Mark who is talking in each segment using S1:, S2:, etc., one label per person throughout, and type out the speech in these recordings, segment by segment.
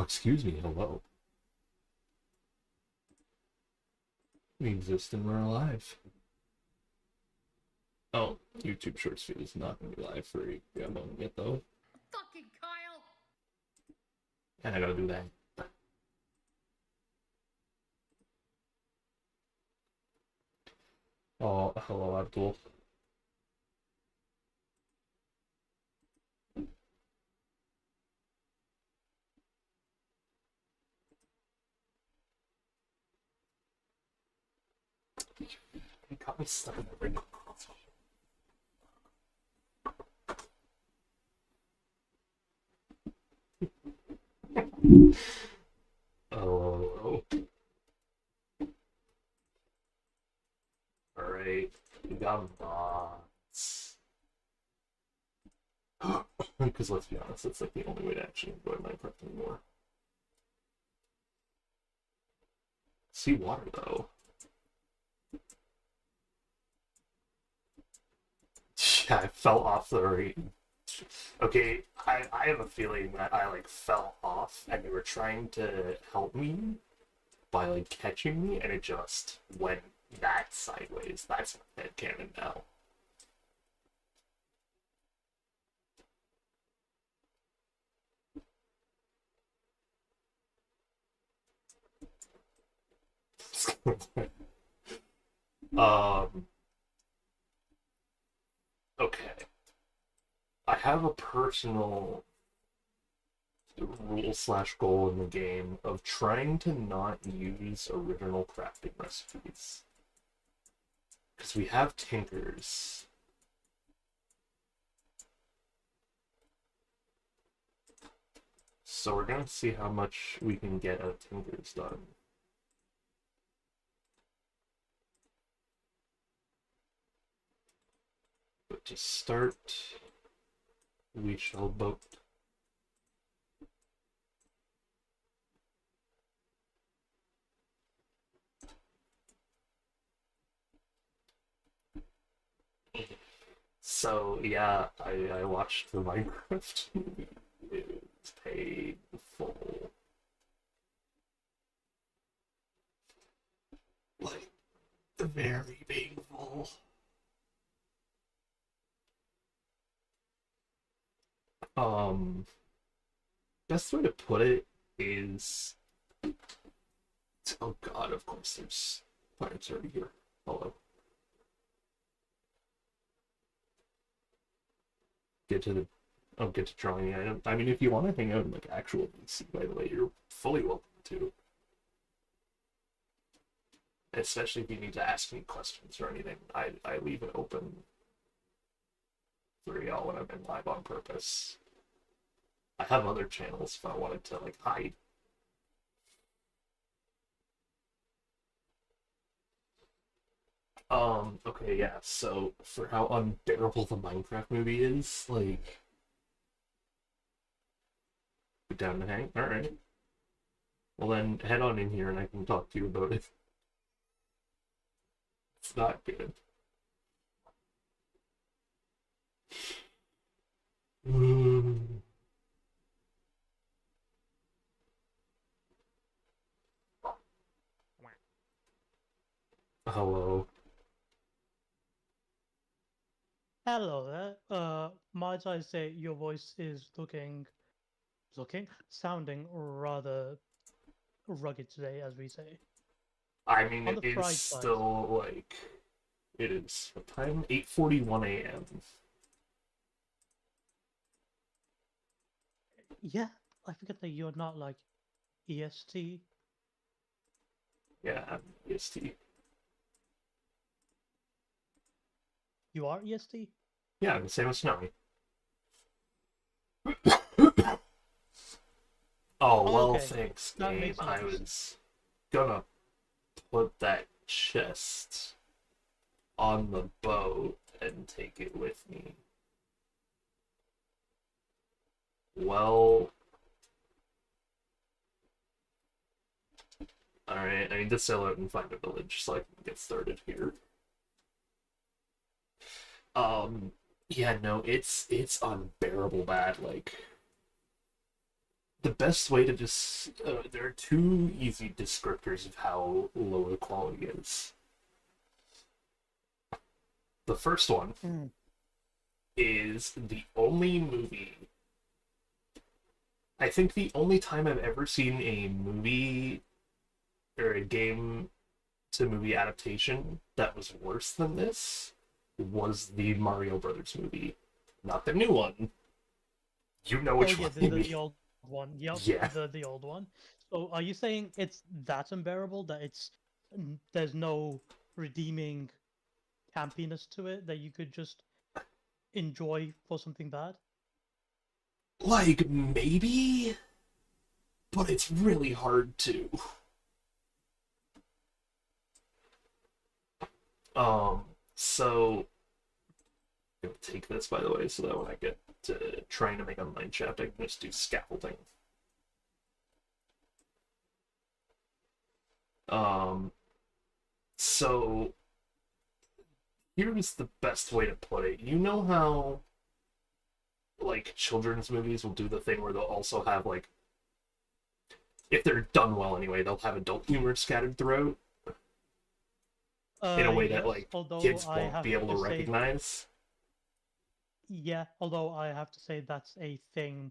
S1: excuse me, hello. We exist and we're alive. Oh, YouTube Shorts feed is not going to be live for a moment yet, though.
S2: Fucking Kyle!
S1: And I gotta do that. Oh, hello, Abdul. He got me stuck in the ring. Oh. Alright. We got mods. Because let's be honest, it's like the only way to actually enjoy Minecraft anymore. See water though. Yeah, I fell off the rate. Okay, I have a feeling that I like fell off and they were trying to help me by like catching me and it just went that sideways. That's my headcanon now. um okay. I have a personal rule slash goal in the game of trying to not use original crafting recipes. Because we have tinkers. So we're gonna see how much we can get out of tinkers done. But to start, we shall boat. So yeah, I watched the Minecraft movie. It's painful. Like, very painful. Best way to put it is, oh god, of course there's Pints already here. Hello. Get to the, oh, get to drawing the item. I mean, if you want to hang out in like actual VC, by the way, you're fully welcome to. Especially if you need to ask me questions or anything, I leave it open for y'all when I'm in live on purpose. I have other channels if I wanted to like hide. Okay, yeah, so for how unbearable the Minecraft movie is, like, put down to hang? Alright. Well then, head on in here and I can talk to you about it. It's not good. Hello.
S3: Hello there. Might I say your voice is sounding rather rugged today, as we say.
S1: I mean,
S3: On
S1: it
S3: the
S1: is
S3: fried side.
S1: still, like, it is, what time? 8:41 a.m.
S3: Yeah, I forget that you're not like EST.
S1: Yeah, I'm EST.
S3: You are EST?
S1: Yeah, I'm the same as Snowy. Oh, well,
S3: Okay,
S1: thanks,
S3: that
S1: game.
S3: makes a lot
S1: I
S3: of sense.
S1: was gonna put that chest on the boat and take it with me. Well, alright, I need to sail out and find a village so I can get started here. Yeah, no, it's unbearable bad, like, the best way to just there are two easy descriptors of how low the quality is. The first one
S3: Mm.
S1: is the only movie. I think the only time I've ever seen a movie or a game to movie adaptation that was worse than this was the Mario Brothers movie. Not the new one. You know
S3: Oh
S1: which
S3: yeah,
S1: one I mean.
S3: the old one. Yep,
S1: Yeah.
S3: the old one. So are you saying it's that unbearable that there's no redeeming campiness to it that you could just enjoy for something bad?
S1: Like, maybe? But it's really hard to. So I'm gonna take this by the way, so that when I get to trying to make a mind shaft, I can just do scaffolding. Um, so here's the best way to put it. You know how like children's movies will do the thing where they'll also have like if they're done well anyway, they'll have adult humor scattered throughout in a way that
S3: Yes,
S1: like
S3: although
S1: kids
S3: I
S1: won't
S3: have
S1: be able
S3: to
S1: to
S3: say,
S1: recognize.
S3: yeah, although I have to say that's a thing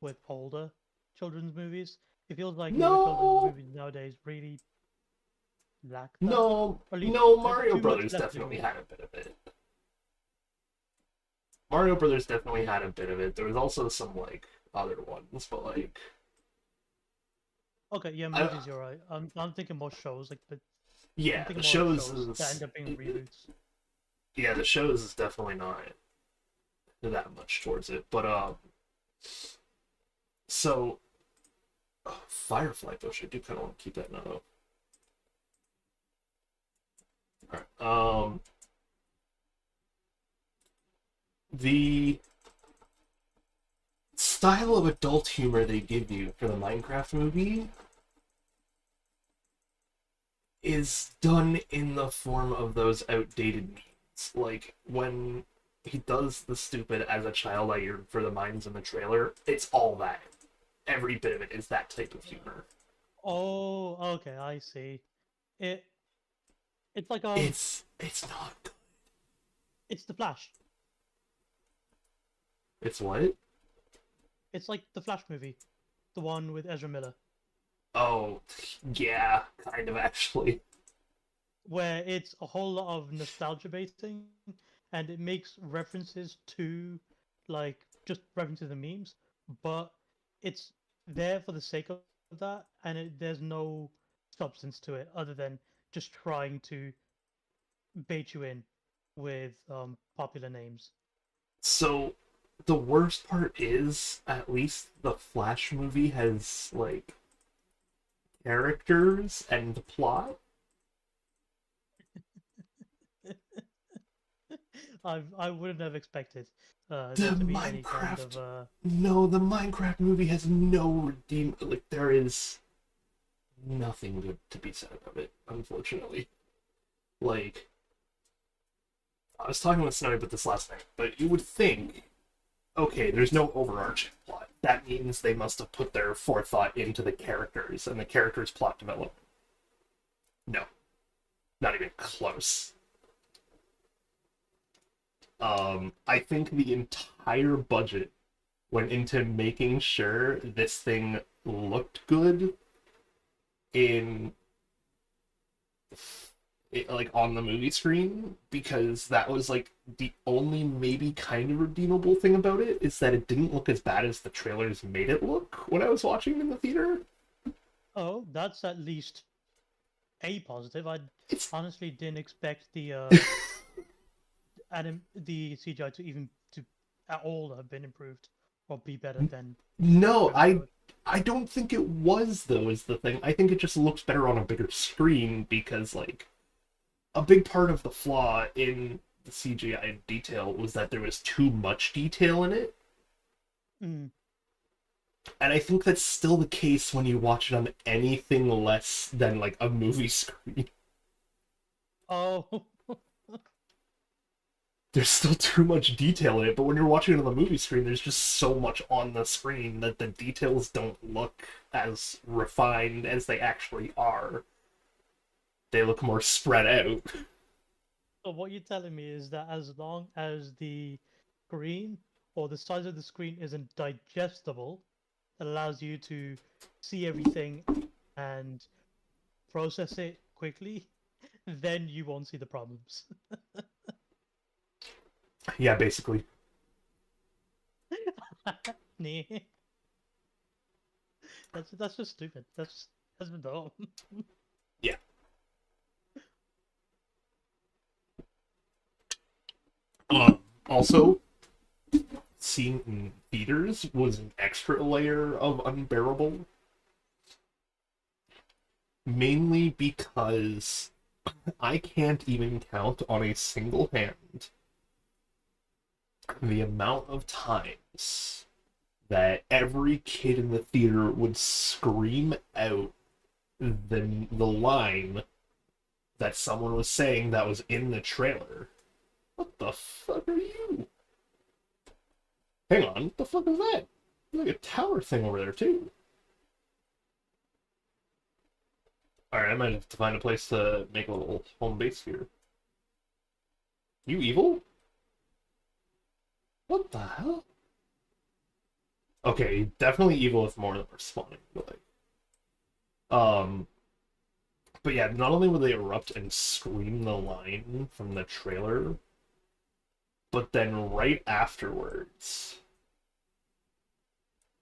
S3: with older children's movies. It feels like newer children's
S1: No,
S3: movies nowadays really lack that,
S1: no,
S3: or at least
S1: no. Mario
S3: too much
S1: Brothers
S3: left to
S1: definitely
S3: do.
S1: had a bit of it. Mario Brothers definitely had a bit of it. There was also some like other ones, but like
S3: Okay, yeah,
S1: I,
S3: movies, you're right. I'm thinking more shows, but I'm
S1: yeah, the
S3: thinking more like
S1: shows
S3: shows that
S1: is
S3: end up being reboots.
S1: yeah, the shows is definitely not that much towards it. But so Firefly Bush, I do kind of want to keep that now. All right. The style of adult humor they give you for the Minecraft movie is done in the form of those outdated memes. Like when he does the stupid as a child I yearned for the mines in the trailer, it's all that. Every bit of it is that type of humor.
S3: Oh, okay, I see. It it's like
S1: It's not good.
S3: it's the Flash.
S1: It's what?
S3: It's like the Flash movie, the one with Ezra Miller,
S1: Oh, yeah, kind of actually.
S3: where it's a whole lot of nostalgia basing, and it makes references to like just references and memes, but it's there for the sake of that, and there's no substance to it other than just trying to bait you in with popular names.
S1: So the worst part is at least the Flash movie has like characters and plot.
S3: I wouldn't have expected
S1: The
S3: there to be any kind of
S1: Minecraft No, the Minecraft movie has no redeem like there is nothing good to be said about it, unfortunately. Like I was talking with Snowy about this last night, but you would think, okay, there's no overarching plot. That means they must have put their forethought into the characters and the characters' plot development. No, not even close. I think the entire budget went into making sure this thing looked good in like on the movie screen because that was like the only maybe kind of redeemable thing about it is that it didn't look as bad as the trailers made it look when I was watching it in the theater.
S3: oh, that's at least a positive. I
S1: It's
S3: honestly didn't expect the CGI to even to at all have been improved or be better than
S1: no,
S3: previous shows.
S1: I don't think it was though is the thing. I think it just looks better on a bigger screen because like a big part of the flaw in the CGI detail was that there was too much detail in it.
S3: Mm.
S1: And I think that's still the case when you watch it on anything less than like a movie screen.
S3: Oh,
S1: there's still too much detail in it. But when you're watching it on the movie screen, there's just so much on the screen that the details don't look as refined as they actually are. They look more spread out.
S3: So what you're telling me is that as long as the screen or the size of the screen isn't digestible, it allows you to see everything and process it quickly, then you won't see the problems.
S1: Yeah, basically.
S3: Nah. That's just stupid. That's dumb.
S1: Yeah. Also, seeing in theaters was an extra layer of unbearable. Mainly because I can't even count on a single hand the amount of times that every kid in the theater would scream out the line that someone was saying that was in the trailer. What the fuck are you? Hang on, what the fuck is that? There's like a tower thing over there too. Alright, I might have to find a place to make a little home base here. You evil? What the hell? Okay, definitely evil with more than responding, but but yeah, not only would they erupt and scream the line from the trailer, but then right afterwards,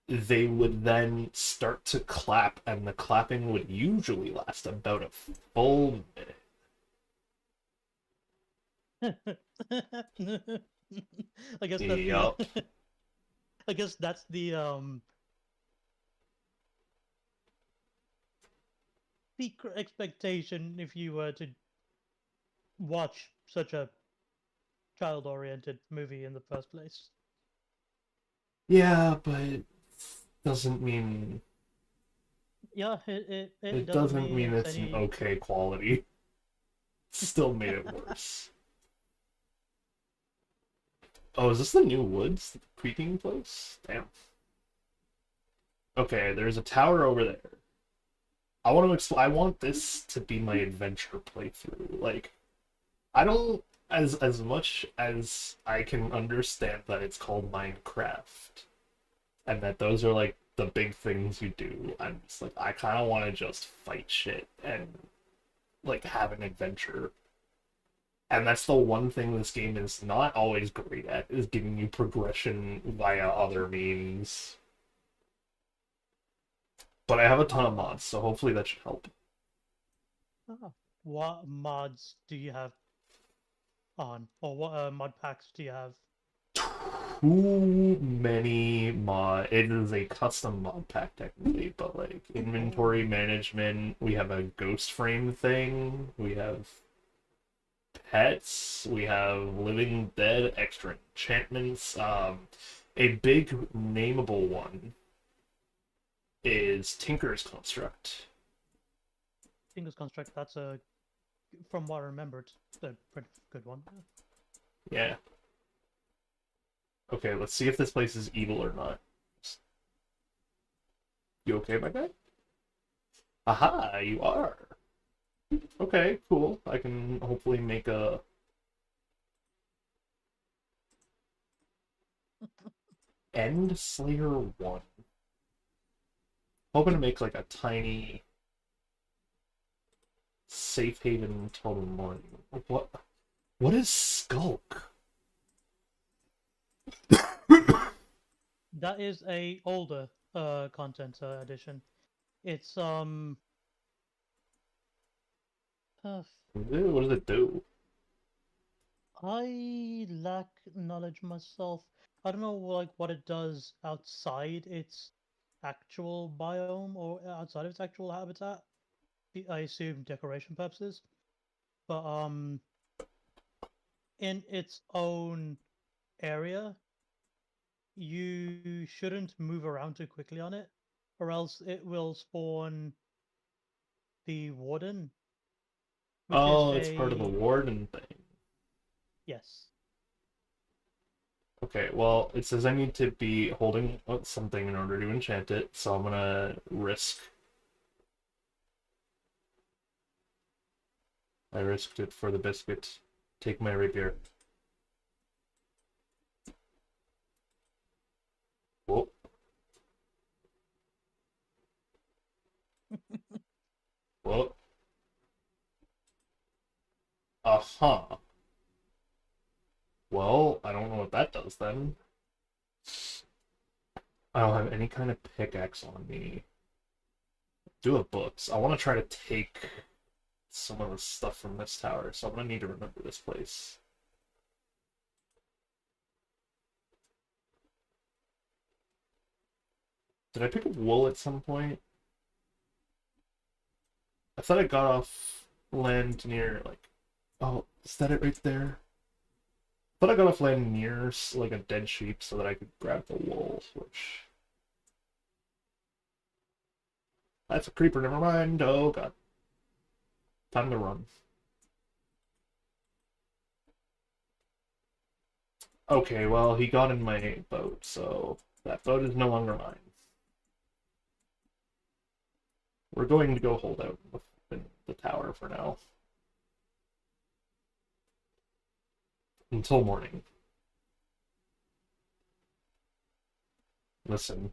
S1: they would then start to clap, and the clapping would usually last about a full
S3: I guess that's
S1: minute.
S3: the
S1: Yup.
S3: I guess that's the secret expectation if you were to watch such a child-oriented movie in the first place.
S1: Yeah, but doesn't mean
S3: Yeah, it
S1: it
S3: doesn't
S1: doesn't
S3: mean
S1: mean
S3: it's
S1: it's an
S3: any.
S1: okay quality. Still made it worse. Oh, is this the new woods? The creaking place? Damn. Okay, there's a tower over there. I want to I want this to be my adventure playthrough. Like, I don't as much as I can understand that it's called Minecraft and that those are like the big things you do. I'm just like I kind of want to just fight shit and like have an adventure. And that's the one thing this game is not always great at is giving you progression via other means. But I have a ton of mods, so hopefully that should help.
S3: Ah, what mods do you have on, or what mod packs do you have?
S1: Too many mod. It is a custom mod pack technically, but like inventory
S3: Oh.
S1: management, we have a ghost frame thing, we have pets, we have living dead, extra enchantments. A big nameable one is Tinker's Construct.
S3: Singles construct. That's a, from what I remembered, a pretty good one.
S1: Yeah. Okay, let's see if this place is evil or not. You okay, my guy? Aha, you are. Okay, cool. I can hopefully make a End Slayer 1. Hoping to make like a tiny safe haven totem one. What is Skulk?
S3: That is a older content edition. It's uh,
S1: What does it do?
S3: I lack knowledge myself. I don't know like what it does outside its actual biome or outside of its actual habitat. I assume decoration purposes. But in its own area, you shouldn't move around too quickly on it, or else it will spawn the warden, which is
S1: Oh, it's part of the
S3: a
S1: warden thing.
S3: yes.
S1: Okay, well, it says I need to be holding something in order to enchant it, so I'm gonna risk. I risked it for the biscuit. Take my rapier. Whoa. Whoa. Uh-huh. Well, I don't know what that does then. I don't have any kind of pickaxe on me. Do have books. I want to try to take some of the stuff from this tower, so I'm gonna need to remember this place. Did I pick up wool at some point? I thought I got off land near, like... Oh, is that it right there? I thought I got off land near, like, a dead sheep so that I could grab the wool, which... That's a creeper, never mind. Oh, God. Time to run. Okay, well, he got in my boat, so that boat is no longer mine. We're going to go hold out within the tower for now. Until morning. Listen.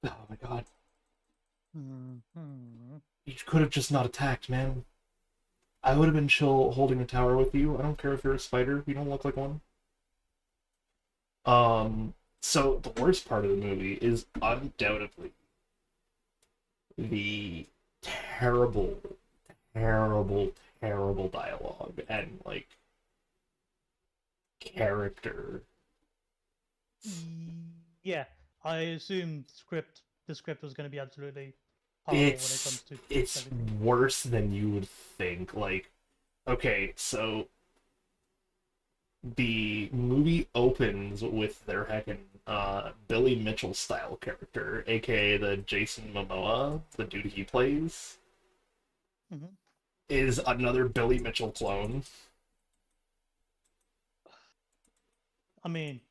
S1: Oh my god. You could have just not attacked, man. I would have been chill holding a tower with you. I don't care if you're a spider. You don't look like one. So the worst part of the movie is undoubtedly the terrible, terrible, terrible dialogue and, like, character.
S3: Yeah, I assume the script was going to be absolutely horrible when it comes to
S1: It's
S3: everything.
S1: worse than you would think. Like, okay, so the movie opens with their heckin' Billy Mitchell style character, aka the Jason Momoa, the dude he plays,
S3: Mhm.
S1: is another Billy Mitchell clone.
S3: I mean,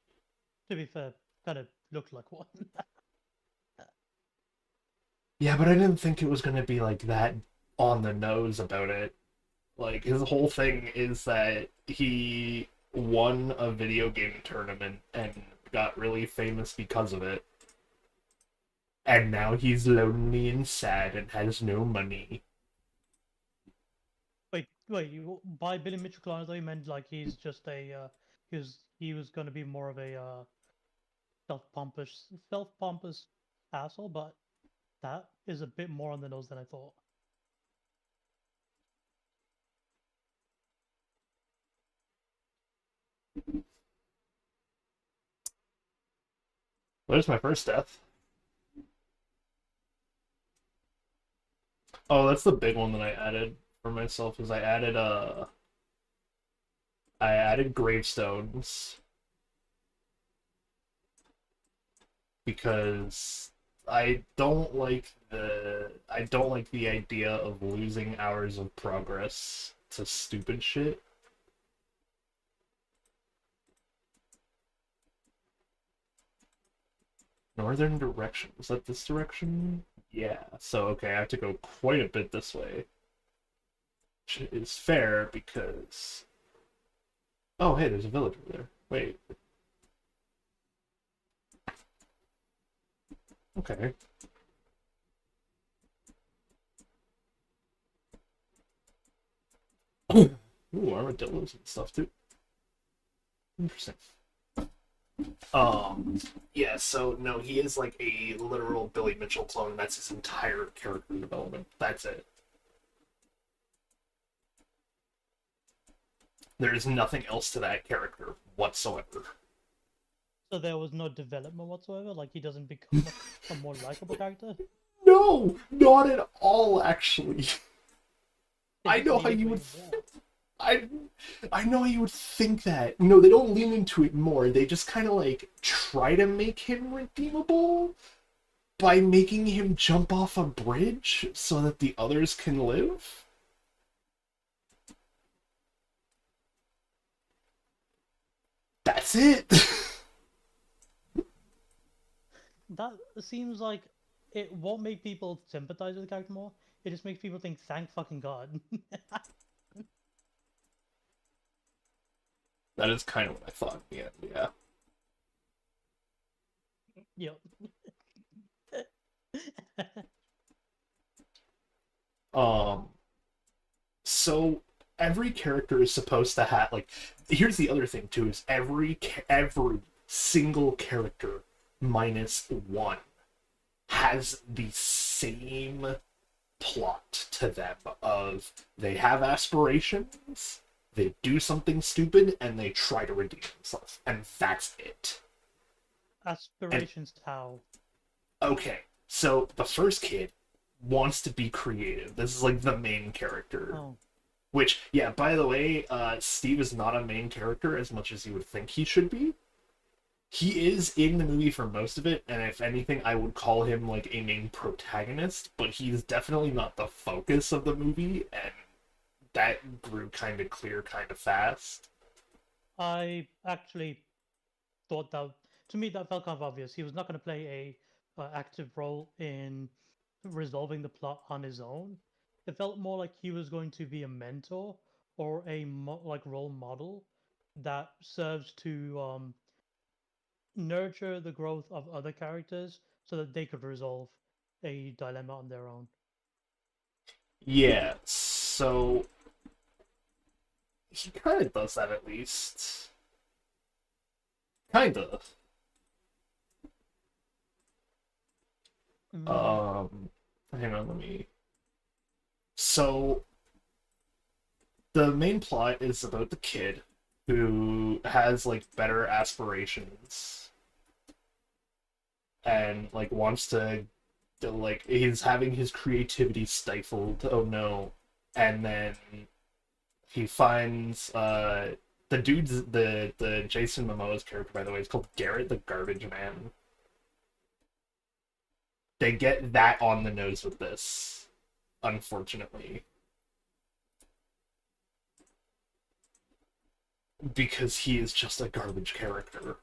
S3: to be fair, kind of looked like one.
S1: Yeah, but I didn't think it was gonna be like that on the nose about it. Like, his whole thing is that he won a video game tournament and got really famous because of it. And now he's lonely and sad and has no money.
S3: Wait, you by Billy Mitchell Klein, I thought you meant like he's just a he was going to be more of a self-pompous asshole, but that is a bit more on the nose than I thought.
S1: There's my first death. Oh, that's the big one that I added for myself is I added gravestones because I don't like the idea of losing hours of progress to stupid shit. Northern direction. Was that this direction? Yeah. So okay, I have to go quite a bit this way. Which is fair because oh hey, there's a village over there. Wait. Okay. Ooh, armadillos and stuff too. Interesting. Yeah, so no, he is like a literal Billy Mitchell clone. That's his entire character development. That's it. There is nothing else to that character whatsoever.
S3: So there was no development whatsoever. Like he doesn't become a more likable character.
S1: No, not at all, actually.
S3: They
S1: I
S3: just
S1: know
S3: leave
S1: how
S3: it
S1: you
S3: where
S1: would.
S3: you want.
S1: I I know how you would think that. No, they don't lean into it more. They just kind of like try to make him redeemable by making him jump off a bridge so that the others can live. That's it.
S3: That seems like it won't make people sympathize with the character more. It just makes people think, thank fucking god.
S1: That is kind of what I thought in the end, yeah.
S3: Yep.
S1: Um, so every character is supposed to have like. Here's the other thing too: is every single character minus one has the same plot to them of they have aspirations, they do something stupid, and they try to redeem themselves, and that's it.
S3: Aspirations how?
S1: Okay, so the first kid wants to be creative. This is like the main character.
S3: Oh.
S1: Which, yeah, by the way, Steve is not a main character as much as you would think he should be. He is in the movie for most of it, and if anything, I would call him like a main protagonist, but he's definitely not the focus of the movie, and that grew kind of clear kind of fast.
S3: I actually thought that, to me, that felt kind of obvious. He was not going to play a active role in resolving the plot on his own. It felt more like he was going to be a mentor or a like role model that serves to nurture the growth of other characters so that they could resolve a dilemma on their own.
S1: Yeah, so he kind of does that at least. Kind of. Hang on, let me. So, the main plot is about the kid who has like better aspirations and like wants to like he's having his creativity stifled. Oh no! And then he finds the dude's the Jason Momoa's character, by the way, is called Garrett the Garbage Man. They get that on the nose with this, unfortunately. Because he is just a garbage character.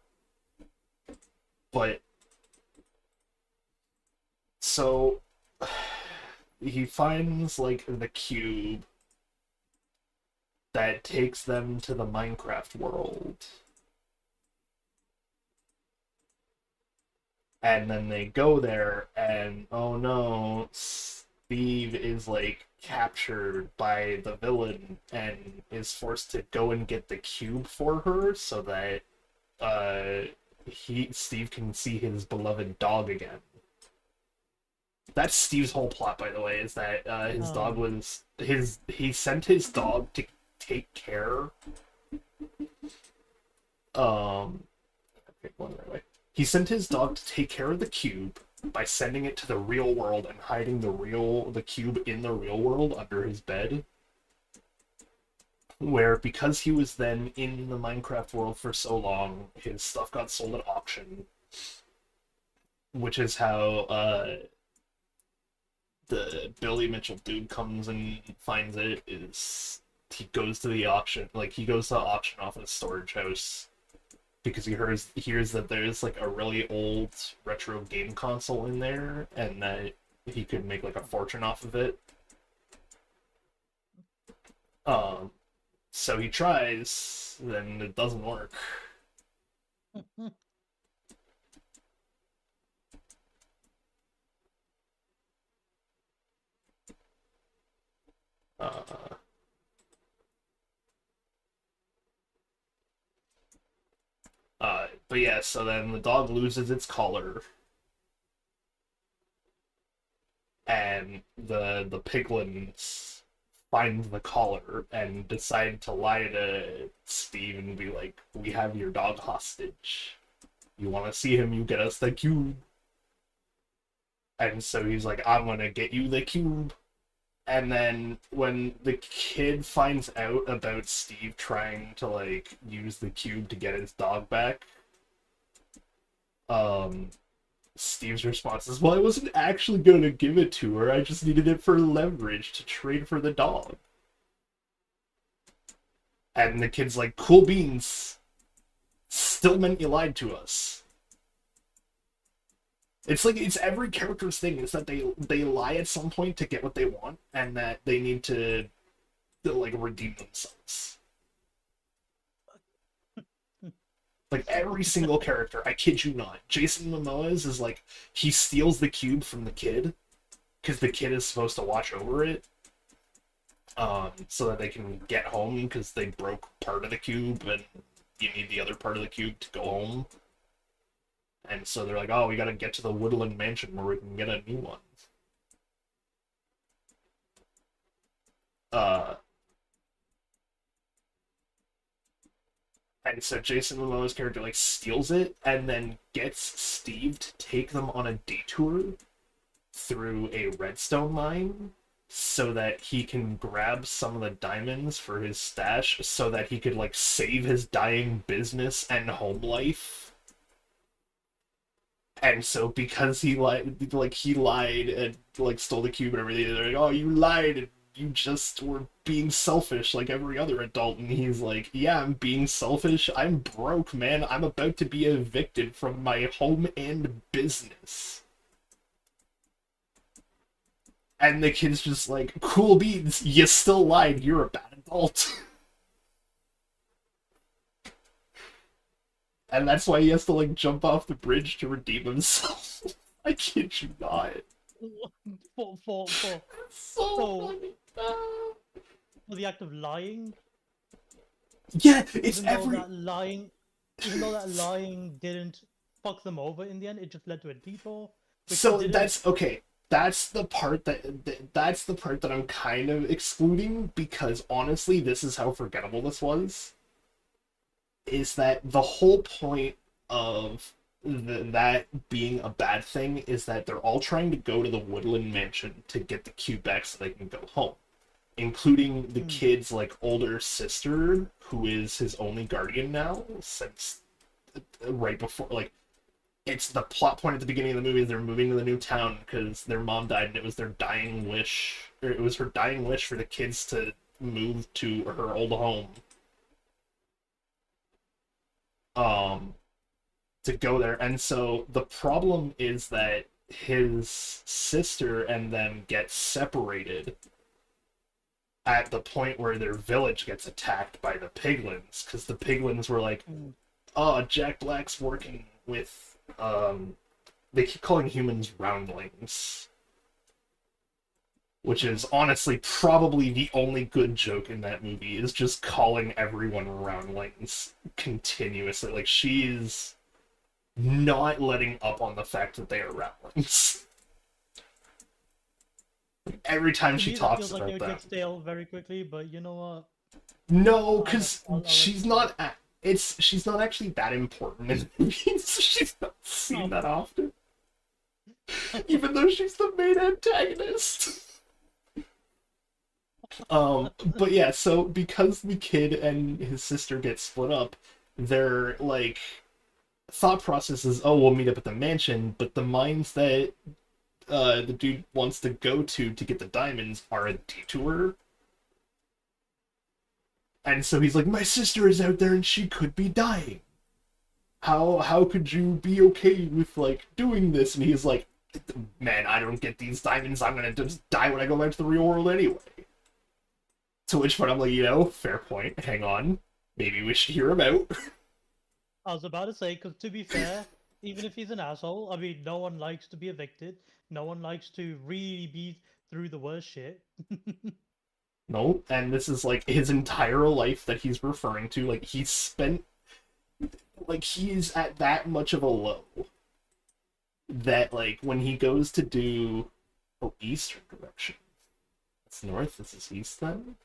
S1: But so he finds like the cube that takes them to the Minecraft world. And then they go there, and oh no, Steve is like captured by the villain and is forced to go and get the cube for her so that Steve can see his beloved dog again. That's Steve's whole plot, by the way, is that his dog was he sent his dog to take care. Okay, going the right way. He sent his dog to take care of the cube by sending it to the real world and hiding the cube in the real world under his bed. Where, because he was then in the Minecraft world for so long, his stuff got sold at auction. Which is how the Billy Mitchell dude comes and finds it, is he goes to the auction, like he goes to auction off a storage house because he hears that there's like a really old retro game console in there and that he could make like a fortune off of it. So he tries, then it doesn't work. But yeah, so then the dog loses its collar, and the piglins find the collar and decide to lie to Steve and be like, "We have your dog hostage. You want to see him? You get us the cube." And so he's like, "I'm gonna get you the cube." And then when the kid finds out about Steve trying to like use the cube to get his dog back, Steve's response is, "Well, I wasn't actually going to give it to her. I just needed it for leverage to trade for the dog." And the kid's like, "Cool beans." still meant you lied to us. It's like, it's every character's thing, is that they lie at some point to get what they want, and that they need to like, redeem themselves. Like, every single character, I kid you not. Jason Momoa's is like, he steals the cube from the kid, because the kid is supposed to watch over it, so that they can get home, because they broke part of the cube, and you need the other part of the cube to go home. And so they're like, oh, we gotta get to the Woodland Mansion where we can get a new one. And so Jason Momoa's character, like, steals it, and then gets Steve to take them on a detour through a redstone mine, so that he can grab some of the diamonds for his stash, so that he could, like, save his dying business and home life. And so because he lied and, like, stole the cube and everything, they're like, oh, you lied, and you just were being selfish like every other adult. And he's like, yeah, I'm being selfish. I'm broke, man. I'm about to be evicted from my home and business. And the kid's just like, cool beans, you still lied, you're a bad adult. And that's why he has to, like, jump off the bridge to redeem himself. I kid you not.
S3: For
S1: So funny.
S3: the act of lying.
S1: Yeah, it's every...
S3: Even though that lying didn't fuck them over in the end, it just led to a detour.
S1: So that's, okay, that's the part that I'm kind of excluding, because honestly, this is how forgettable this was. Is that the whole point of that being a bad thing is that they're all trying to go to the Woodland Mansion to get the cube back so they can go home, including the kid's, like, older sister, who is his only guardian now, since right before, like, it's the plot point at the beginning of the movie. They're moving to the new town because their mom died, and it was their dying wish, or it was her dying wish for the kids to move to her old home. To go there. And so the problem is that his sister and them get separated at the point where their village gets attacked by the piglins, because the piglins were like, oh, Jack Black's working with, they keep calling humans roundlings, which is honestly probably the only good joke in that movie, is just calling everyone roundlings continuously. Like, she's not letting up on the fact that they are roundlings. Every time she talks about
S3: that. It
S1: that.
S3: gets stale very quickly, but you know what?
S1: No, because she's not actually that important in the movies. She's not seen that often. Even though she's the main antagonist. But yeah, so because the kid and his sister get split up, their, like, thought process is, oh, we'll meet up at the mansion, but the mines that the dude wants to go to get the diamonds are a detour. And so he's like, my sister is out there and she could be dying. How could you be okay with, like, doing this? And he's like, man, I don't get these diamonds, I'm gonna just die when I go back to the real world anyway. To which point I'm like, you know, fair point, hang on, maybe we should hear him out.
S3: I was about to say, because to be fair, even if he's an asshole, I mean, no one likes to be evicted. No one likes to really be through the worst shit.
S1: No, and this is, like, his entire life that he's referring to. Like, he's spent... Like, he's at that much of a low that, like, when he goes to do... Oh, eastern direction. It's north, this is east then?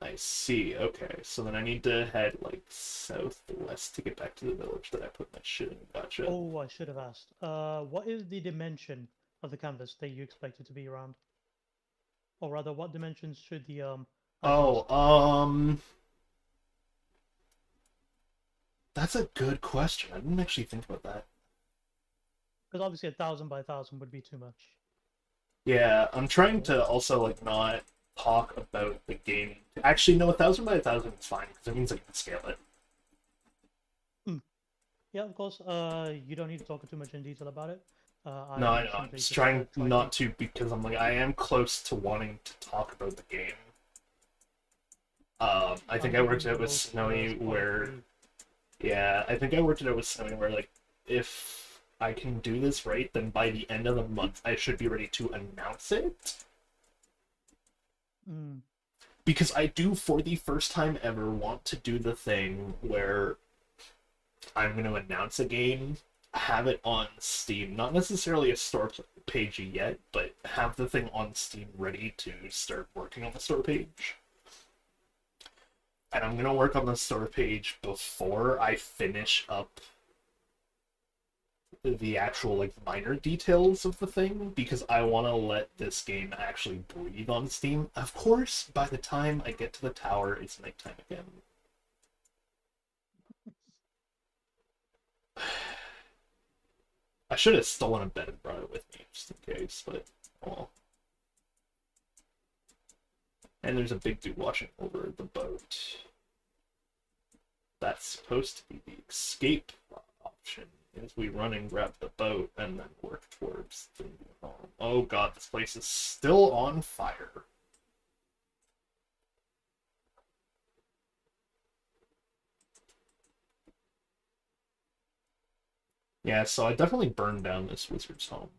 S1: I see, okay. So then I need to head, like, southwest to get back to the village that I put my shit in. Gotcha.
S3: Oh, I should have asked. What is the dimension of the canvas that you expect it to be around? Or rather, what dimensions should the,
S1: That's a good question. I didn't actually think about that.
S3: Because obviously 1,000 by 1,000 would be too much.
S1: Yeah, I'm trying to also, like, not talk about the game. Actually, no, 1,000 by 1,000 is fine because it means I can scale it.
S3: Yeah, of course. You don't need to talk too much in detail about it.
S1: No, I
S3: I'm
S1: know. I'm
S3: simply
S1: just
S3: just
S1: trying
S3: try
S1: not to because I'm like I am close to wanting to talk about the game. I think
S3: I'm
S1: I
S3: getting
S1: worked out with
S3: close to
S1: Snowy
S3: spoiler
S1: where,
S3: free.
S1: yeah, I think I worked it out with Snowy where like if I can do this right, then by the end of the month I should be ready to announce it.
S3: Mm.
S1: Because I do, for the first time ever, want to do the thing where I'm going to announce a game, have it on Steam, not necessarily a store page yet, but have the thing on Steam ready to start working on the store page. And I'm going to work on the store page before I finish up the actual like minor details of the thing because I want to let this game actually breathe on Steam. Of course, by the time I get to the tower, it's nighttime again. I should have stolen a bed and brought it with me just in case, but oh well. And there's a big dude watching over the boat. That's supposed to be the escape option. Is we run and grab the boat and then work towards the new home. Oh god, this place is still on fire. Yeah, so I definitely burned down this wizard's home.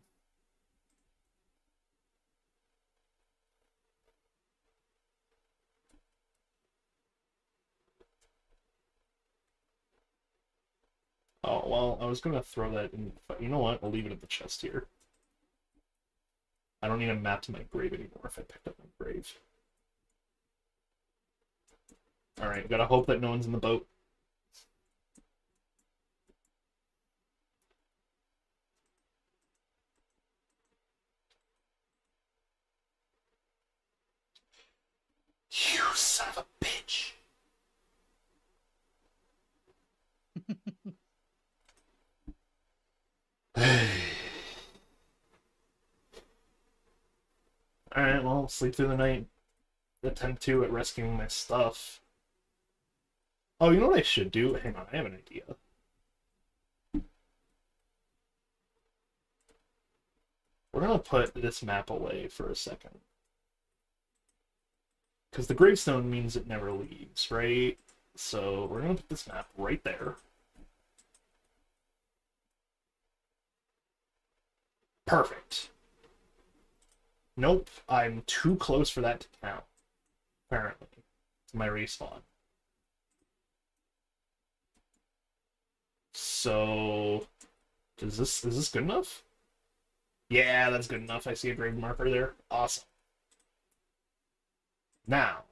S1: Oh, well, I was gonna throw that in, but you know what? I'll leave it at the chest here. I don't need a map to my grave anymore if I picked up my grave. Alright, gotta hope that no one's in the boat. You son of a bitch! Alright, well, sleep through the night. Attempt to at rescuing my stuff. Oh, you know what I should do? Hang on, I have an idea. We're gonna put this map away for a second. Because the gravestone means it never leaves, right? So we're gonna put this map right there. Perfect. Nope, I'm too close for that to count. Apparently, to my respawn. So, is this good enough? Yeah, that's good enough. I see a grave marker there. Awesome. Now,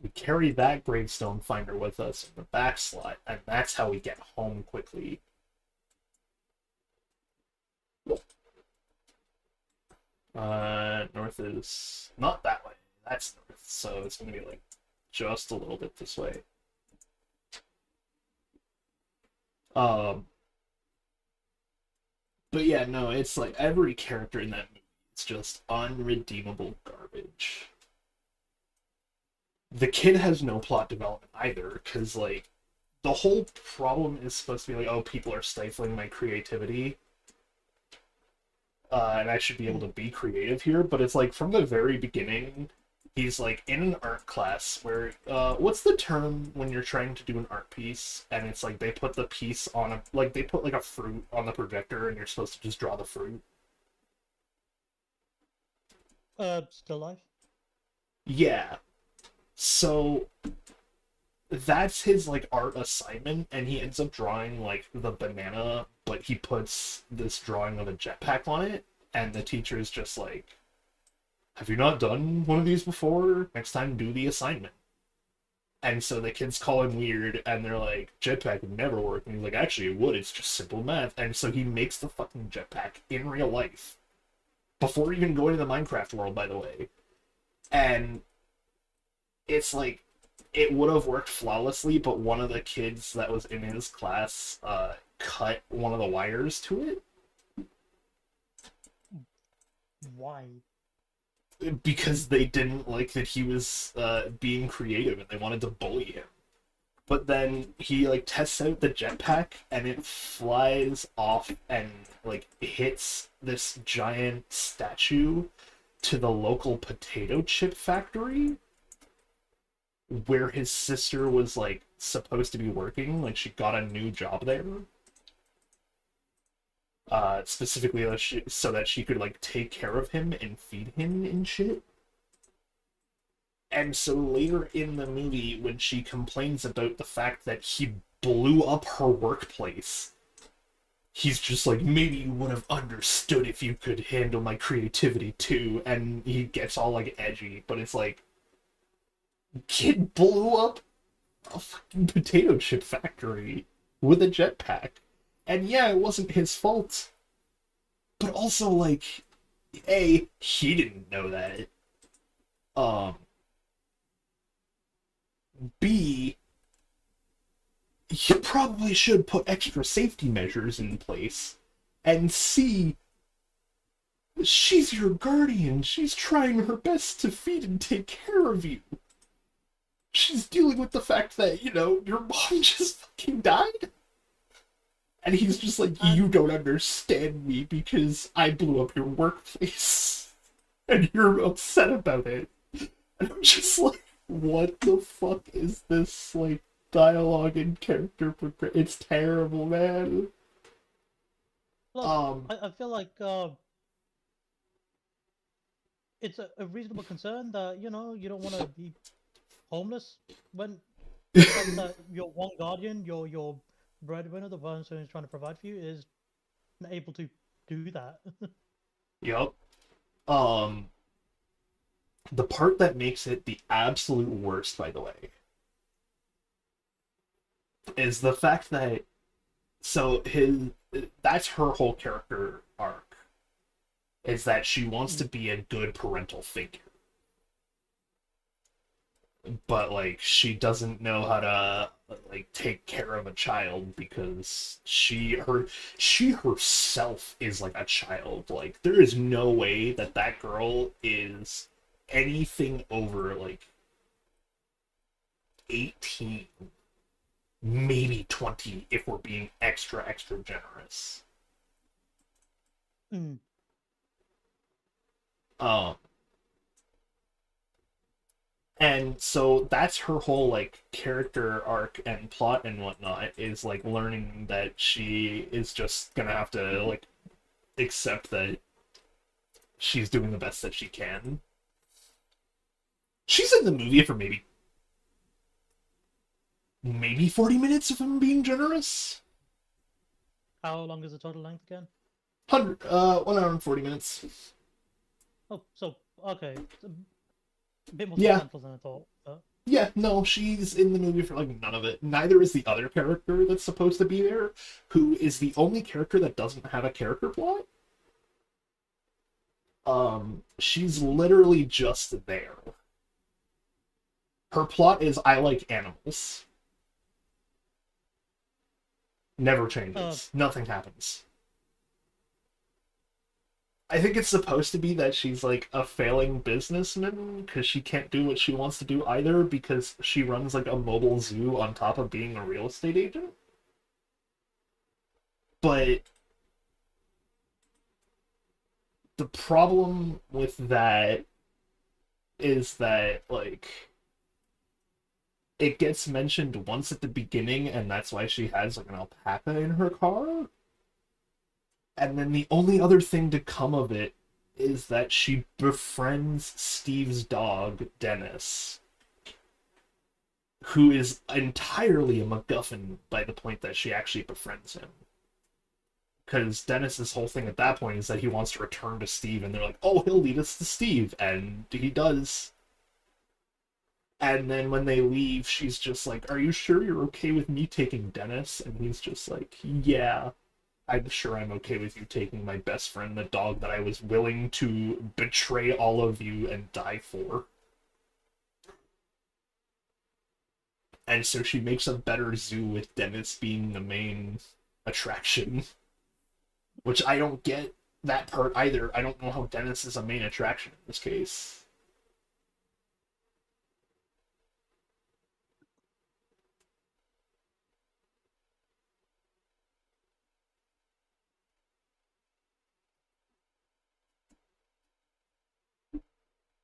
S1: we carry that gravestone finder with us in the back slot, and that's how we get home quickly. North is not that way. That's north, so it's gonna be like just a little bit this way. Um, but yeah, no, it's like every character in that movie is just unredeemable garbage. The kid has no plot development either, because like the whole problem is supposed to be like, oh, people are stifling my creativity, and I should be able to be creative here. But it's like from the very beginning, he's like in an art class where, what's the term when you're trying to do an art piece and it's like they put the piece on a like they put like a fruit on the projector and you're supposed to just draw the fruit.
S3: Still life.
S1: Yeah. So that's his like art assignment, and he ends up drawing like the banana, but he puts this drawing of a jetpack on it, and the teacher is just like, have you not done one of these before? Next time do the assignment. And so the kids call him weird, and they're like, jetpack would never work. And he's like, actually, it would. It's just simple math. And so he makes the fucking jetpack in real life before even going to the Minecraft world, by the way. And it's like, it would have worked flawlessly, but one of the kids that was in his class cut one of the wires to it.
S3: Why?
S1: because they didn't like that he was being creative and they wanted to bully him. But then he like tests out the jetpack and it flies off and like hits this giant statue to the local potato chip factory where his sister was like supposed to be working. Like she got a new job there. Specifically so that she could like take care of him and feed him and shit. And so later in the movie, when she complains about the fact that he blew up her workplace, he's just like, maybe you would have understood if you could handle my creativity too. And he gets all like edgy, but it's like, kid blew up a fucking potato chip factory with a jetpack. And yeah, it wasn't his fault. But also, like, A, he didn't know that. B, you probably should put extra safety measures in place. And C, she's your guardian. She's trying her best to feed and take care of you. She's dealing with the fact that, you know, your mom just fucking died. And he's just like, you don't understand me because I blew up your workplace. And you're upset about it. And I'm just like, what the fuck is this, like, dialogue and character progression? It's terrible, man.
S3: Plus, I feel like it's a reasonable concern that, you know, you don't want to be homeless when the fact that your one guardian, your breadwinner, the person who's trying to provide for you, is able to do that.
S1: Yep. The part that makes it the absolute worst, by the way, is the fact that that's her whole character arc, is that she wants to be a good parental figure. But like she doesn't know how to like take care of a child because she herself is like a child. Like there is no way that girl is anything over like 18, maybe 20 if we're being extra generous.
S3: Mm.
S1: And so that's her whole like character arc and plot and whatnot, is like learning that she is just gonna have to like accept that she's doing the best that she can. She's in the movie for maybe 40 minutes if I'm being generous.
S3: How long is the total length again?
S1: 1 hour and 40 minutes.
S3: Oh, so okay. It's a bit more
S1: Yeah.
S3: substantial than I thought. But...
S1: Yeah, no, she's in the movie for like none of it. Neither is the other character that's supposed to be there, who is the only character that doesn't have a character plot. She's literally just there. Her plot is I like animals. Never changes. Nothing happens. I think it's supposed to be that she's like a failing businessman because she can't do what she wants to do either because she runs like a mobile zoo on top of being a real estate agent. But the problem with that is that like it gets mentioned once at the beginning, and that's why she has like an alpaca in her car. And then the only other thing to come of it is that she befriends Steve's dog, Dennis, who is entirely a MacGuffin by the point that she actually befriends him. Because Dennis's whole thing at that point is that he wants to return to Steve, and they're like, oh, he'll lead us to Steve, and he does. And then when they leave, she's just like, are you sure you're okay with me taking Dennis? And he's just like, yeah, I'm sure I'm okay with you taking my best friend, the dog that I was willing to betray all of you and die for. And so she makes a better zoo with Dennis being the main attraction. Which I don't get. that part either. I don't know how Dennis is a main attraction in this case.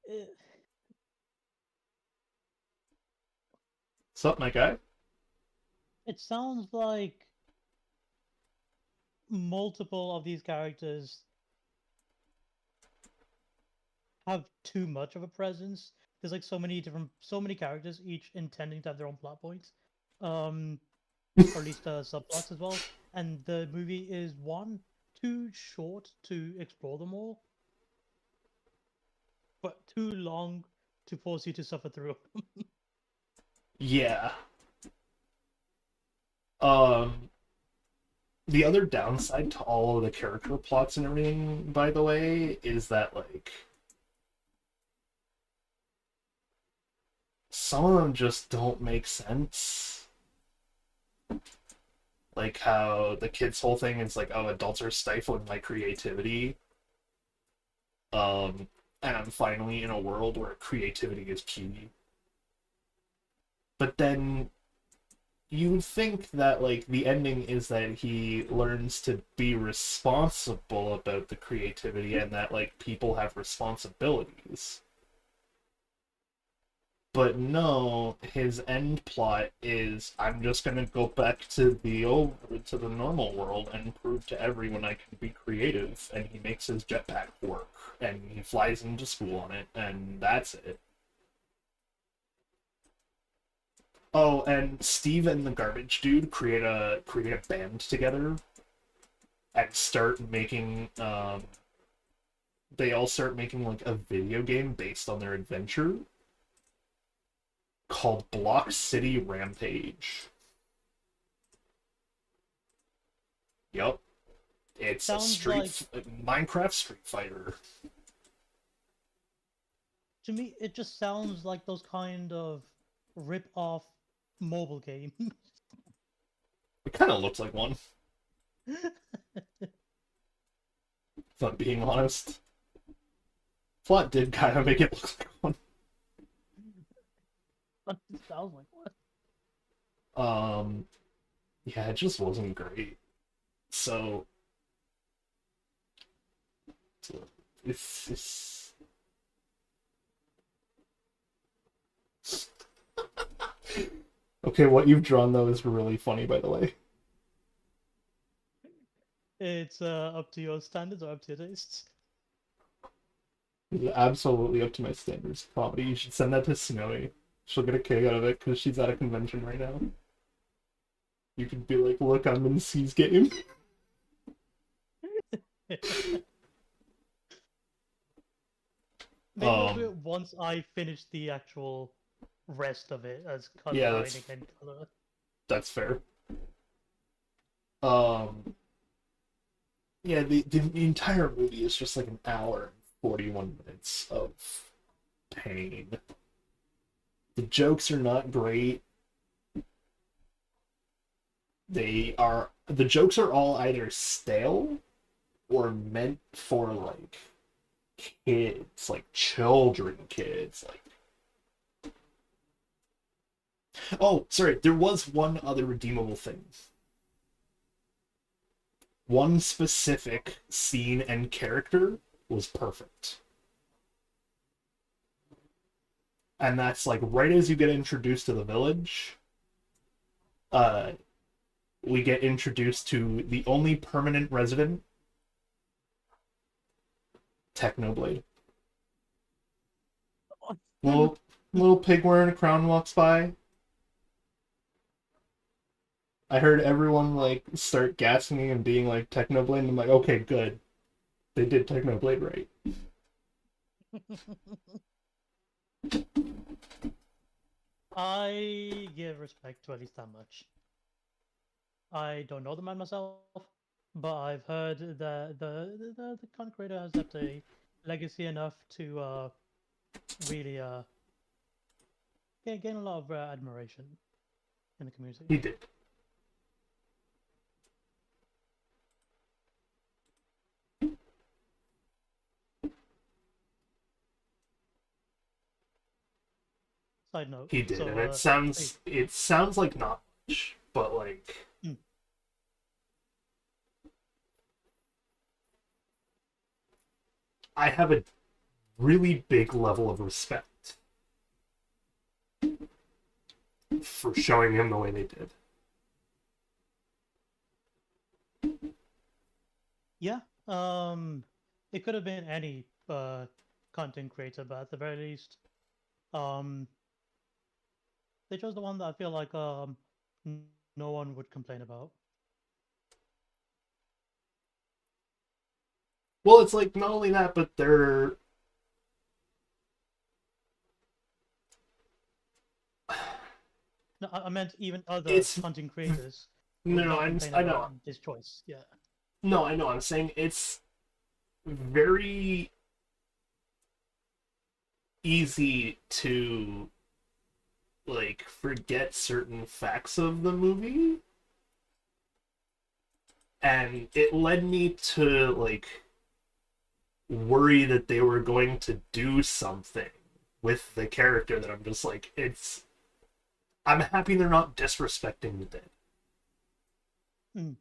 S3: It,
S1: What's up, my guy?
S3: it sounds like multiple of these characters have too much of a presence. There's like so many characters, each intending to have their own plot points, or at least subplots as well. And the movie is one, too short to explore them all, but too long to force you to suffer through.
S1: Yeah. Um, the other downside to all of the character plots and everything, by the way, is that like some of them just don't make sense. Like how the kids' whole thing is like, oh, adults are stifling my creativity. And I'm finally in a world where creativity is key. But then you would think that like the ending is that he learns to be responsible about the creativity and that like people have responsibilities. But no, his end plot is I'm just gonna go back to the normal world and prove to everyone I can be creative. And he makes his jetpack work, and he flies into school on it, and that's it. Oh, and Steve and the Garbage Dude create a band together and start making they all start making like a video game based on their adventure called Block City Rampage. Yep. It's a
S3: Sounds like,
S1: Minecraft Street Fighter.
S3: to me, it just sounds like those kind of rip-off mobile games.
S1: It kind of looks like one, if I'm being honest. Plot did kind of make it look like one.
S3: But it sounds like what?
S1: Yeah, it just wasn't great. So it's okay. What you've drawn though is really funny, by the way.
S3: It's up to your standards or up to your tastes.
S1: It's absolutely up to my standards of comedy. You should send that to Snowy. She'll get a kick out of it because she's at a convention right now. You could be like, "Look, I'm in C's game."
S3: Maybe I'll do it once I finish the actual rest of it as color
S1: Yeah,
S3: grading and color.
S1: that's fair. Um, yeah, the entire movie is just like an hour and 41 minutes of pain. The jokes are not great. The jokes are all either stale or meant for like kids, like children kids. Like, oh, sorry, there was one other redeemable thing. One specific scene and character was perfect. And that's like right as you get introduced to the village, uh we get introduced to the only permanent resident, Technoblade. Little pig wearing a crown walks by. I heard everyone like start gasping and being like Technoblade, and I'm like, okay, good. They did Technoblade right.
S3: I give respect to at least that much. I don't know the man myself, but I've heard that the content creator has left a legacy enough to really gain a lot of admiration in the community.
S1: He did.
S3: Side note.
S1: He did,
S3: So,
S1: and
S3: hey,
S1: it sounds like not much, but like
S3: hmm,
S1: I have a really big level of respect for showing him the way they did.
S3: yeah. It could have been any content creator, but at the very least, um, they chose the one that I feel like no one would complain about.
S1: Well, it's like not only that, but they're
S3: No, I meant even other
S1: it's
S3: content creators would
S1: no,
S3: not complain
S1: I
S3: about
S1: know.
S3: this choice. Yeah.
S1: No, I know. I'm saying it's very easy to like forget certain facts of the movie, and it led me to like worry that they were going to do something with the character that I'm just like I'm happy they're not disrespecting the dead.
S3: Mm.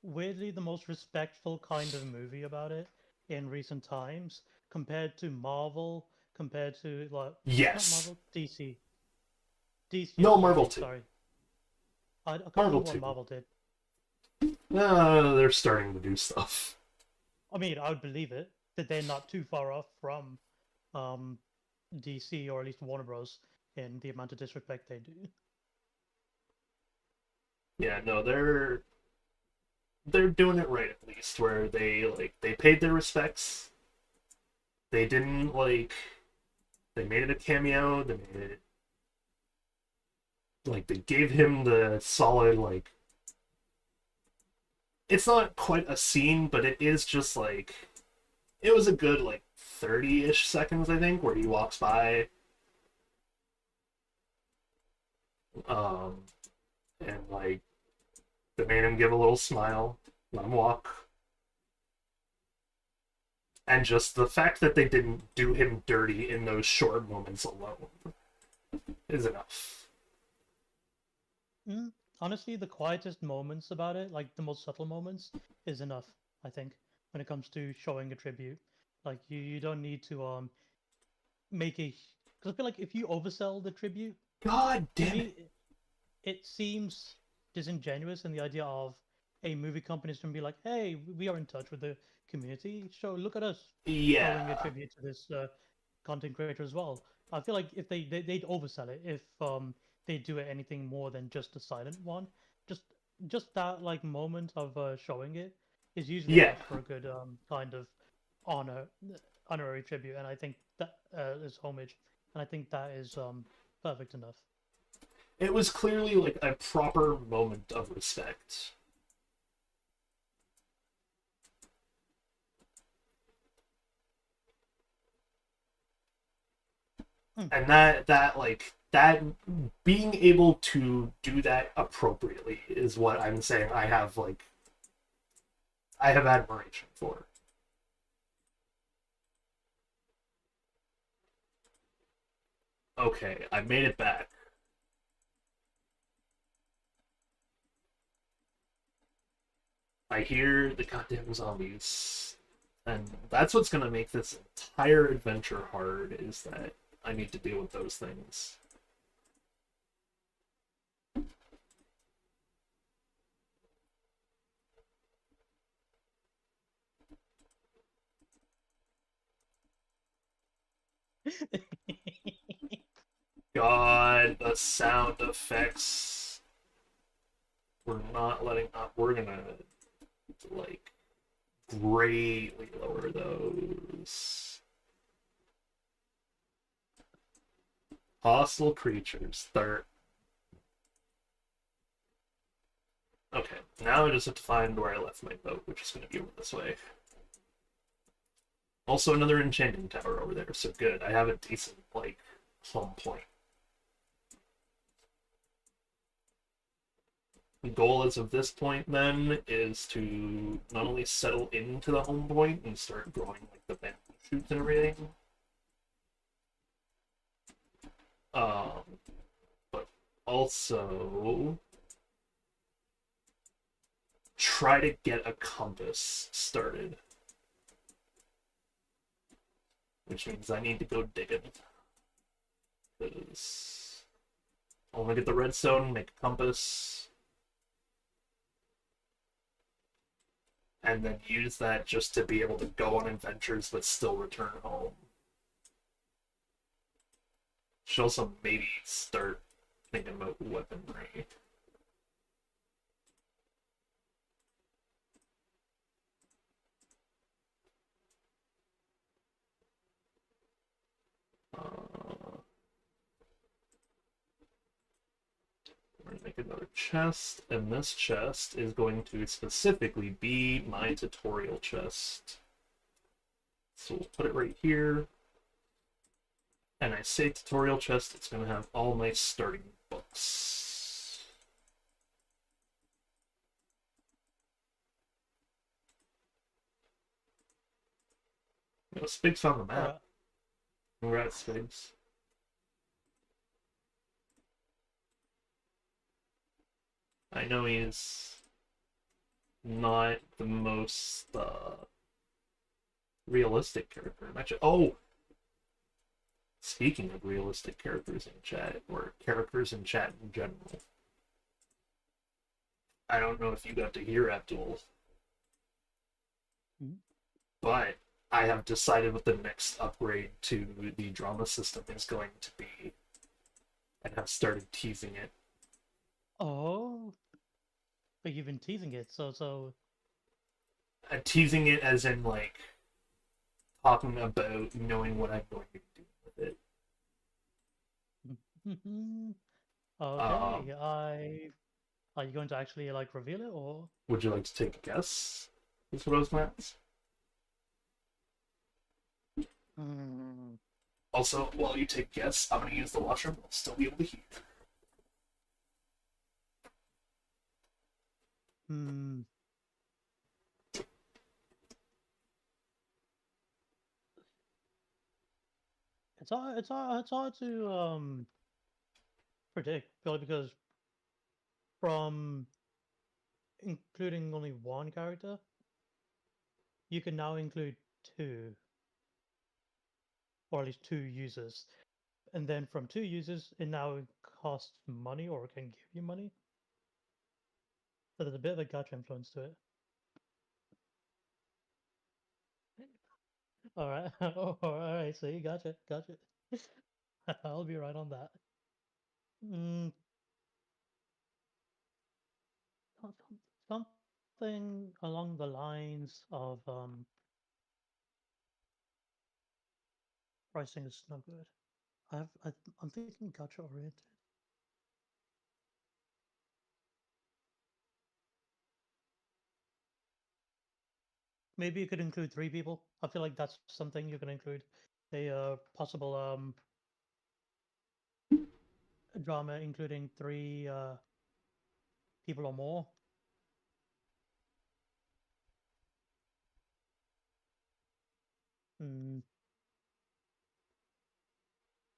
S3: Weirdly, the most respectful kind of movie about it in recent times, compared to Marvel, compared to like not
S1: Yes.
S3: Marvel, DC. DC and
S1: No, Marvel
S3: DC.
S1: 2.
S3: Sorry, I can't
S1: Marvel
S3: remember what
S1: 2.
S3: Marvel did.
S1: They're starting to do stuff.
S3: I mean, I would believe it that they're not too far off from um, DC or at least Warner Bros. In the amount of disrespect they do.
S1: Yeah, no, they're doing it right at least, where they paid their respects. They didn't they made it a cameo. They made it they gave him the solid it's not quite a scene, but it is just it was a good 30-ish seconds I think where he walks by um and they made him give a little smile, let him walk. And just the fact that they didn't do him dirty in those short moments alone is enough.
S3: Mm, honestly, the quietest moments about it, like the most subtle moments, is enough. I think when it comes to showing a tribute, like you don't need to make a because I feel like if you oversell the tribute,
S1: God
S3: to
S1: damn it.
S3: me it seems disingenuous in the idea of a movie company is going to be like, hey, we are in touch with the community, so look at us showing a
S1: Yeah.
S3: tribute to this content creator as well. I feel like if they'd oversell it if they do it anything more than just a silent one. Just just that like moment of showing it is usually
S1: Yeah.
S3: enough for a good kind of honor honorary tribute, and I think that is homage, and I think that is perfect enough.
S1: It was clearly a proper moment of respect.
S3: Mm.
S1: And that being able to do that appropriately is what I'm saying I have admiration for. Okay, I made it back. I hear the goddamn zombies. And that's what's gonna make this entire adventure hard, is that I need to deal with those things. God, the sound effects. We're not letting up. We're gonna like greatly lower those. Hostile creatures. Third. Okay, now I just have to find where I left my boat, which is going to be over this way. Also, another enchanting tower over there, so good. I have a decent, home point. The goal as of this point, then, is to not only settle into the home point and start growing, the bamboo shoots and everything, also try to get a compass started, which means I need to go digging. Because I want to get the redstone, make a compass, and then use that just to be able to go on adventures but still return home. Should also maybe start thinking about weaponry. We're going to make another chest, and this chest is going to specifically be my tutorial chest. So we'll put it right here. And I say tutorial chest, it's going to have all my starting books. You know, Spigs found the map.
S3: Alright.
S1: Congrats, Spigs. I know he's not the most realistic character. Oh! Speaking of realistic characters in chat, or characters in chat in general, I don't know if you got to hear Abdul, but I have decided what the next upgrade to the drama system is going to be, and have started teasing it.
S3: Oh, but you've been teasing it, so.
S1: Teasing it as in, like, talking about knowing what I'm going to do with it.
S3: Okay, are you going to actually like reveal it, or?
S1: Would you like to take a guess? Is what I was going to ask. Also, while you take a guess, I'm going to use the washroom. I'll still be able to hear.
S3: It's hard to predict, purely because from including only one character, you can now include two, or at least two users, and then from two users, it now costs money or can give you money. So there's a bit of a gacha influence to it. All right, all right. So you gotcha. I'll be right on that. Something along the lines of pricing is no good. I'm thinking gacha oriented. Maybe you could include three people. I feel like that's something you can include. A possible drama including three people or more.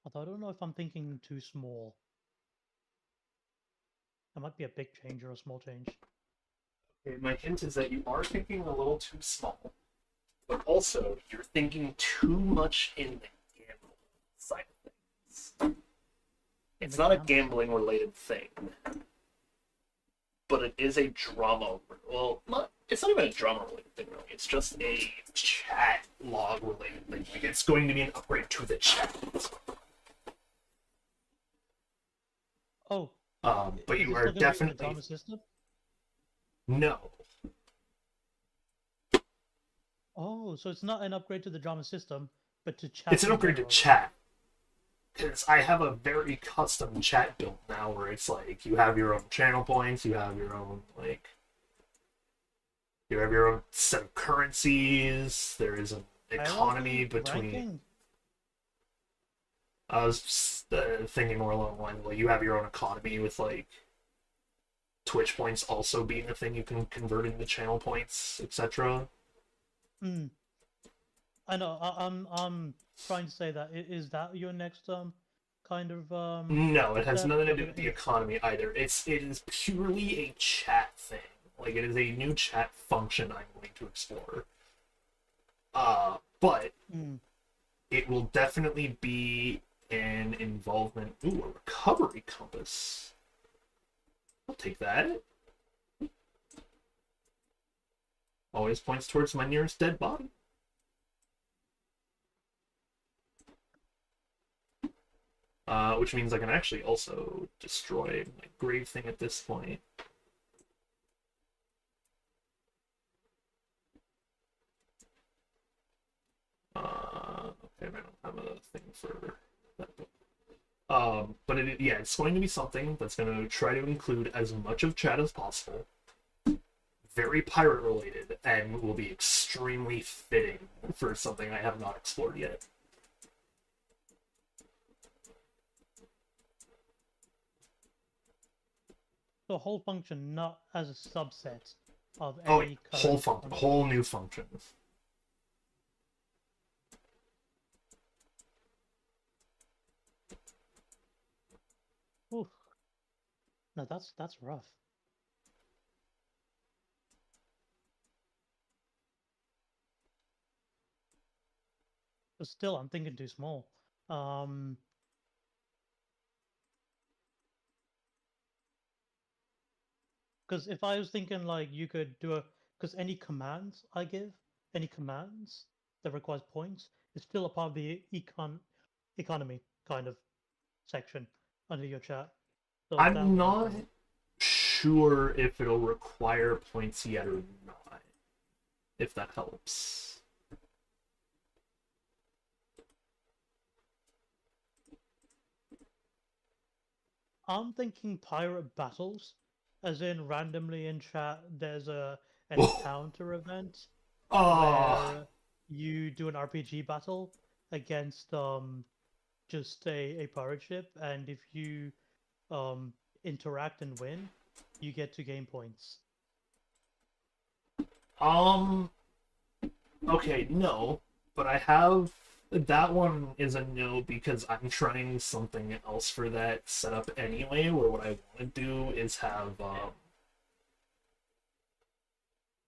S3: Although I don't know if I'm thinking too small. That might be a big change or a small change.
S1: Okay, my hint is that you are thinking a little too small, but also you're thinking too much in the gambling side of things. It's not a gambling related thing, but it is a drama. Well, it's not even a drama related thing, really. It's just a chat log related thing. Like, it's going to be an upgrade to the chat.
S3: Oh.
S1: But you are definitely.
S3: Drama system?
S1: No.
S3: Oh, so it's not an upgrade to the drama system, but to chat.
S1: It's an upgrade to chat. Because I have a very custom chat build now where it's like you have your own channel points, you have your own, like, you have your own set of currencies, there is an economy between. Ranking? I was thinking more along the line, like, you have your own economy with, like, Twitch points also being a thing you can convert into channel points, etc.
S3: I know. I'm trying to say that is that your next kind of
S1: No, it has
S3: chat?
S1: nothing to
S3: Or
S1: do with the economy either. It is purely a chat thing. Like, it is a new chat function I'm going to explore. But
S3: Mm.
S1: it will definitely be an involvement. Ooh, a recovery compass. I'll take that. Always points towards my nearest dead body. Which means I can actually also destroy my grave thing at this point. Okay, I don't have a thing for that. But yeah, it's going to be something that's going to try to include as much of chat as possible. Very pirate related, and will be extremely fitting for something I have not explored yet.
S3: the whole function, not as a subset of
S1: Oh,
S3: any current function.
S1: whole new function.
S3: Oof. No, that's rough. But still, I'm thinking too small. Because if I was thinking like you could do a, because any commands I give, any commands that requires points, is still a part of the economy kind of section under your chat. So that
S1: I'm
S3: would help
S1: not
S3: out.
S1: sure if it'll require points yet or not, if that helps.
S3: I'm thinking pirate battles, as in randomly in chat there's an
S1: Oh,
S3: encounter event
S1: oh,
S3: where you do an RPG battle against just a pirate ship, and if you um interact and win, you get to gain points.
S1: um, okay, no, but I have that one is a no because I'm trying something else for that setup anyway. Where what I want to do is have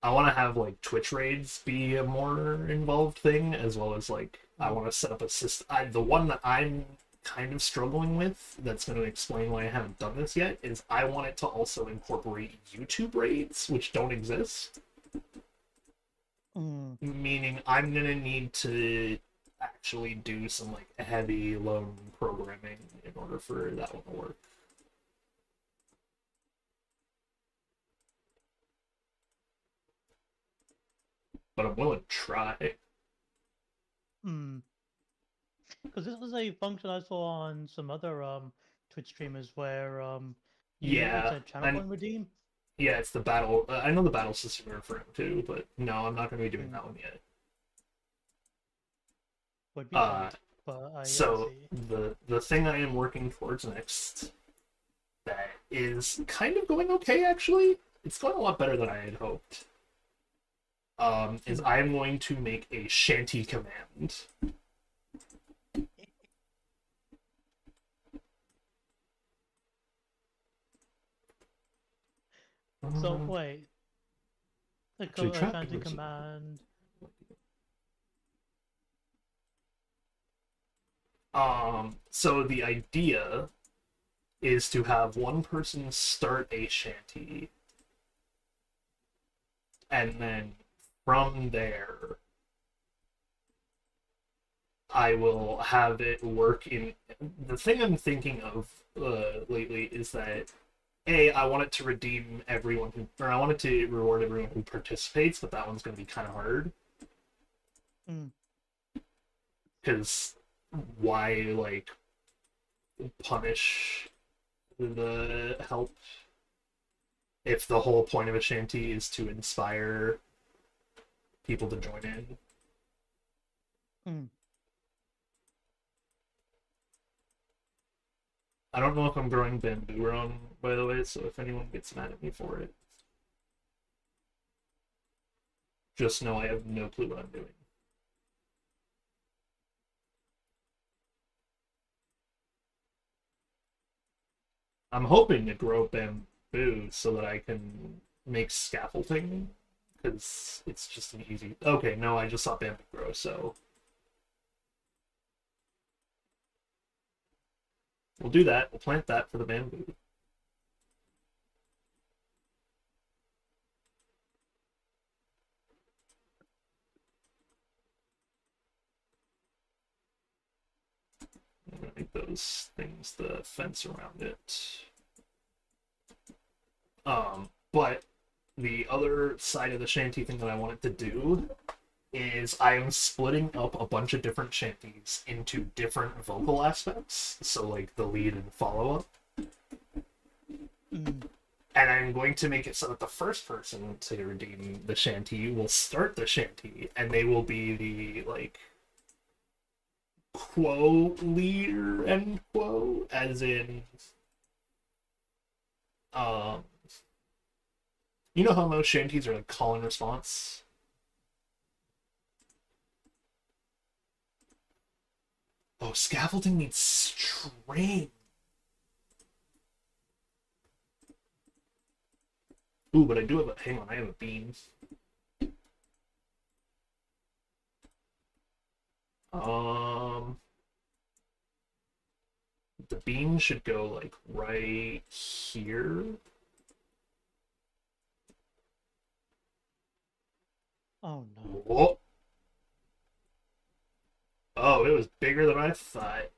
S1: I want to have like Twitch raids be a more involved thing, as well as like I
S3: Mm.
S1: want to set up a system. The one that I'm kind of struggling with, that's going to explain why I haven't done this yet, is I want it to also incorporate YouTube raids, which don't exist.
S3: Mm.
S1: Meaning I'm going to need to actually do some like heavy loan programming in order for that one to work. But I'm willing to try.
S3: Mm. Because this was a function I saw on some other Twitch streamers where you it's
S1: Yeah,
S3: a channel
S1: and
S3: point redeem.
S1: yeah, it's the battle. I know the battle system you're referring to, but no, I'm not going to be doing
S3: Mm.
S1: that one yet.
S3: Would be fun,
S1: Uh,
S3: but I
S1: so
S3: see.
S1: the thing I am working towards next that is kind of going okay actually. It's going a lot better than I had hoped. Is
S3: Mm.
S1: I am going to make a shanty command.
S3: So
S1: Uh,
S3: wait,
S1: actually,
S3: a
S1: trapping
S3: shanty
S1: versus.
S3: command.
S1: So the idea is to have one person start a shanty, and then from there I will have it work in. The thing I'm thinking of lately is that I want it to redeem everyone who, or I want it to reward everyone who participates, but that one's going to be kind of hard
S3: Mm.
S1: because why like punish the help if the whole point of a shanty is to inspire people to join in?
S3: Mm.
S1: I don't know if I'm growing bamboo wrong, by the way, so if anyone gets mad at me for it, just know I have no clue what I'm doing. I'm hoping to grow bamboo so that I can make scaffolding, because it's just an easy. Okay, no, I just saw bamboo grow, so we'll do that. We'll plant that for the bamboo. I'm gonna make those things the fence around it. But the other side of the shanty thing that I wanted to do is I am splitting up a bunch of different shanties into different vocal aspects. So like the lead and follow up.
S3: Mm.
S1: And I'm going to make it so that the first person to redeem the shanty will start the shanty, and they will be the like quo leader end quo, as in um you know how most shanties are like call and response? Oh, scaffolding needs string. Ooh, but I do have a hang on, I have a beam. The beam should go like right here.
S3: Oh no.
S1: Whoa. Oh, it was bigger than I thought.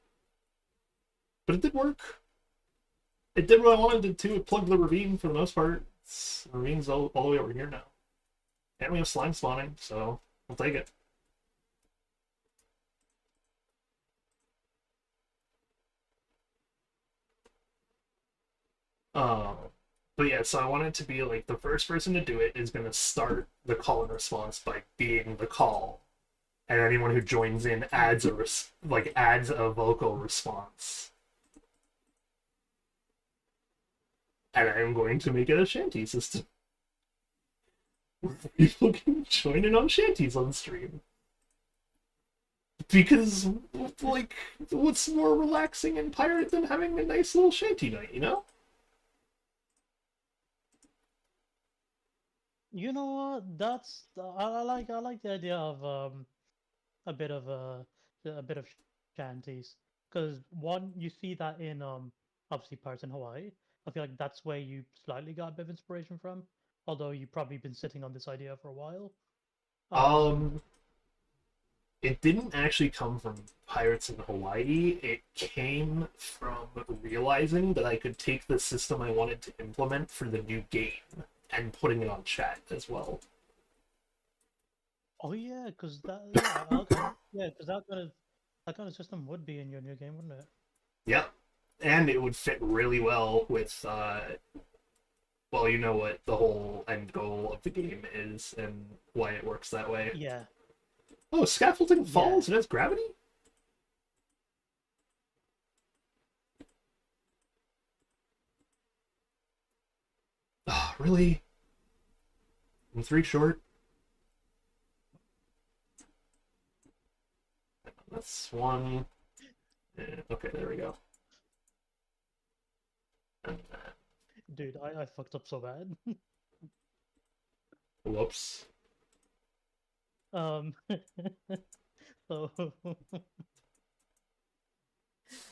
S1: But it did work. It did what I wanted it to. It plugged the ravine for the most part. The ravine's all the way over here now. And we have slime spawning, so I'll take it. Um, but yeah, so I want it to be like the first person to do it is going to start the call and response by being the call, and anyone who joins in adds adds a vocal response. And I'm going to make it a shanty system. People can join in on shanties on stream. Because, like, what's more relaxing and pirate than having a nice little shanty night, you know?
S3: You know what? I like the idea of a bit of shanties, because one, you see that in obviously parts in Hawaii. I feel like that's where you slightly got a bit of inspiration from, although you've probably been sitting on this idea for a while. Um,
S1: Um, it didn't actually come from Pirates in Hawaii. It came from realizing that I could take the system I wanted to implement for the new game and putting it on chat as well.
S3: oh yeah, because that yeah okay yeah, because that kind of system would be in your new game, wouldn't it?
S1: Yep. And it would fit really well with, well, you know what the whole end goal of the game is and why it works that way.
S3: Yeah,
S1: Oh, scaffolding
S3: yeah.
S1: falls and has gravity? Oh, really? I'm 3 short? That's 1. Okay, there we go.
S3: Dude, I fucked up so bad.
S1: Whoops.
S3: Um, so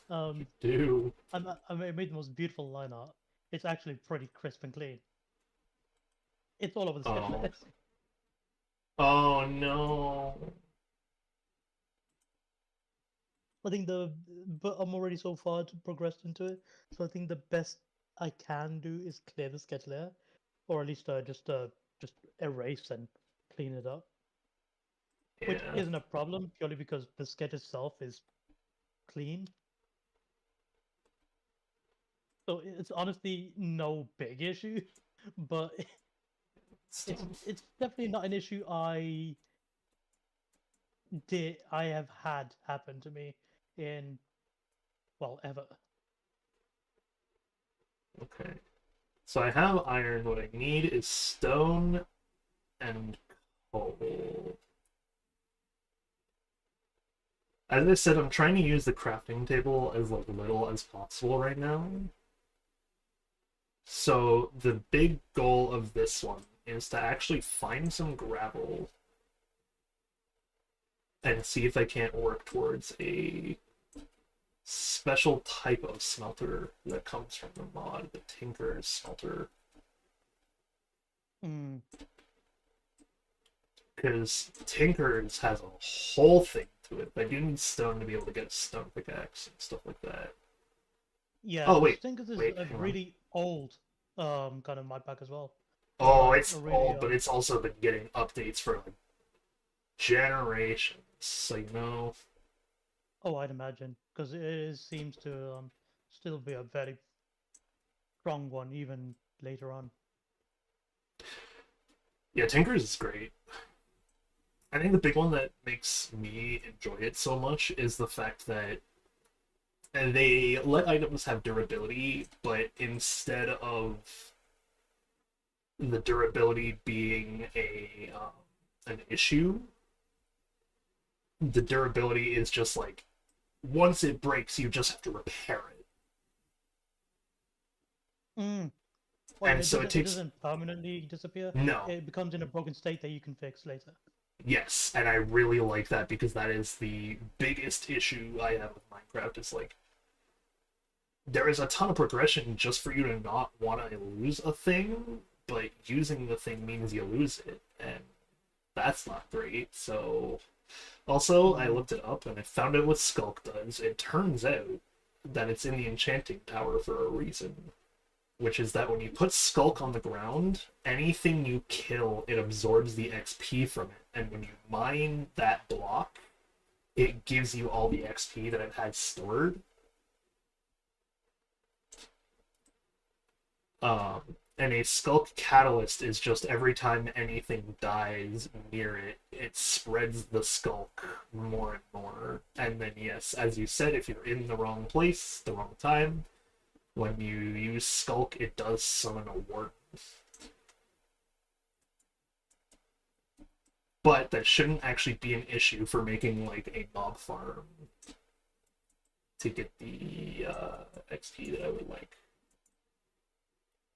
S3: um,
S1: Do.
S3: I made the most beautiful line art. It's actually pretty crisp and clean. It's all over the sketch
S1: Oh.
S3: list.
S1: Oh no.
S3: I think but I'm already so far progressed into it, so I think the best I can do is clear the sketch layer, or at least just erase and clean it up, which
S1: Yeah.
S3: isn't a problem purely because the sketch itself is clean. So it's honestly no big issue, but it's definitely not an issue I have had happen to me in, well, ever.
S1: Okay. So I have iron. What I need is stone and coal. As I said, I'm trying to use the crafting table as like little as possible right now. So the big goal of this one is to actually find some gravel and see if I can't work towards a special type of smelter that comes from the mod, the Tinker's smelter.
S3: Mm.
S1: Because Tinker's has a whole thing to it. I do need stone to be able to get a stone pickaxe and stuff like that.
S3: Yeah,
S1: Oh
S3: the
S1: wait,
S3: Stinkers is
S1: wait,
S3: a
S1: hang on.
S3: really old kind of mod pack as well.
S1: Oh,
S3: Like
S1: it's
S3: a really
S1: old, but it's also been getting updates for like generations. So you know,
S3: oh, I'd imagine because seems to still be a very strong one even later on.
S1: yeah, Tinker's is great. I think the big one that makes me enjoy it so much is the fact that they let items have durability, but instead of the durability being a an issue, the durability is just like once it breaks, you just have to repair it.
S3: Mm. Well,
S1: And so it
S3: it
S1: takes
S3: doesn't permanently disappear.
S1: no,
S3: It becomes in a broken state that you can fix later.
S1: yes, and I really like that because that is the biggest issue I have with Minecraft. Is like there is a ton of progression just for you to not want to lose a thing, but using the thing means you lose it, and that's not great. So, also, I
S3: Mm.
S1: looked it up and I found out what Skulk does. It turns out that it's in the Enchanting Tower for a reason, which is that when you put Skulk on the ground, anything you kill, it absorbs the XP from it, and when you mine that block, it gives you all the XP that it had stored. And a Skulk Catalyst is just every time anything dies near it, it spreads the Skulk more and more. And then, yes, as you said, if you're in the wrong place, the wrong time, when you use Skulk, it does summon a Warden. But that shouldn't actually be an issue for making, like, a mob farm to get the XP that I would like.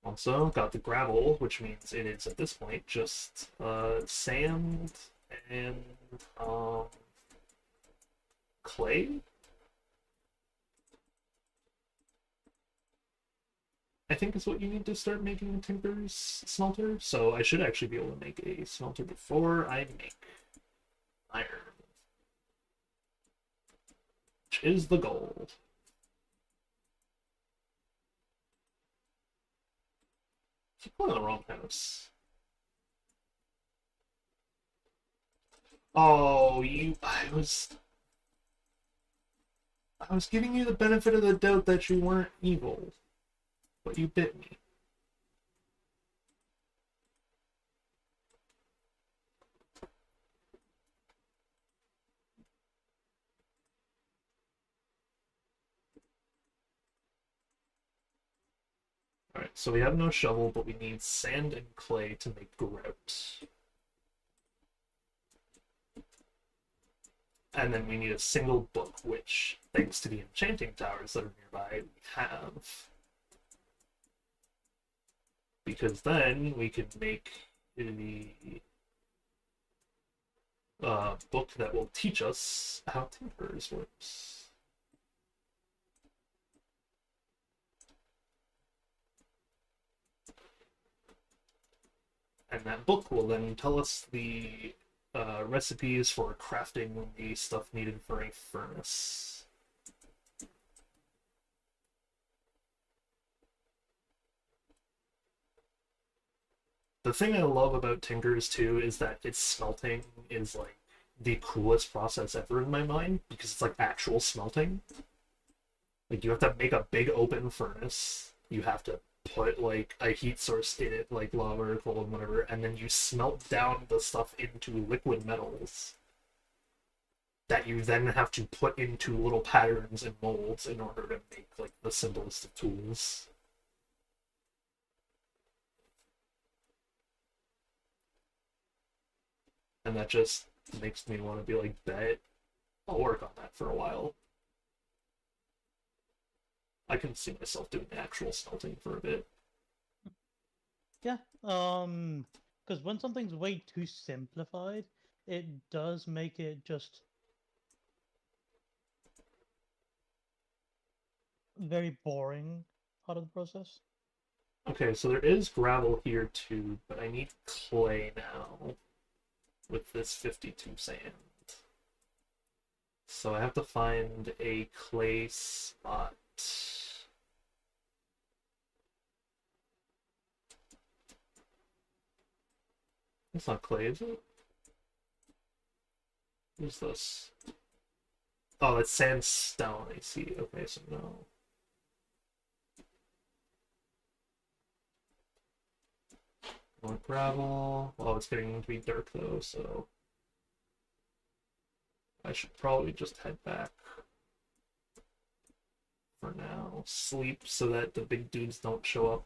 S1: Also, got the gravel, which means it is at this point just sand and clay. I think is what you need to start making a Tinker's smelter. So I should actually be able to make a smelter before I make iron, which is the goal. Keep going to the wrong house. Oh, I was giving you the benefit of the doubt that you weren't evil, but you bit me. Alright, so we have no shovel, but we need sand and clay to make grout. And then we need a single book, which, thanks to the enchanting towers that are nearby, we have. Because then we can make the book that will teach us how Tinkers works. And that book will then tell us the recipes for crafting the stuff needed for a furnace. The thing I love about Tinkers too is that its smelting is like the coolest process ever in my mind because it's like actual smelting. Like you have to make a big open furnace. You have to put like a heat source in it, like lava or coal and whatever, and then you smelt down the stuff into liquid metals that you then have to put into little patterns and molds in order to make like the simplest of tools. And that just makes me want to be like, bet I'll work on that for a while. I can see myself doing actual smelting for a bit.
S3: Yeah. Because when something's way too simplified, it does make it just very boring out of the process.
S1: Okay, so there is gravel here too, but I need clay now with this 52 sand. So I have to find a clay spot. It's not clay, is it? What's this? Oh, it's sandstone, I see. Okay, so no. More gravel. Oh, it's getting to be dark though, so I should probably just head back for now. Sleep so that the big dudes don't show up.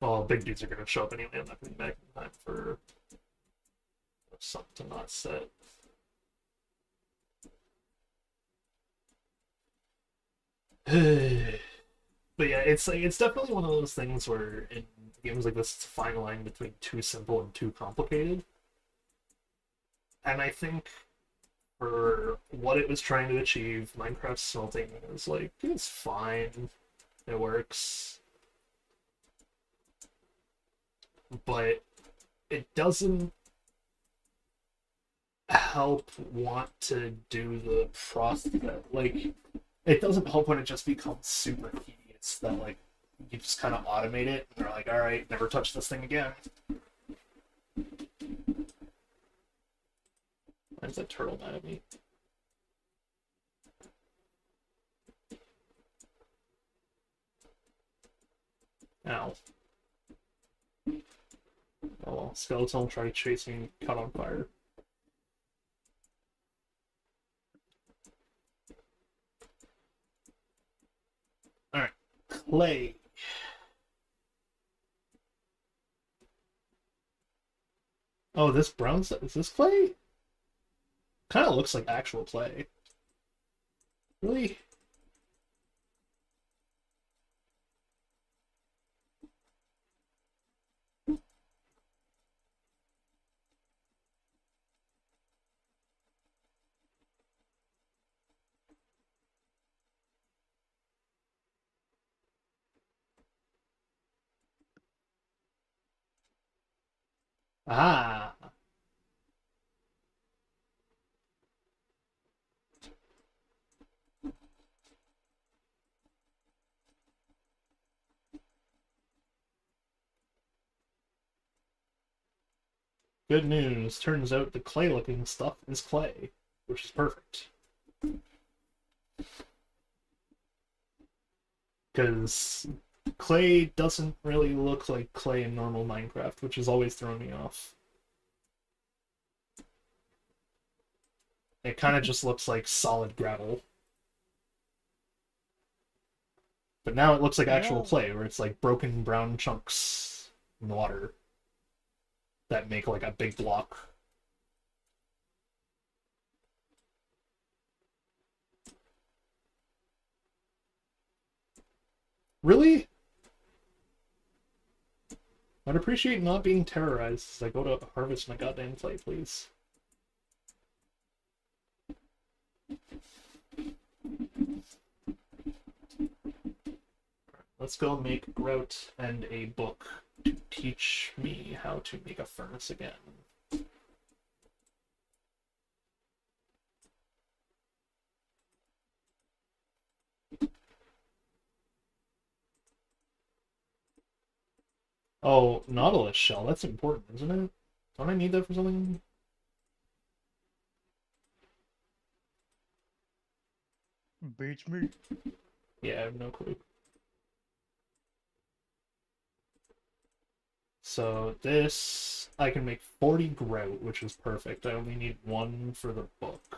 S1: Well, big dudes are gonna show up anyway. I'm not gonna be back in time for something to not set. But yeah, it's like it's definitely one of those things where in games like this, it's a fine line between too simple and too complicated. And I think for what it was trying to achieve, Minecraft smelting is like it's fine, it works, but it doesn't help want to do the process. Like, it doesn't help when it just becomes super tedious. That like you just kind of automate it, and they're like, all right, never touch this thing again. Why is that turtle mad at me? Ow. Oh well, skeleton will try to chase me, caught on fire. Alright, clay. Oh, this brown stuff, is this clay? Kind of looks like actual clay. Really? Ah. Good news. Turns out the clay-looking stuff is clay, which is perfect. Because clay doesn't really look like clay in normal Minecraft, which has always thrown me off. It kind of just looks like solid gravel. But now it looks like actual
S3: Yeah.
S1: clay, where it's like broken brown chunks in the water that make like a big block. Really? I'd appreciate not being terrorized as I go to harvest my goddamn clay, please. Let's go make grout and a book to teach me how to make a furnace again. Oh, Nautilus shell. That's important, isn't it? Don't I need that for something?
S3: Beats me.
S1: Yeah, I have no clue. So this, I can make 40 grout, which is perfect. I only need one for the book.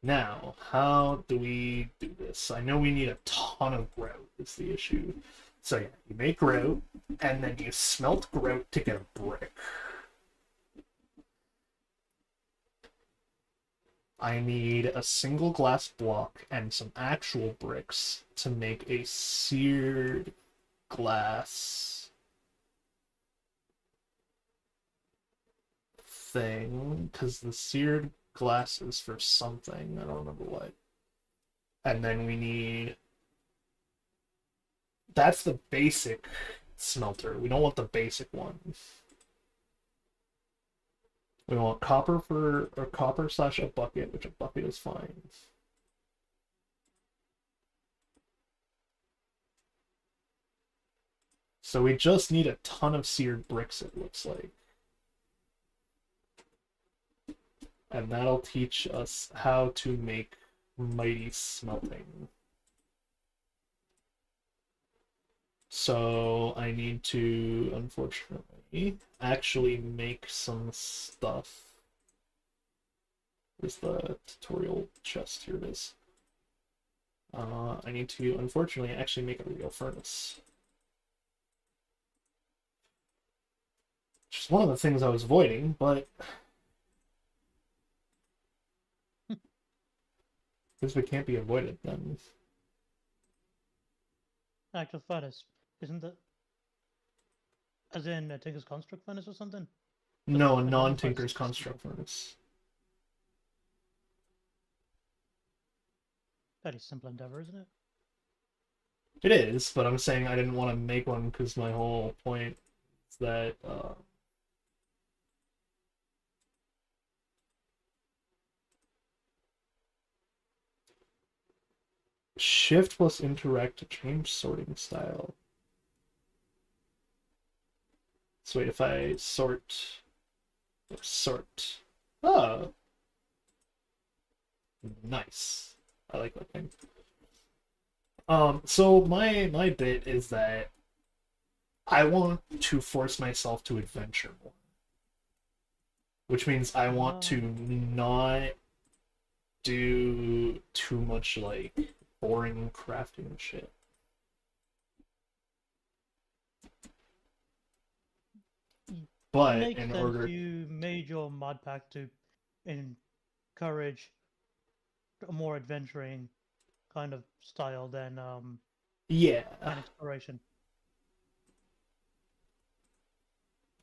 S1: Now, how do we do this? I know we need a ton of grout is the issue. So yeah, you make grout, and then you smelt grout to get a brick. I need a single glass block and some actual bricks to make a seared glass thing, because the seared glass is for something. I don't remember what. And then we need... That's the basic smelter. We don't want the basic one. We want copper for... or copper slash a bucket, which a bucket is fine. So we just need a ton of seared bricks, it looks like. And that'll teach us how to make mighty smelting. So I need to, unfortunately, actually make some stuff. Where's the tutorial chest? Here it is. I need to, unfortunately, actually make a real furnace. Which is one of the things I was avoiding, but... Because it can't be avoided, then.
S3: Actual furnace, isn't it? As in a Tinker's Construct furnace or something?
S1: No, a
S3: a
S1: non-Tinker's
S3: non-furnace.
S1: Construct furnace.
S3: Very simple endeavor, isn't it?
S1: It is, but I'm saying I didn't want to make one because my whole point is that Shift plus interact to change sorting style. So wait, if I sort... Oh! Nice. I like that thing. So my bit is that I want to force myself to adventure more. Which means I want to not do too much, like, boring crafting shit. But
S3: Makes
S1: in
S3: sense.
S1: order...
S3: You made your mod pack to encourage a more adventuring kind of style than
S1: Yeah.
S3: an exploration.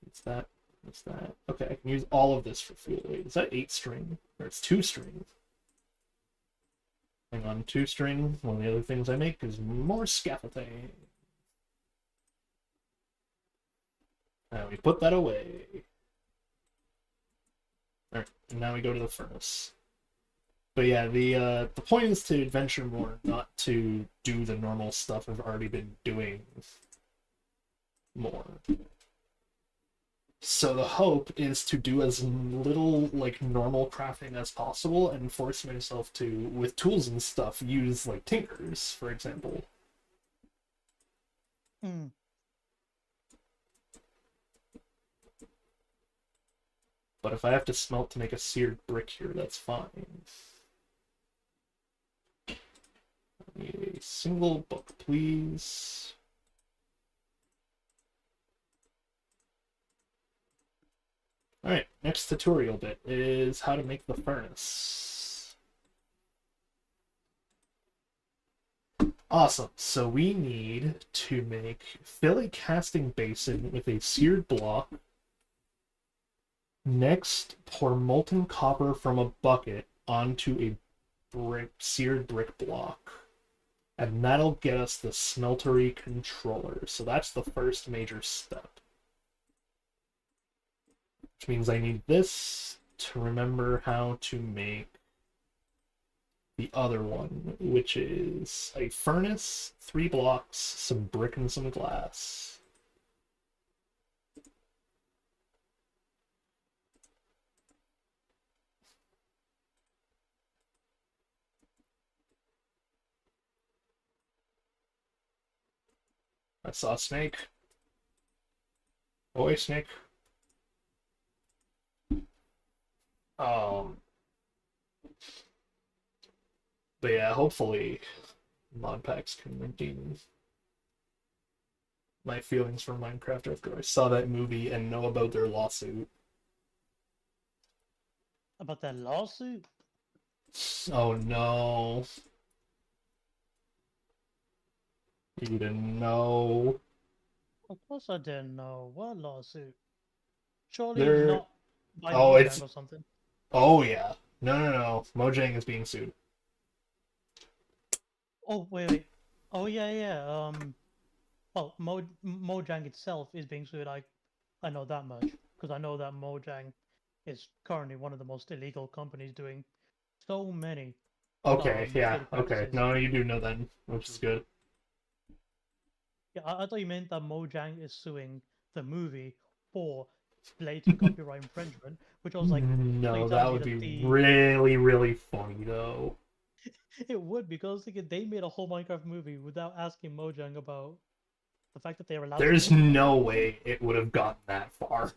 S1: What's that? What's that? Okay, I can use all of this for fuel. Wait, is that 8 string? Or it's 2 string? Hang on, 2 string. One of the other things I make is more scaffolding. Now we put that away. Alright, and now we go to the furnace. But yeah, the point is to adventure more, not to do the normal stuff I've already been doing more. So the hope is to do as little, like, normal crafting as possible and force myself to, with tools and stuff, use, like, tinkers, for example.
S3: Hmm.
S1: But if I have to smelt to make a seared brick here, that's fine. I need a single book, please. Alright, next tutorial bit is how to make the furnace. Awesome, so we need to fill a casting basin with a seared block. Next, pour molten copper from a bucket onto a seared brick block. And that'll get us the smeltery controller. So that's the first major step. Which means I need this to remember how to make the other one, which is a furnace, 3 blocks, some brick, and some glass. I saw a snake. Oh, a snake. But yeah, hopefully mod packs can redeem my feelings for Minecraft after I saw that movie and know about their lawsuit.
S3: About that lawsuit?
S1: Oh no. You didn't know.
S3: Of course I didn't know. What lawsuit? Surely
S1: There.
S3: not by
S1: Oh,
S3: Mojang
S1: it's.
S3: or something.
S1: Oh, yeah. No, no, no. Mojang is being sued.
S3: Oh, wait. Oh, yeah, yeah. Well, Mojang itself is being sued. I know that much because I know that Mojang is currently one of the most illegal companies doing so many
S1: Okay, yeah,
S3: shady
S1: okay.
S3: practices.
S1: No, you do know then, which is good.
S3: Yeah, I thought you meant that Mojang is suing the movie for blatant copyright infringement, which I was like, so you're
S1: No, that
S3: telling me
S1: would
S3: that
S1: be
S3: the
S1: really, really funny, though.
S3: it would because like, they made a whole Minecraft movie without asking Mojang about the fact that they were allowed to
S1: There's
S3: make a
S1: no
S3: Minecraft movie.
S1: way it would have gotten that far.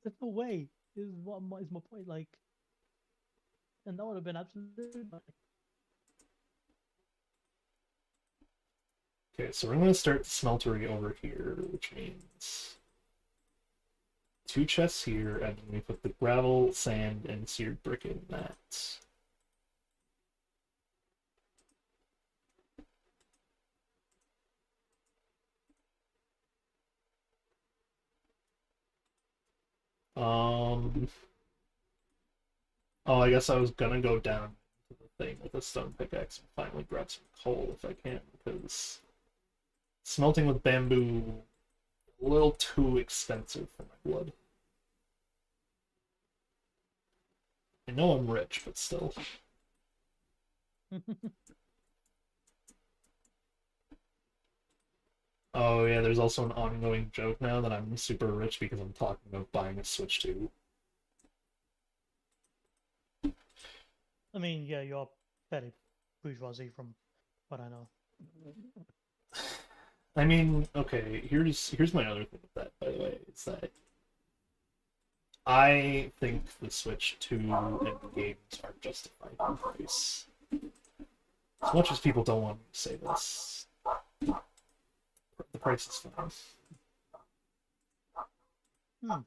S3: There's no way. Is my point. Like, and that would have been absolutely fine.
S1: Okay, so we're going to start the smeltery over here, which means 2 chests here, and then we put the gravel, sand, and seared brick in that. Um. Oh, I guess I was gonna go down to the thing with a stone pickaxe and finally grab some coal if I can, because smelting with bamboo a little too expensive for my blood. I know I'm rich, but still. Oh yeah, there's also an ongoing joke now that I'm super rich because I'm talking about buying a Switch 2.
S3: I mean, yeah, you're fairly bourgeoisie from what I know.
S1: I mean, okay, here's my other thing with that, by the way, is that I think the Switch 2 and games are justified in price. As much as people don't want me to say this, the price is fine.
S3: Hmm.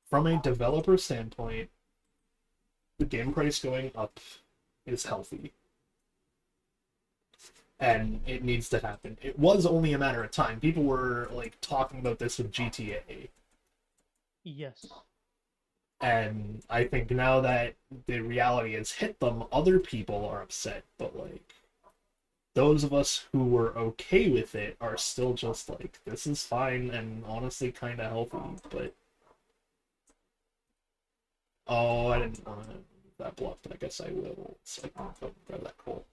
S1: From a developer standpoint, the game price going up is healthy. And it needs to happen. It was only a matter of time. People were like talking about this with GTA.
S3: Yes.
S1: And I think now that the reality has hit them, other people are upset. But like those of us who were okay with it are still just like, this is fine and honestly kind of healthy. But oh, I didn't want to move that block, but I guess I will. So I can go grab that coal.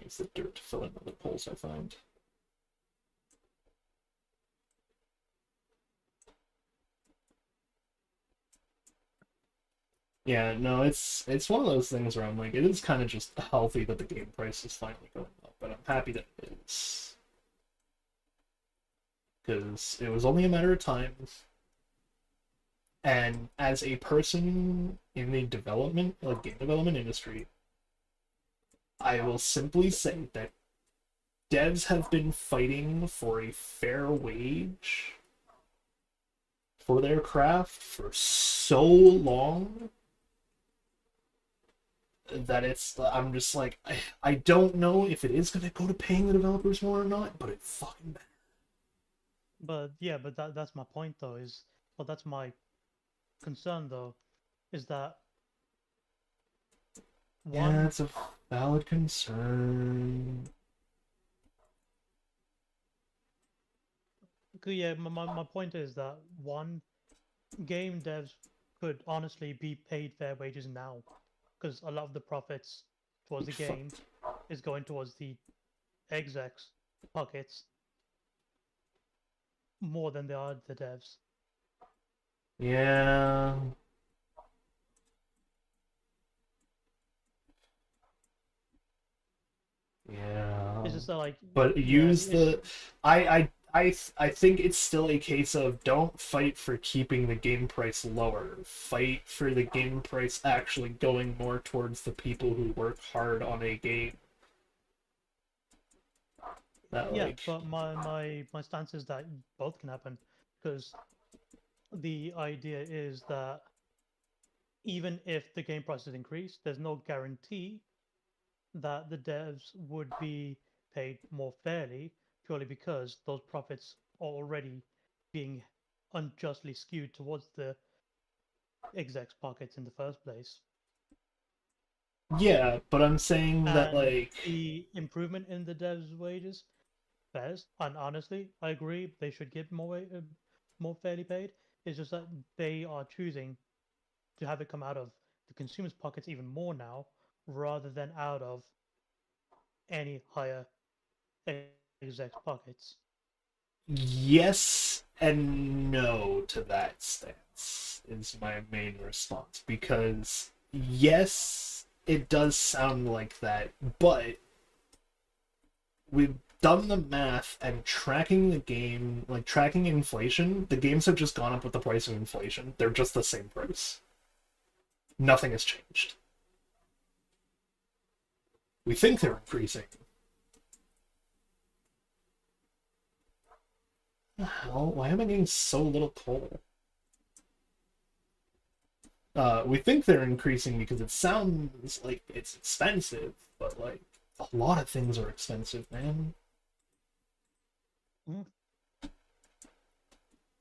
S1: Use the dirt to fill in other holes I find. Yeah, no, it's one of those things where I'm like, it is kind of just healthy that the game price is finally going up, but I'm happy that it is. Because it was only a matter of time. And as a person in the development, like game development industry, I will simply say that devs have been fighting for a fair wage for their craft for so long that I'm just like I don't know if it is gonna go to paying the developers more or not, but it fucking better.
S3: But yeah, but that's my point though, is well that's my concern though, is that
S1: Yeah,
S3: one
S1: it's a valid concern.
S3: yeah, my point is that one game devs could honestly be paid fair wages now, because a lot of the profits towards the
S1: Fuck.
S3: game is going towards the execs pockets more than they are the devs.
S1: Yeah. Yeah.
S3: It's just like
S1: But
S3: yeah,
S1: use
S3: it's
S1: the I think it's still a case of don't fight for keeping the game price lower. Fight for the game price actually going more towards the people who work hard on a game. That
S3: Yeah,
S1: like,
S3: but my stance is that both can happen, because the idea is that even if the game prices increase, there's no guarantee that the devs would be paid more fairly, purely because those profits are already being unjustly skewed towards the execs' pockets in the first place.
S1: yeah, but I'm saying that
S3: And
S1: like,
S3: the improvement in the devs' wages, fares, and honestly, I agree they should get more fairly paid. It's just that they are choosing to have it come out of the consumers' pockets even more now, rather than out of any higher execs' pockets.
S1: yes and no to that stance is my main response, because yes, it does sound like that, but we've done the math and tracking the game, like tracking inflation, the games have just gone up with the price of inflation. They're just the same price. Nothing has changed. We think they're increasing. Hell, why am I getting so little coal? We think they're increasing because it sounds like it's expensive, but like a lot of things are expensive, man.
S3: Mm.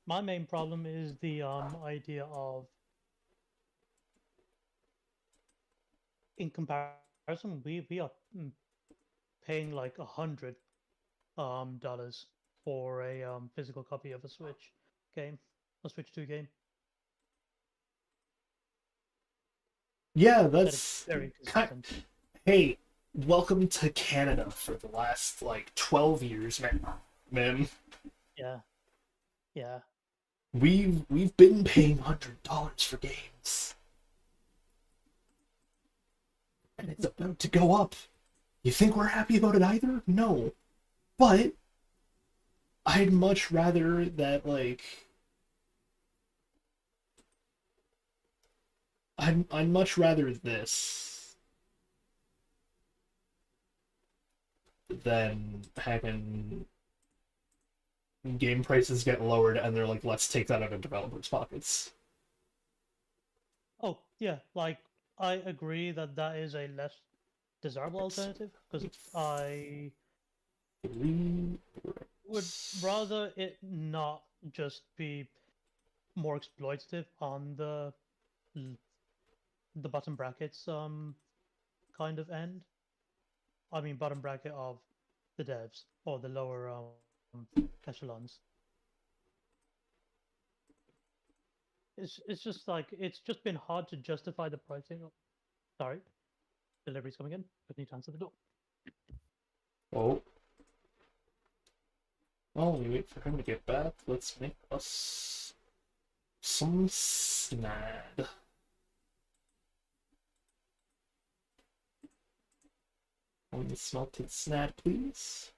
S3: My main problem is the idea of, in comparison, we are paying like $100 for a physical copy of a Switch game, a Switch 2 game.
S1: Yeah,
S3: That is
S1: that's
S3: very
S1: kind.
S3: consistent.
S1: Hey, welcome to Canada for the last like 12 years, man. Man,
S3: Yeah, yeah.
S1: we've been paying $100 for games, and it's about to go up. You think we're happy about it either? No, but I'd much rather that like I'd much rather this than having game prices get lowered and they're like, let's take that out of developers' pockets.
S3: Oh, yeah. Like, I agree that that is a less desirable alternative, because I
S1: Three
S3: would rather it not just be more exploitative on the bottom brackets kind of end. I mean, bottom bracket of the devs, or the lower echelons. It's just like, it's just been hard to justify the pricing. Sorry, delivery's coming in. I need to answer the door.
S1: Oh, while we wait for him to get back, let's make us some snad. Only smelted snad, please.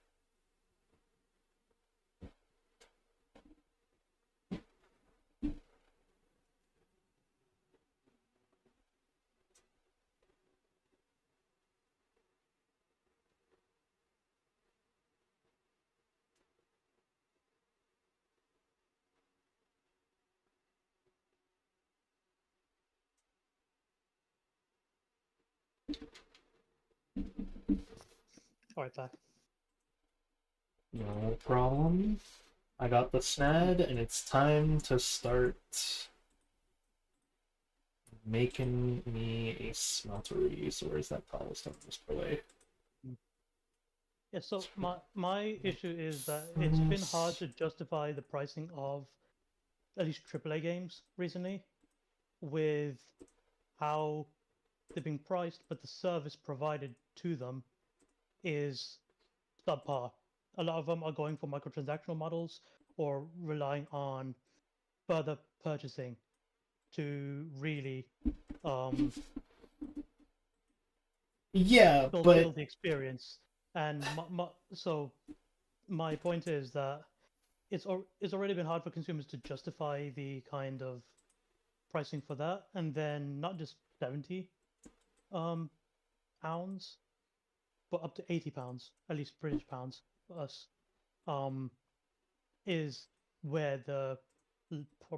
S3: All right, back.
S1: No problem. I got the snad, and it's time to start making me a smeltery. So where's that cobblestone? Just put away.
S3: Yeah, so my issue is that it's been hard to justify the pricing of at least AAA games recently, with how they're being priced, but the service provided to them is subpar. A lot of them are going for microtransactional models, or relying on further purchasing to really um,
S1: Yeah, but
S3: fulfill the experience. And so my point is that it's already been hard for consumers to justify the kind of pricing for that, and then not just 70 um, pounds, but up to 80 pounds, at least British pounds, us, um, is where the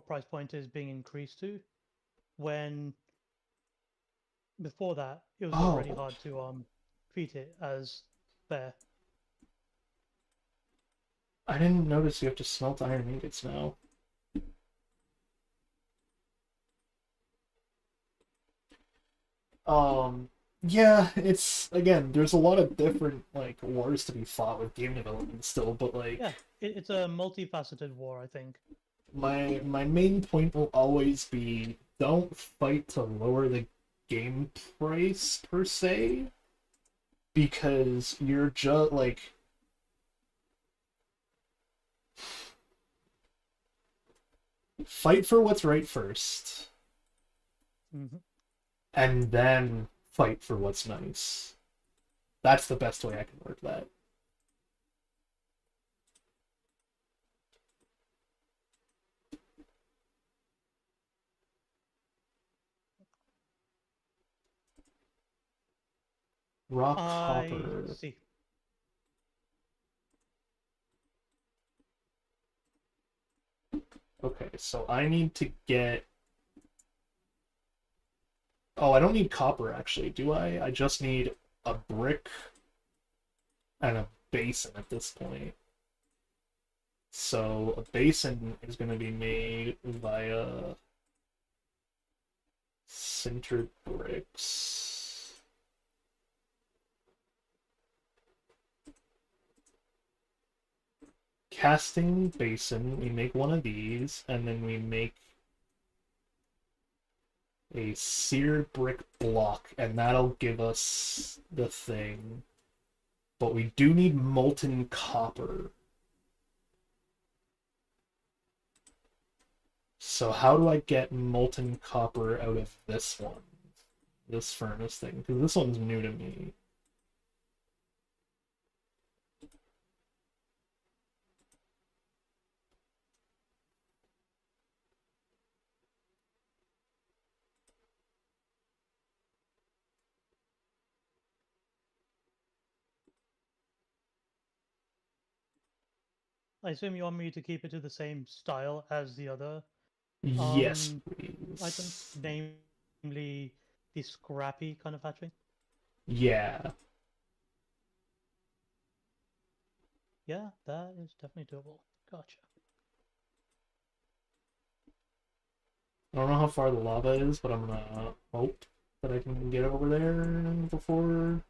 S3: price point is being increased to. When before that, it was already
S1: Oh,
S3: hard to treat it as fair.
S1: I didn't notice you have to smelt iron ingots now. Yeah, it's again, there's a lot of different like wars to be fought with game development still, but
S3: Yeah,
S1: like
S3: it's a multifaceted war, I think.
S1: my main point will always be don't fight to lower the game price per se, because you're just like fight for what's right first,
S3: Hmm.
S1: and then fight for what's nice. That's the best way I can work that. Raw
S3: I
S1: copper.
S3: see.
S1: Okay, so I need to get. Oh, I don't need copper actually, do I? I just need a brick and a basin at this point. So a basin is going to be made via sintered bricks. Casting basin, we make one of these, and then we make a seared brick block, and that'll give us the thing. But we do need molten copper. So how do I get molten copper out of this one? This furnace thing? Because this one's new to me.
S3: I assume you want me to keep it to the same style as the other
S1: Yes,
S3: um items,
S1: please.
S3: namely the scrappy kind of hatching.
S1: Yeah.
S3: Yeah, that is definitely doable. Gotcha.
S1: I don't know how far the lava is, but I'm gonna hope that I can get over there before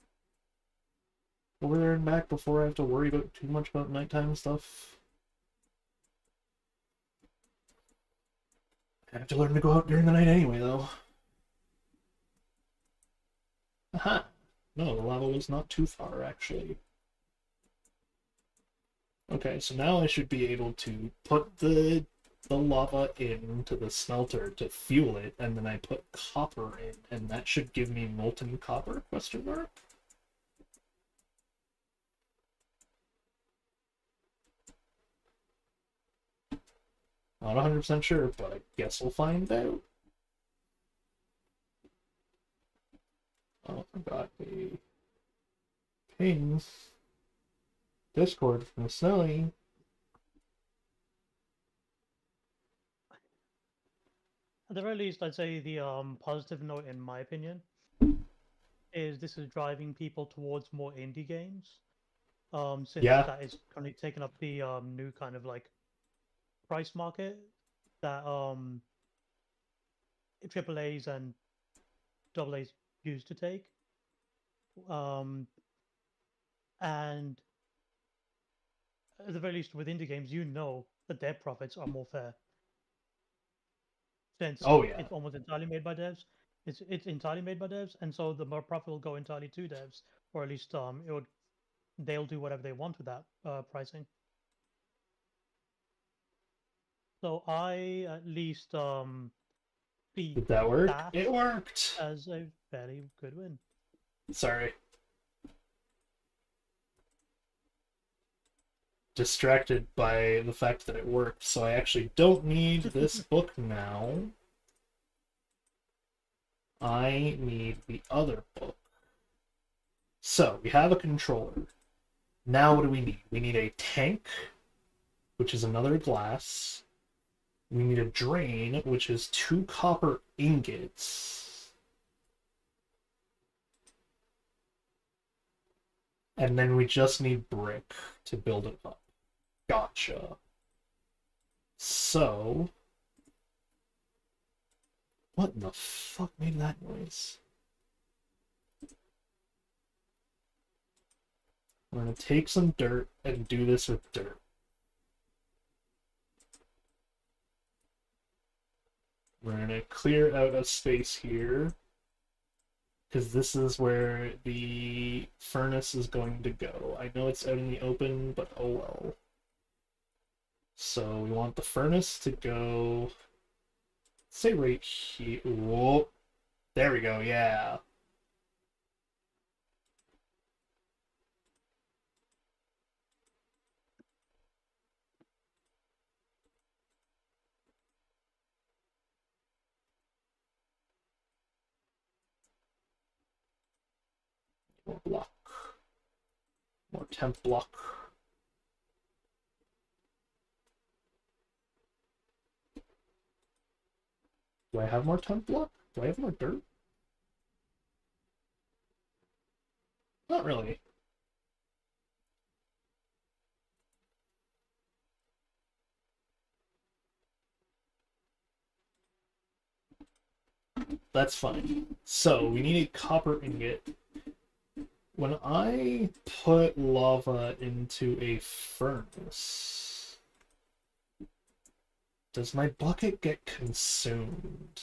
S1: over there and back before I have to worry about too much about nighttime stuff. I have to learn to go out during the night anyway, though. Aha! No, the lava was not too far, actually. Okay, so now I should be able to put the lava into the smelter to fuel it, and then I put copper in, and that should give me molten copper, question mark? Not 100% sure, but I guess we'll find out. Oh, I got a ping. Discord from Snowy.
S3: At the very least, I'd say the positive note, in my opinion, is this is driving people towards more indie games. Since
S1: Yeah.
S3: that is currently taking up the new kind of like price market that triple A's and double A's used to take. Um, and at the very least, with indie games, you know that their profits are more fair since
S1: Oh yeah.
S3: it's almost entirely made by devs. It's entirely made by devs, and so the more profit will go entirely to devs, or at least they'll do whatever they want with that pricing. So I at least see
S1: Did that work?
S3: that
S1: It worked.
S3: as a very good win.
S1: Sorry. Distracted by the fact that it worked, so I actually don't need this book now. I need the other book. So, we have a controller. Now what do we need? We need a tank, which is another glass. We need a drain, which is 2 copper ingots. And then we just need brick to build it up. Gotcha. So... what in the fuck made that noise? We're gonna take some dirt and do this with dirt. We're gonna clear out a space here, because this is where the furnace is going to go. I know it's out in the open, but oh well. So we want the furnace to go, say right here. Whoa. There we go, yeah. More block. More temp block. Do I have more temp block? Do I have more dirt? Not really. That's fine. So, we need a copper ingot. When I put lava into a furnace, does my bucket get consumed?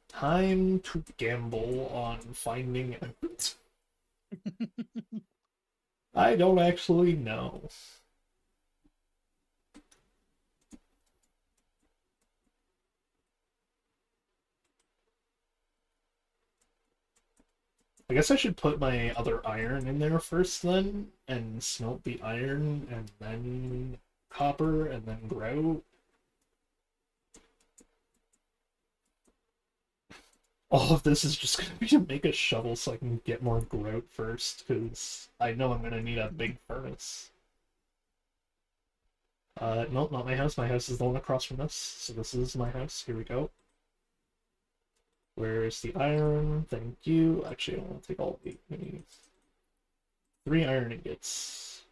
S1: Time to gamble on finding out. I don't actually know. I guess I should put my other iron in there first then, and smelt the iron, and then copper, and then grout. All of this is just going to be to make a shovel so I can get more grout first, because I know I'm going to need a big furnace. No, not my house. My house is the one across from this, so this is my house. Here we go. Where's the iron? Thank you. Actually, I want to take all 8 minis. 3 iron ingots.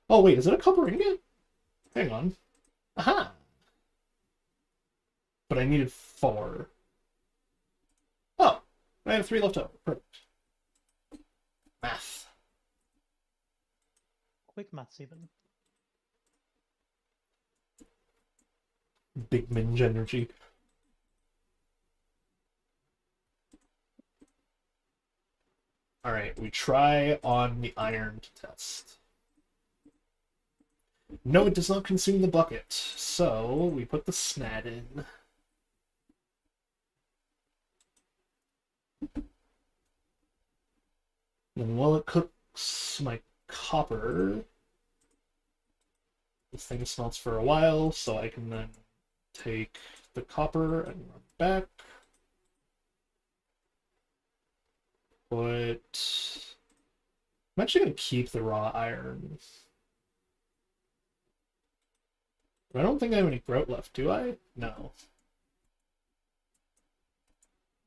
S1: Oh, wait, is it a copper ingot? Hang on. Aha! But I needed 4. Oh, I have 3 left over. Perfect. Math.
S3: Quick maths, even.
S1: Big minge energy. Alright, we try on the iron to test. No, it does not consume the bucket. So, we put the snad in. And while it cooks my copper, this thing smelts for a while, so I can then take the copper and run back. But I'm actually going to keep the raw iron. I don't think I have any grout left, do I? No.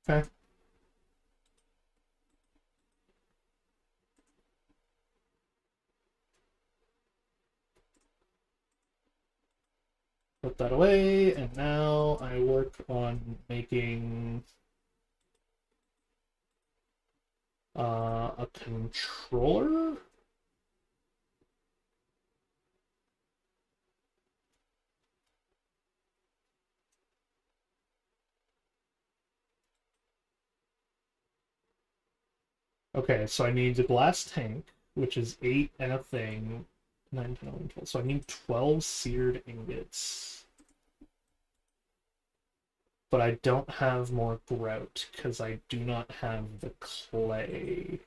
S1: Okay. Put that away, and now I work on making a controller? Okay, so I need the glass tank, which is 8 and a thing. 9, 10, 11, 12. So I need 12 seared ingots. But I don't have more grout, because I do not have the clay.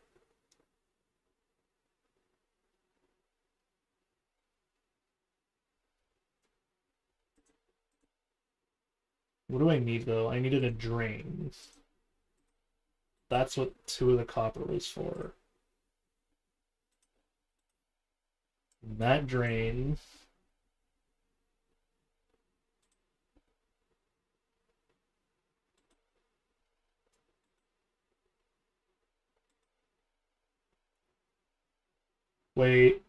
S1: What do I need, though? I needed a drain. That's what 2 of the copper was for. That drain. Wait.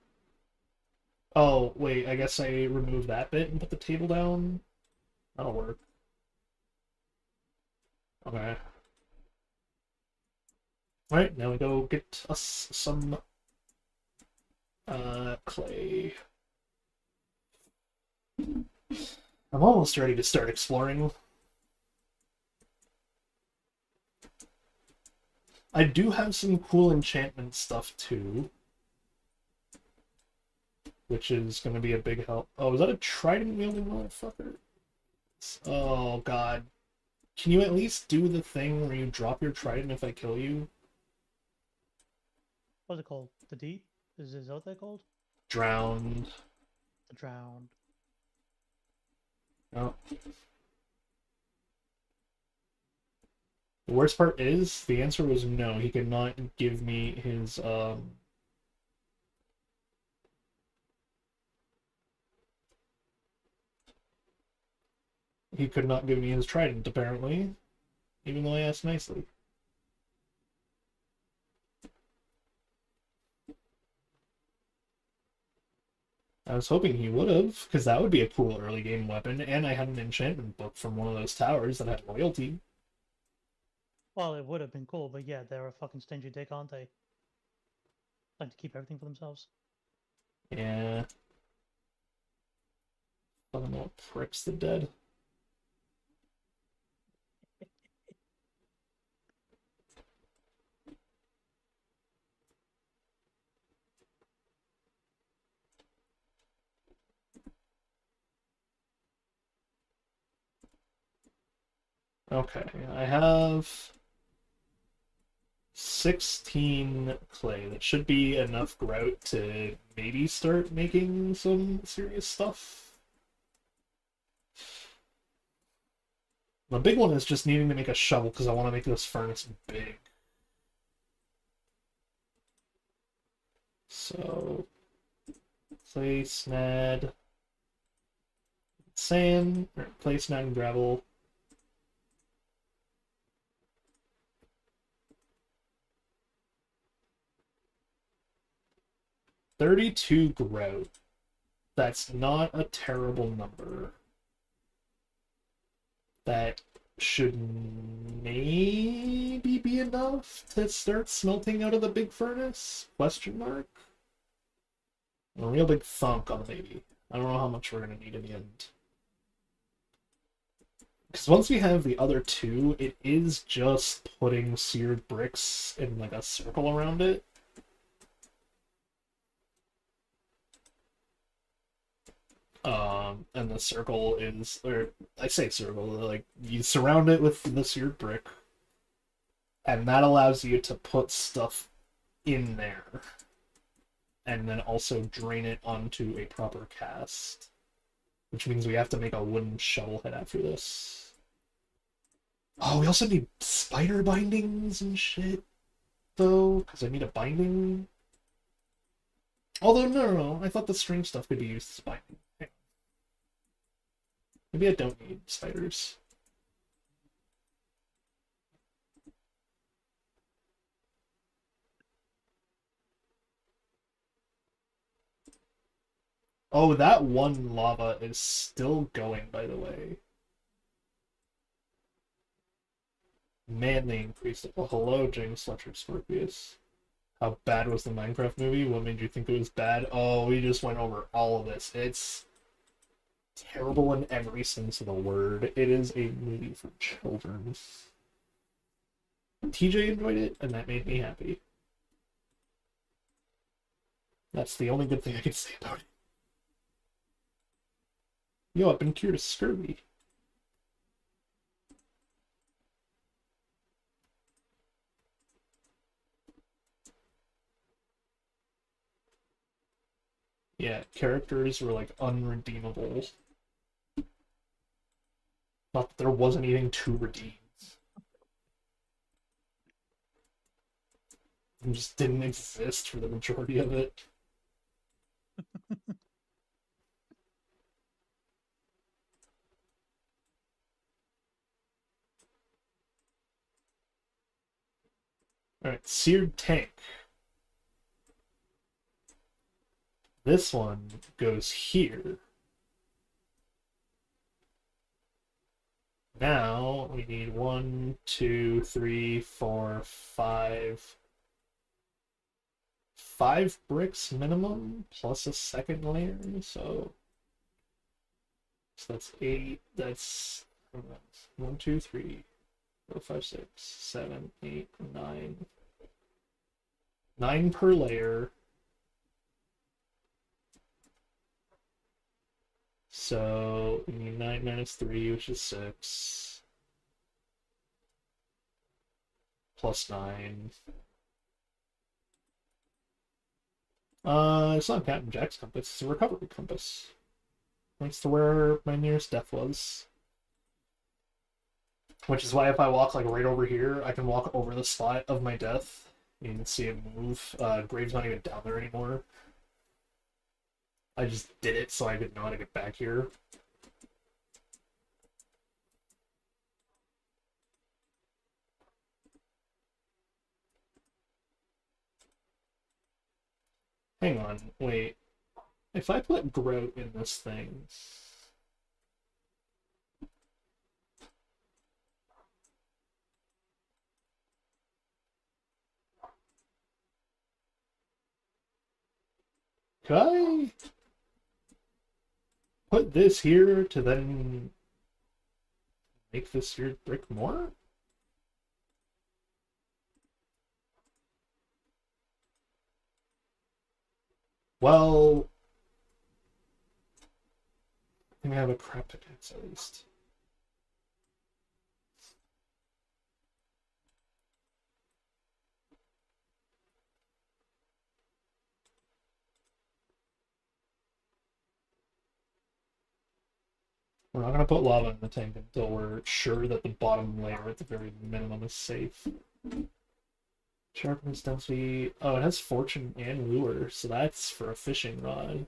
S1: Oh, wait, I guess I remove that bit and put the table down. That'll work. Okay. Alright, now we go get us some clay. I'm almost ready to start exploring. I do have some cool enchantment stuff too, which is going to be a big help. Oh, is that a trident wielding motherfucker? Oh god. Can you at least do the thing where you drop your trident if I kill you?
S3: What's it called? The deep? Is that what they're called?
S1: Drowned.
S3: The drowned.
S1: Oh. The worst part is, the answer was no. He could not give me his, He could not give me his trident, apparently. Even though I asked nicely. I was hoping he would have, because that would be a cool early game weapon, and I had an enchantment book from one of those towers that had loyalty.
S3: Well, it would have been cool, but yeah, they're a fucking stingy dick, aren't they? Like to keep everything for themselves.
S1: Yeah. Fucking little pricks, the dead. Okay, I have 16 clay. That should be enough grout to maybe start making some serious stuff. The big one is just needing to make a shovel because I want to make this furnace big. So, clay, snad, sand, or clay, snad, and gravel. $32 grout. That's not a terrible number. That should maybe be enough to start smelting out of the big furnace? Question mark? A real big thunk on a maybe. I don't know how much we're gonna need in the end. Because once we have the other two, it is just putting seared bricks in like a circle around it. And the circle is, or I say circle, like you surround it with the seared brick, and that allows you to put stuff in there, and then also drain it onto a proper cast, which means we have to make a wooden shovel head after this. Oh, we also need spider bindings and shit, though, because I need a binding. Although, no, I thought the string stuff could be used as binding. Maybe I don't need spiders. Oh, that one lava is still going, by the way. Man, they increased it. Well, hello, James Fletcher Scorpius. How bad was the Minecraft movie? What made you think it was bad? Oh, we just went over all of this. It's terrible in every sense of the word. It is a movie for children. TJ enjoyed it, and that made me happy. That's the only good thing I can say about it. Yo, I've been cured of scurvy. Yeah, characters were like unredeemable. Not that there was anything to redeem. It just didn't exist for the majority of it. Seared Tank. This one goes here. Now we need 1, 2, 3, 4, 5. 5 bricks minimum plus a second layer, so that's 8. That's 1, 2, 3, 4, 5, 6, 7, 8, 9. 9 per layer. So we need 9 minus 3, which is 6. Plus 9. It's not Captain Jack's compass, it's a recovery compass. Points to where my nearest death was. Which is why if I walk like right over here, I can walk over the spot of my death. You can see it move. Grave's not even down there anymore. I just did it so I didn't know how to get back here. Hang on, wait. If I put grout in this thing... Could I put this here to then make this here brick more? Well, I think I have a crap pickaxe at least. We're not going to put lava in the tank until we're sure that the bottom layer at the very minimum is safe. Sharpness density. Oh, it has fortune and lure, so that's for a fishing rod.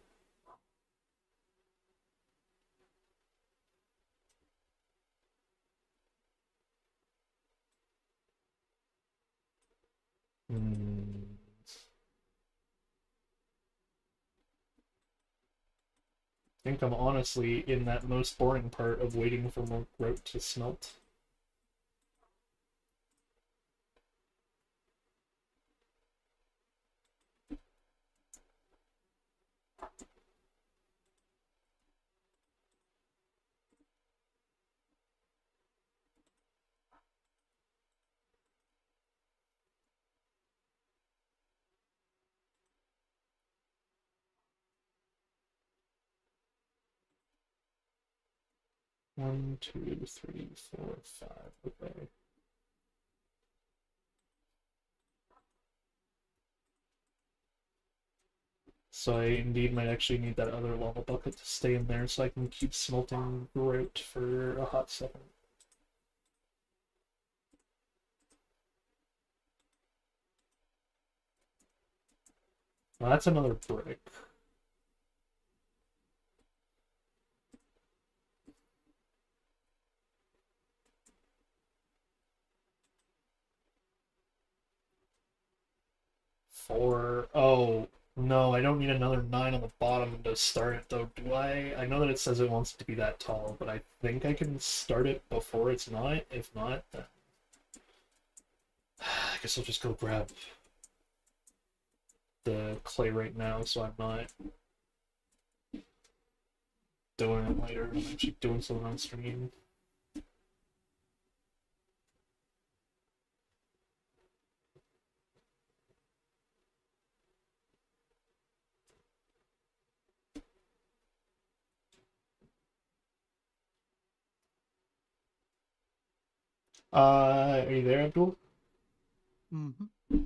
S1: I think I'm honestly in that most boring part of waiting for more grout to smelt. One, two, three, four, five. Okay. So I indeed might actually need that other lava bucket to stay in there so I can keep smelting grout for a hot second. Well, that's another brick. Four. Oh, no, I don't need another 9 on the bottom to start it, though, do I? I know that it says it wants it to be that tall, but I think I can start it before it's not. If not, then... I guess I'll just go grab the clay right now, so I'm not doing it later. I'm actually doing something on stream. Are you there, Abdul?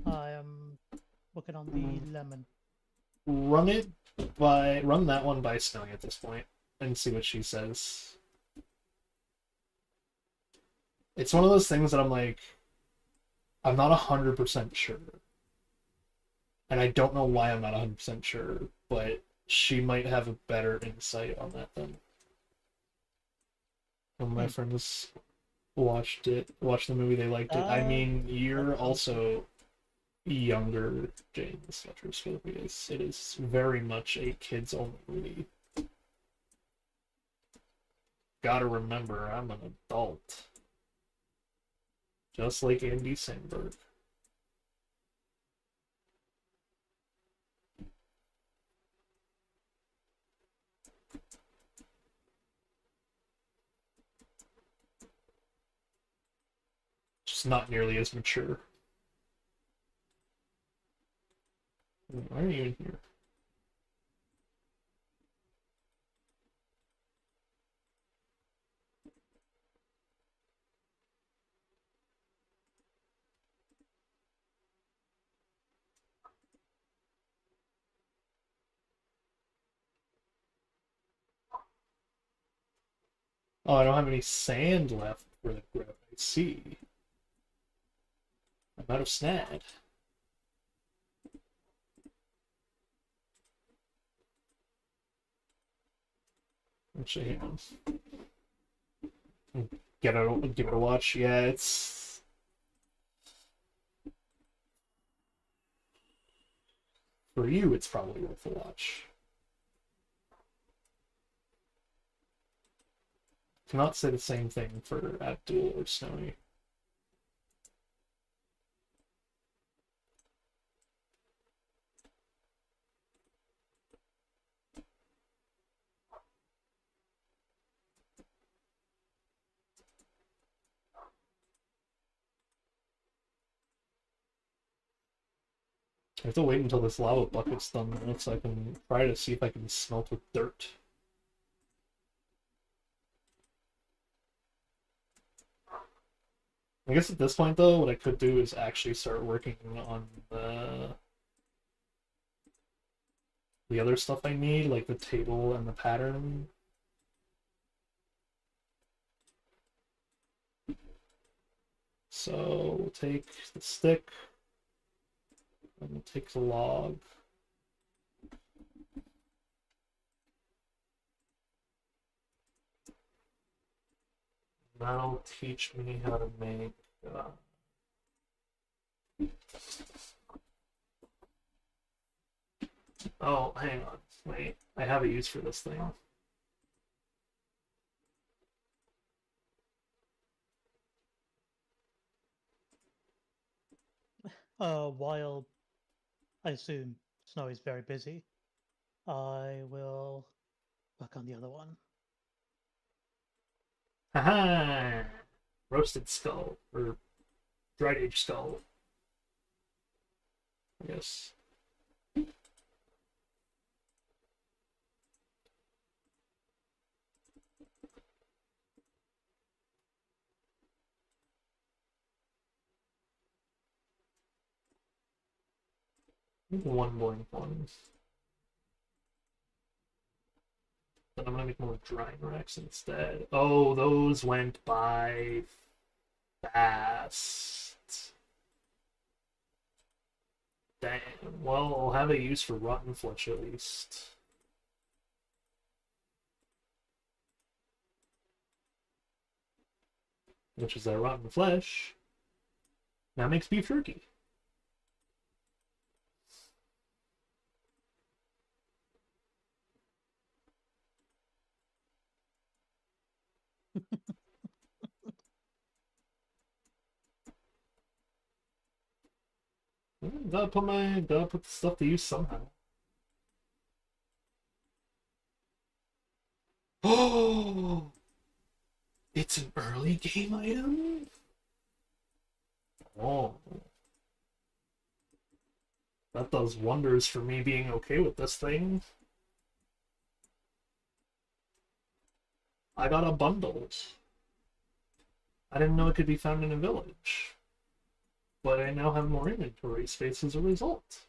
S3: I am working on the lemon.
S1: Run that one by Snowy at this point and see what she says. It's one of those things that I'm like, I'm not 100% sure. And I don't know why I'm not 100% sure, but she might have a better insight on that than one of my friends watched the movie, they liked it. I mean, you're also younger James retrospectively is. It is very much a kids-only movie. Gotta remember, I'm an adult. Just like Andy Samberg. Just not nearly as mature. Why are you in here? Oh, I don't have any sand left for the grab. I see. I'm out of snag. Actually, hang on. Give it a watch. Yeah, it's for you. It's probably worth a watch. Cannot say the same thing for Abdul or Snowy. I have to wait until this lava bucket's done though, so I can try to see if I can smelt with dirt. I guess at this point though, what I could do is actually start working on the other stuff I need, like the table and the pattern. So we'll take the stick, and we'll take the log. That'll teach me how to make oh, hang on. Wait, I have a use for this thing.
S3: While I assume Snow is very busy, I will work on the other one.
S1: Haha! Roasted skull, or dried age skull. Yes. One boring one. But I'm gonna make more drying racks instead. Oh, those went by fast. Damn. Well, I'll have a use for rotten flesh at least. Which is that rotten flesh. Now makes beef jerky. Gotta put the stuff to use somehow. Oh, it's an early game item. Oh, that does wonders for me being okay with this thing. I got a bundle. I didn't know it could be found in a village, but I now have more inventory space as a result.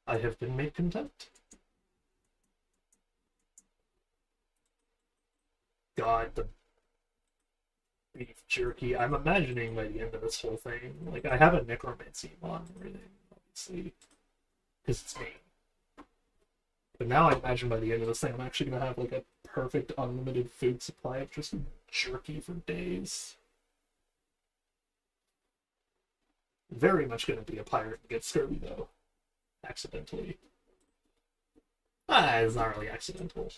S1: I have been made content. God, the beef jerky. I'm imagining by the end of this whole thing, like I have a necromancy on and everything, obviously, because it's me. But now I imagine by the end of this thing, I'm actually gonna have like a perfect unlimited food supply of just jerky for days. Very much going to be a pirate and get scurvy, though. Accidentally. It's not really accidental.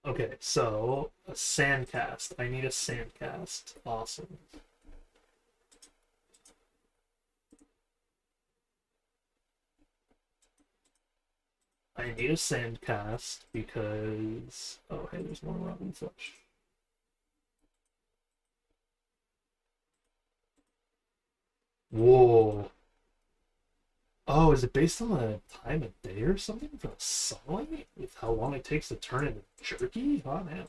S1: Okay, so a sandcast. I need a sandcast. Awesome. I need a sandcast because... Oh, hey, there's more rotten flesh. Whoa. Oh, is it based on the time of day or something for the sunlight? With how long it takes to turn into jerky? Oh, man.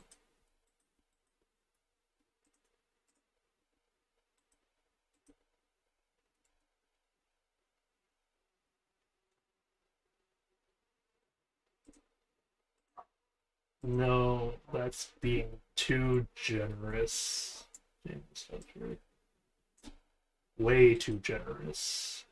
S1: No, that's being too generous. Way too generous.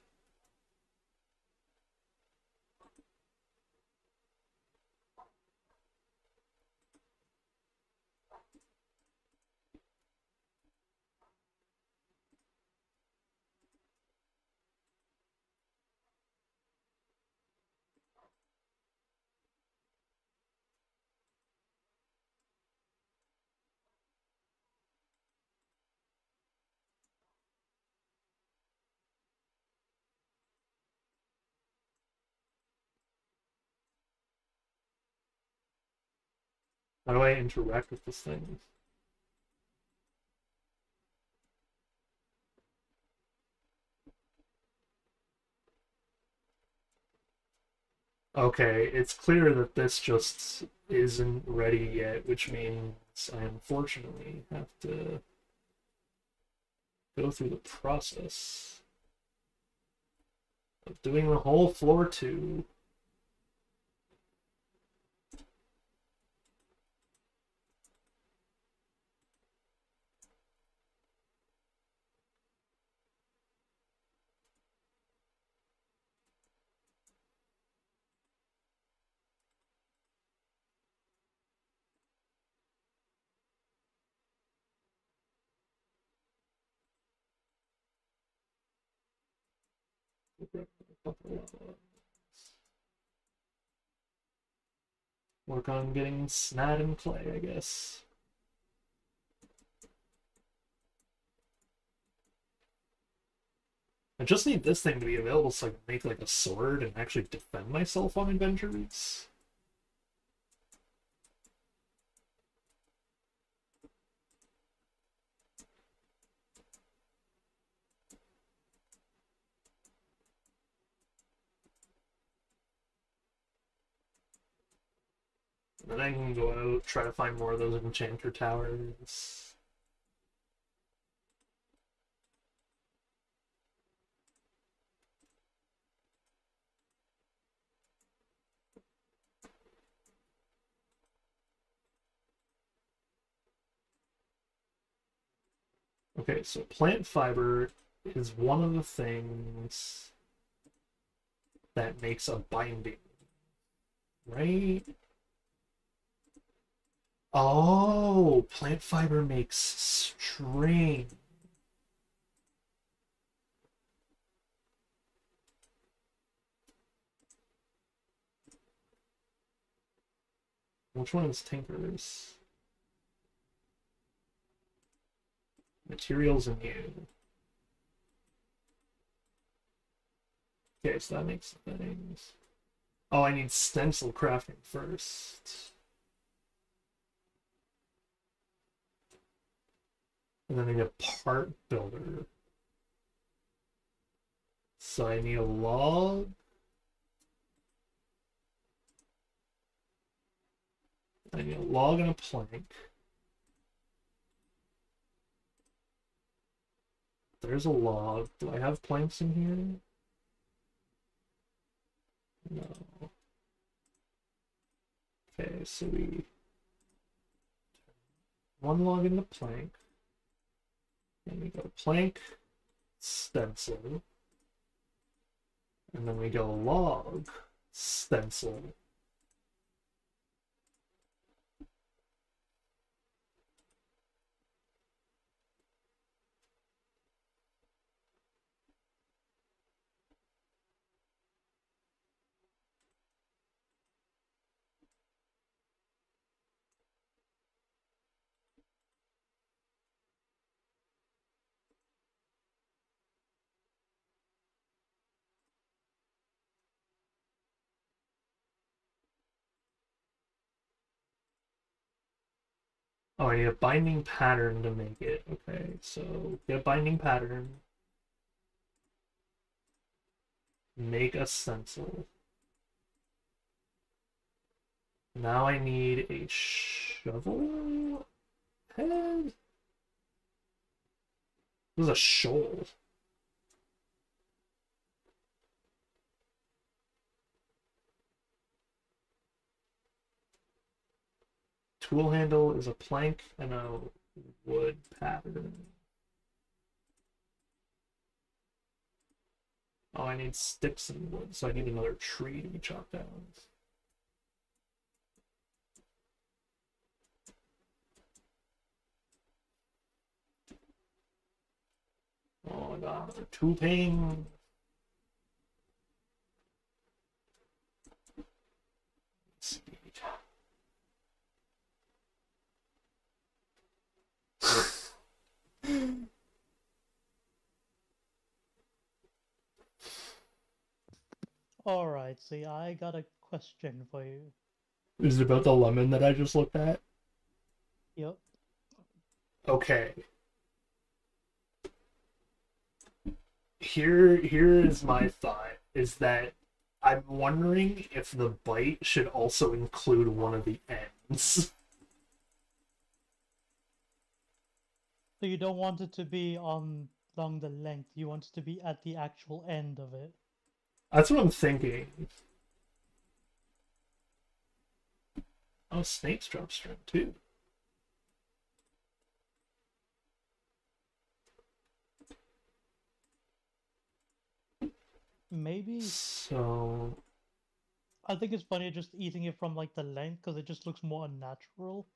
S1: How do I interact with this thing? Okay, it's clear that this just isn't ready yet, which means I unfortunately have to go through the process of doing the whole floor 2. Work on getting snad in play, I guess. I just need this thing to be available so I can make like a sword and actually defend myself on adventures. And then I can go out, try to find more of those enchanter towers. Okay, so plant fiber is one of the things that makes a binding, right? Oh, plant fiber makes string. Which one is Tinker's? Materials and you. Okay, so that makes things. Oh, I need stencil crafting first. And then I need a part builder. So I need a log. I need a log and a plank. There's a log. Do I have planks in here? No. Okay, so we one log into plank. Then we go plank, stencil. And then we go log, stencil. Oh, I need a binding pattern to make it. Okay, so get a binding pattern. Make a stencil. Now I need a shovel head? This is a shoal. Tool handle is a plank and a wood pattern. Oh, I need sticks and wood, so I need another tree to be chopped down. Oh, I got another tool pane.
S3: Alright, see, I got a question for you.
S1: Is it about the lemon that I just looked at?
S3: Yep.
S1: Okay. Here is my thought, is that I'm wondering if the bite should also include one of the ends.
S3: So you don't want it to be on along the length, you want it to be at the actual end of it.
S1: That's what I'm thinking. Oh, snakes drop string too.
S3: Maybe.
S1: So
S3: I think it's funnier just eating it from like the length because it just looks more unnatural.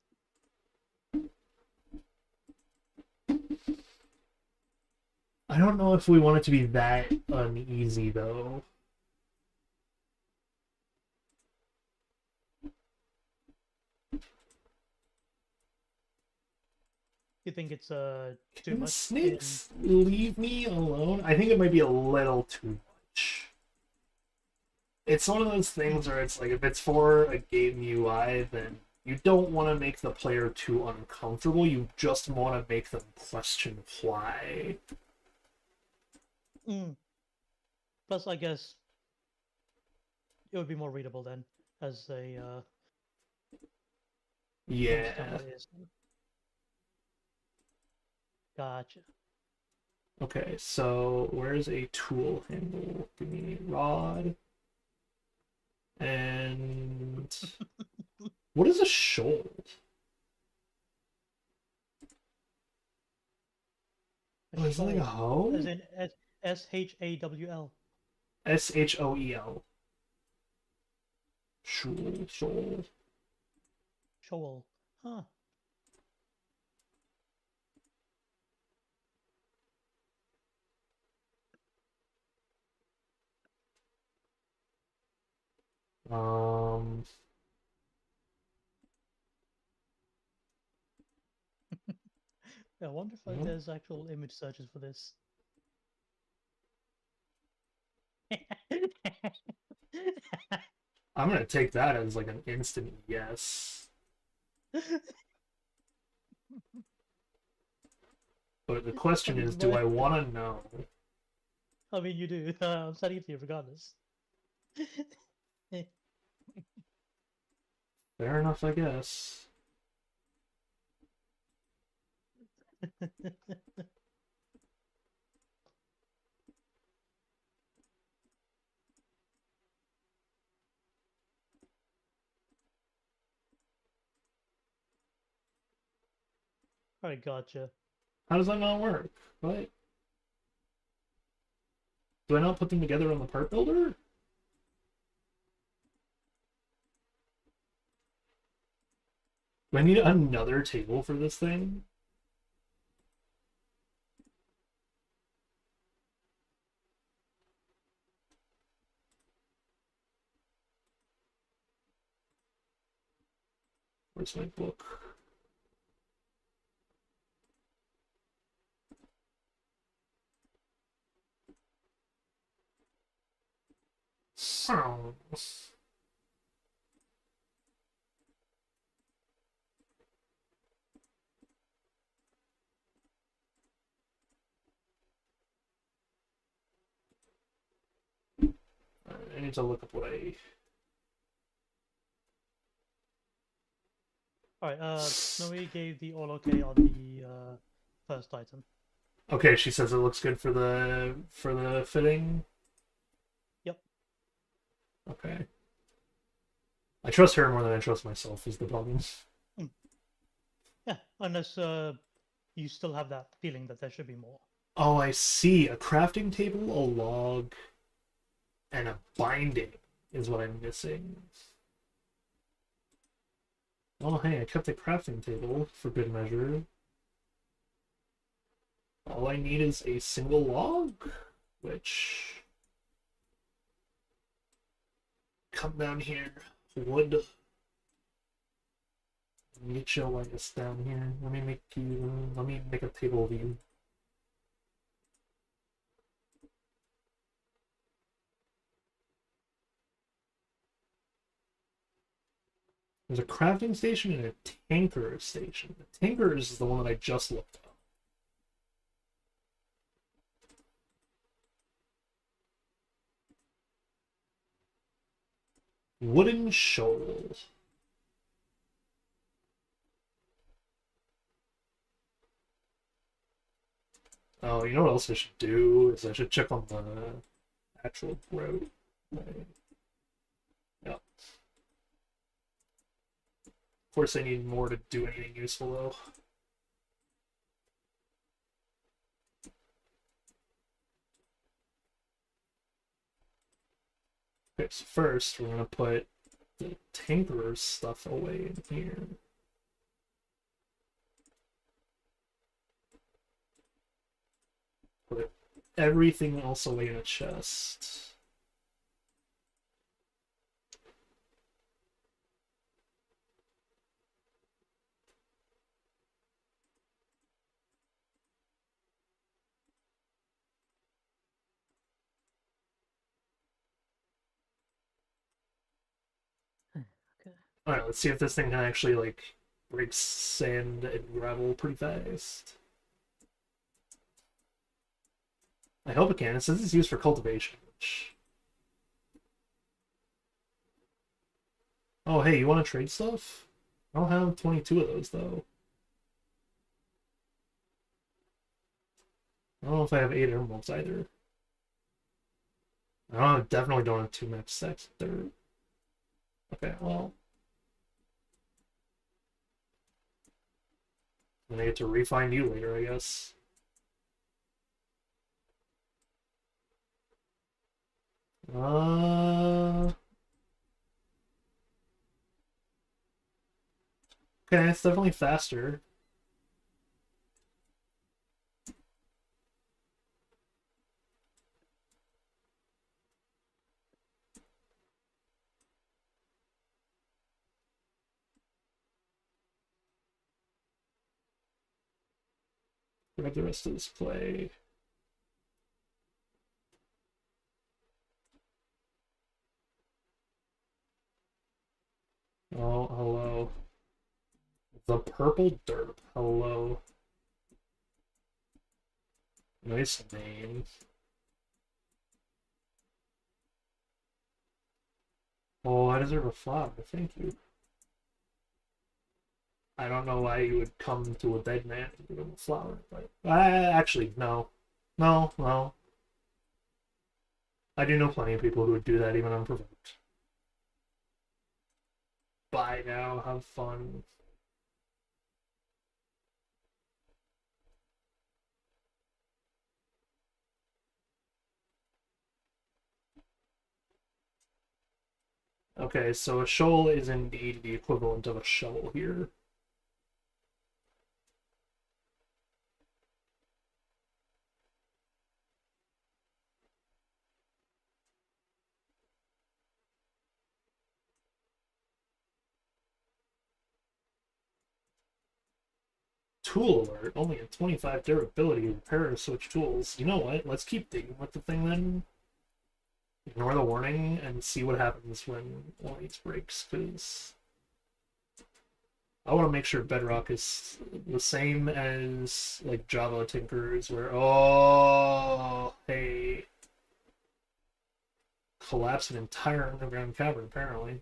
S1: I don't know if we want it to be that uneasy though.
S3: You think it's too
S1: Can
S3: much?
S1: snakes leave me alone? I think it might be a little too much. It's one of those things where it's like, if it's for a game UI, then you don't want to make the player too uncomfortable. You just want to make them question why.
S3: Plus, I guess it would be more readable then, as a
S1: Yeah.
S3: Gotcha.
S1: Okay, so where's a tool handle? Give me a rod. And what is a shoal? Oh, is that like a hoe?
S3: As in SHAWL.
S1: SHOEL. Shoal, shoal.
S3: Shoal. Huh. I wonder if there's actual image searches for this.
S1: I'm gonna take that as like an instant yes. But the question is, do I want to know?
S3: I mean, you do. I'm sending it to you regardless.
S1: Fair enough, I guess.
S3: Alright, gotcha.
S1: How does that not work? What? Do I not put them together on the part builder? Do I need another table for this thing? Where's my book? Oh. need to look up what I...
S3: Alright, Snowy gave the all okay on the first item.
S1: Okay, she says it looks good for the fitting.
S3: Yep.
S1: Okay. I trust her more than I trust myself is the problem.
S3: Yeah, unless you still have that feeling that there should be more.
S1: Oh, I see. A crafting table, a log, and a binding is what I'm missing. Oh, hey, I kept the crafting table for good measure. All I need is a single log, which... Come down here. Wood. Let me get your lights down here. Let me make a table of you. There's a crafting station and a tanker station. The tanker is the one that I just looked up. Wooden shovel. Oh, you know what else I should do? Is I should check on the actual road. Yep. Of course I need more to do anything useful though. Okay, so first we're gonna put the tinkerer's stuff away in here. Put everything else away in a chest.
S3: Okay.
S1: Alright, let's see if this thing can actually, like, break sand and gravel pretty fast. I hope it can. It says it's used for cultivation, which... Oh, hey, you want to trade stuff? I don't have 22 of those, though. I don't know if I have 8 emeralds, either. Definitely don't have 2 max stacks of dirt. Okay, well... I'm gonna get to refine you later, I guess. Okay, it's definitely faster. Grab the rest of this play. Oh, hello. The purple derp. Hello. Nice name. Oh, I deserve a flower. Thank you. I don't know why you would come to a dead man to give him a flower, but actually, no. No, no. I do know plenty of people who would do that even unprovoked. Bye now, have fun. Okay, so a shovel is indeed the equivalent of a shovel here. Tool alert, only a 25 durability, repair or switch tools. You know what? Let's keep digging with the thing then. Ignore the warning and see what happens when one of these breaks, because I want to make sure Bedrock is the same as like Java Tinkers, where oh hey, collapse an entire underground cavern, apparently.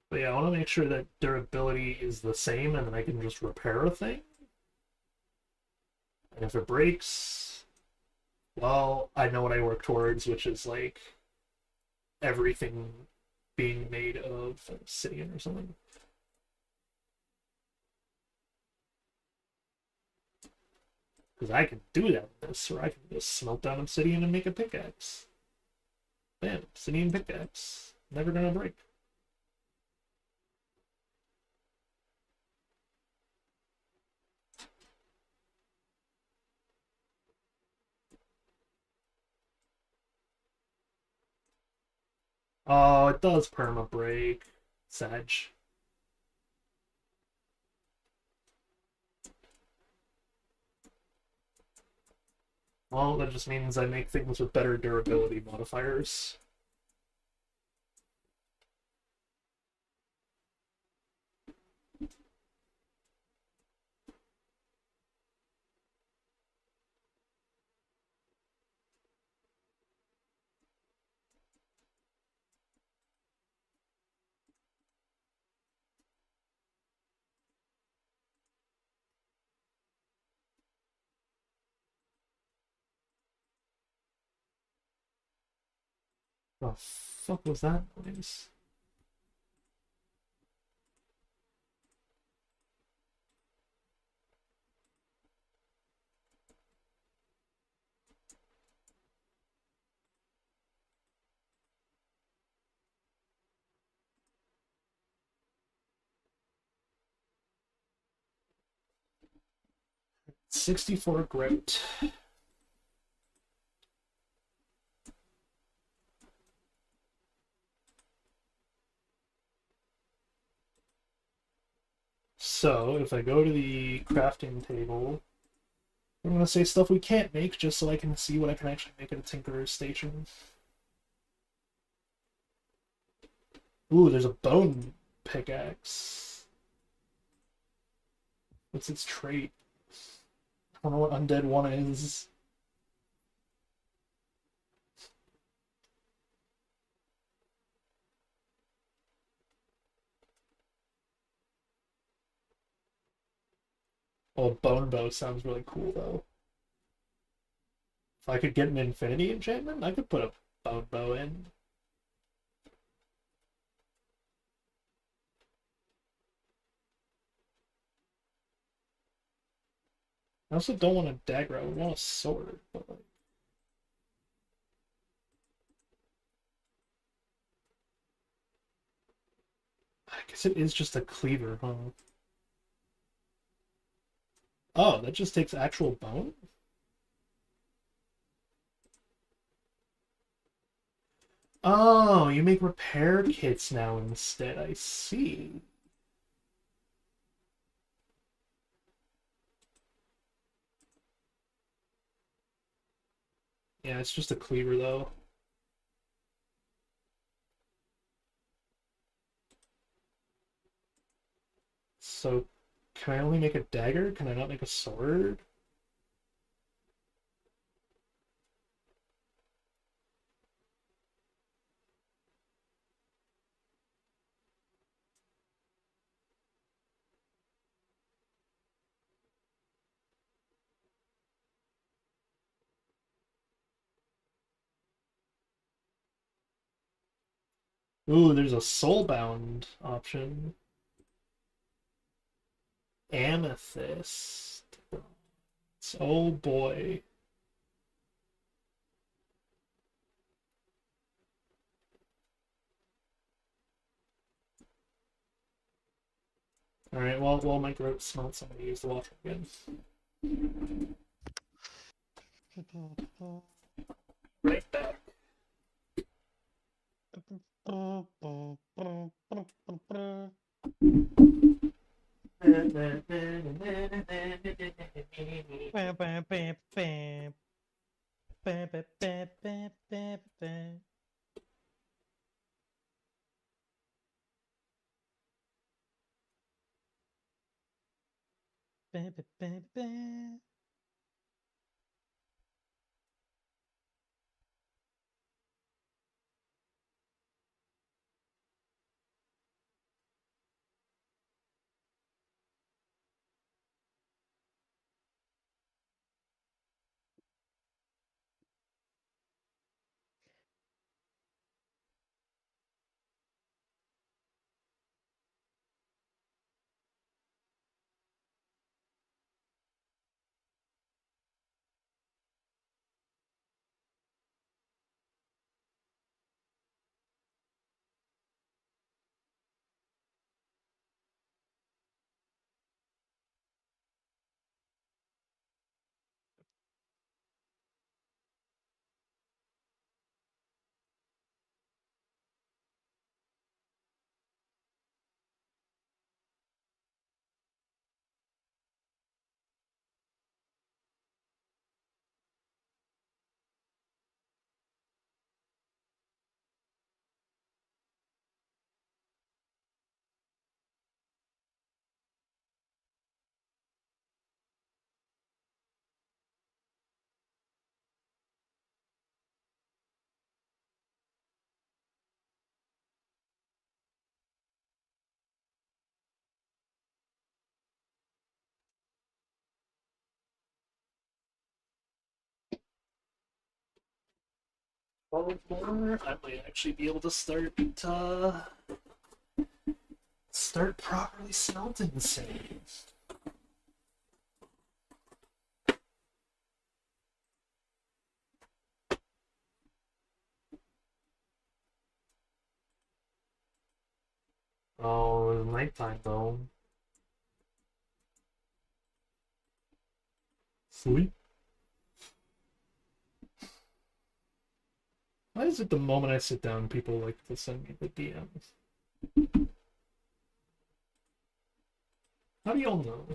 S1: But yeah, I want to make sure that durability is the same and then I can just repair a thing. And if it breaks, well, I know what I work towards, which is like everything being made of obsidian or something. Because I can do that with this, or I can just smelt down obsidian and make a pickaxe. Bam, obsidian pickaxe. Never gonna break. Oh, it does perma break. Sag. Well, that just means I make things with better durability modifiers. The fuck was that noise? '64 grit. So, if I go to the crafting table, I'm going to say stuff we can't make just so I can see what I can actually make at a Tinkerer's Station. Ooh, there's a bone pickaxe. What's its trait? I don't know what Undead 1 is. Oh, Bone Bow sounds really cool, though. If I could get an Infinity enchantment, I could put a Bone Bow in. I also don't want a dagger, I would want a sword, but like... I guess it is just a cleaver, huh? Oh, that just takes actual bone? Oh, you make repair kits now instead, I see. Yeah, it's just a cleaver, though. So, can I only make a dagger? Can I not make a sword? Ooh, there's a soulbound option. Amethyst. Oh boy. Alright, well, while my throat smells, I'm gonna use the water again. Right back.
S3: Ba, ba, ba, ba.
S1: I might actually be able to start properly smelting saves. Oh, it's nighttime though. Sleep. Why is it the moment I sit down, people like to send me the DMs? How do y'all know?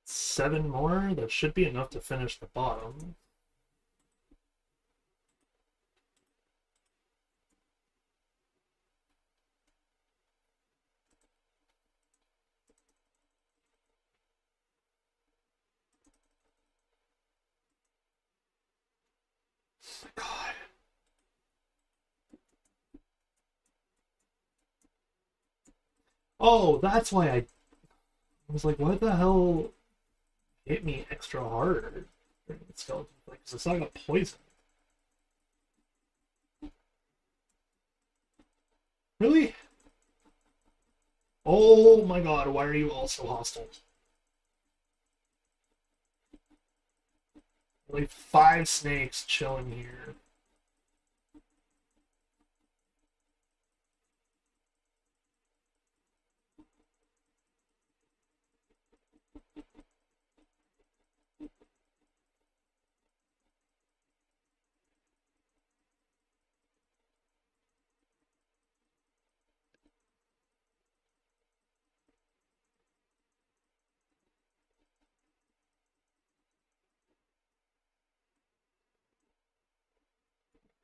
S1: 7 more? That should be enough to finish the bottom. Oh my god. Oh, that's why I was like, what the hell hit me extra hard during the skeleton fight? Because I saw I got poisoned. Really? Oh my god, why are you all so hostile? Like 5 snakes chilling here.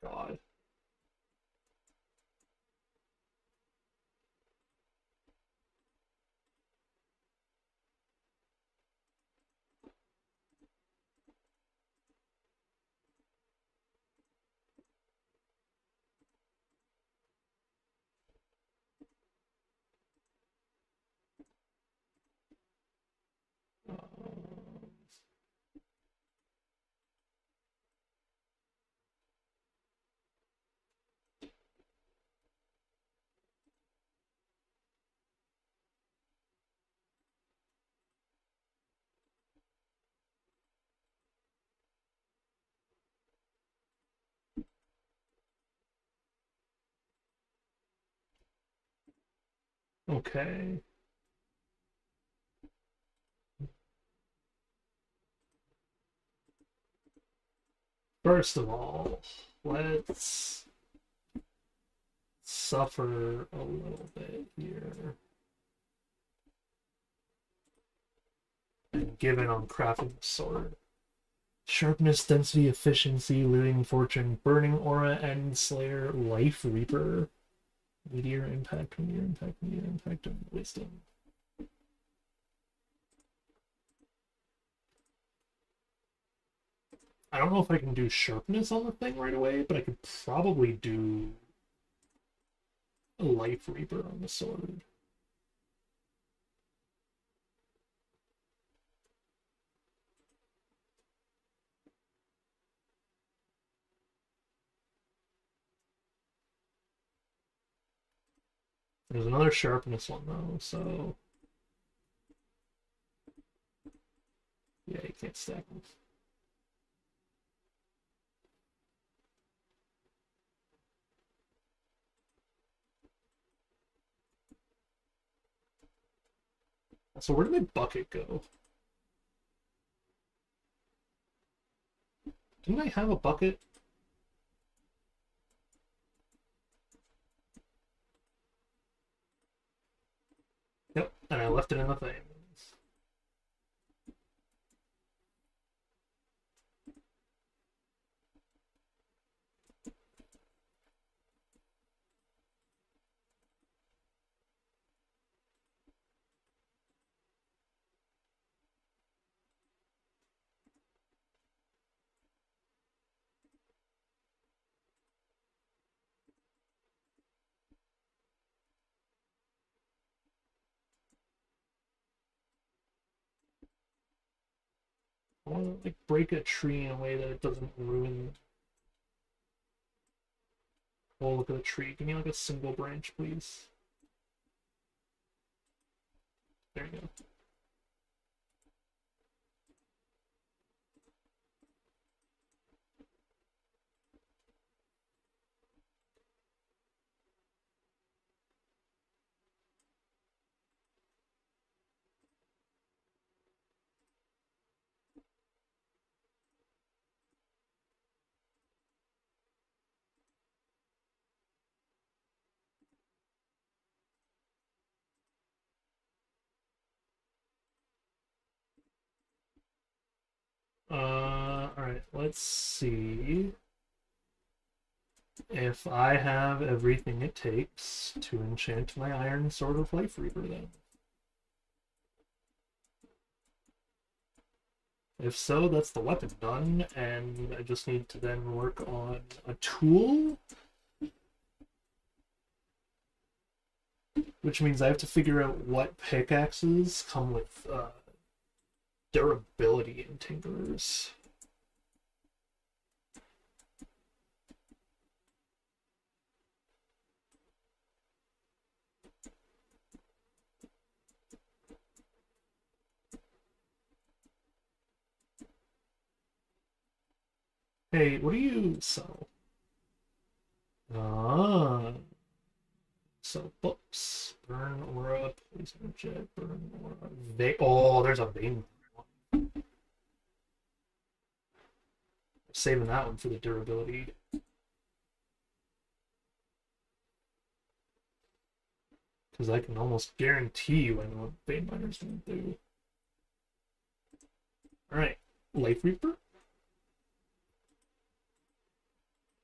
S1: God. Okay. First of all, let's suffer a little bit here. And give it on crafting the sword. Sharpness, density, efficiency, looting, fortune, burning aura, end slayer, life reaper, meteor impact, meteor impact, meteor impact, and wisdom. I don't know if I can do sharpness on the thing right away, but I could probably do a life reaper on the sword. There's another sharpness one though, so yeah, you can't stack them. So where did my bucket go? Didn't I have a bucket? Yep, and I left it in the thing. I want to like break a tree in a way that it doesn't ruin. Oh, look at the tree. Give me like a single branch, please. There you go. Alright, let's see if I have everything it takes to enchant my Iron Sword of Life Reaper then. If so, that's the weapon done, and I just need to then work on a tool, which means I have to figure out what pickaxes come with durability and tinkerers. Hey, what do you sell? Ah, so books, burn aura, poison jet, burn aura. Oh, there's a vein. Saving that one for the durability. Because I can almost guarantee you I know what Vein Miner's going to do. Alright, Life Reaper?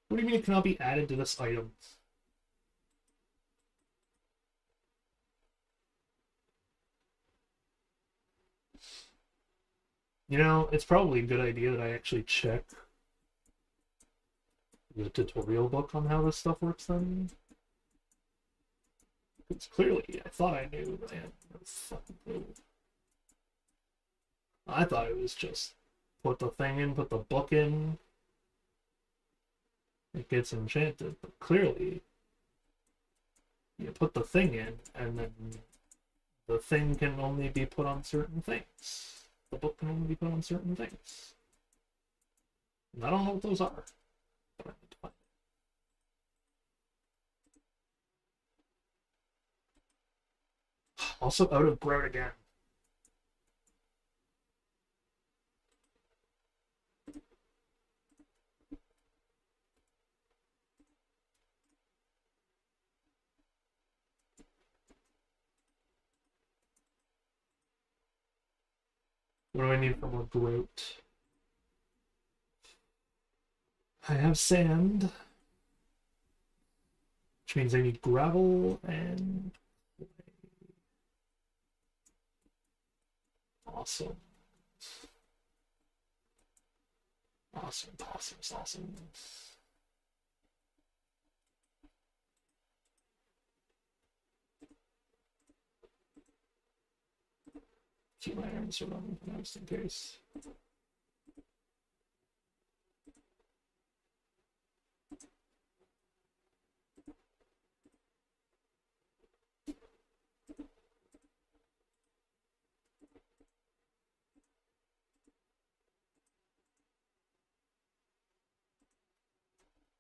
S1: What do you mean it cannot be added to this item? You know, it's probably a good idea that I actually check the tutorial book on how this stuff works then. Because clearly, I thought I knew, but I had no fucking clue. I thought it was just put the thing in, put the book in, it gets enchanted. But clearly, you put the thing in, and then the thing can only be put on certain things. The book can only be put on certain things. And I don't know what those are, but I need to find it. Also out of grout again. What do I need for more grout? I have sand, which means I need gravel and awesome. Awesome, awesome, awesome. Keep my irons around just in case.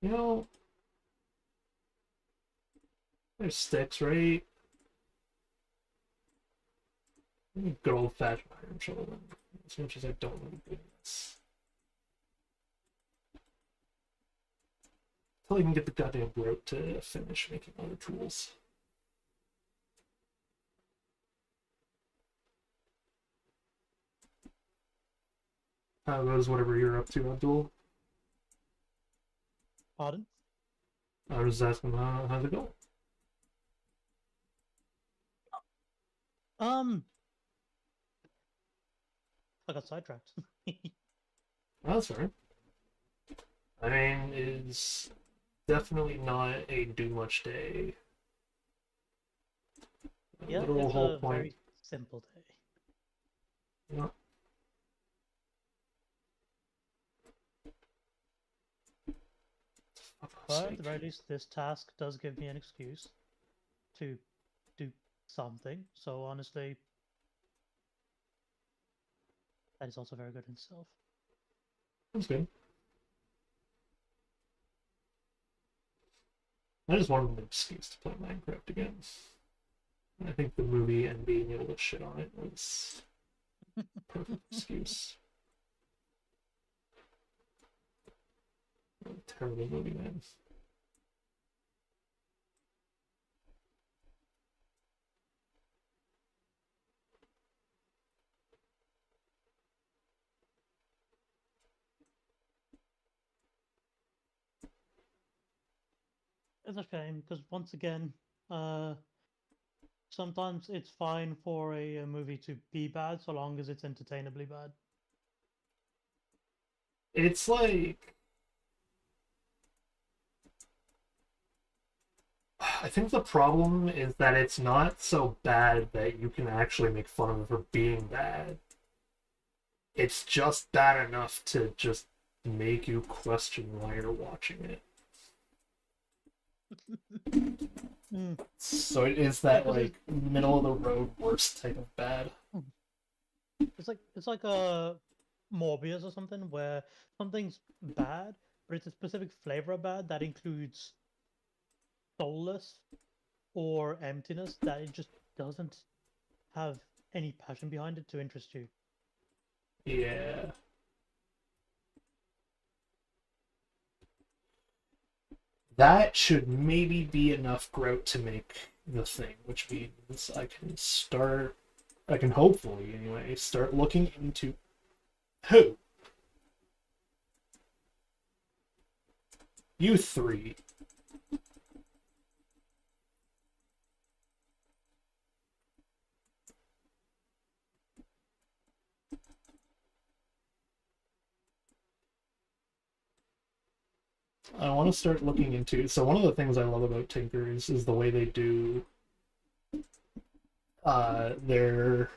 S1: You know, there's sticks, right? Good old fashioned iron shovel then. As much as I don't want to do this. Until I can get the goddamn rope to finish making other tools. How goes whatever you're up to, Abdul?
S3: Pardon?
S1: I was asking how's it going?
S3: I got sidetracked.
S1: Oh, that's right. I mean, it's definitely not a do much day.
S3: Yeah,
S1: Literal
S3: it's
S1: whole
S3: a
S1: point.
S3: very simple day.
S1: Yeah.
S3: But at the very least, this task does give me an excuse to do something. So honestly, that is also very good in itself.
S1: That's good. I just wanted an excuse to play Minecraft again. I think the movie and being able to shit on it was a perfect excuse. What a terrible movie, man.
S3: It's a shame because once again, sometimes it's fine for a movie to be bad so long as it's entertainably bad.
S1: It's like I think the problem is that it's not so bad that you can actually make fun of it for being bad. It's just bad enough to just make you question why you're watching it. So it is that
S3: Because
S1: like middle of the road worst type of bad.
S3: it's like a Morbius or something where something's bad, but it's a specific flavor of bad that includes soulless or emptiness that it just doesn't have any passion behind it to interest you.
S1: Yeah. That should maybe be enough grout to make the thing, which means I can hopefully anyway start looking into who you three. I want to start looking into. So one of the things I love about Tinkers is the way they do their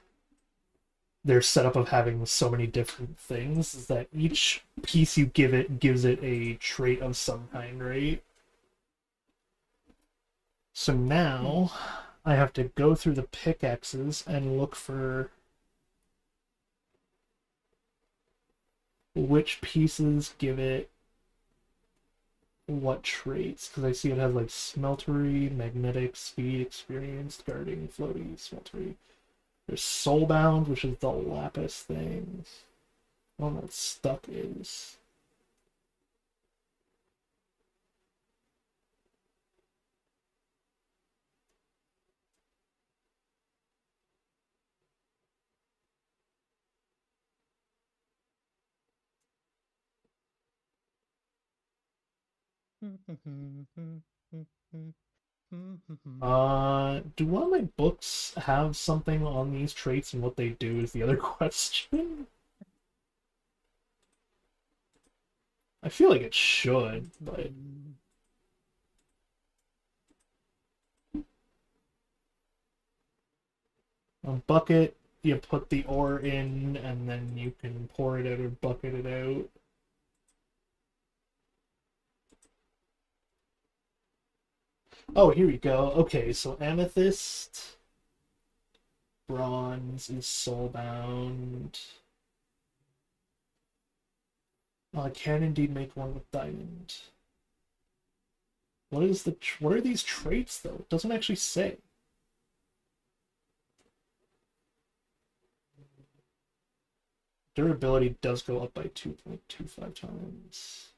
S1: setup of having so many different things. Is that each piece you give it gives it a trait of some kind, right? So now I have to go through the pickaxes and look for which pieces give it what traits, because I see it has like smeltery, magnetic, speed, experienced, guarding, floaty, smeltery. There's soulbound, which is the lapis thing. I don't know what stuck is. Do one of my books have something on these traits and what they do is the other question. I feel like it should, but... A bucket, you put the ore in, and then you can pour it out or bucket it out. Oh, here we go. Okay, so amethyst, bronze is soulbound. Oh, I can indeed make one with diamond. What is what are these traits though? It doesn't actually say. Durability does go up by 2.25 times.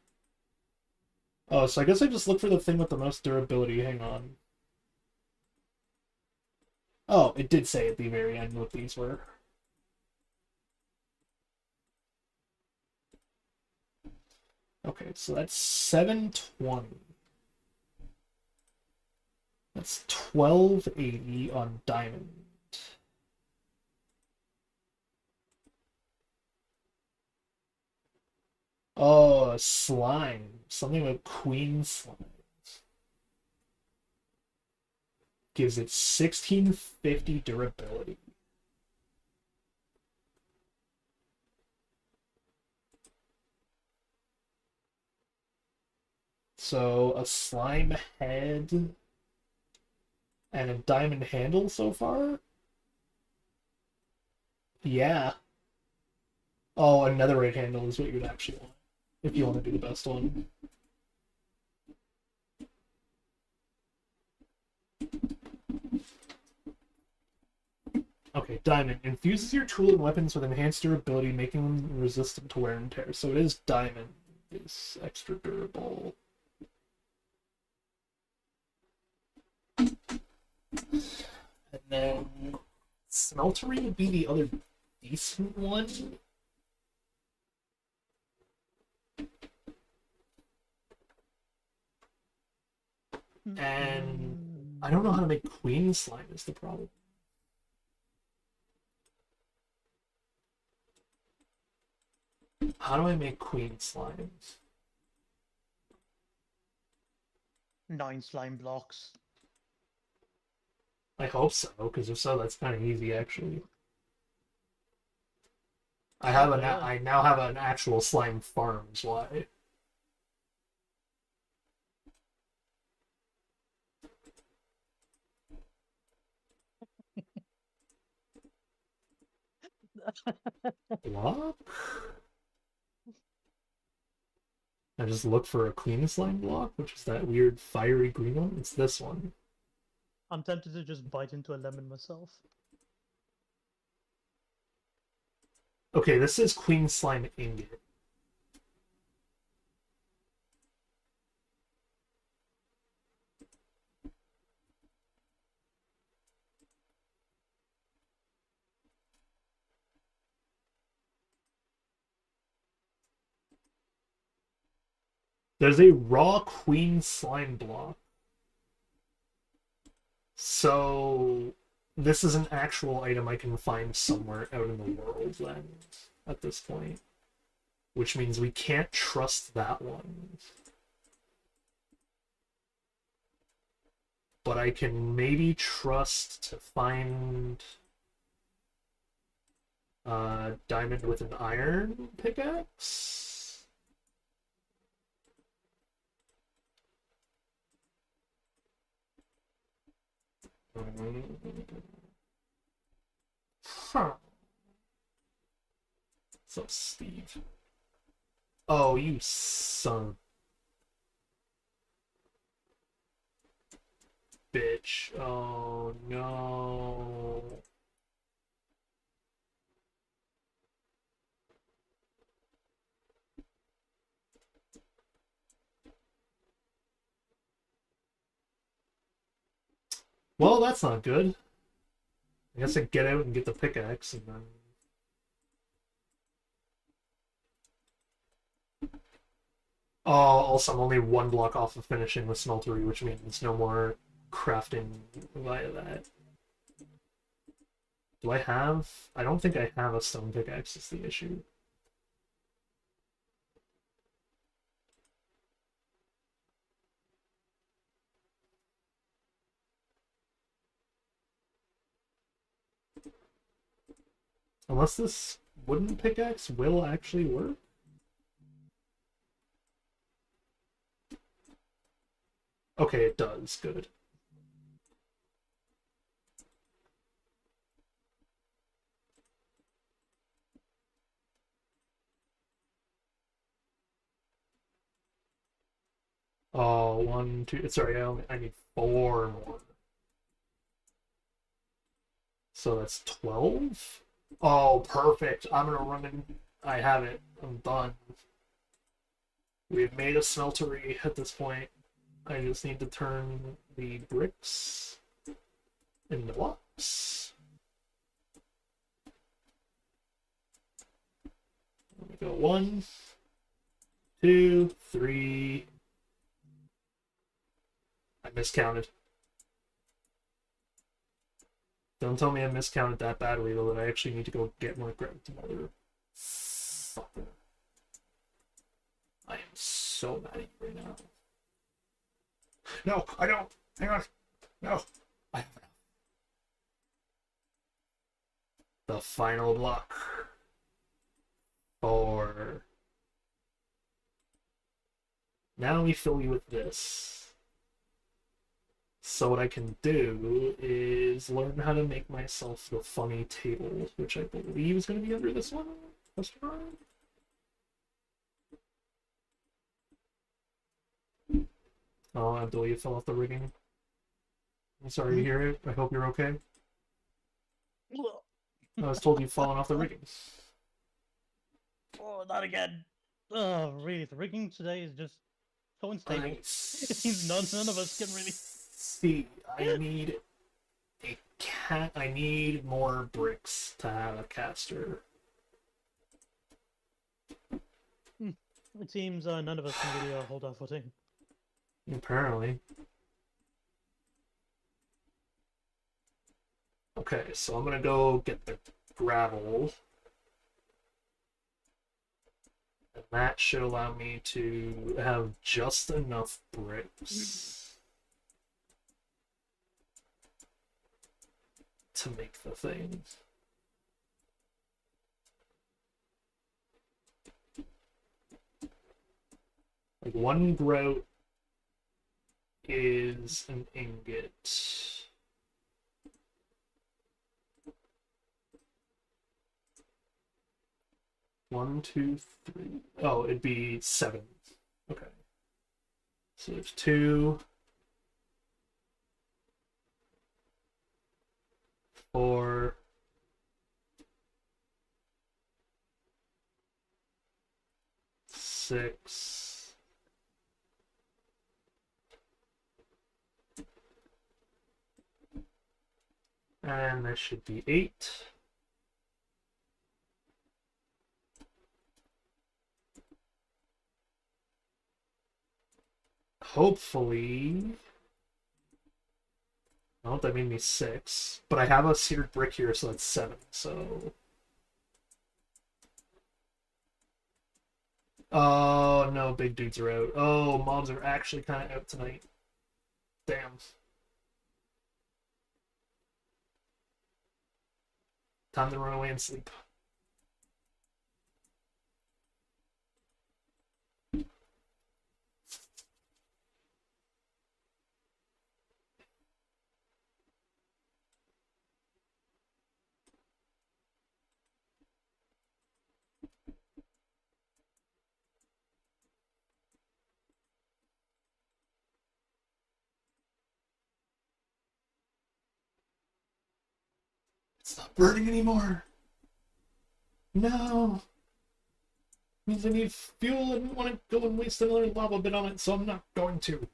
S1: Oh, so I guess I just look for the thing with the most durability. Hang on. Oh, it did say at the very end what these were. Okay, so that's 720. That's 1280 on diamond. Oh, slime. Something with queen slime. Gives it 1650 durability. So a slime head and a diamond handle so far? Yeah. Oh, a netherite handle is what you'd actually want if you want to do the best one. Okay, diamond. Infuses your tool and weapons with enhanced durability, making them resistant to wear and tear. So it is diamond. Is extra durable. And then smeltery would be the other decent one. And I don't know how to make queen slime is the problem. How do I make queen slime?
S3: 9 slime blocks.
S1: I hope so, because if so, that's kind of easy actually. I now have an actual slime farm, is why. Block? I just look for a queen slime block, which is that weird fiery green one. It's this one.
S3: I'm tempted to just bite into a lemon myself.
S1: Okay, this is queen slime ingot. There's a raw queen slime block. So this is an actual item I can find somewhere out in the world then at this point. Which means we can't trust that one. But I can maybe trust to find diamond with an iron pickaxe. Huh. What's up, Steve? Oh, you son of a bitch. Oh, no. Well, that's not good. I guess I get out and get the pickaxe and then... Oh, also I'm only one block off of finishing the smeltery, which means no more crafting via that. Do I have... I don't think I have a stone pickaxe is the issue. Unless this wooden pickaxe will actually work. Okay, it does. Good. Oh, one, two... Sorry, I need 4 more. So that's 12? Oh, perfect. I'm gonna run in... I have it. I'm done. We've made a smeltery at this point. I just need to turn the bricks into blocks. Let me go 1, 2, 3. I miscounted. Don't tell me I miscounted that badly, though, that I actually need to go get more mother. Fucker. I am so mad at you right now. No, I don't. Hang on. No. I have enough. The final block. 4. Now we fill you with this. So what I can do is learn how to make myself the funny table, which I believe is going to be under this one. Oh, Abdul, you fell off the rigging. I'm sorry to hear it. I hope you're okay. I was told you've fallen off the rigging.
S3: Oh, not again. Oh, really? The rigging today is just so unstable. It seems none of us can really
S1: see. I need a cat. I need more bricks to have a caster.
S3: It seems none of us can really hold our footing.
S1: Apparently. Okay, so I'm gonna go get the gravel. And that should allow me to have just enough bricks to make the thing. Like, 1 grout is an ingot. One, 2, 3. Oh, it'd be 7. Okay. So there's 2, 4, 6, and there should be 8. Hopefully... Oh, that made me 6. But I have a seared brick here, so that's 7, so... Oh, no, big dudes are out. Oh, mobs are actually kind of out tonight. Damn. Time to run away and sleep. It's not burning anymore. No. Means I need fuel. I didn't want to go and waste another lava bit on it, so I'm not going to.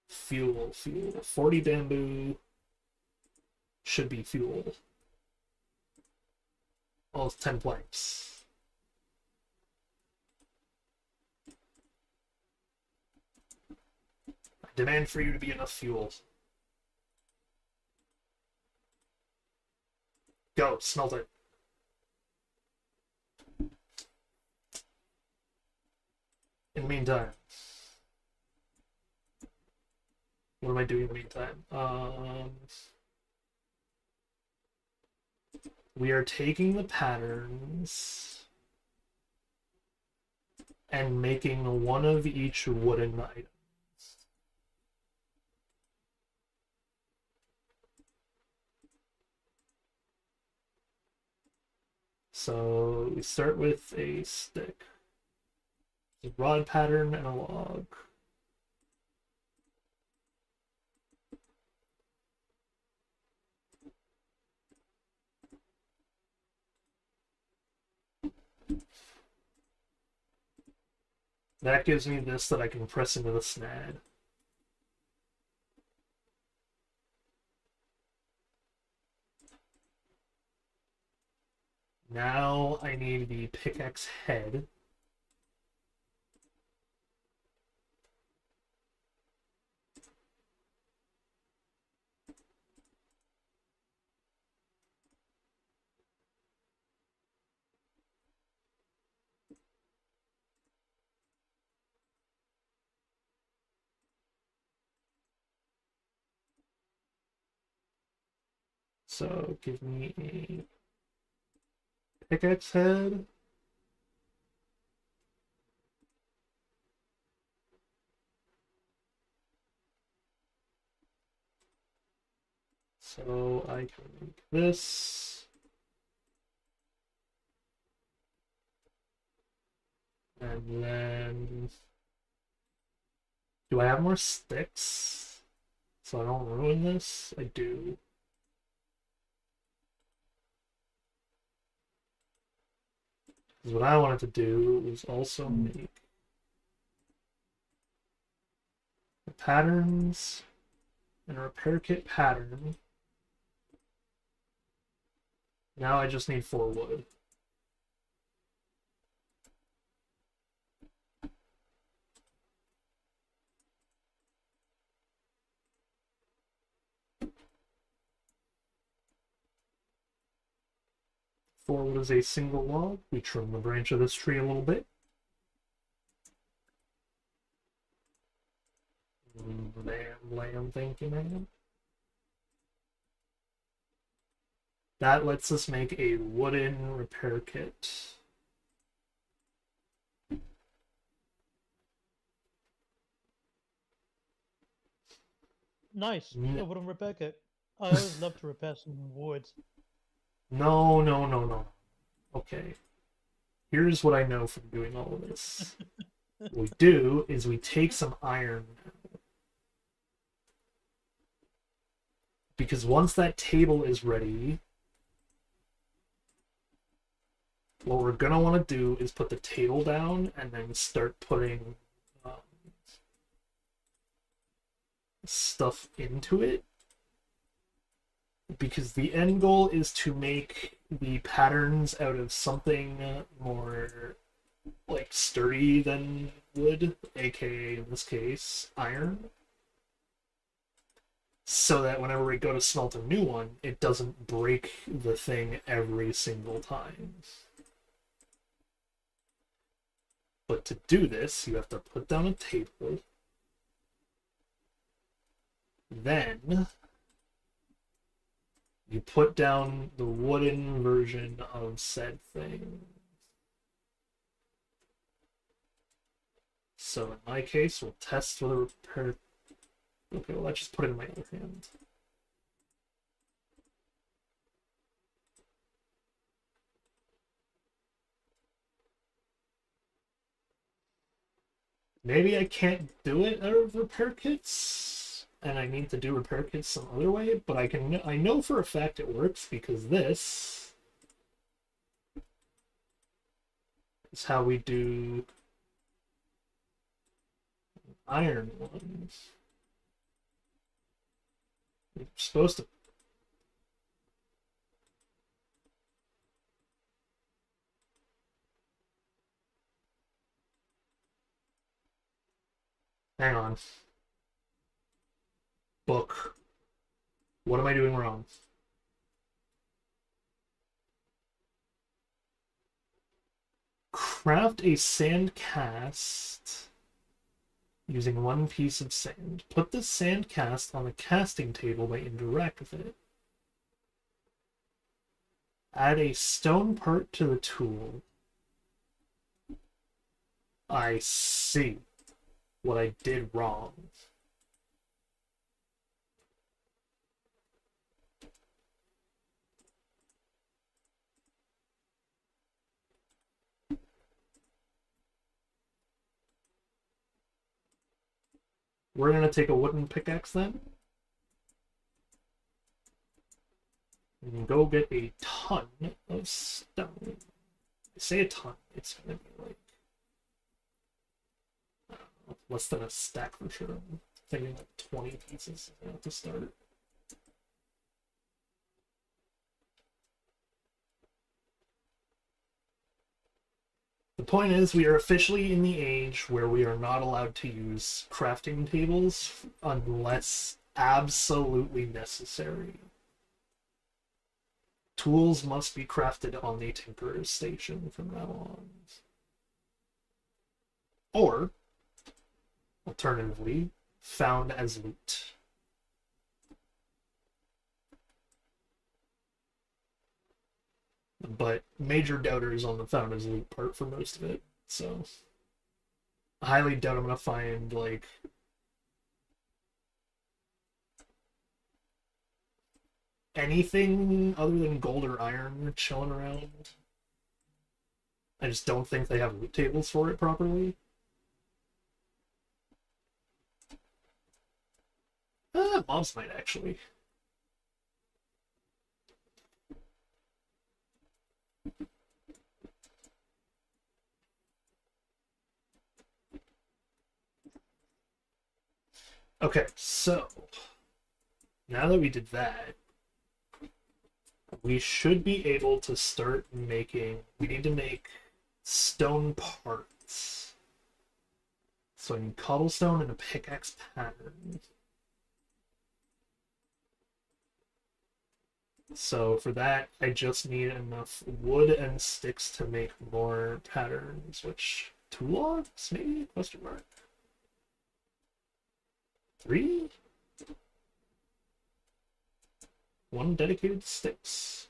S1: Fuel. 40 bamboo should be fuel. Well, it's 10 planks. Demand for you to be enough fuel. Go, smelt it. In the meantime, what am I doing in the meantime? We are taking the patterns and making one of each wooden item. So we start with a stick, a rod pattern, and a log. That gives me this that I can press into the snag. Now I need the pickaxe head. So give me a pickaxe head. So I can make this. And then... Do I have more sticks? So I don't ruin this? I do. Because what I wanted to do was also make the patterns and a repair kit pattern. Now I just need 4 wood. For what is a single log, we trim the branch of this tree a little bit. Lamb, thank you, ma'am. That lets us make a wooden repair kit.
S3: Nice. I wouldn't repair it. I always love to repair some wood.
S1: No. Okay. Here's what I know from doing all of this. What we do is we take some iron. Because once that table is ready, what we're going to want to do is put the table down and then start putting stuff into it. Because the end goal is to make the patterns out of something more like sturdy than wood, aka in this case iron, so that whenever we go to smelt a new one, it doesn't break the thing every single time. But to do this, you have to put down a table, then you put down the wooden version of said thing. So in my case, we'll test with a repair. Okay, well, let's just put it in my other hand. Maybe I can't do it out of repair kits, and I need to do repair kits some other way, but I know for a fact it works because this is how we do iron ones. You're supposed to... Hang on. Book. What am I doing wrong? Craft a sand cast using 1 piece of sand. Put the sand cast on the casting table by interact with it. Add a stone part to the tool. I see what I did wrong. We're gonna take a wooden pickaxe then. We can go get a ton of stone. I say a ton, it's gonna be like less than a stack for sure. I'm thinking like 20 pieces to start. The point is, we are officially in the age where we are not allowed to use crafting tables unless absolutely necessary. Tools must be crafted on the Tinkerer's Station from now on. Or, alternatively, found as loot. But major doubters on the found as loot part for most of it, so I highly doubt I'm gonna find like anything other than gold or iron chilling around. I just don't think they have loot tables for it properly. Mobs might actually. Okay, so now that we did that, we should be able to start making. We need to make stone parts. So I need cobblestone and a pickaxe pattern. So for that, I just need enough wood and sticks to make more patterns, which 2 logs, maybe? Question mark. 3? 1 dedicated to sticks.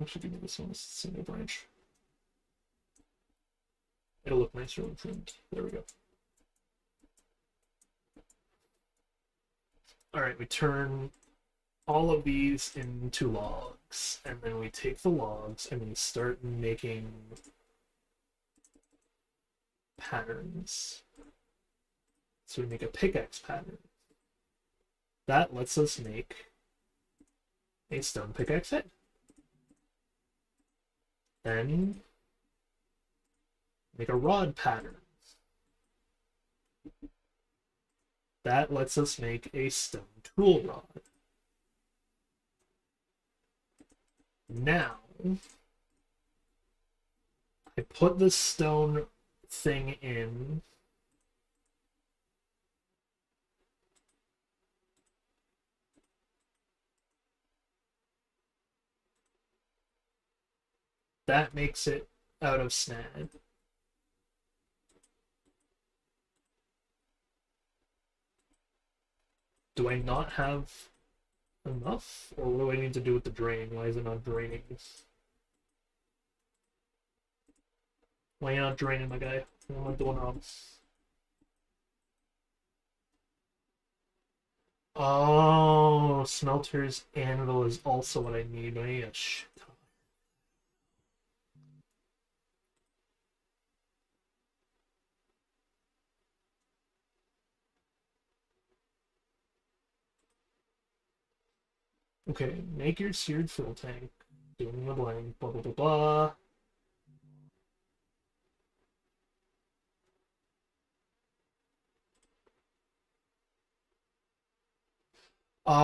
S1: Actually, give me this one, single branch. It'll look nicer in print. There we go. Alright, we turn all of these into logs, and then we take the logs and we start making patterns. So we make a pickaxe pattern. That lets us make a stone pickaxe head. Then make a rod pattern. That lets us make a stone tool rod. Now, I put the stone thing in. That makes it out of snag. Do I not have enough? Or what do I need to do with the drain? Why is it not draining? Why are you not draining, my guy? What am I doing wrong? Oh, smelter's anvil is also what I need. I need a shit ton. Okay, make your seared fill tank. Doing the blank, blah blah blah blah. Oh,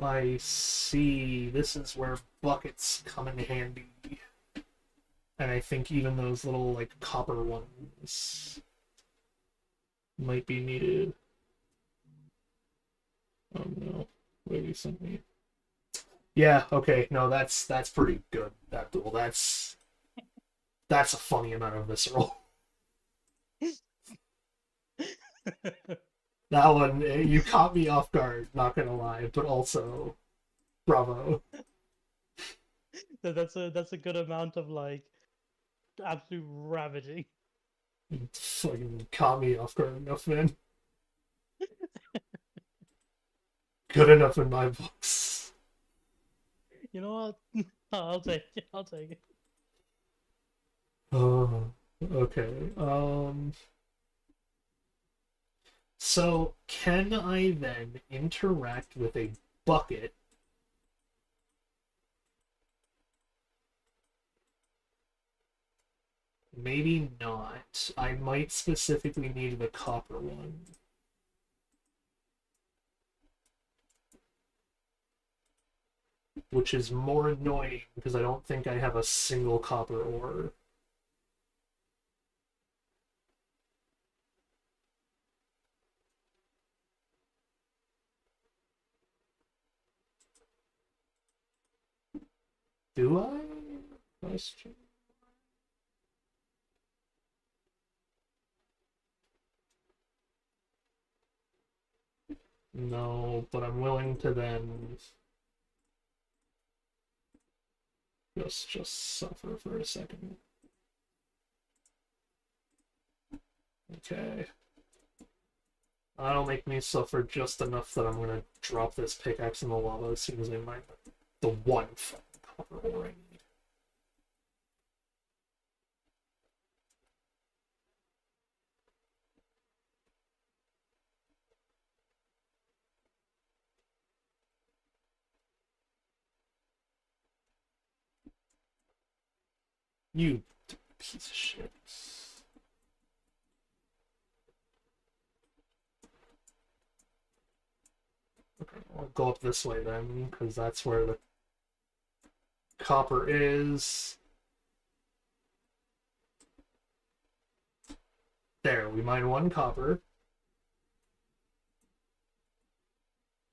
S1: I see. This is where buckets come in handy. And I think even those little, like, copper ones might be needed. Oh no. Maybe something. Yeah, okay. No, that's pretty good. That duel. That's a funny amount of visceral. That one, you caught me off guard, not gonna lie, but also bravo.
S3: That's a good amount of like absolute ravaging.
S1: Fucking caught me off guard enough, man. Good enough in my books.
S3: You know what? I'll take it. I'll take it.
S1: Okay. So can I then interact with a bucket? Maybe not. I might specifically need the copper one. Which is more annoying because I don't think I have a single copper ore. Do I? Question. No, but I'm willing to then just suffer for a second. Okay. That'll make me suffer just enough that I'm gonna drop this pickaxe in the lava as soon as I mine the one fucking copper ore I need. You piece of shit. Okay, I'll go up this way then, because that's where the copper is. There, we mine one copper.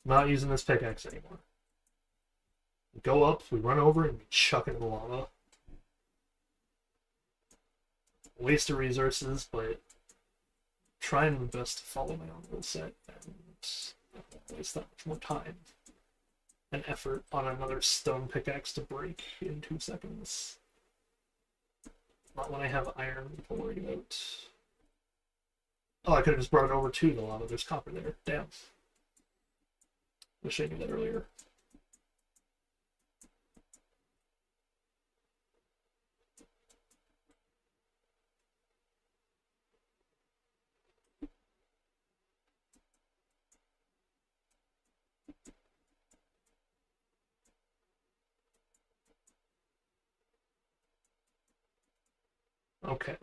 S1: I'm not using this pickaxe anymore. We go up, we run over, and we chuck it in the lava. Waste of resources, but trying my best to follow my own rule set and not waste that much more time and effort on another stone pickaxe to break in 2 seconds. Not when I have iron to worry about. Oh, I could have just brought it over to the lava. There's copper there. Damn. Wish I knew that earlier. Okay.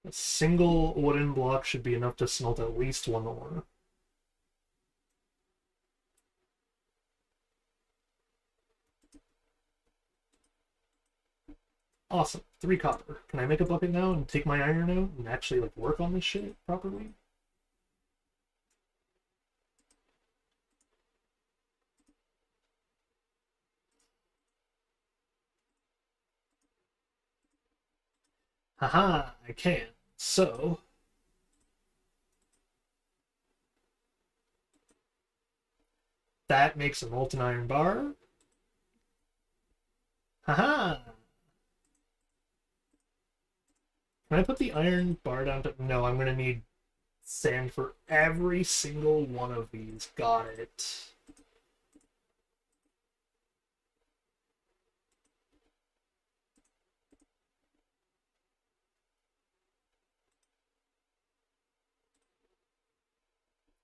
S1: A single wooden block should be enough to smelt at least one ore. Awesome. 3 copper. Can I make a bucket now and take my iron out and actually like work on this shit properly? Haha, I can. So, that makes a molten iron bar. Haha! Can I put the iron bar down to... No, I'm gonna need sand for every single one of these. Got it.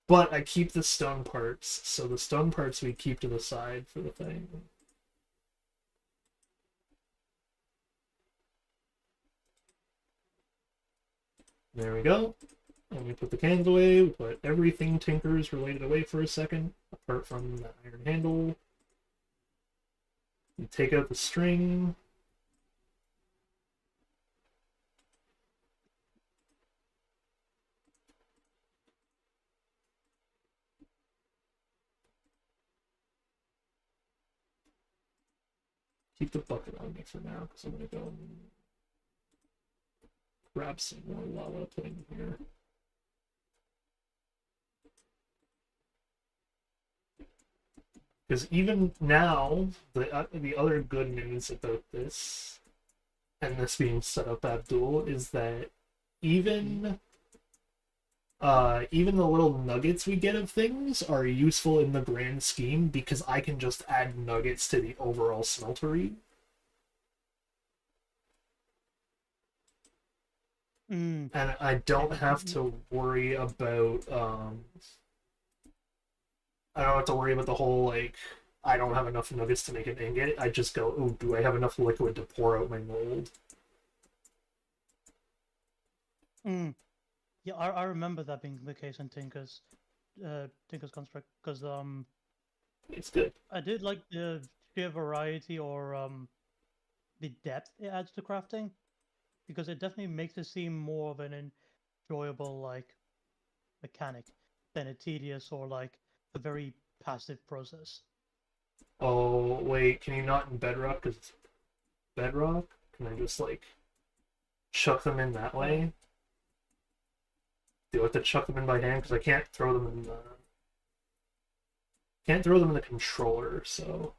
S1: But I keep the stone parts, so the stone parts we keep to the side for the thing. There we go. And we put the cans away, we put everything Tinker's related away for a second, apart from the iron handle. We take out the string. Keep the bucket on me for now, because I'm going to go and grab some more lava, put in here. Because even now, the other good news about this, and this being set up Abdul, is that even even the little nuggets we get of things are useful in the grand scheme because I can just add nuggets to the overall smeltery.
S3: Mm.
S1: And I don't have to worry about I don't have to worry about the whole like I don't have enough nuggets to make an ingot. I just go, oh, do I have enough liquid to pour out my mold?
S3: Mm. Yeah, I remember that being the case in Tinker's construct because
S1: It's good.
S3: I did like the sheer variety or the depth it adds to crafting because it definitely makes it seem more of an enjoyable like mechanic than a tedious or like a very passive process.
S1: Oh wait, can you not in Bedrock? Because it's Bedrock. Can I just like chuck them in that way? Do I have to chuck them in by hand? Because I can't throw them in the controller. So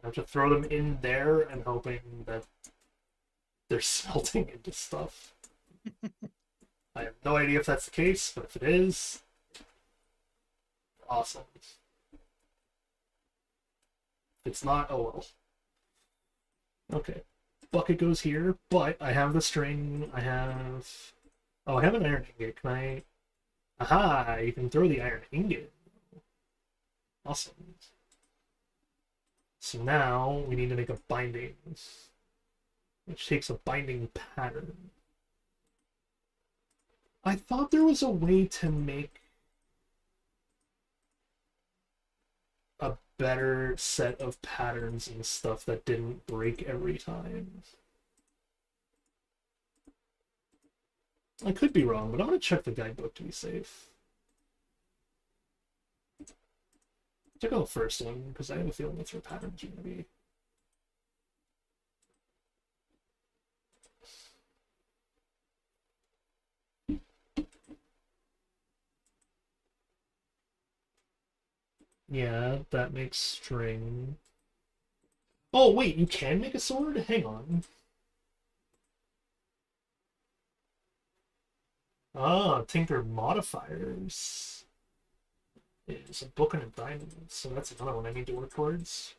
S1: I have to throw them in there and hoping that they're smelting into stuff. I have no idea if that's the case, but if it is, awesome. If it's not, oh well. Okay. Bucket goes here, but I have the string, I have... Oh, I have an iron ingot. Can I... Aha! You can throw the iron ingot. Awesome. So now we need to make a binding, which takes a binding pattern. I thought there was a way to make a better set of patterns and stuff that didn't break every time. I could be wrong, but I'm going to check the guidebook to be safe. Check out the first one, because I have a feeling that's where patterns are going to be. Yeah, that makes string. Oh, wait, you can make a sword? Hang on. Ah, Tinker modifiers is a book and a diamond, so that's another one I need to work towards.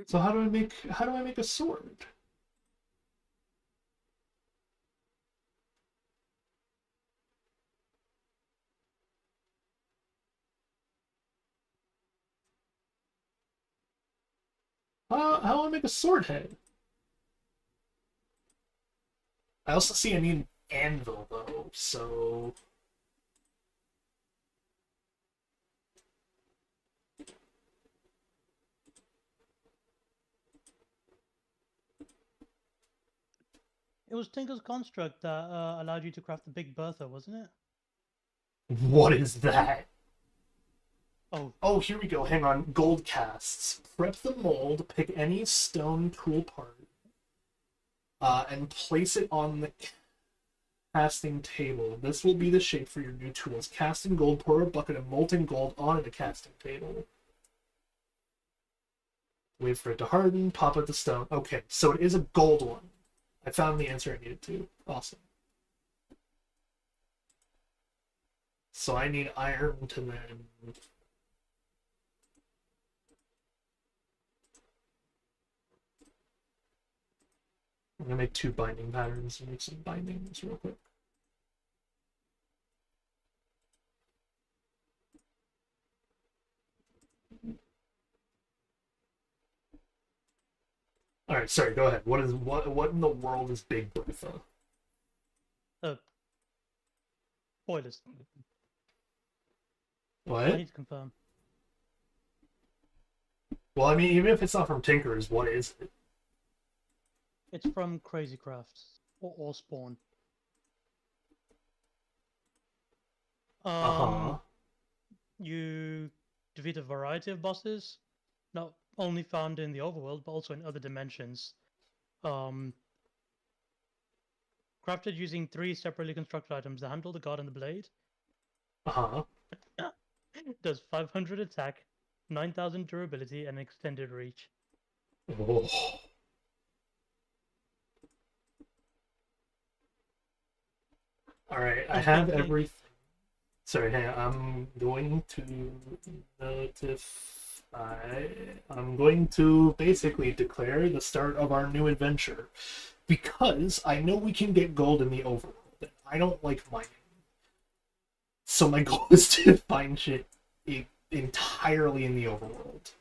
S1: So how do I make a sword? How do I make a sword head? I also see I need an anvil though, so
S3: It was Tinker's construct that allowed you to craft the Big Bertha, wasn't it?
S1: what is that?
S3: Oh,
S1: Oh, here we go. Hang on. Gold casts. Prep the mold, pick any stone tool part, and place it on the casting table. This will be the shape for your new tools. Cast in gold, pour a bucket of molten gold onto the casting table. Wait for it to harden, pop out the stone. Okay, so it is a gold one. I found the answer I needed to. Awesome. So I need iron to then... I'm gonna make 2 binding patterns and make some bindings real quick. Alright, sorry, go ahead. What in the world is Big Bertha?
S3: Spoilers.
S1: What?
S3: I need to confirm.
S1: Well, I mean, even if it's not from Tinker's, what is it?
S3: It's from Crazy Crafts or Spawn.
S1: Uh-huh.
S3: You defeat a variety of bosses, not only found in the overworld, but also in other dimensions. Crafted using 3 separately constructed items: the handle, the guard, and the blade.
S1: Uh-huh.
S3: Does 500 attack, 9,000 durability, and extended reach.
S1: Oh. Alright, I have everything. Sorry, hang on. I'm going to notify... I'm going to basically declare the start of our new adventure. Because I know we can get gold in the overworld. And I don't like mining. So my goal is to find shit entirely in the overworld.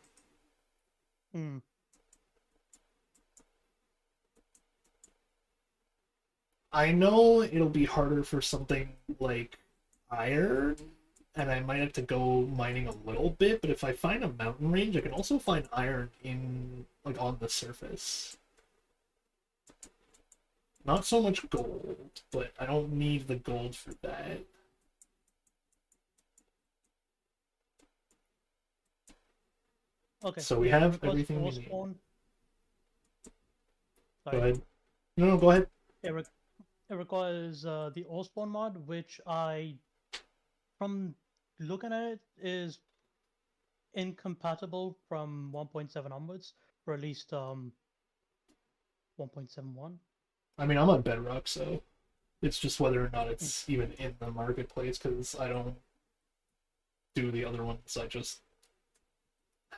S3: Hmm.
S1: I know it'll be harder for something like iron, and I might have to go mining a little bit, but if I find a mountain range, I can also find iron in, like, on the surface. Not so much gold, but I don't need the gold for that.
S3: Okay.
S1: So we have everything we need.
S3: Spawn.
S1: Go ahead. No, go ahead.
S3: It requires the ore spawn mod, which from looking at it, is incompatible from 1.7 onwards, or at least 1.71.
S1: I mean, I'm on Bedrock, so it's just whether or not it's even in the marketplace, because I don't do the other ones. I just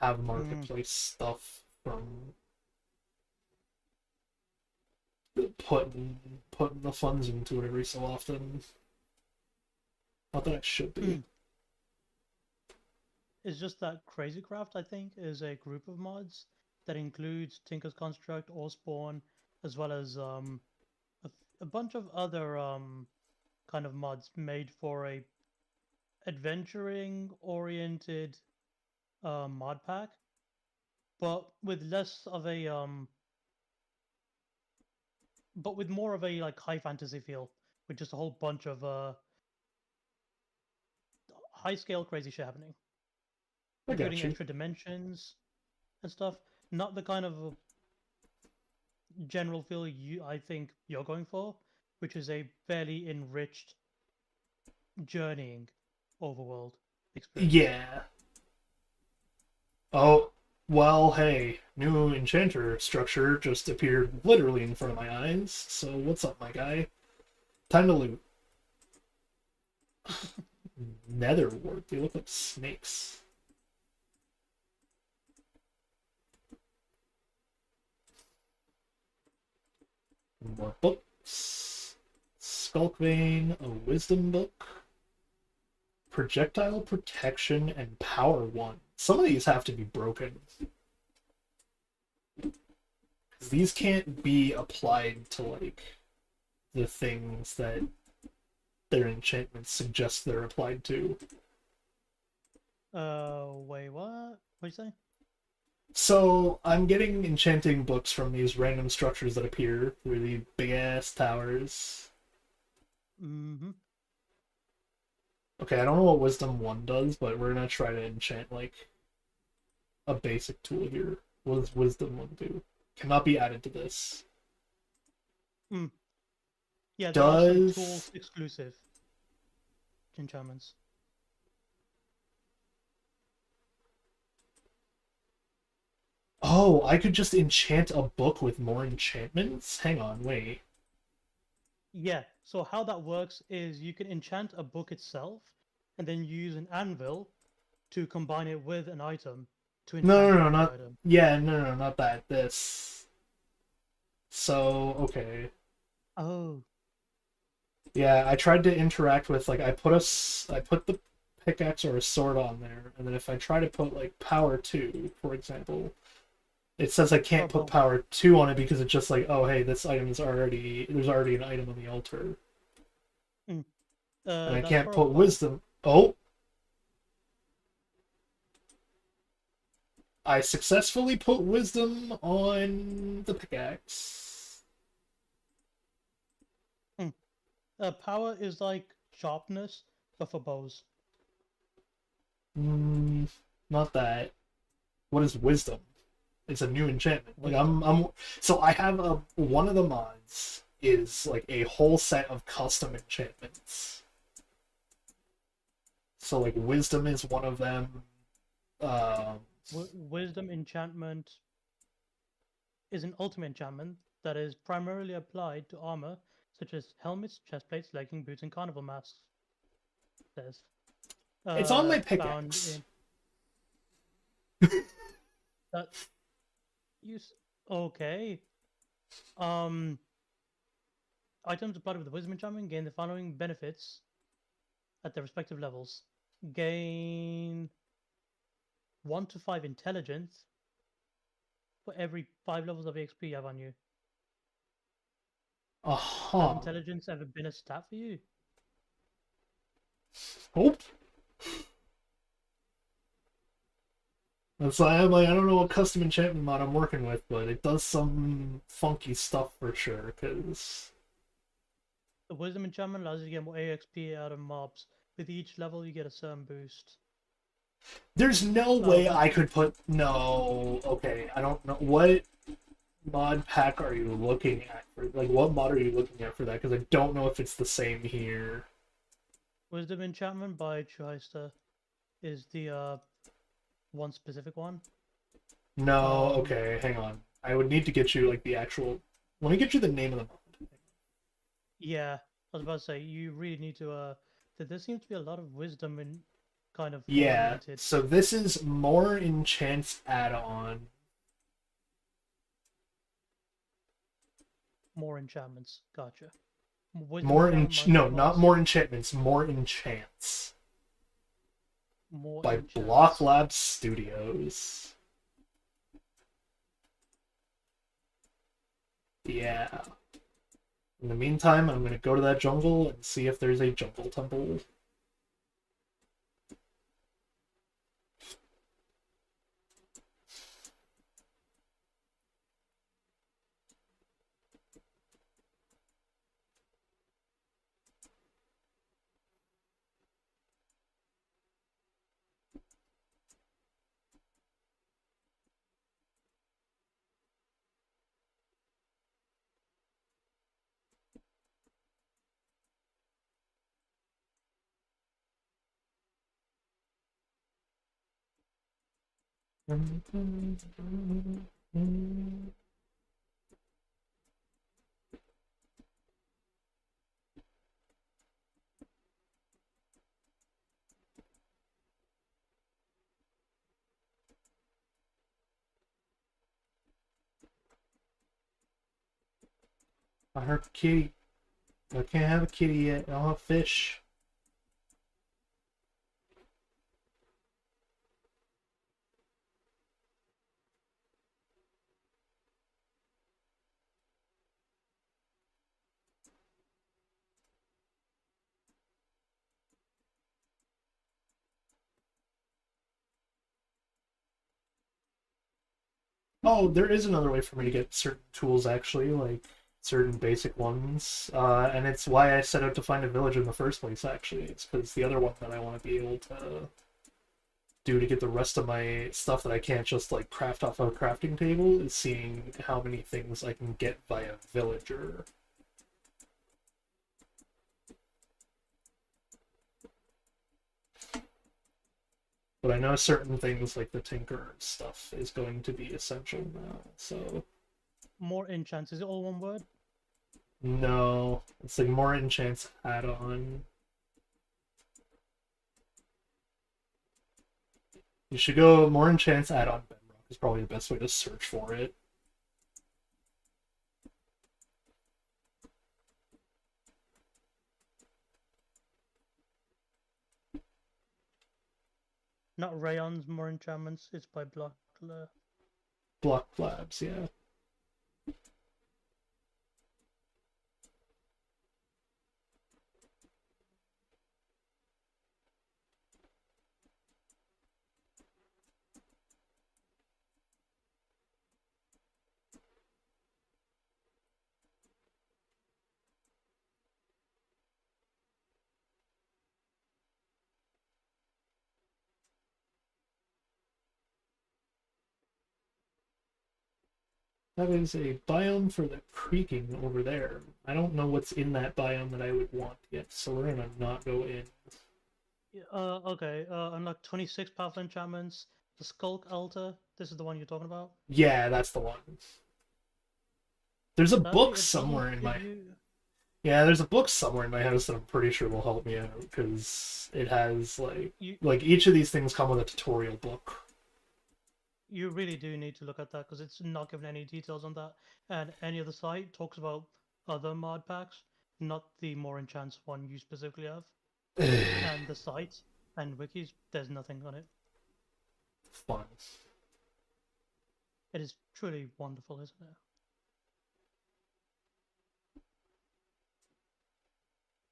S1: have marketplace stuff from putting the funds into it every so often. Not that I should be.
S3: It's just that Crazy Craft, I think, is a group of mods that includes Tinker's Construct, Ore Spawn, as well as a bunch of other kind of mods made for a adventuring-oriented mod pack, but with less of a but with more of a like high fantasy feel, with just a whole bunch of high scale crazy shit happening, including extra dimensions and stuff. Not the kind of general feel I think you're going for, which is a fairly enriched journeying overworld experience.
S1: Yeah. Oh, well, hey, new enchanter structure just appeared literally in front of my eyes. So what's up, my guy? Time to loot. Nether wart. They look like snakes. More books. Skulk Vein, a wisdom book. Projectile protection and power 1. Some of these have to be broken. These can't be applied to, like, the things that their enchantments suggest they're applied to.
S3: Wait, what? What'd you say?
S1: So, I'm getting enchanting books from these random structures that appear through the big-ass towers.
S3: Mm-hmm.
S1: Okay, I don't know what Wisdom 1 does, but we're gonna try to enchant, like, a basic tool here. What does Wisdom 1 do? Cannot be added to this.
S3: Yeah, there are some tools exclusive enchantments.
S1: Oh, I could just enchant a book with more enchantments? Hang on, wait.
S3: Yeah, so how that works is you can enchant a book itself and then use an anvil to combine it with an item to
S1: No,
S3: enchant
S1: no, no,
S3: the
S1: not...
S3: item.
S1: Yeah, no, no, not that. This. So, okay.
S3: Oh,
S1: Yeah, I tried to interact with, like, I put the pickaxe or a sword on there, and then if I try to put, like, power 2, for example, it says I
S3: or
S1: can't
S3: a
S1: put
S3: bow.
S1: power 2 on it because it's just like, oh, hey, this item is already... There's already an item on the altar.
S3: Mm.
S1: And I
S3: That's
S1: can't
S3: for a
S1: put
S3: bow.
S1: wisdom... Oh! I successfully put wisdom on the pickaxe.
S3: Mm. Power is like sharpness, but for bows.
S1: Hmm, not that. What is wisdom? It's a new enchantment. Like
S3: Wisdom.
S1: so I have a one of the mods is like a whole set of custom enchantments. So like wisdom is one of them. Um,
S3: Wisdom enchantment is an ultimate enchantment that is primarily applied to armor such as helmets, chestplates, leggings, boots, and carnival masks. Says
S1: it's on my
S3: found
S1: pickaxe.
S3: in that use. Okay. Um, items applied with the wisdom enchantment gain the following benefits at their respective levels. Gain 1 to 5 intelligence for every 5 levels of EXP you have on you. Has
S1: Uh-huh.
S3: intelligence ever been a stat for you?
S1: Oh, that's why I'm like I don't know what custom enchantment mod I'm working with, but it does some funky stuff for sure. Cause
S3: The wisdom enchantment allows you to get more EXP out of mobs. With each level, you get a certain boost.
S1: there's no way
S3: With
S1: I could put no. Okay, I don't know what mod pack are you looking at for like what mod are you looking at for that? Because I don't know if it's the same here.
S3: wisdom enchantment by Chuheister is the one specific one.
S1: No,
S3: Um,
S1: okay, hang on. I would need to get you like the actual. Let me get you the name of the mod.
S3: yeah, I was about to say you really need to. There seems to be a lot of wisdom in kind of
S1: Yeah,
S3: oriented.
S1: so this is more enchants add-on.
S3: More enchantments. Gotcha. Wisdom
S1: More
S3: enchantment minus
S1: no, not
S3: plus.
S1: more enchantments, more enchants
S3: More
S1: by Block
S3: enchants.
S1: Lab Studios. Yeah. In the meantime, I'm gonna go to that jungle and see if there's a jungle temple. I heard kitty. I can't have a kitty yet. I don't have fish. Oh, there is another way for me to get certain tools, actually, like certain basic ones. And it's why I set out to find a village in the first place, actually. It's because the other one that I want to be able to do to get the rest of my stuff that I can't just, like, craft off a crafting table is seeing how many things I can get via villager. But I know certain things like the Tinker stuff is going to be essential now, so...
S3: More enchants. Is it all one word?
S1: No, it's like more enchants add-on. You should go more enchants add-on Bedrock is probably the best way to search for it.
S3: Not Rayon's more enchantments. It's by Block.
S1: Block Labs, yeah. That is a biome for the creaking over there. I don't know what's in that biome that I would want yet, so we're gonna not go in.
S3: Okay. Unlock 26 powerful enchantments. The Skulk Altar. This is the one you're talking about.
S1: Yeah, that's the one. There's a
S3: Sadly,
S1: book
S3: it doesn't
S1: somewhere in
S3: give
S1: my...
S3: you-
S1: Yeah, there's a book somewhere in my house that I'm pretty sure will help me out, because it has,
S3: You
S1: like, each of these things come with a tutorial book.
S3: you really do need to look at that because it's not giving any details on that. And any other site talks about other mod packs, not the more enchants one you specifically have. And the sites and wikis, there's nothing on it.
S1: Fun.
S3: It is truly wonderful, isn't it?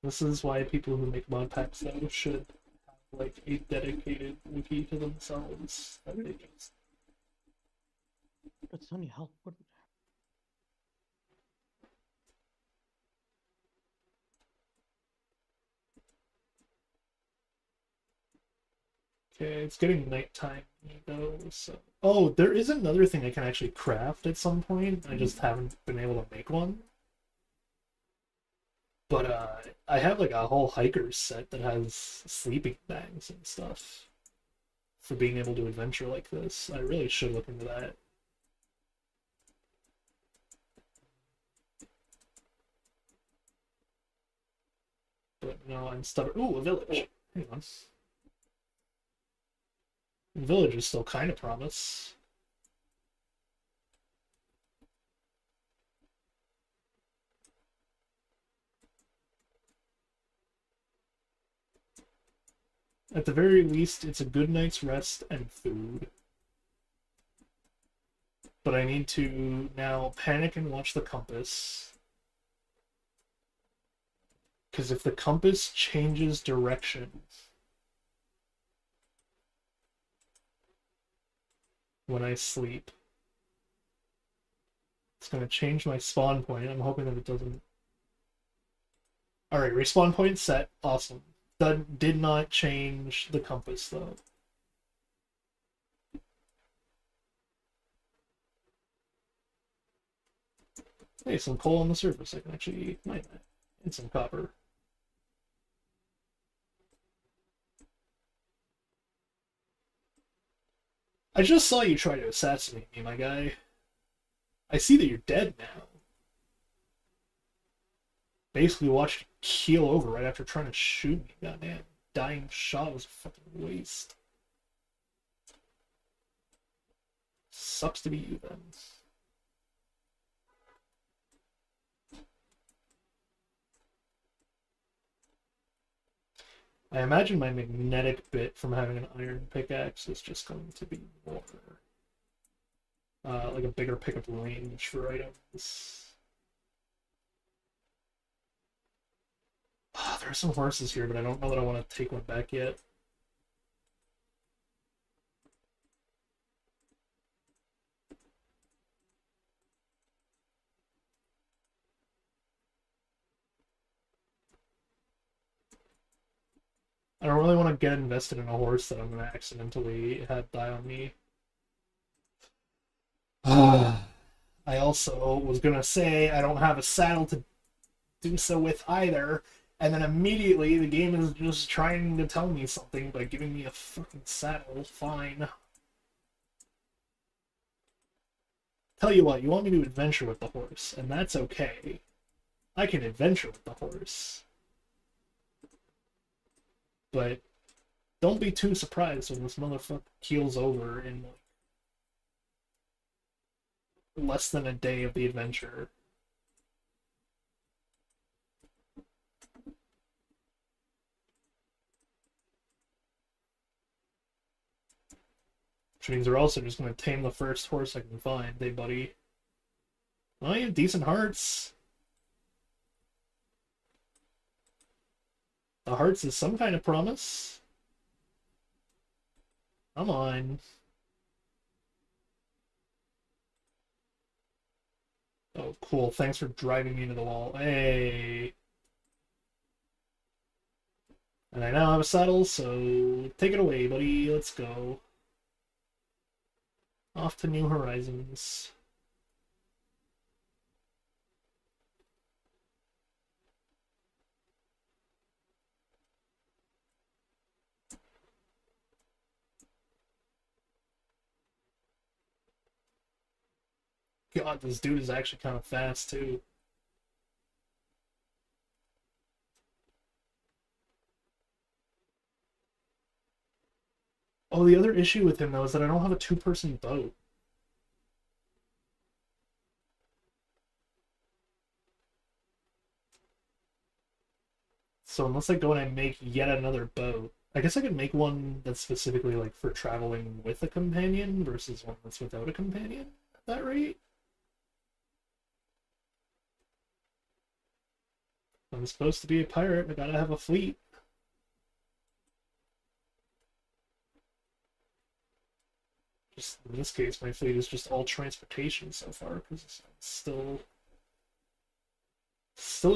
S1: This is why people who make mod packs, though, should have, like, a dedicated wiki to themselves that they just...
S3: It's only help, wouldn't it?
S1: Okay, it's getting nighttime though, so... Oh, there is another thing I can actually craft at some point. I just haven't been able to make one. But, I have, like, a whole hiker's set that has sleeping bags and stuff for being able to adventure like this. I really should look into that. But, no, I'm stubborn. Ooh, a village. Hang on. Village is still kind of promise. At the very least, it's a good night's rest and food. But I need to now panic and watch the compass. Because if the compass changes direction when I sleep, it's going to change my spawn point. I'm hoping that it doesn't... Alright, respawn point set. Awesome. That did not change the compass, though. Hey, some coal on the surface. I can actually mine that. And some copper. I just saw you try to assassinate me, my guy. I see that you're dead now. Basically watched you keel over right after trying to shoot me. Goddamn. Dying shot was a fucking waste. Sucks to be you then. I imagine my magnetic bit from having an iron pickaxe is just going to be more like a bigger pickup range for items. There are some horses here, but I don't know that I want to take one back yet. I don't really want to get invested in a horse that I'm going to accidentally have die on me. I also was going to say I don't have a saddle to do so with either, And then immediately the game is just trying to tell me something by giving me a fucking saddle. Fine. Tell you what, you want me to adventure with the horse, and that's okay. I can adventure with the horse. But don't be too surprised when this motherfucker keels over in like less than a day of the adventure. Which means we're also just going to tame the first horse I can find. Hey, buddy. Oh, you have decent hearts. The hearts is some kind of promise. Come on. Oh, cool. Thanks for driving me into the wall. Hey. And I now have a saddle, so take it away, buddy. Let's go. Off to new horizons. God, this dude is actually kind of fast, too. Oh, the other issue with him, though, is that I don't have a two-person boat. So unless I go and I make yet another boat, I guess I could make one that's specifically like for traveling with a companion versus one that's without a companion at that rate. I'm supposed to be a pirate, I gotta have a fleet. Just in this case, my fleet is just all transportation so far, because it's still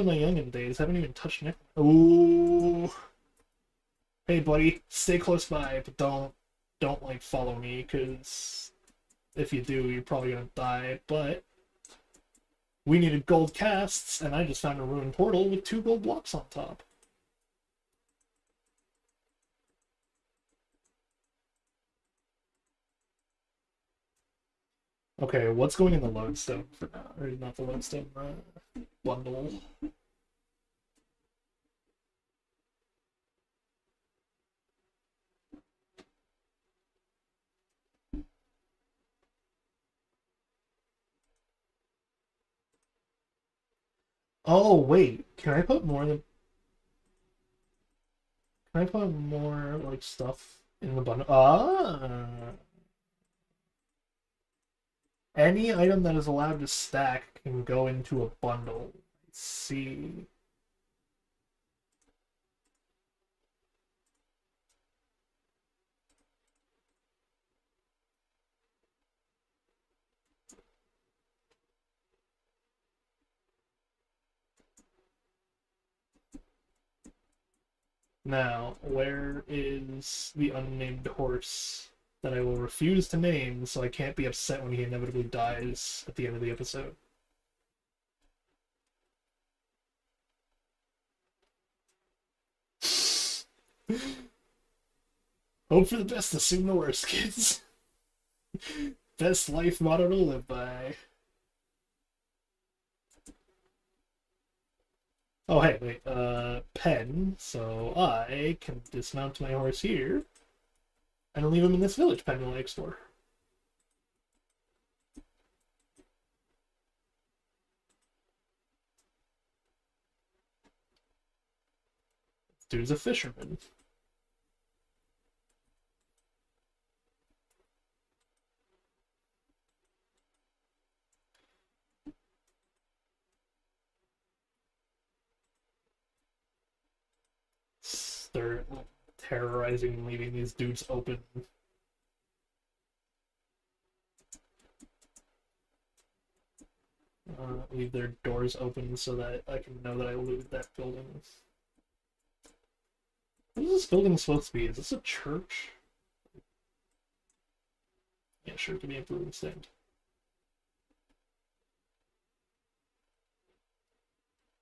S1: in my youngin' days. Haven't even touched Nick. Ooh. Hey, buddy, stay close by, but don't like follow me, because if you do, you're probably gonna die. But we needed gold casts, and I just found a ruined portal with 2 gold blocks on top. Okay, what's going in the lodestone for now? Or not the lodestone, bundle. Oh, wait. Can I put more than... Can I put more, like, stuff in the bundle? Ah! Any item that is allowed to stack can go into a bundle. Let's see. Now, where is the unnamed horse that I will refuse to name so I can't be upset when he inevitably dies at the end of the episode? Hope for the best, assume the worst, kids. Best life motto to live by. Oh, hey, wait, pen, so I can dismount my horse here and leave him in this village pen while I explore. This dude's a fisherman. They're terrorizing and leaving these dudes open. Leave their doors open so that I can know that I looted that building. What is this building supposed to be? Is this a church? Yeah, sure, give me a brewing stand.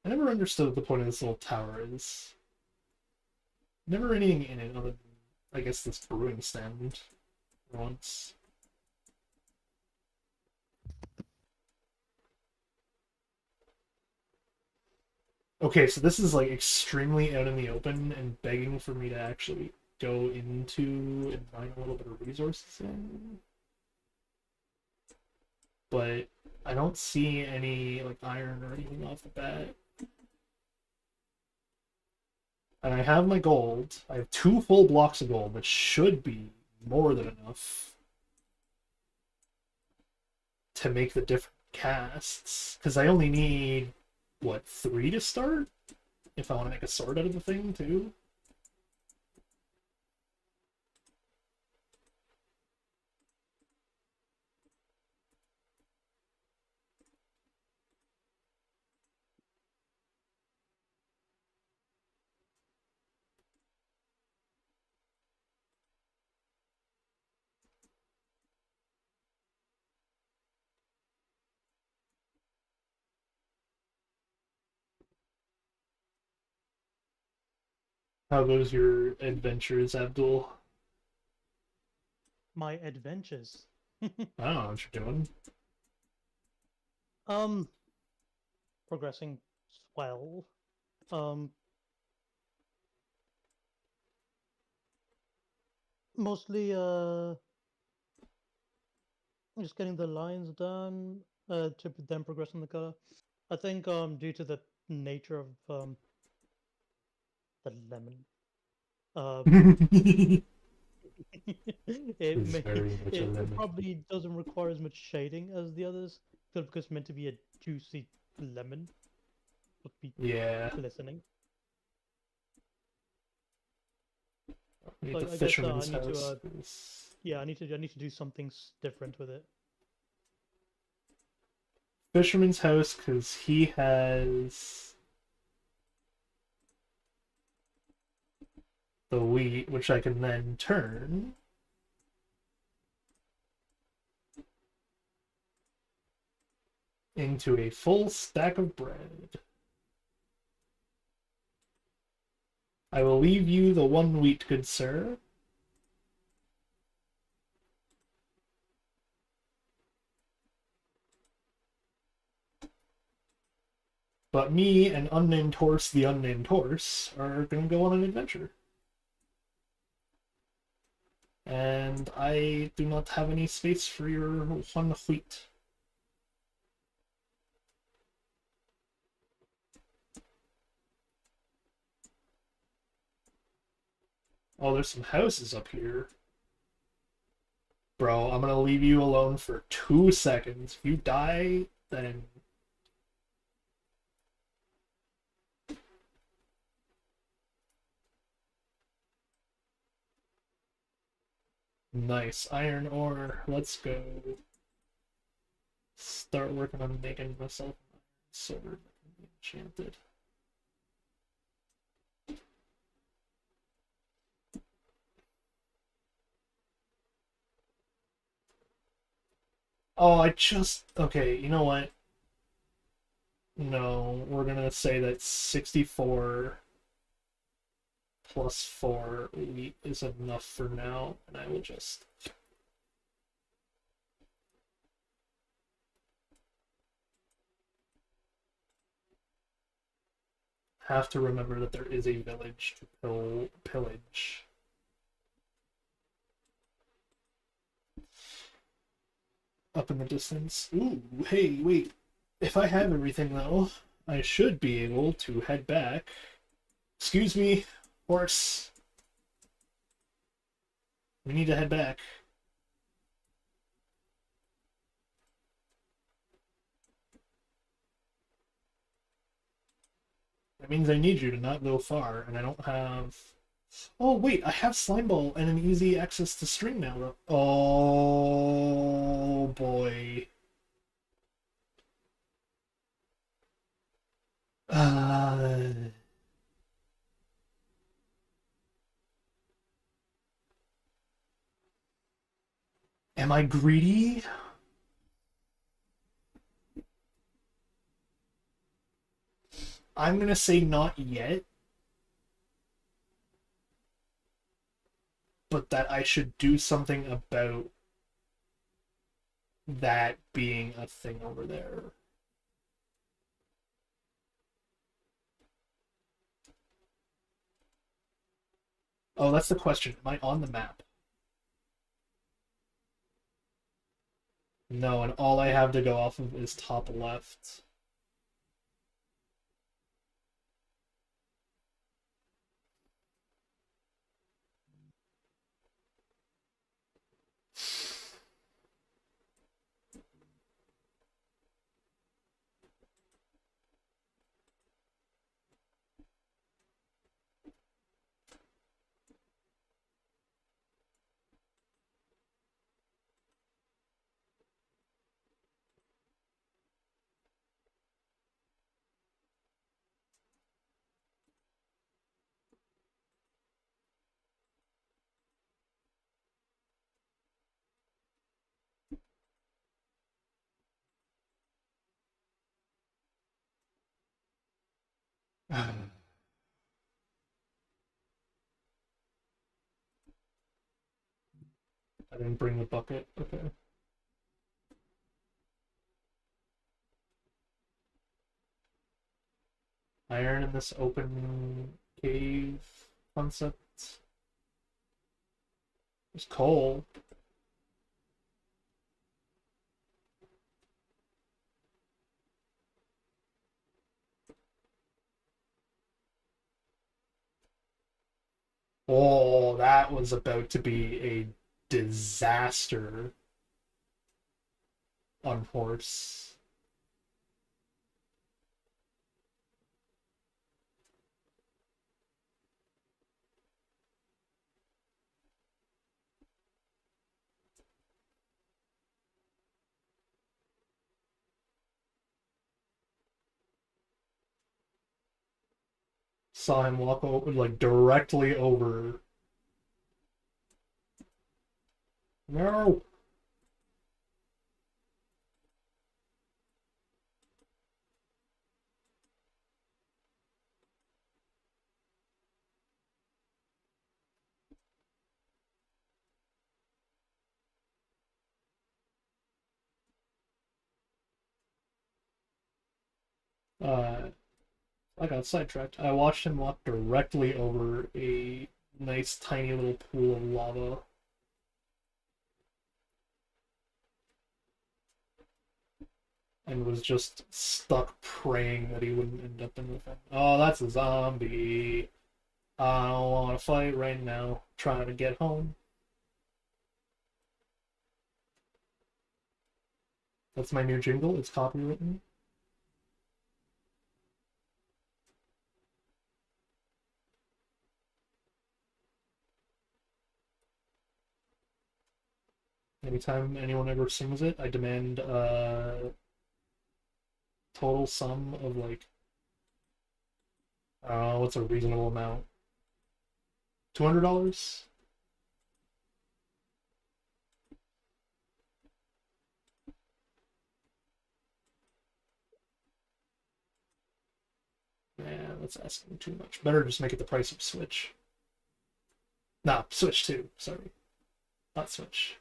S1: I never understood what the point of this little tower is. Never anything in it other than, I guess, this brewing stand once. Okay, so this is like extremely out in the open and begging for me to actually go into and mine a little bit of resources in. But I don't see any like iron or anything off the bat. And I have my gold. I have 2 full blocks of gold, which should be more than enough to make the different casts. Because I only need, what, 3 to start? If I want to make a sword out of the thing, too? How goes your adventures, Abdul?
S3: My adventures.
S1: I don't know what you're doing.
S3: Um, progressing well. Mostly just getting the lines done. To then progressing the color. I think due to the nature of the lemon,
S1: It's
S3: it may
S1: very much a
S3: it
S1: lemon.
S3: probably doesn't require as much shading as the others. Because it's meant to be a juicy lemon, would be
S1: Yeah.
S3: glistening.
S1: Need
S3: So
S1: the
S3: I guess
S1: fisherman's
S3: I need to
S1: house.
S3: yeah, I need to do something different with it.
S1: Fisherman's house, because he has the wheat, which I can then turn into a full stack of bread. I will leave you the 1 wheat, good sir. But me and unnamed horse, the unnamed horse, are going to go on an adventure. And I do not have any space for your 1 wheat. Oh, there's some houses up here. Bro, I'm gonna leave you alone for 2 seconds. If you die, then... Nice. Iron ore. Let's go. Start working on making myself an iron sword that can be enchanted. Oh, I just... Okay, you know what? No, we're gonna say that 64 plus 4 wheat is enough for now, and I will just... have to remember that there is a village to pillage. Up in the distance. Ooh, hey, wait. If I have everything, though, I should be able to head back. Excuse me, horse. We need to head back. That means I need you to not go far, and I don't have... Oh, wait, I have Slime Ball and an easy access to string now, though. Oh, boy. Uh... Am I greedy? I'm gonna say not yet, but that I should do something about that being a thing over there. Oh, that's the question. Am I on the map? No, and all I have to go off of is top left. I didn't bring the bucket. Okay. Iron in this open cave concept. There's coal. Oh, that was about to be a disaster on horse. Saw him walk over, like directly over. No. I got sidetracked. I watched him walk directly over a nice tiny little pool of lava. And was just stuck praying that he wouldn't end up in the thing. Oh, that's a zombie. I don't want to fight right now. Trying to get home. That's my new jingle. It's copywritten. Anytime anyone ever sings it, I demand total sum of like, I don't know, what's a reasonable amount? $200? Yeah, that's asking too much. Better just make it the price of Switch. Nah, Switch 2, sorry. Not Switch.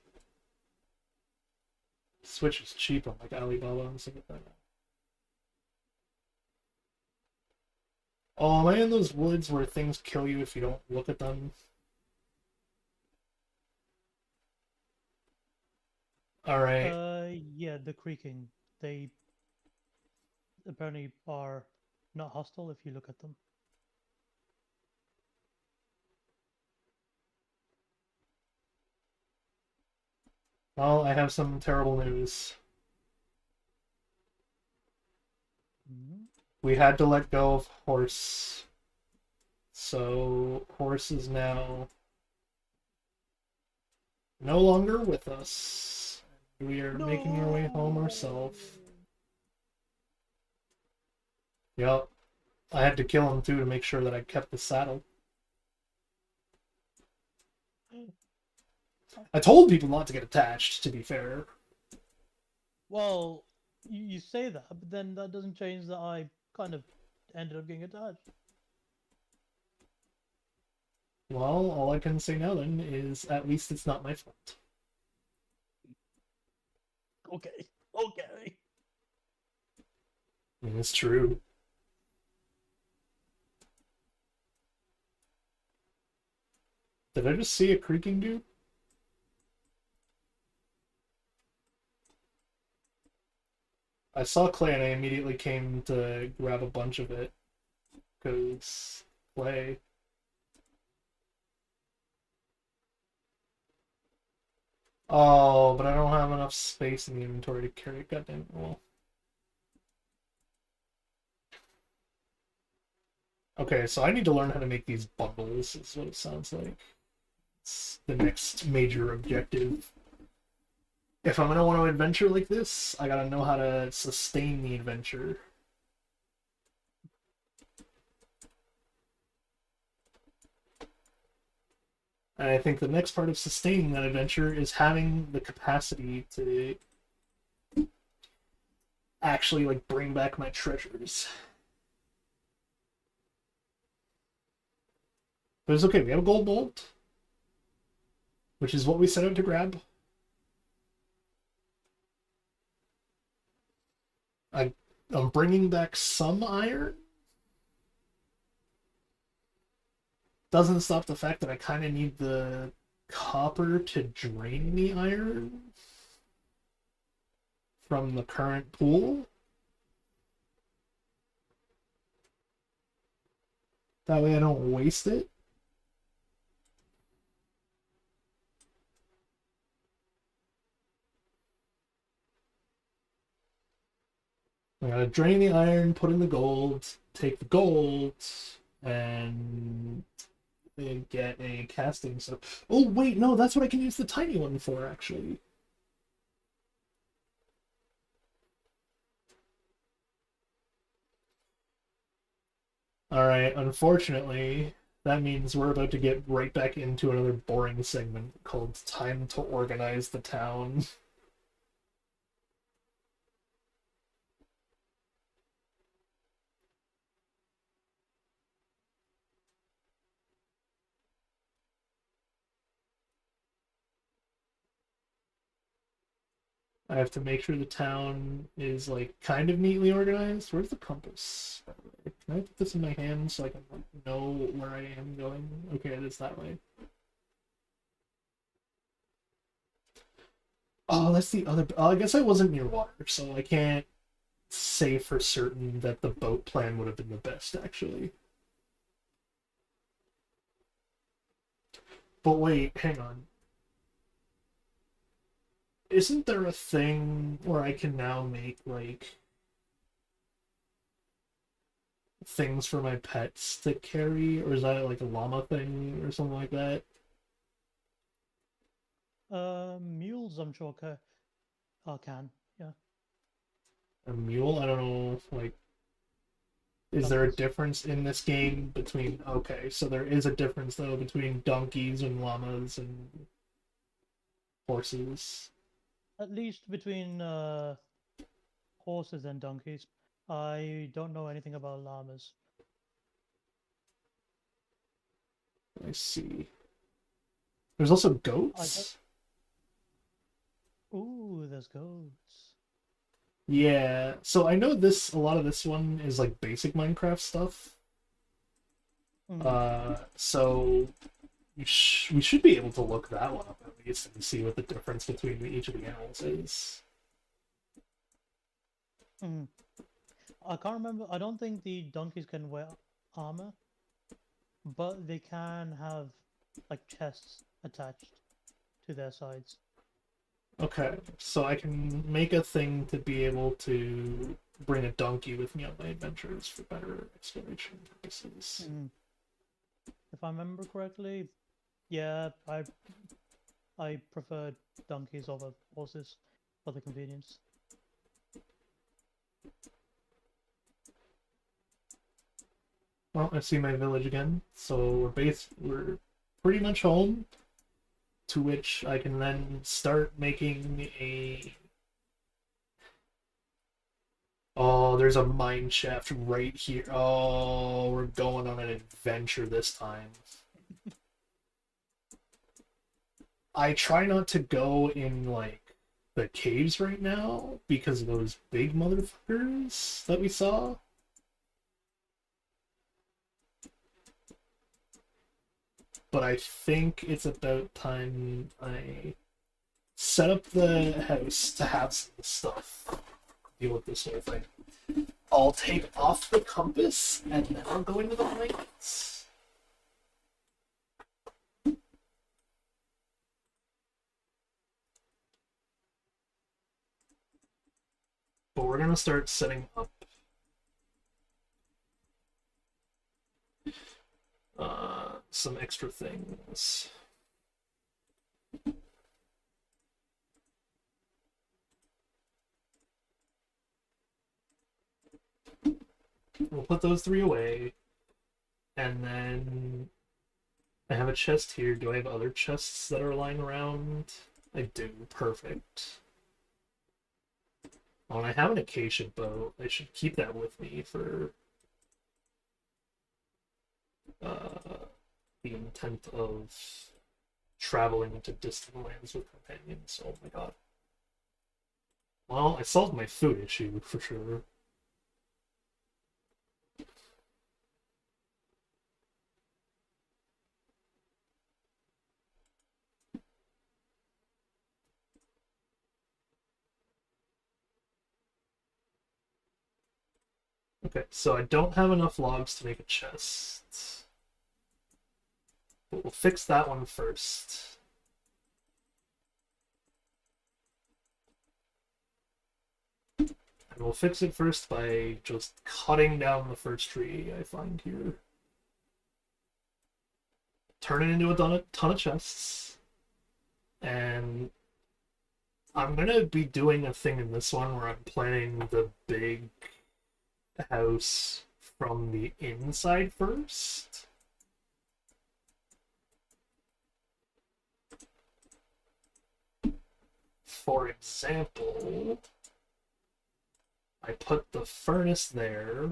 S1: Switch is cheap on like Alibaba and stuff like that. Oh, am I in those woods where things kill you if you don't look at them? Alright.
S3: Yeah, the creaking. They apparently are not hostile if you look at them.
S1: Well, I have some terrible news. We had to let go of Horse. So, Horse is now no longer with us. We are making our way home ourselves. Yup. I had to kill him too to make sure that I kept the saddle. I told people not to get attached, to be fair.
S3: Well, you say that, but then that doesn't change that I kind of ended up getting attached.
S1: Well, all I can say now then is at least it's not my fault.
S3: Okay, okay.
S1: I mean, it's true. Did I just see a creaking dude? I saw clay and I immediately came to grab a bunch of it. Because clay. Oh, but I don't have enough space in the inventory to carry it. Goddamn. Well. Okay, so I need to learn how to make these bundles, is what it sounds like. It's the next major objective. If I'm gonna want to adventure like this, I gotta know how to sustain the adventure. And I think the next part of sustaining that adventure is having the capacity to actually like bring back my treasures. But it's okay, we have a gold bolt, which is what we set out to grab. I'm bringing back some iron. Doesn't stop the fact that I kind of need the copper to drain the iron from the current pool. That way I don't waste it. I gotta drain the iron, put in the gold, take the gold, and get a casting. So, oh wait, no, that's what I can use the tiny one for, actually. Alright, unfortunately, that means we're about to get right back into another boring segment called Time to Organize the Town. I have to make sure the town is like kind of neatly organized. Where's the compass? Can I put this in my hand so I can know where I am going? Okay, it is that way. Oh, that's the other. Oh, I guess I wasn't near water, so I can't say for certain that the boat plan would have been the best, actually. But wait, hang on. Isn't there a thing where I can now make, like, things for my pets to carry? Or is that, like, a llama thing or something like that?
S3: Mules, I'm sure, can. Yeah.
S1: A mule? I don't know, like, is there a
S3: Donkeys.
S1: difference in this game between... Okay, so there is a difference, though, between donkeys and llamas and horses.
S3: At least between horses and donkeys. I don't know anything about llamas.
S1: I see. There's also
S3: I
S1: goats?
S3: don't... Ooh, there's goats.
S1: Yeah, so I know this, a lot of this one is like basic Minecraft stuff.
S3: Mm.
S1: So we should be able to look that one up at least and see what the difference between each of the animals is.
S3: Mm. I can't remember. I don't think the donkeys can wear armor, but they can have like chests attached to their sides.
S1: Okay, so I can make a thing to be able to bring a donkey with me on my adventures for better exploration purposes.
S3: Mm. If I remember correctly, yeah, I prefer donkeys over horses for the convenience.
S1: Well, I see my village again, so we're pretty much home, to which I can then start making a... Oh, Oh, there's a mine shaft right here. Oh, we're going on an adventure this time. I try not to go in, like, the caves right now because of those big motherfuckers that we saw. But I think it's about time I set up the house to have some stuff deal with this whole thing. I'll take off the compass and then I'll go into the mines. But we're gonna start setting up some extra things. We'll put those 3 away, and then I have a chest here. Do I have other chests that are lying around? I do. Perfect. Oh, and I have an acacia bow. I should keep that with me for the intent of traveling into distant lands with companions. Oh my god. Well, I solved my food issue for sure. Okay, so I don't have enough logs to make a chest. But we'll fix that one first. And we'll fix it first by just cutting down the first tree I find here. Turn it into a ton of chests. And I'm gonna be doing a thing in this one where I'm planning the big house from the inside first. For example, I put the furnace there.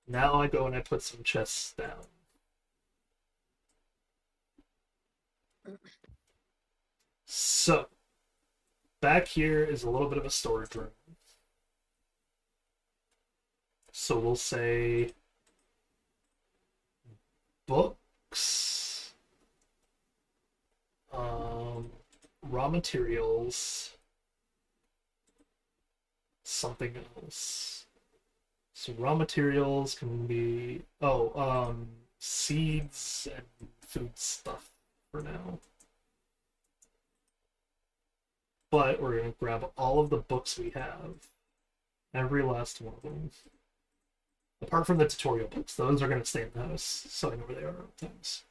S1: Now I go and I put some chests down. So, back here is a little bit of a storage room. So we'll say books, raw materials, something else. So raw materials can be, seeds and food stuff for now. But we're going to grab all of the books we have. Every last one of them. Apart from the tutorial books. Those are going to stay in the house, so I know where they are at all times.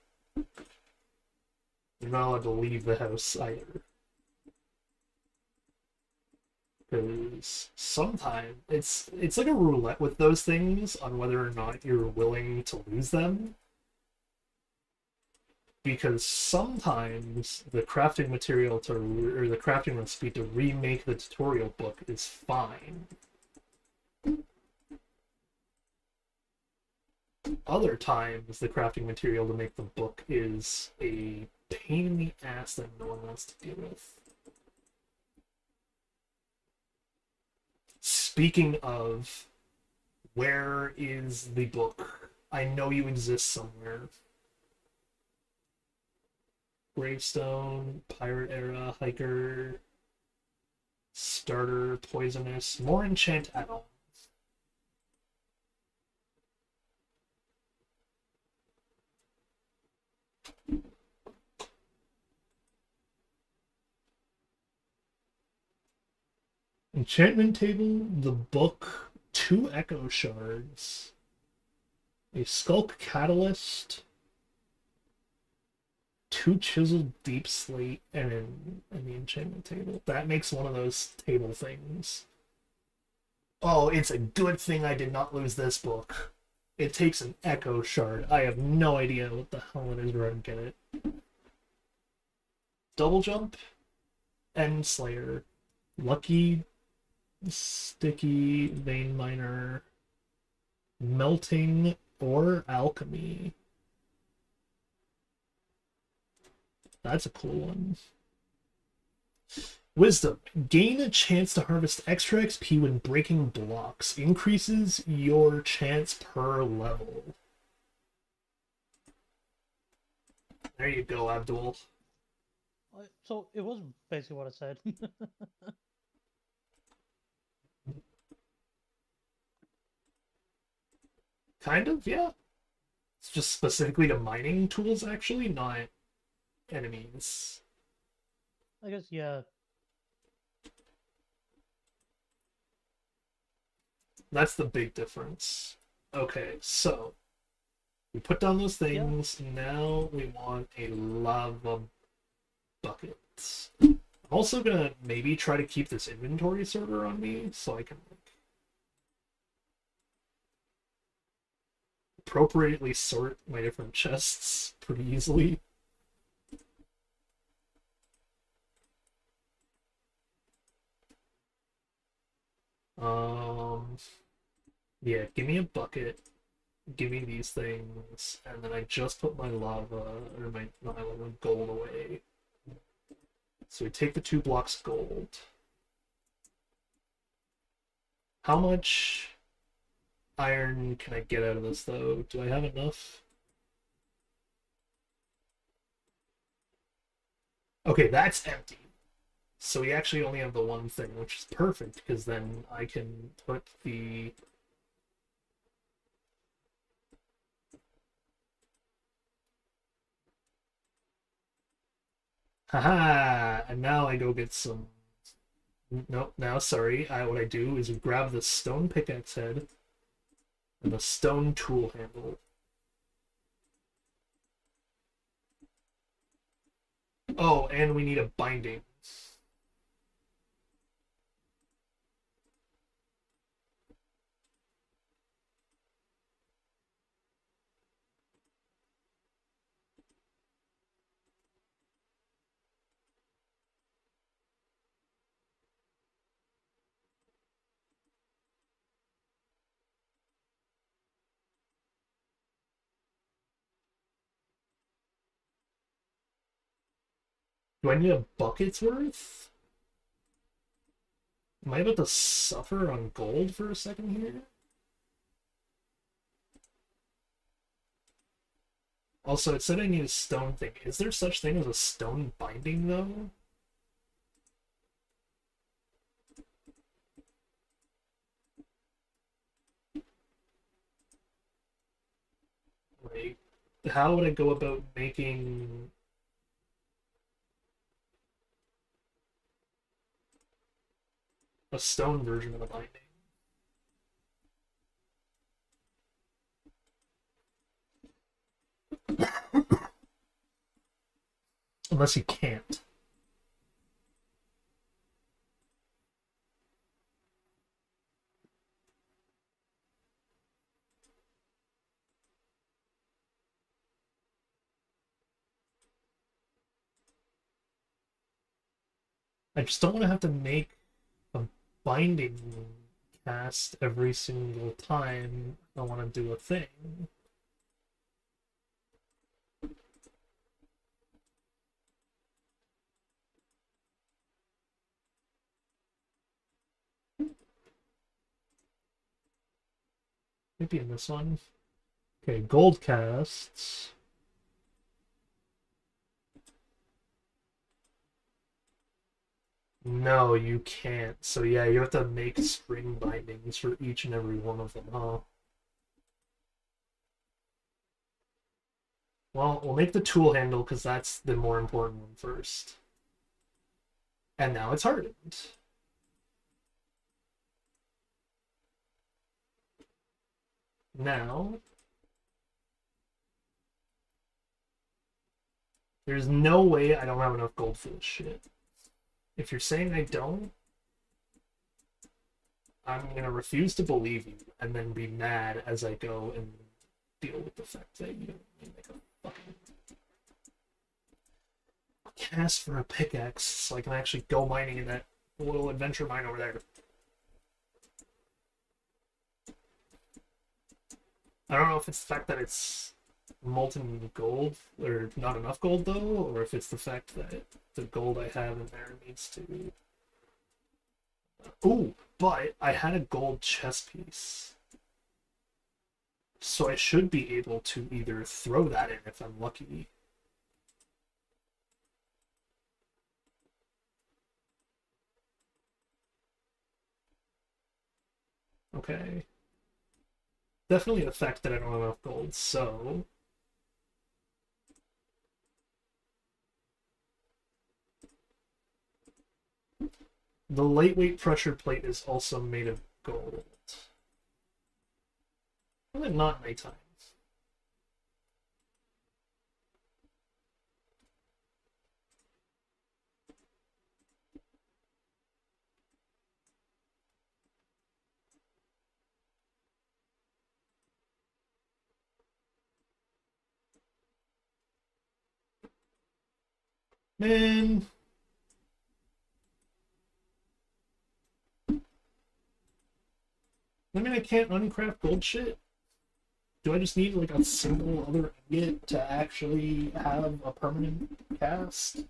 S1: You're not allowed to leave the house either. Because sometimes it's like a roulette with those things on whether or not you're willing to lose them. Because sometimes the crafting material or the crafting recipe to remake the tutorial book is fine. Other times, the crafting material to make the book is a pain in the ass that no one wants to deal with. Speaking of, where is the book? I know you exist somewhere. Gravestone, Pirate Era, Hiker, Starter, Poisonous, more enchant add-ons. Enchantment table, the book, 2 echo shards, a skulk catalyst, 2 chiseled deep slate, and the enchantment table. That makes one of those table things. Oh, it's a good thing I did not lose this book. It takes an echo shard. I have no idea what the hell it is where I get it. Double jump, End Slayer, Lucky, Sticky, Vein Miner, Melting, or Alchemy. That's a cool one. Wisdom. Gain a chance to harvest extra XP when breaking blocks. Increases your chance per level. There you go, Abdul.
S3: So it was basically what I said.
S1: Kind of, yeah. It's just specifically to mining tools, actually, not enemies.
S3: I guess, yeah.
S1: That's the big difference. Okay, so we put down those
S3: Yeah.
S1: things. Now we want a lava bucket. I'm also gonna maybe try to keep this inventory sorter on me so I can like appropriately sort my different chests pretty easily. Yeah, give me a bucket, give me these things, and then I just put my lava, or my, not my lava, gold away. So we take the 2 blocks gold. How much iron can I get out of this, though? Do I have enough? Okay, that's empty. So we actually only have the one thing, which is perfect, because then I can put the... Haha! And now I go get some... Nope, now, sorry. What I do is grab the stone pickaxe head and the stone tool handle. Oh, and we need a binding. Do I need a bucket's worth? Am I about to suffer on gold for a second here? Also, it said I need a stone thing. Is there such thing as a stone binding, though? Like, how would I go about making... a stone version of a binding? Unless you can't. I just don't want to have to make a binding cast every single time I want to do a thing. Maybe in this one. Okay, gold casts. No, you can't. So yeah, you have to make string bindings for each and every one of them, huh? Well, we'll make the tool handle because that's the more important one first. And now it's hardened. Now, there's no way I don't have enough gold for this shit. If you're saying I don't, I'm gonna refuse to believe you and then be mad as I go and deal with the fact that you don't make a fucking... chest for a pickaxe so I can actually go mining in that little adventure mine over there. I don't know if it's the fact that it's molten gold, or not enough gold though, or if it's the fact that the gold I have in there needs to... Ooh, but I had a gold chest piece. So I should be able to either throw that in if I'm lucky. Okay. Definitely the fact that I don't have enough gold, so... The lightweight pressure plate is also made of gold. Well, not nighttime. Man. I mean, I can't uncraft gold shit. Do I just need like a single other ingot to actually have a permanent cast?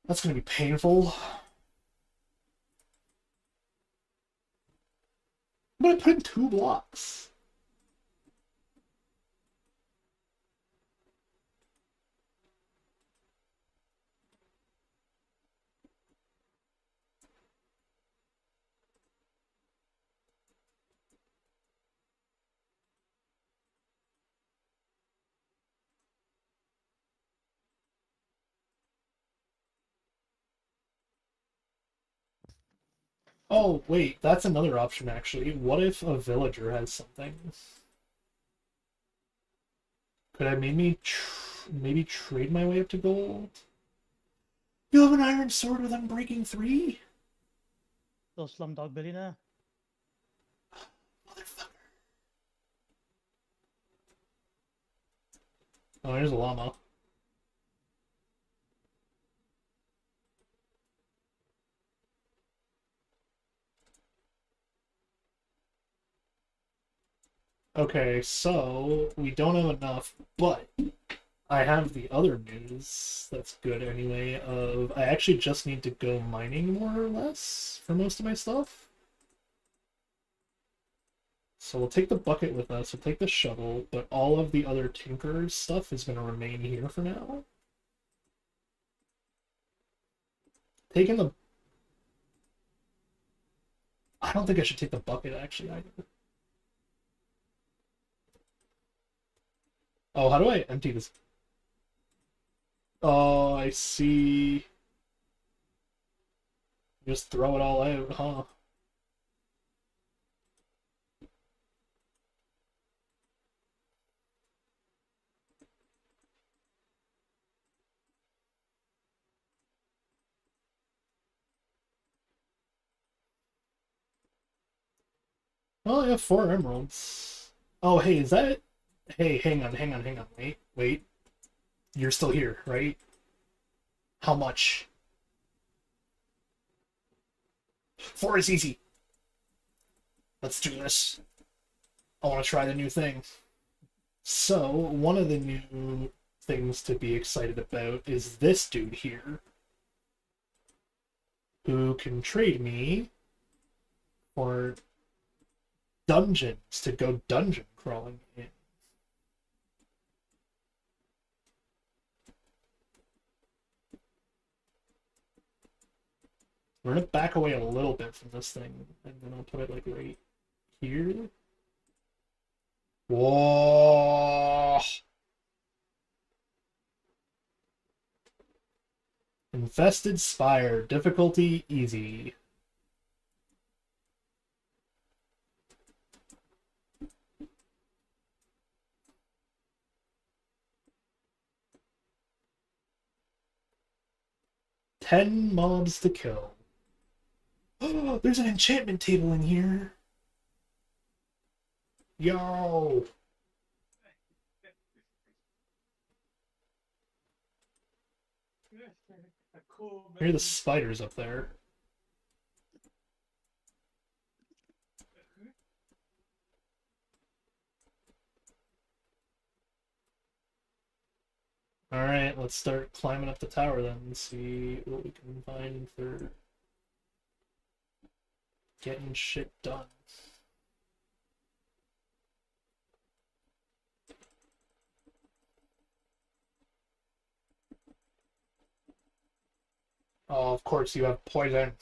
S1: That's gonna be painful. But I put in 2 blocks. Oh, wait, that's another option actually. What if a villager has something? Could I maybe trade my way up to gold? You have an iron sword with Unbreaking 3?
S3: Little Slumdog Billionaire.
S1: Motherfucker. Oh, there's a llama. Okay, so we don't have enough, but I have the other news that's good anyway of I actually just need to go mining more or less for most of my stuff. So we'll take the bucket with us, we'll take the shovel, but all of the other tinker's stuff is going to remain here for now. Taking the... I don't think I should take the bucket actually either. Oh, how do I empty this? Oh, I see. Just throw it all out, huh? Oh, I have 4 emeralds. Oh, hey, is that... Hey, hang on. Wait. You're still here, right? How much? 4 is easy. Let's do this. I want to try the new thing. So, one of the new things to be excited about is this dude here, who can trade me for dungeons to go dungeon crawling in. We're gonna back away a little bit from this thing, and then I'll put it like right here. Whoa! Infested Spire, difficulty easy. Ten mobs to kill. Oh, there's an enchantment table in here. Yo! I hear the spiders up there. Alright, let's start climbing up the tower then and see what we can find for getting shit done. Oh, of course you have poison.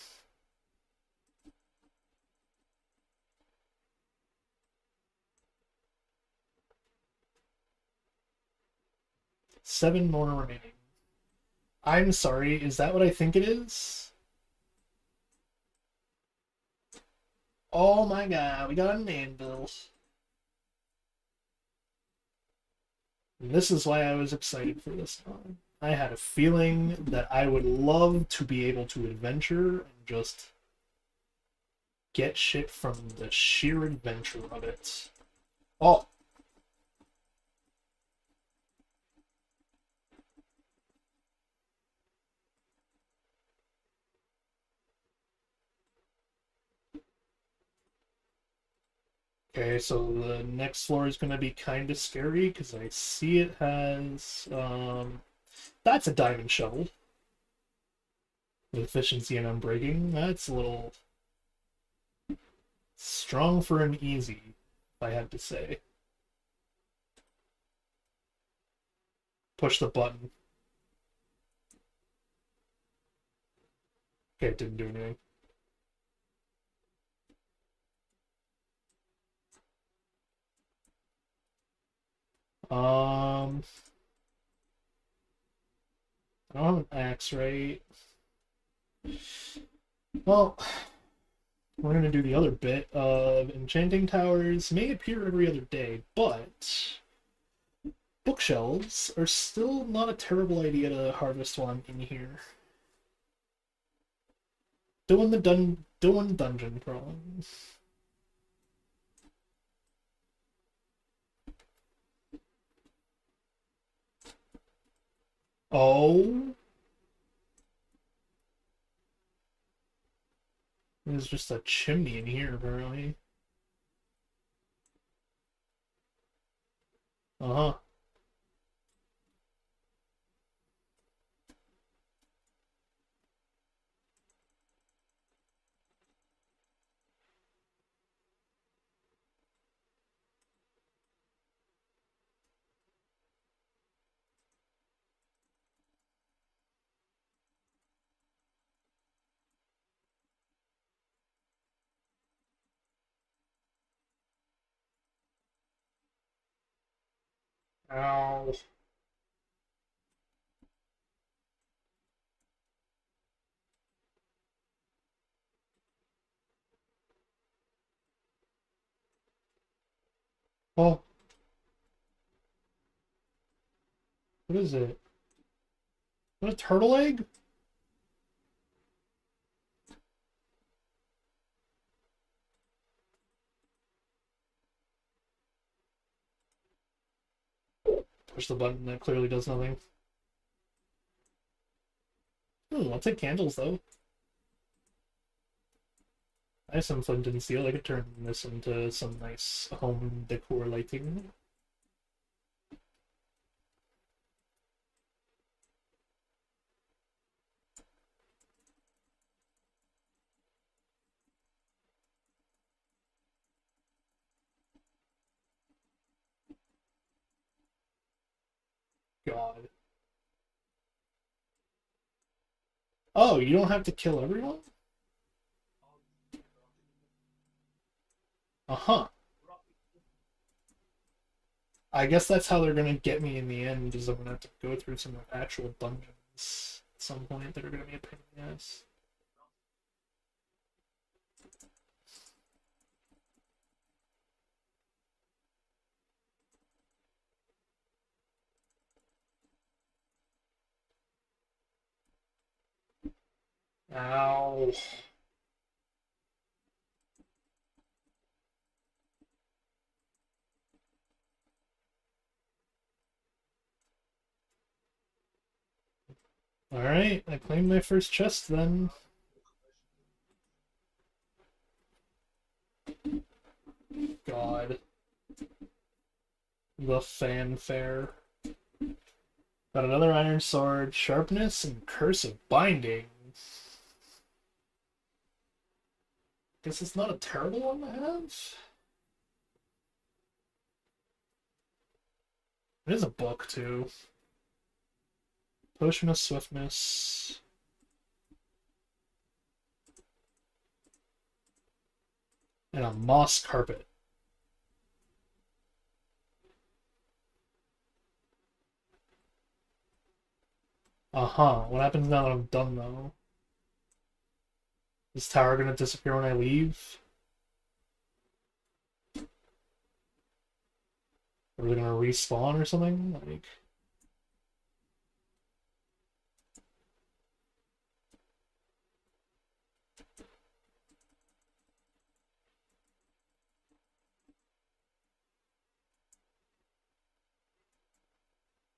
S1: Seven more remaining. I'm sorry, is that what I think it is? Oh my god, we got an anvil. And this is why I was excited for this time. I had a feeling that I would love to be able to adventure and just get shit from the sheer adventure of it. Oh! Okay, so the next floor is going to be kind of scary because I see it has, that's a diamond shovel. With efficiency and unbreaking, that's a little strong for an easy, if I had to say. Push the button. Okay, it didn't do anything. I don't have an axe, right? Well, we're gonna do the other bit of enchanting towers. May appear every other day, but bookshelves are still not a terrible idea to harvest one in here. Doing dungeon crawling. Oh, there's just a chimney in here, apparently. Uh-huh. Ow. Oh, what is it? What, a turtle egg? Push the button, that clearly does nothing. Ooh, I'll take candles, though. I have some flint and steel. I could turn this into some nice home decor lighting. God. Oh, you don't have to kill everyone? Uh-huh. I guess that's how they're gonna get me in the end, is I'm gonna have to go through some actual dungeons at some point that are gonna be a pain in the ass. Ow. Alright, I claimed my first chest then. God. The fanfare. Got another iron sword, sharpness, and curse of binding. Guess it's not a terrible one to have. It is a book, too. Potion of swiftness. And a moss carpet. Uh-huh. What happens now that I'm done, though? Is tower gonna disappear when I leave? Or are they gonna respawn or something? Like...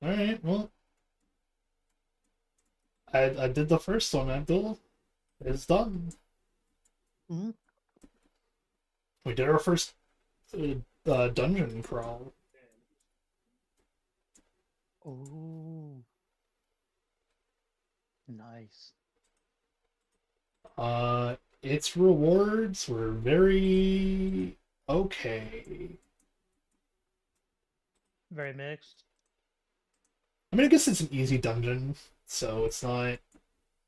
S1: Alright, well... I did the first one, Abdul. It's done.
S3: Mm-hmm.
S1: We did our first dungeon crawl.
S3: Oh, nice.
S1: Its rewards were very okay.
S3: Very mixed.
S1: I mean, I guess it's an easy dungeon, so it's not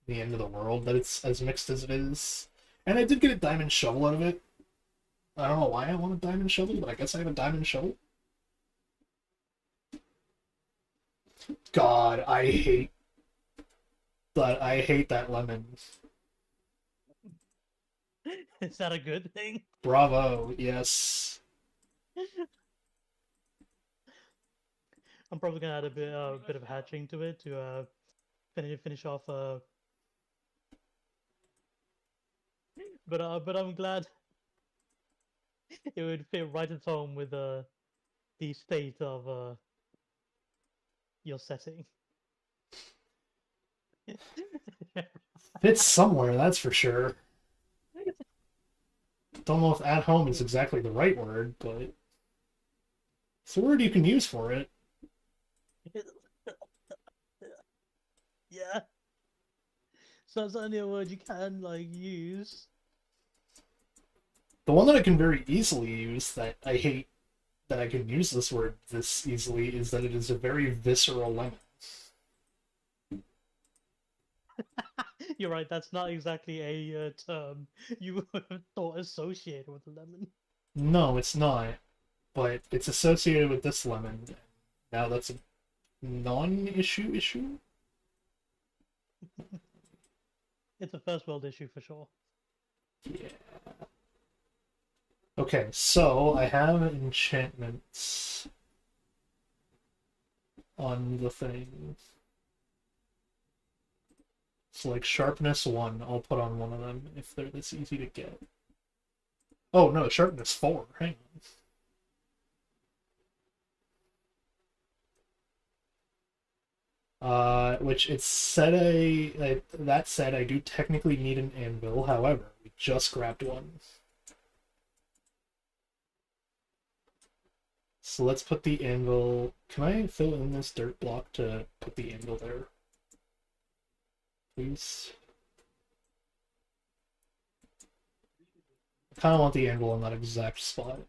S1: the end of the world that it's as mixed as it is. And I did get a diamond shovel out of it. I don't know why I want a diamond shovel, but I guess I have a diamond shovel. God, I hate that. I hate that lemon.
S3: Is that a good thing?
S1: Bravo, yes.
S3: I'm probably gonna add a bit of hatching to it to finish off. But I'm glad it would fit right at home with the state of your setting.
S1: Fits somewhere, that's for sure. Don't know if at home is exactly the right word, but it's a word you can use for it.
S3: Yeah. So it's only a word you can like use.
S1: The one that I can very easily use that I hate that I can use this word this easily is that it is a very visceral lemon.
S3: You're right, that's not exactly a term you would have thought associated with a lemon.
S1: No, it's not. But it's associated with this lemon. Now that's a non-issue issue?
S3: It's a first world issue for sure.
S1: Yeah. Okay, so I have enchantments on the thing. So like sharpness 1, I'll put on one of them if they're this easy to get. Oh no, sharpness 4, hang on. Which it's said that said I do technically need an anvil, however, we just grabbed one. So let's put the anvil. Can I fill in this dirt block to put the anvil there? Please. I kind of want the anvil in that exact spot.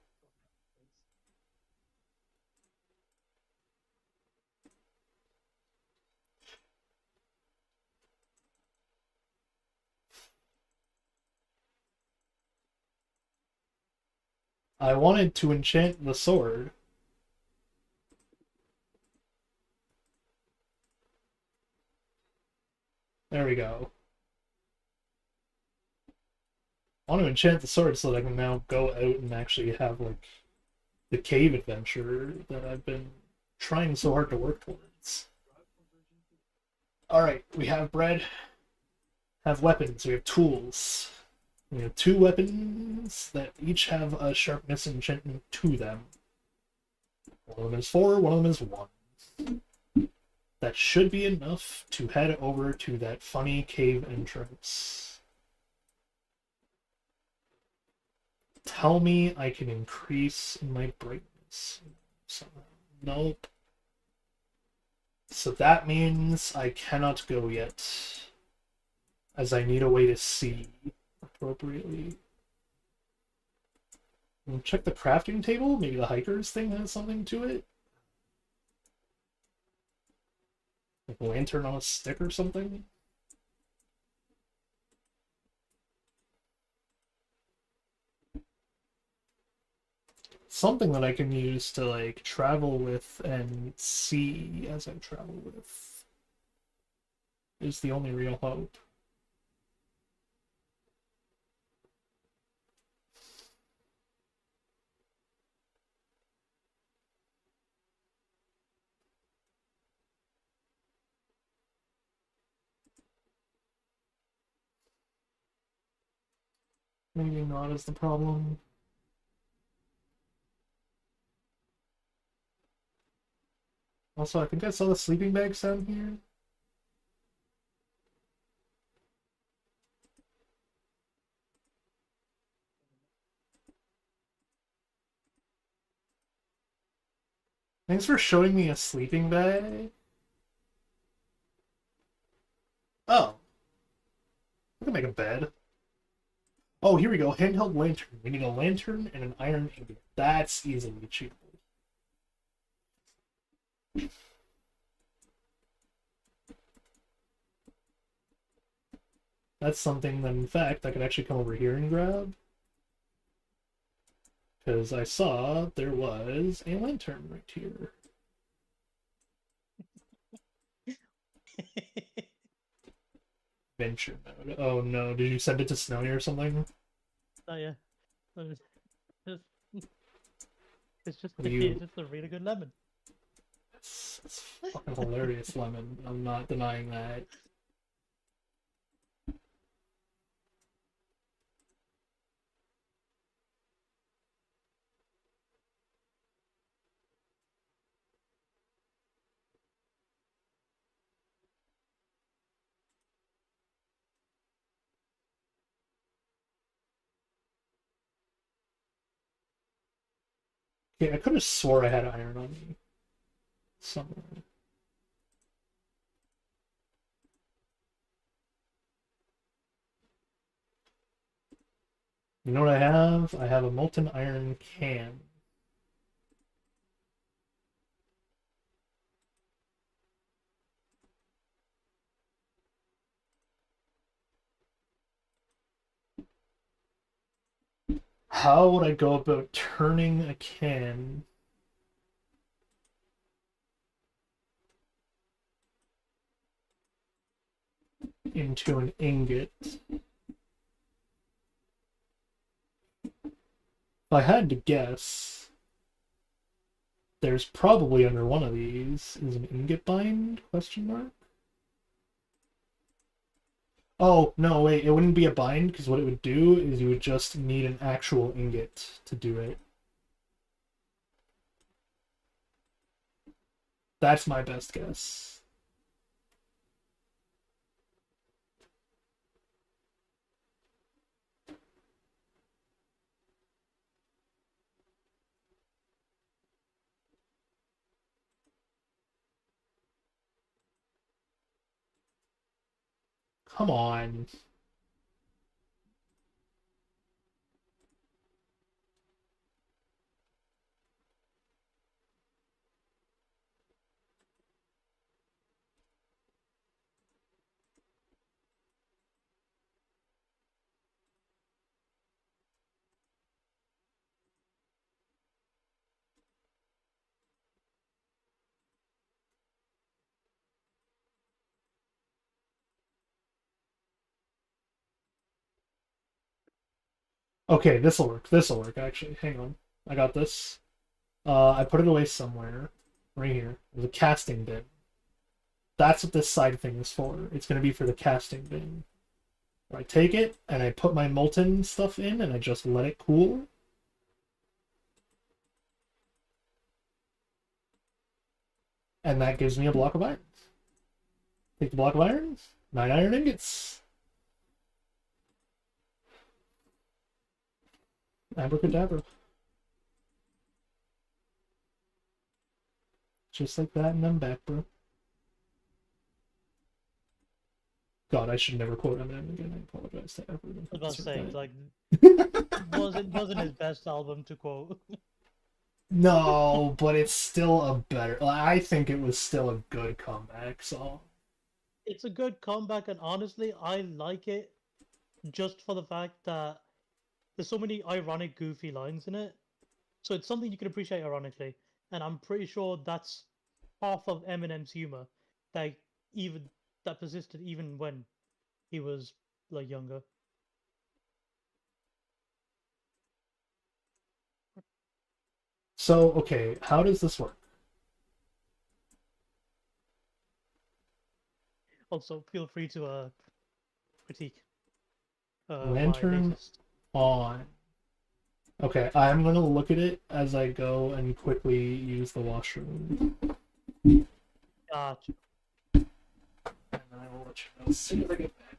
S1: I wanted to enchant the sword. There we go. I want to enchant the sword so that I can now go out and actually have, like, the cave adventure that I've been trying so hard to work towards. Alright, we have bread, have weapons, we have tools. We have 2 weapons that each have a sharpness enchantment to them. One of them is 4, one of them is 1. That should be enough to head over to that funny cave entrance. Tell me I can increase my brightness somehow. Nope. So that means I cannot go yet, as I need a way to see appropriately. Check the crafting table. Maybe the hikers thing has something to it. Like a lantern on a stick or something. Something that I can use to like travel with and see as I travel with is the only real hope. Maybe not is the problem. Also, I think I saw the sleeping bags down here. Thanks for showing me a sleeping bag. Oh. I can make a bed. Oh, here we go. Handheld lantern. We need a lantern and an iron ingot. That's easily achievable. That's something that, in fact, I could actually come over here and grab. Because I saw there was a lantern right here. Venture mode. Oh no, did you send it to Snowy or something?
S3: Oh yeah. It's just
S1: You-
S3: it's just a really good lemon.
S1: It's fucking hilarious, Lemon. I'm not denying that. Okay, I could have swore I had iron on me. Somewhere. You know what I have? I have a molten iron can. How would I go about turning a can into an ingot? If I had to guess, there's probably under one of these is an ingot bind? Question mark. Oh, no, wait, it wouldn't be a bind, because what it would do is you would just need an actual ingot to do it. That's my best guess. Come on. Okay, this'll work. This'll work, actually. Hang on. I got this. I put it away somewhere. Right here. There's a casting bin. That's what this side thing is for. It's going to be for the casting bin. I take it, and I put my molten stuff in, and I just let it cool. And that gives me a block of iron. Take the block of iron. 9 iron ingots. Abracadabra. Just like that, and I'm back, bro. God, I should never quote Eminem again. I apologize to everyone.
S3: I was about to say, like, wasn't his best album to quote.
S1: No, but it's still a better. I think it was still a good comeback song.
S3: It's a good comeback, and honestly, I like it just for the fact that there's so many ironic, goofy lines in it. So it's something you can appreciate ironically, and I'm pretty sure that's half of Eminem's humor that even that persisted even when he was like younger.
S1: So, okay, how does this work?
S3: Also, feel free to critique my
S1: Lantern
S3: latest.
S1: on. Okay, I'm gonna look at it as I go and quickly use the washroom.
S3: Gotcha.
S1: And then I will let you know as soon as I get back.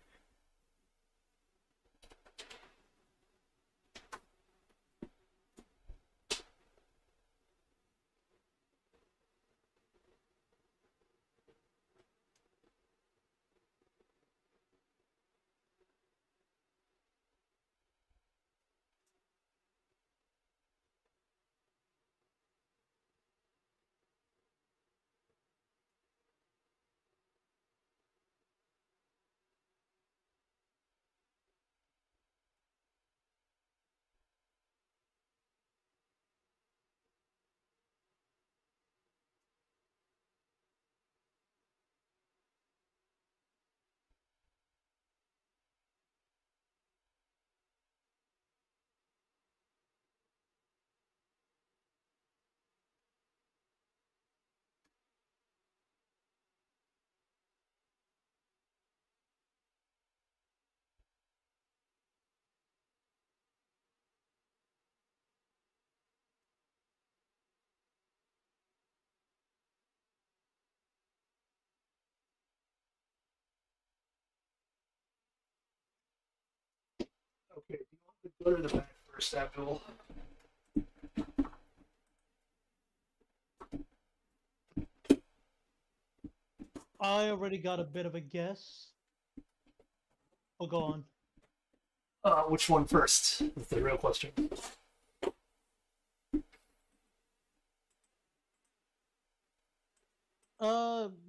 S1: Okay, do you want the good or the bad first, Abdul?
S3: I already got a bit of a guess. Oh, go on.
S1: Which one first? That's the real question.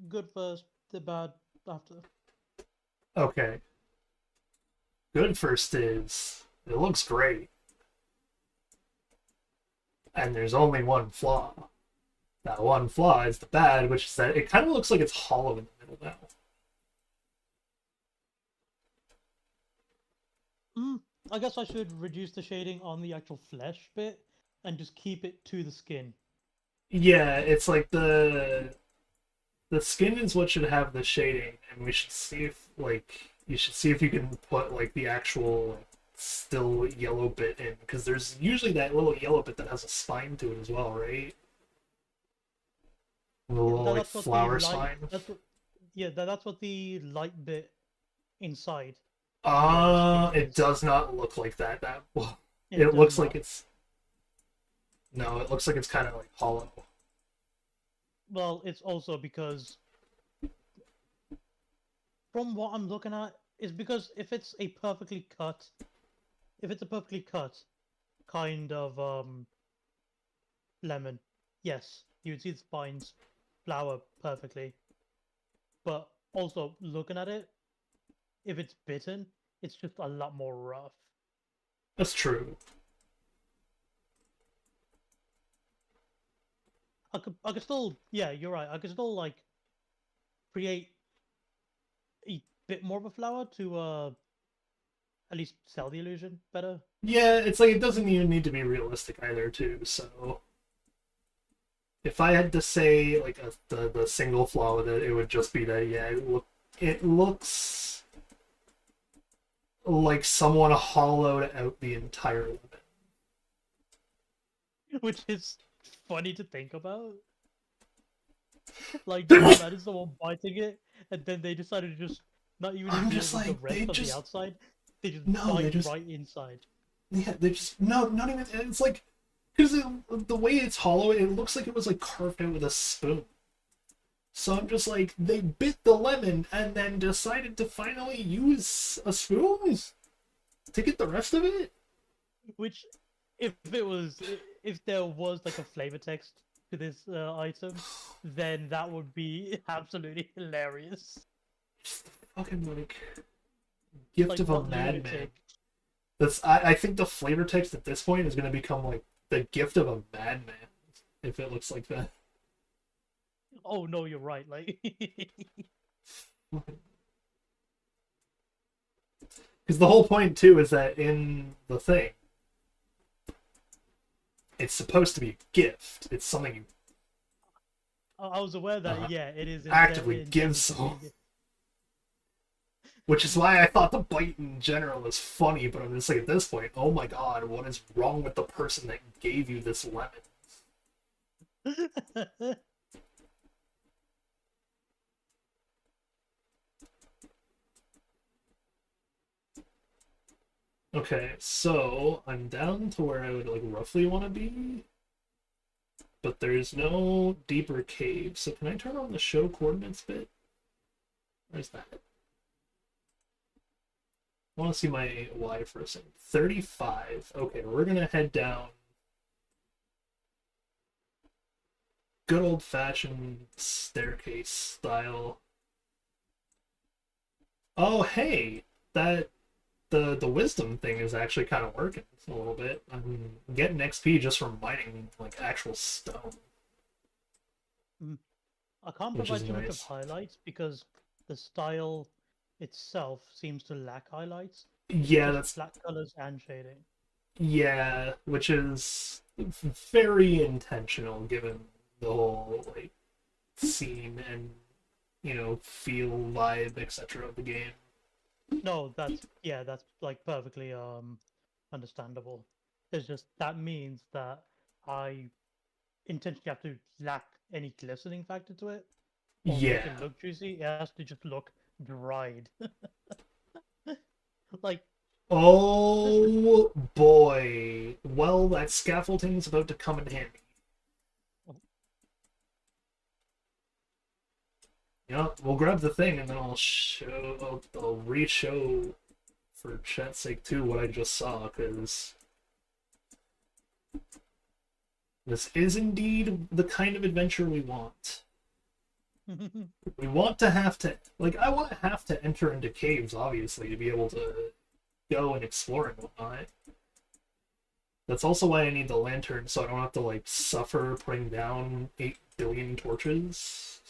S3: Good first, the bad after.
S1: Okay. Good first is it looks great. And there's only one flaw. That one flaw is the bad, which is that it kind of looks like it's hollow in the middle now.
S3: I guess I should reduce the shading on the actual flesh bit and just keep it to the skin.
S1: Yeah, it's like the skin is what should have the shading, and we should see if like you should see if you can put like the actual like, still yellow bit in, because there's usually that little yellow bit that has a spine to it as well, right? A
S3: Yeah,
S1: little like
S3: that's what the
S1: flower
S3: light.
S1: spine.
S3: That's what the light bit inside the skin
S1: It
S3: is.
S1: does not look like that. That well,
S3: It
S1: it
S3: does
S1: looks like
S3: not.
S1: it's no, it looks like it's kind of like hollow.
S3: Well, it's also because from what I'm looking at, is because if it's a perfectly cut kind of lemon, yes, you would see the spines flower perfectly. But also looking at it, if it's bitten, it's just a lot more rough.
S1: That's true.
S3: I could still, yeah, you're right. I could still like create a bit more of a flower to at least sell the illusion better.
S1: Yeah, it's like it doesn't even need to be realistic either, too. So if I had to say like the single flaw with it, it would just be that yeah, it looks like someone hollowed out the entire lemon.
S3: Which is funny to think about. Like, just imagine someone biting it and then they decided to just not even
S1: I'm
S3: fill
S1: just
S3: it with the
S1: like,
S3: rest
S1: they
S3: of the
S1: just,
S3: outside. They just
S1: no, they
S3: bite
S1: just,
S3: right inside.
S1: yeah, they just, no, not even, it's like, because the way it's hollow, it looks like it was like carved out with a spoon. So I'm just like, they bit the lemon and then decided to finally use a spoon to get the rest of it?
S3: Which, if there was like a flavor text to this item, then that would be absolutely hilarious.
S1: Fucking like gift
S3: Like,
S1: of a
S3: what
S1: madman.
S3: lunatic?
S1: I think the flavor text at this point is gonna become like the gift of a madman if it looks like that.
S3: Oh no, you're right. Like,
S1: Because the whole point too is that in the thing, it's supposed to be a gift. It's something you
S3: I was aware that yeah, it is
S1: actively
S3: intended
S1: give
S3: to
S1: someone.
S3: be.
S1: Which is why I thought the bite in general was funny, but I'm just like at this point, oh my god, what is wrong with the person that gave you this lemon? Okay, so I'm down to where I would like roughly want to be, but there's no deeper cave. So can I turn on the show coordinates bit? Where's that? I want to see my Y for a second. 35. Okay, we're gonna head down. Good old-fashioned staircase style. Oh, hey, that the wisdom thing is actually kind of working a little bit. I'm getting XP just from mining like actual stone,
S3: I can't
S1: which is
S3: provide too much of
S1: nice.
S3: highlights because the style itself seems to lack highlights. It's
S1: Yeah,
S3: just
S1: that's
S3: flat colors and shading.
S1: yeah, which is very intentional given the whole like scene and feel, vibe, etc. of the game.
S3: No, that's like perfectly understandable. It's just that means that I intentionally have to lack any glistening factor to it or make
S1: Yeah.
S3: it look juicy. It has to just look dried. Like this.
S1: Oh boy. Well, that scaffolding's about to come in handy. Yeah, we'll grab the thing and then I'll re-show for chat's sake too what I just saw, because this is indeed the kind of adventure we want. We want to have to, like, I want to have to enter into caves, obviously, to be able to go and explore and whatnot. That's also why I need the lantern, so I don't have to, like, suffer putting down 8 billion torches.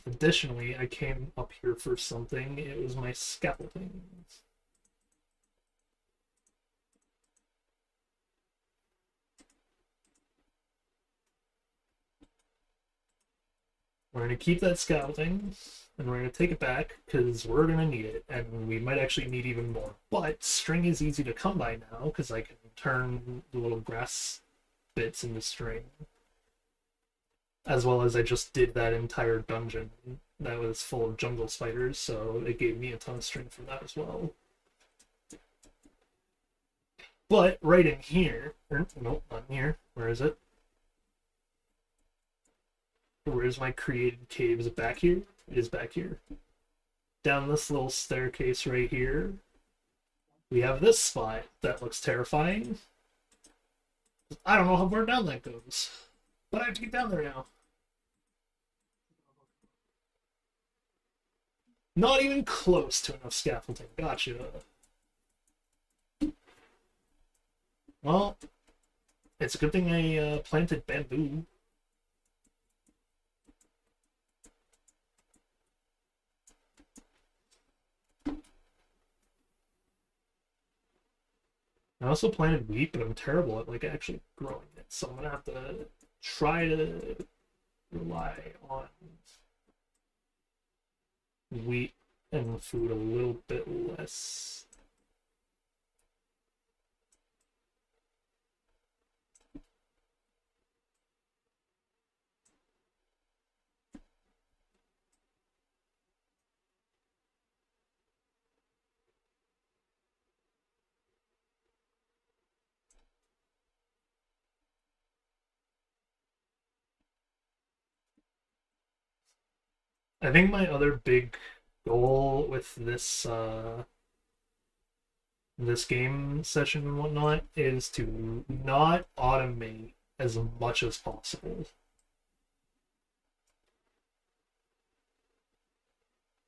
S1: Additionally, I came up here for something. It was my scaffolding. We're going to keep that scaffolding, and we're going to take it back, because we're going to need it, and we might actually need even more. But string is easy to come by now, because I can turn the little grass bits into string. As well as I just did that entire dungeon that was full of jungle spiders, so it gave me a ton of string from that as well. But right in here, nope, not in here. Where is it? Where's my created cave? Is it back here? It is back here. Down this little staircase right here, we have this spot that looks terrifying. I don't know how far down that goes, but I have to get down there now. Not even close to enough scaffolding. Gotcha. Well, it's a good thing I planted bamboo. I also planted wheat, but I'm terrible at like actually growing it, so I'm gonna have to try to rely on wheat and the food a little bit less. I think my other big goal with this game session and whatnot is to not automate as much as possible.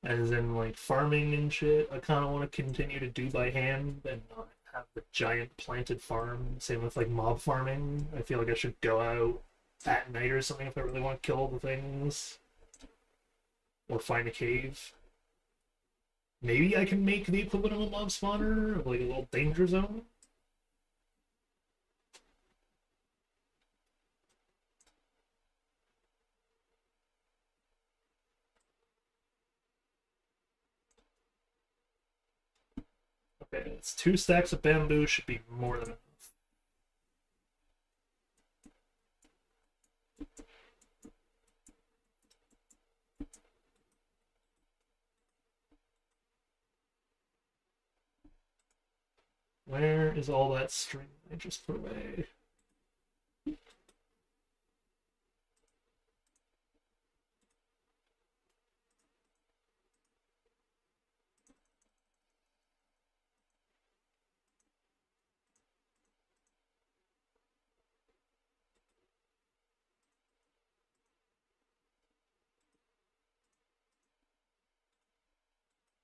S1: As in, like, farming and shit, I kind of want to continue to do by hand and not have the giant planted farm. Same with, like, mob farming. I feel like I should go out at night or something if I really want to kill the things. Or find a cave. Maybe I can make the equivalent of a mob spawner, of like a little danger zone. Okay, it's 2 stacks of bamboo, should be more than enough. Where is all that string I just put away?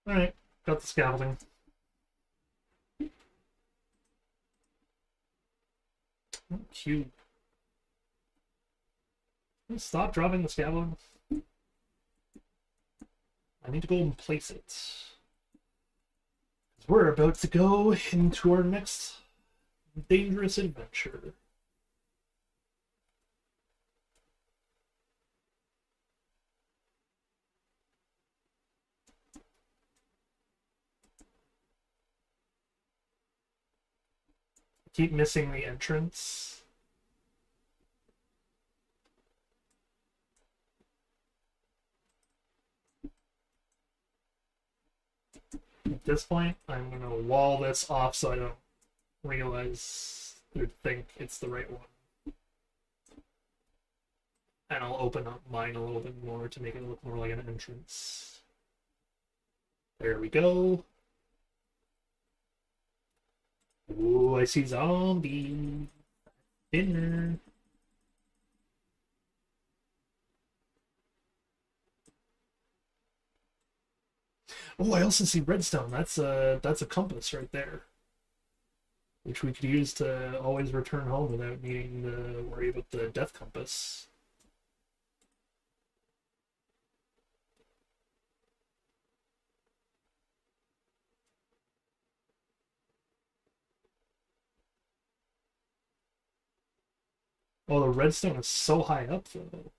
S1: Alright, got the scaffolding. Oh, cube. Stop dropping the scaffolding. I need to go and place it. We're about to go into our next dangerous adventure. I keep missing the entrance. At this point, I'm gonna wall this off so I don't realize or think it's the right one. And I'll open up mine a little bit more to make it look more like an entrance. There we go. Ooh, I see zombie. Dinner. Oh, I also see redstone. That's a compass right there, which we could use to always return home without needing to worry about the death compass. Oh, the redstone is so high up though.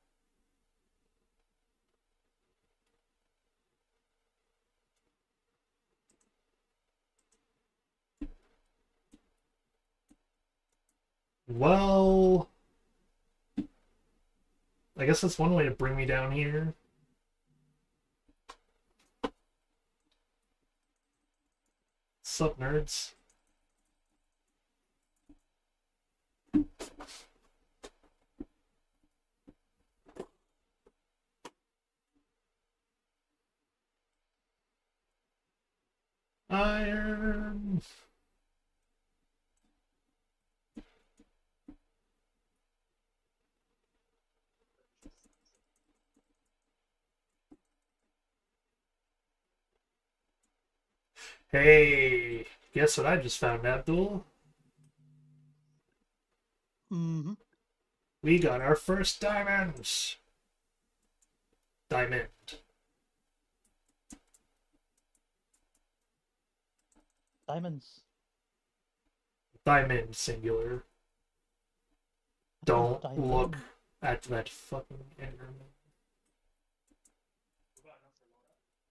S1: Well, I guess that's one way to bring me down here. Sup, nerds? Iron. Hey, guess what I just found, Abdul?
S3: Mm-hmm.
S1: We got our first diamonds. Diamond.
S3: Diamonds.
S1: Diamond singular. Don't
S3: Diamond.
S1: look at that fucking Enderman.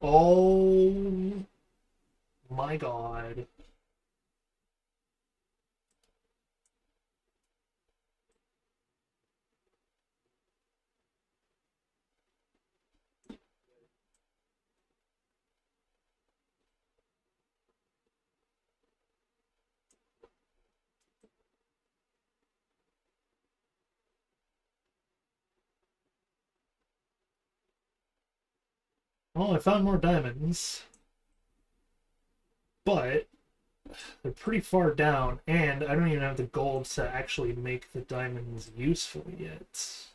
S1: Oh my god. Well, I found more diamonds, but they're pretty far down, and I don't even have the gold to actually make the diamonds useful yet.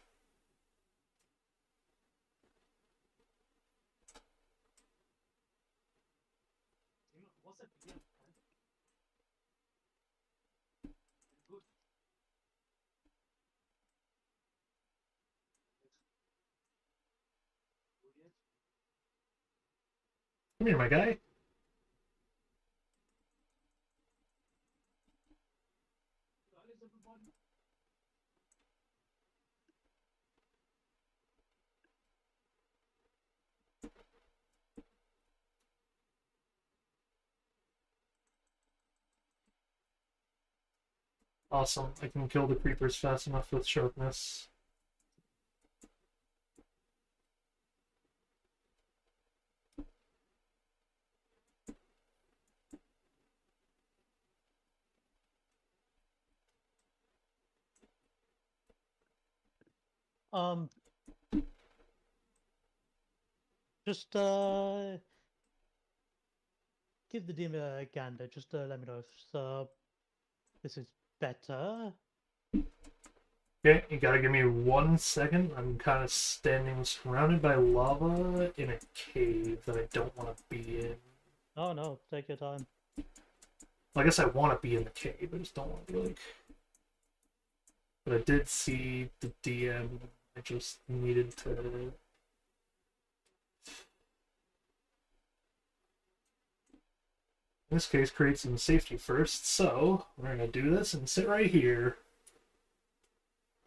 S1: Come here, my guy. Awesome. I can kill the creepers fast enough with sharpness.
S3: Um, just give the DM a gander. Just let me know if this is better.
S1: Okay, you gotta give me 1 second. I'm kind of standing surrounded by lava in a cave that I don't want to be in.
S3: Oh no, take your time.
S1: Well, I guess I want to be in the cave. I just don't want to be like. But I did see the DM. I just needed to. In this case, create some safety first. So we're gonna do this and sit right here.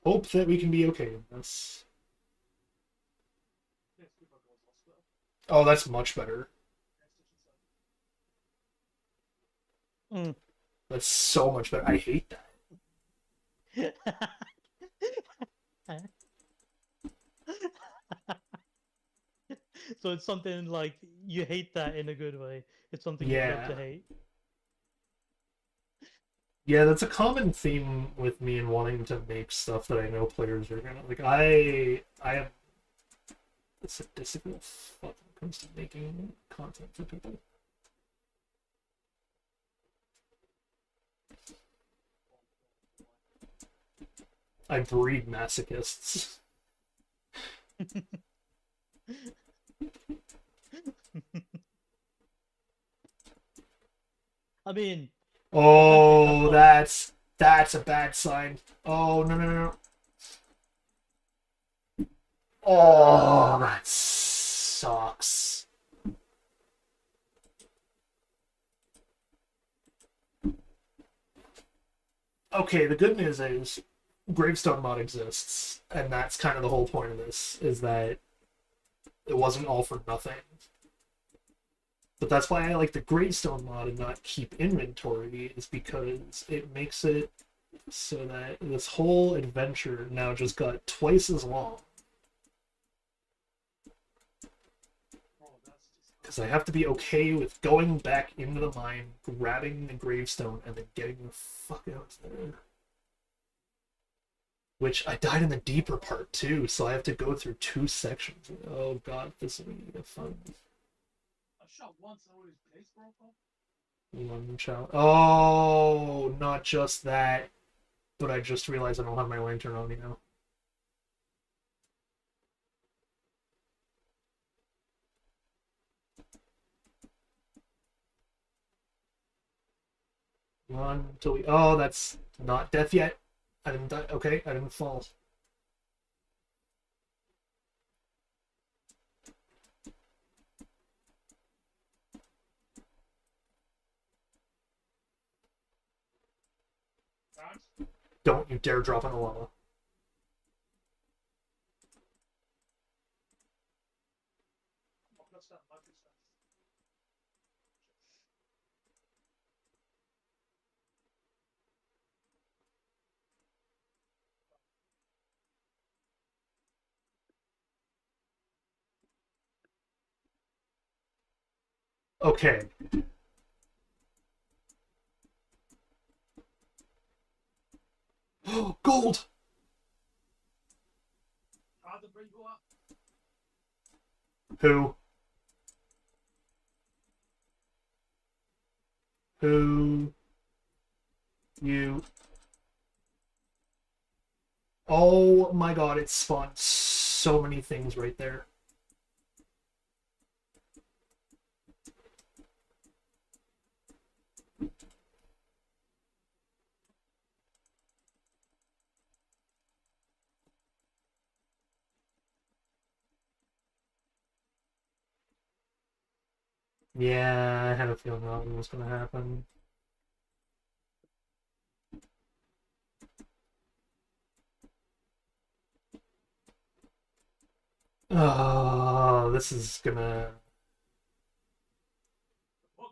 S1: Hope that we can be okay in this. Oh, that's much better.
S3: Mm.
S1: That's so much better. I hate that.
S3: So it's something like you hate that in a good way. It's something you love to hate.
S1: Yeah, that's a common theme with me in wanting to make stuff that I know players are gonna like. I am sadistical fuck when it comes to making content for people. I breed masochists.
S3: I mean,
S1: Oh, that's a bad sign. Oh no no no. Oh, that sucks. Okay, the good news is Gravestone mod exists, and that's kind of the whole point of this, is that it wasn't all for nothing. But that's why I like the Gravestone mod and not keep inventory, is because it makes it so that this whole adventure now just got twice as long. Because I have to be okay with going back into the mine, grabbing the gravestone, and then getting the fuck out of there. Which I died in the deeper part too, so I have to go through 2 sections. Oh god, this will be fun.
S2: I shot once and his base broke up.
S1: One shot. Oh, not just that, but I just realized I don't have my lantern on me now. Run until we. Oh, that's not death yet. I didn't die. Okay, I didn't fall. Don't you dare drop in the lava.
S2: That's that magic stuff.
S1: Okay. Gold!
S2: Tried to bring you up.
S1: Who? Who? You? Oh my god, it spawned so many things right there. Yeah, I had a feeling that was going to happen. Oh, this is gonna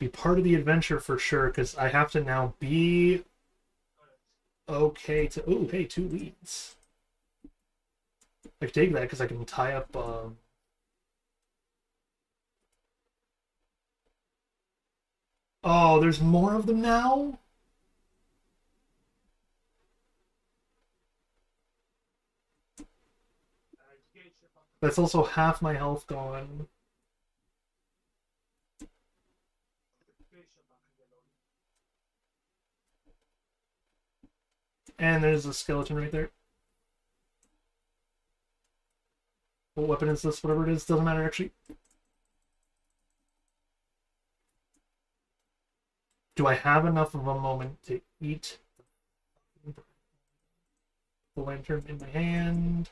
S1: be part of the adventure for sure, because I have to now be okay to... Oh, hey, 2 leads. I can take that because I can tie up... Oh, there's more of them now? That's also half my health gone. And there's a skeleton right there. What weapon is this? Whatever it is, doesn't matter actually. Do I have enough of a moment to eat the lantern in my hand?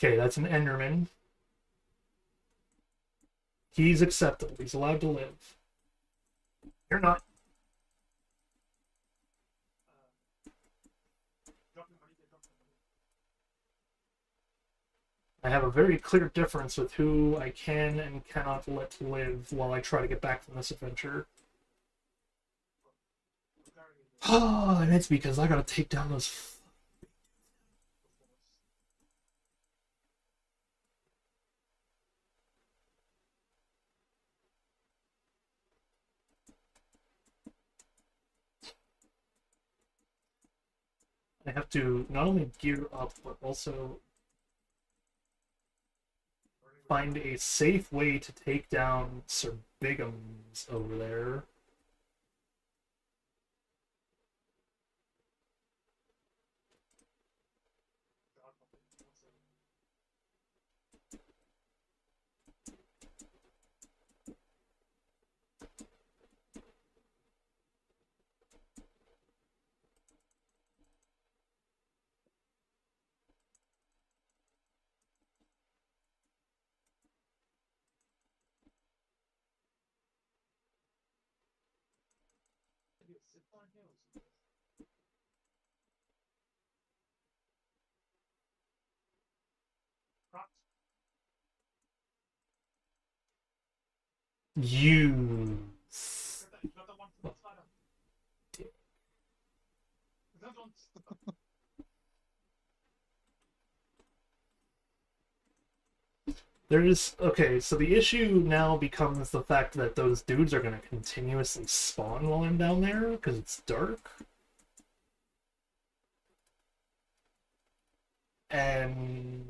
S1: Okay, that's an Enderman. He's acceptable. He's allowed to live. You're not. I have a very clear difference with who I can and cannot let live while I try to get back from this adventure. And it's because I gotta take down those... I have to not only gear up, but also find a safe way to take down Sir Bigham's over there. You... There's... Okay, so the issue now becomes the fact that those dudes are going to continuously spawn while I'm down there, because it's dark. And...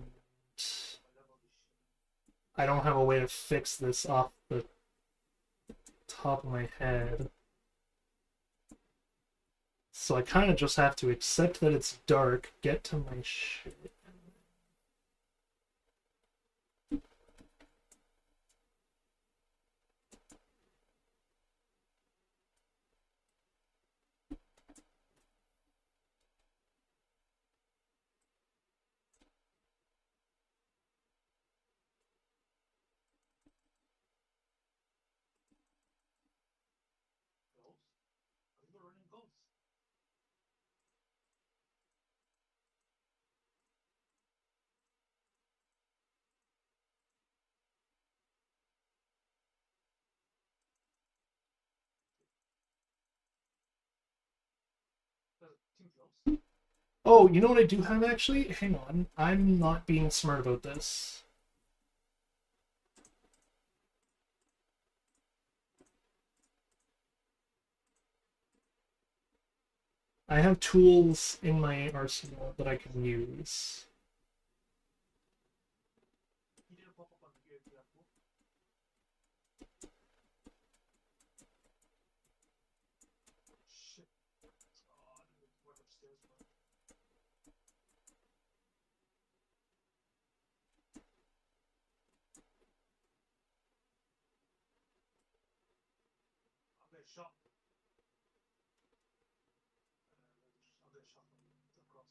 S1: I don't have a way to fix this off the top of my head. So I kind of just have to accept that it's dark, get to my shit.
S2: team close.
S1: Oh, you know what I do have actually? Hang on. I'm not being smart about this. I have tools in my arsenal that I can use.
S2: He didn't pop up on the UAV level. Shit. Oh, I didn't work upstairs, but. I'll get shot. I'll get shot from across.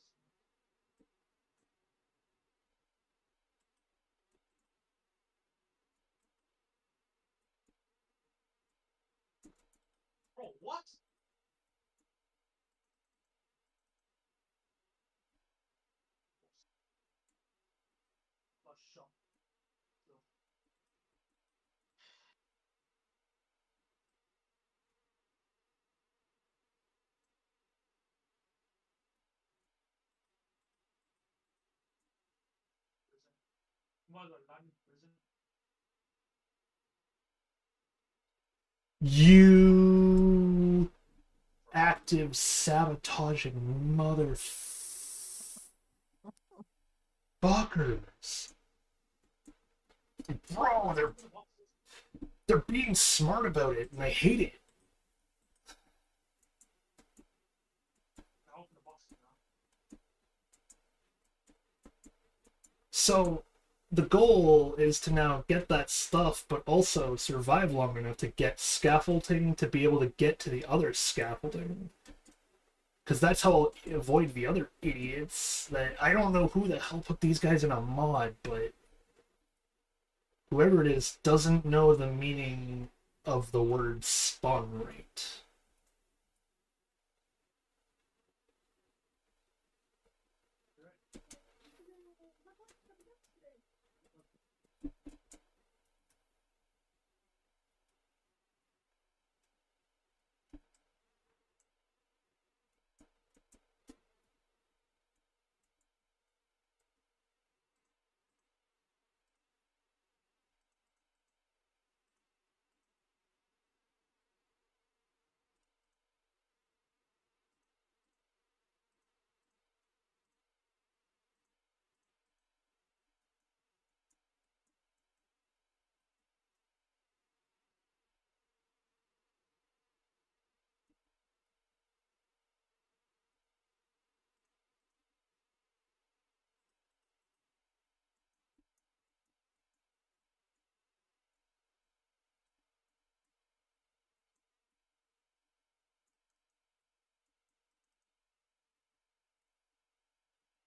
S2: Bro, what? Got shot. So, prison. Might as well land in prison.
S1: You active sabotaging motherfuckers. Bro, they're being smart about it, and I hate it.
S2: I open the box now.
S1: So the goal is to now get that stuff, but also survive long enough to get scaffolding to be able to get to the other scaffolding. Because that's how I'll avoid the other idiots that I don't know who the hell put these guys in a mod, but whoever it is doesn't know the meaning of the word spawn rate.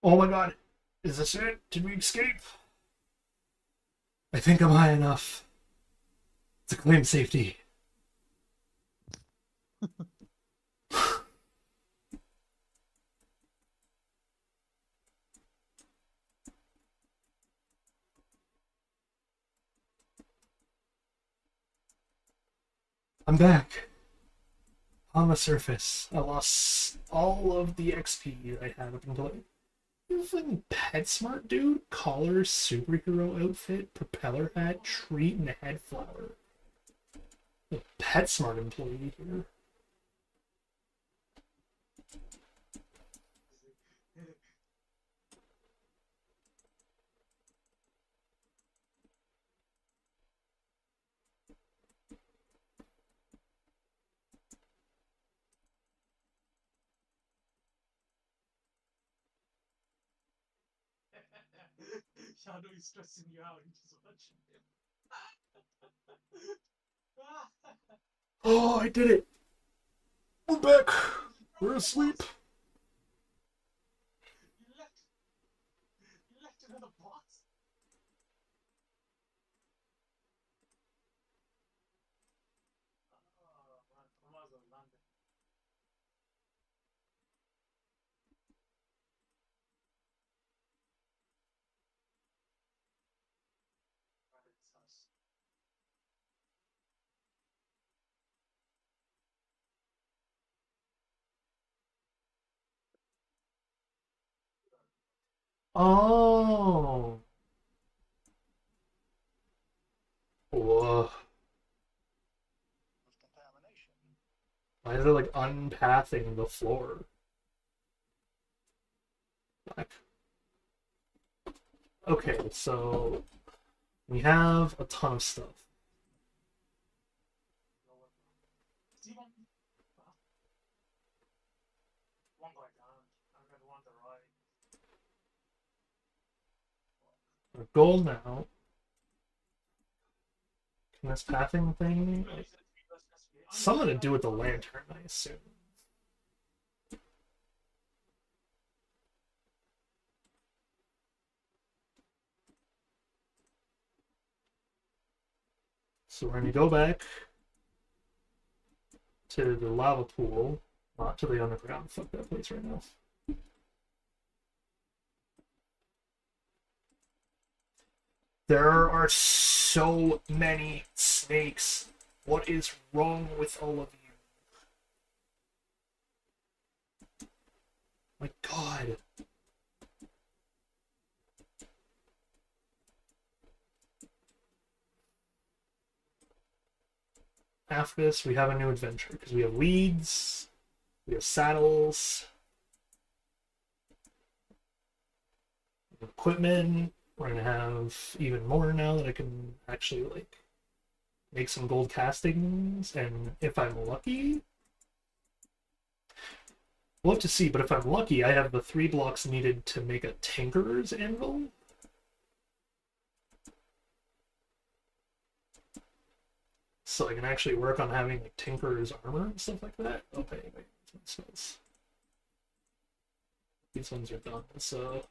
S1: Oh my god, is this it? Did we escape? I think I'm high enough to claim safety. I'm back. On the surface, I lost all of the XP I had up until even PetSmart dude, collar, superhero outfit, propeller hat, treat, and head flower. A PetSmart employee here.
S2: Shadow is stressing you out. Just watching him.
S1: Oh, I did it! We're back!
S2: You
S1: We're asleep!
S2: left. You left it in the box. Oh man, I might as well land it. Right, it's us.
S1: Oh. Whoa.
S2: With contamination.
S1: Why is it like unpathing the floor? Black. Okay, so we have a ton of stuff.
S2: See one? One guy down. I'm going to want the right.
S1: Our goal now. Can this pathing thing something to do with the lantern, I assume. So we're going to go back to the lava pool, not to the underground. Fuck that place right now. There are so many snakes. What is wrong with all of you? My God. After this, we have a new adventure because we have leads, we have saddles, equipment. We're gonna have even more now that I can actually like make some gold castings, and if I'm lucky, we'll have to see. But if I'm lucky, I have the 3 blocks needed to make a tinkerer's anvil. So I can actually work on having like tinkerer's armor and stuff like that. Okay, wait, these ones are done. So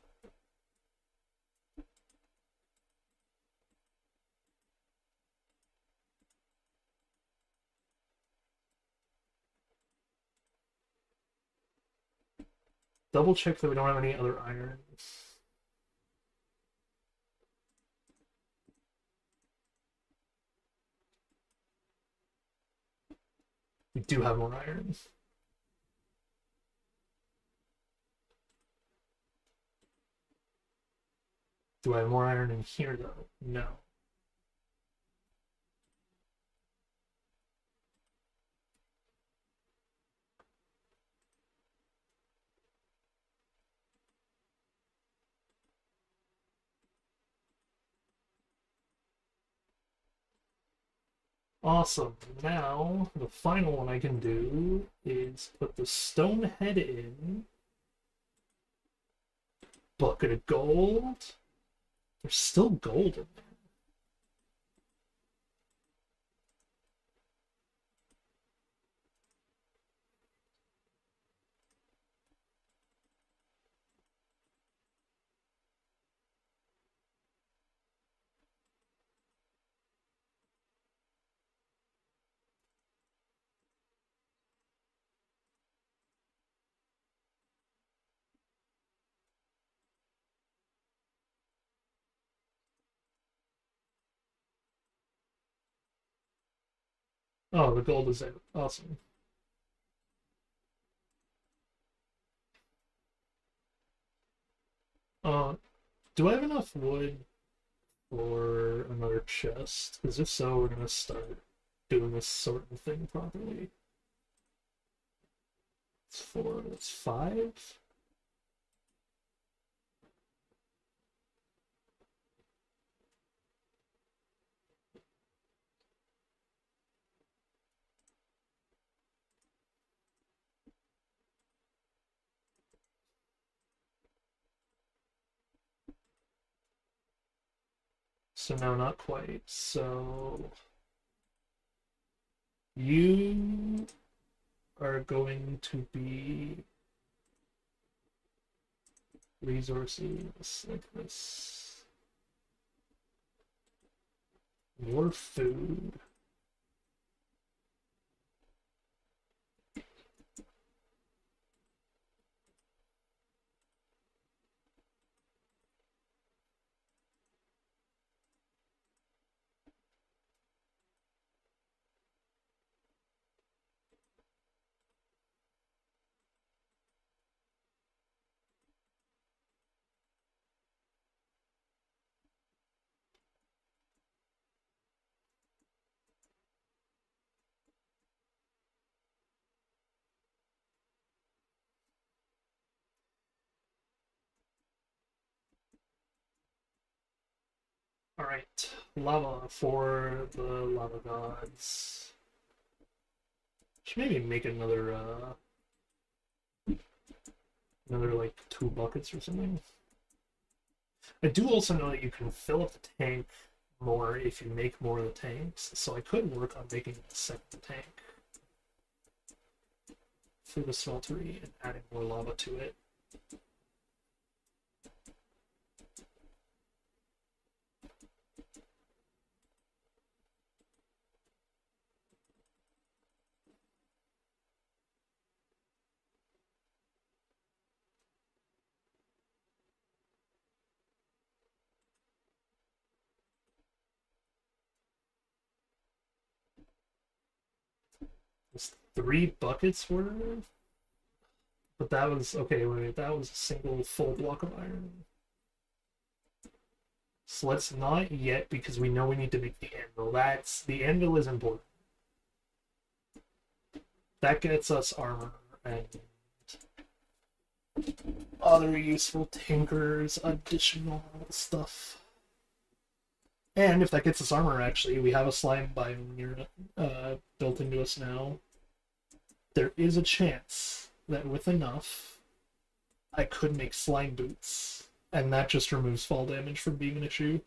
S1: double check that we don't have any other irons. We do have more irons. Do I have more iron in here though? No. Awesome. Now, the final one I can do is put the stone head in. Bucket of gold. There's still gold in there. Oh, the gold is out. Awesome. Do I have enough wood for another chest? Because if so, we're gonna start doing this sort of thing properly. It's 4, that's 5. So no, not quite. So you are going to be resources like this. More food. Alright, lava for the lava gods. Should maybe make another like 2 buckets or something. I do also know that you can fill up the tank more if you make more of the tanks, so I could work on making a second tank for the smeltery and adding more lava to it. It's 3 buckets worth? But that was okay, wait, that was a single full block of iron. So let's not yet because we know we need to make the anvil. The anvil is important. That gets us armor and other useful tinkers, additional stuff. And if that gets us armor, actually, we have a slime biome near, built into us now. There is a chance that with enough, I could make slime boots, and that just removes fall damage from being an issue.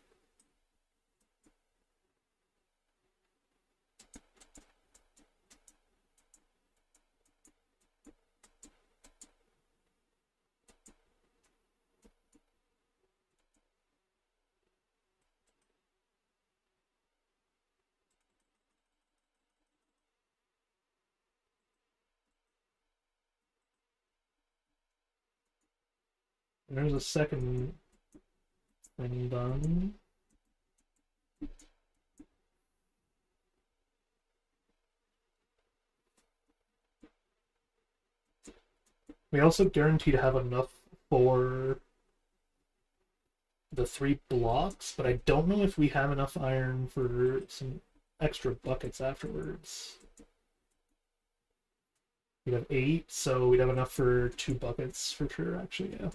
S1: And there's a second thing done. We also guarantee to have enough for the 3 blocks, but I don't know if we have enough iron for some extra buckets afterwards. We'd have 8, so we'd have enough for 2 buckets for sure, actually, yeah.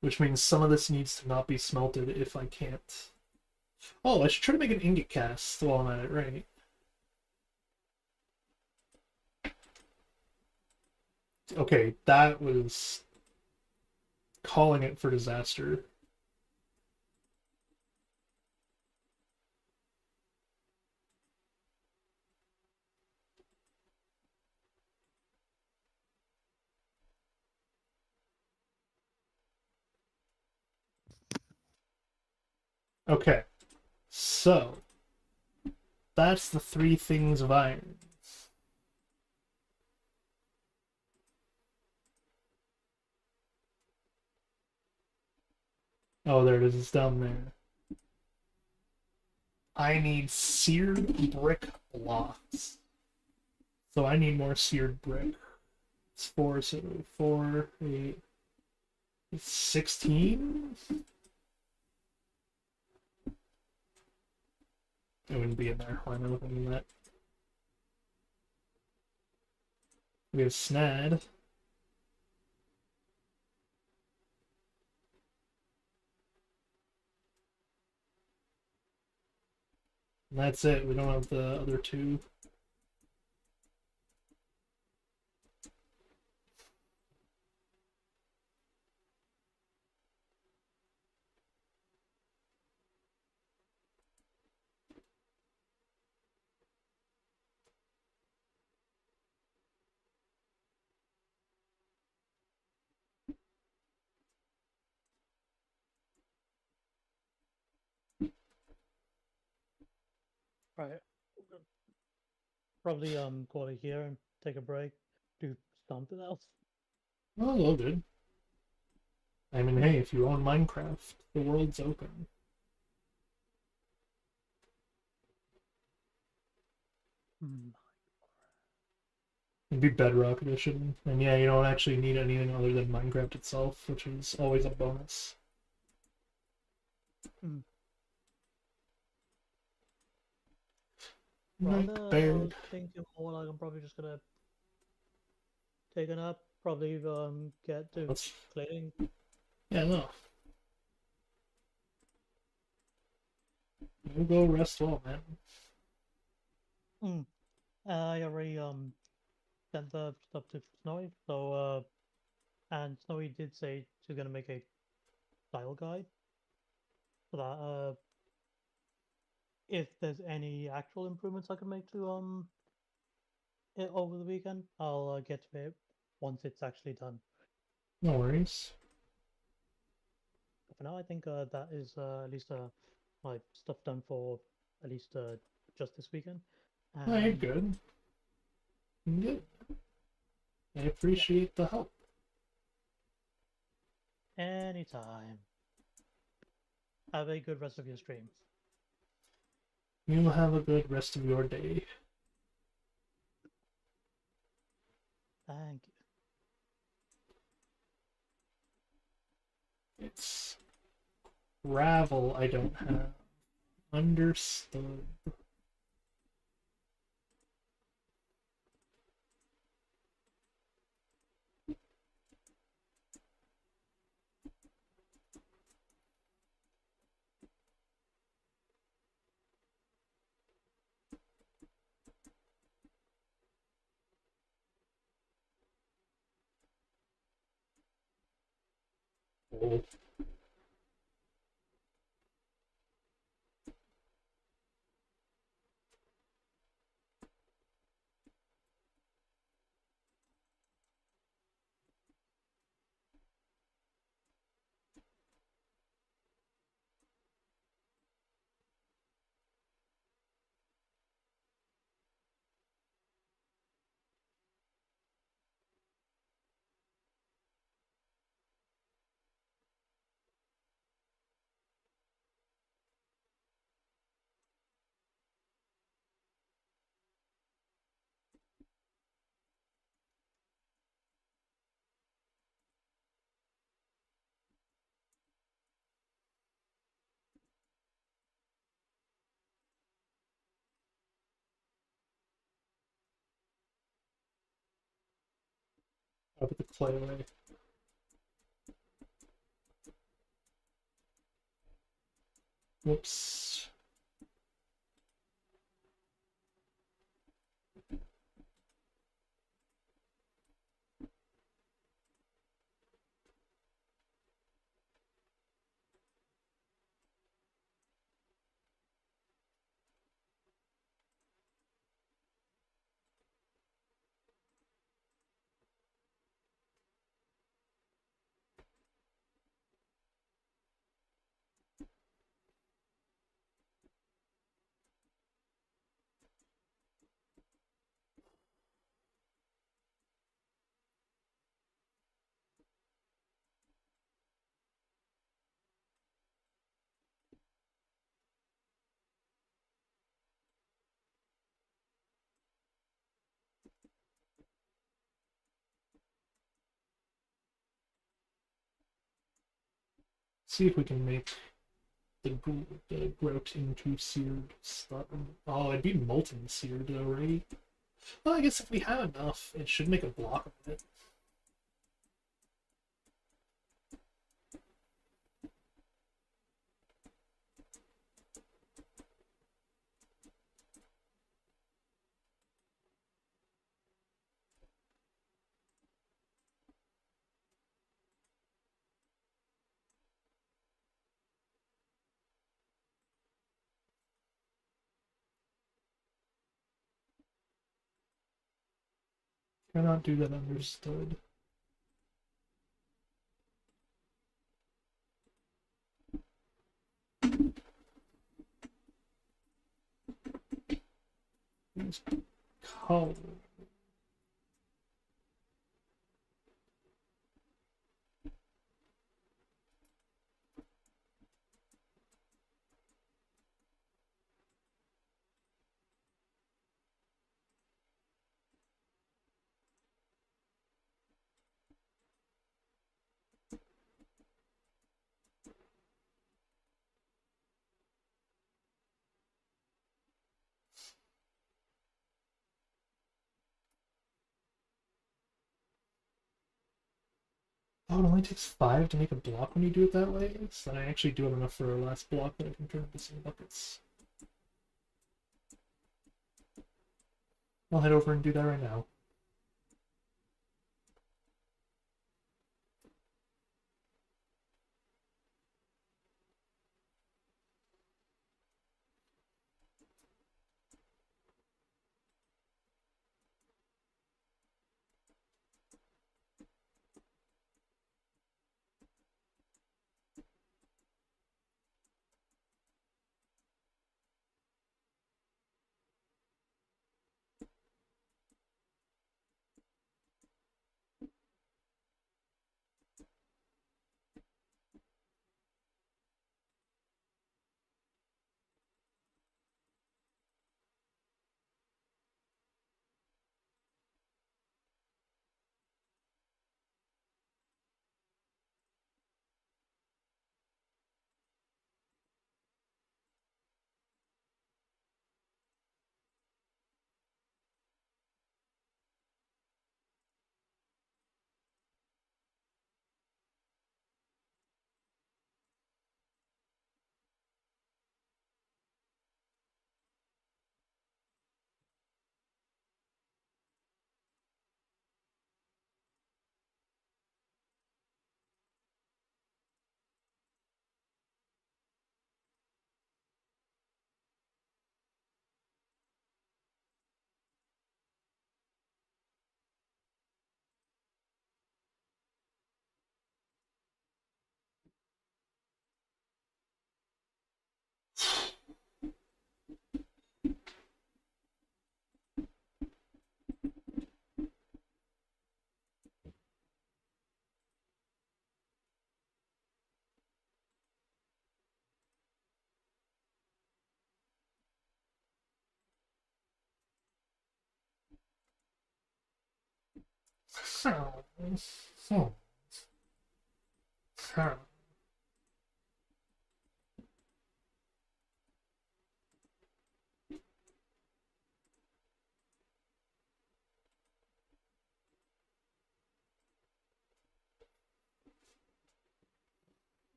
S1: Which means some of this needs to not be smelted if I can't. Oh, I should try to make an ingot cast while I'm at it, right? Okay, that was calling it for disaster. Okay, so that's the 3 things of iron. Oh, there it is. It's down there. I need seared brick blocks. So I need more seared brick. It's 4, so 4, 8, 16? It wouldn't be in there. Why am I looking at that? We have Snad. And that's it. We don't have the other 2.
S3: Right. Probably call it here and take a break, do something else.
S1: Oh, all good. I mean, hey, if you own Minecraft, the world's open. It'd be Bedrock Edition. And yeah, you don't actually need anything other than Minecraft itself, which is always a bonus.
S3: Rather, I was
S1: Nightbird.
S3: thinking more like I'm probably just gonna take a nap, probably get to
S1: Let's.
S3: cleaning.
S1: Yeah, no. You go rest well, man.
S3: I already sent the stuff to Snowy, so and Snowy did say she's gonna make a style guide so that if there's any actual improvements I can make to it over the weekend, I'll get to it once it's actually done.
S1: No worries.
S3: But for now, I think that is at least my stuff done for at least just this weekend.
S1: No, you're
S3: And
S1: good. You're good. I
S3: yeah,
S1: appreciate the help.
S3: anytime. Have a good rest of your stream.
S1: You have a good rest of your day.
S3: Thank you.
S1: It's gravel I don't have. Understood. Oh. I'll put the clay away. Whoops. See if we can make the grout into seared stuff. Oh, it'd be molten seared though, right? Well, I guess if we have enough, it should make a block of it. Cannot do that understood. Use color. Oh, it only takes 5 to make a block when you do it that way? So then I actually do have enough for a last block that I can turn into some buckets. I'll head over and do that right now.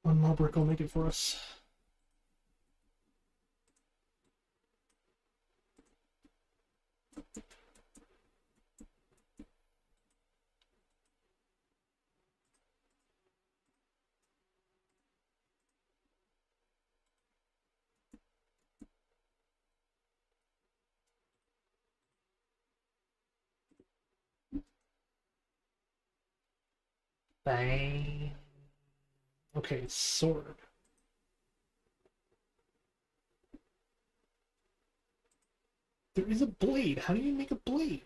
S1: One more brick will make it for us. Bang. Okay, sword. There is a blade. How do you make a blade?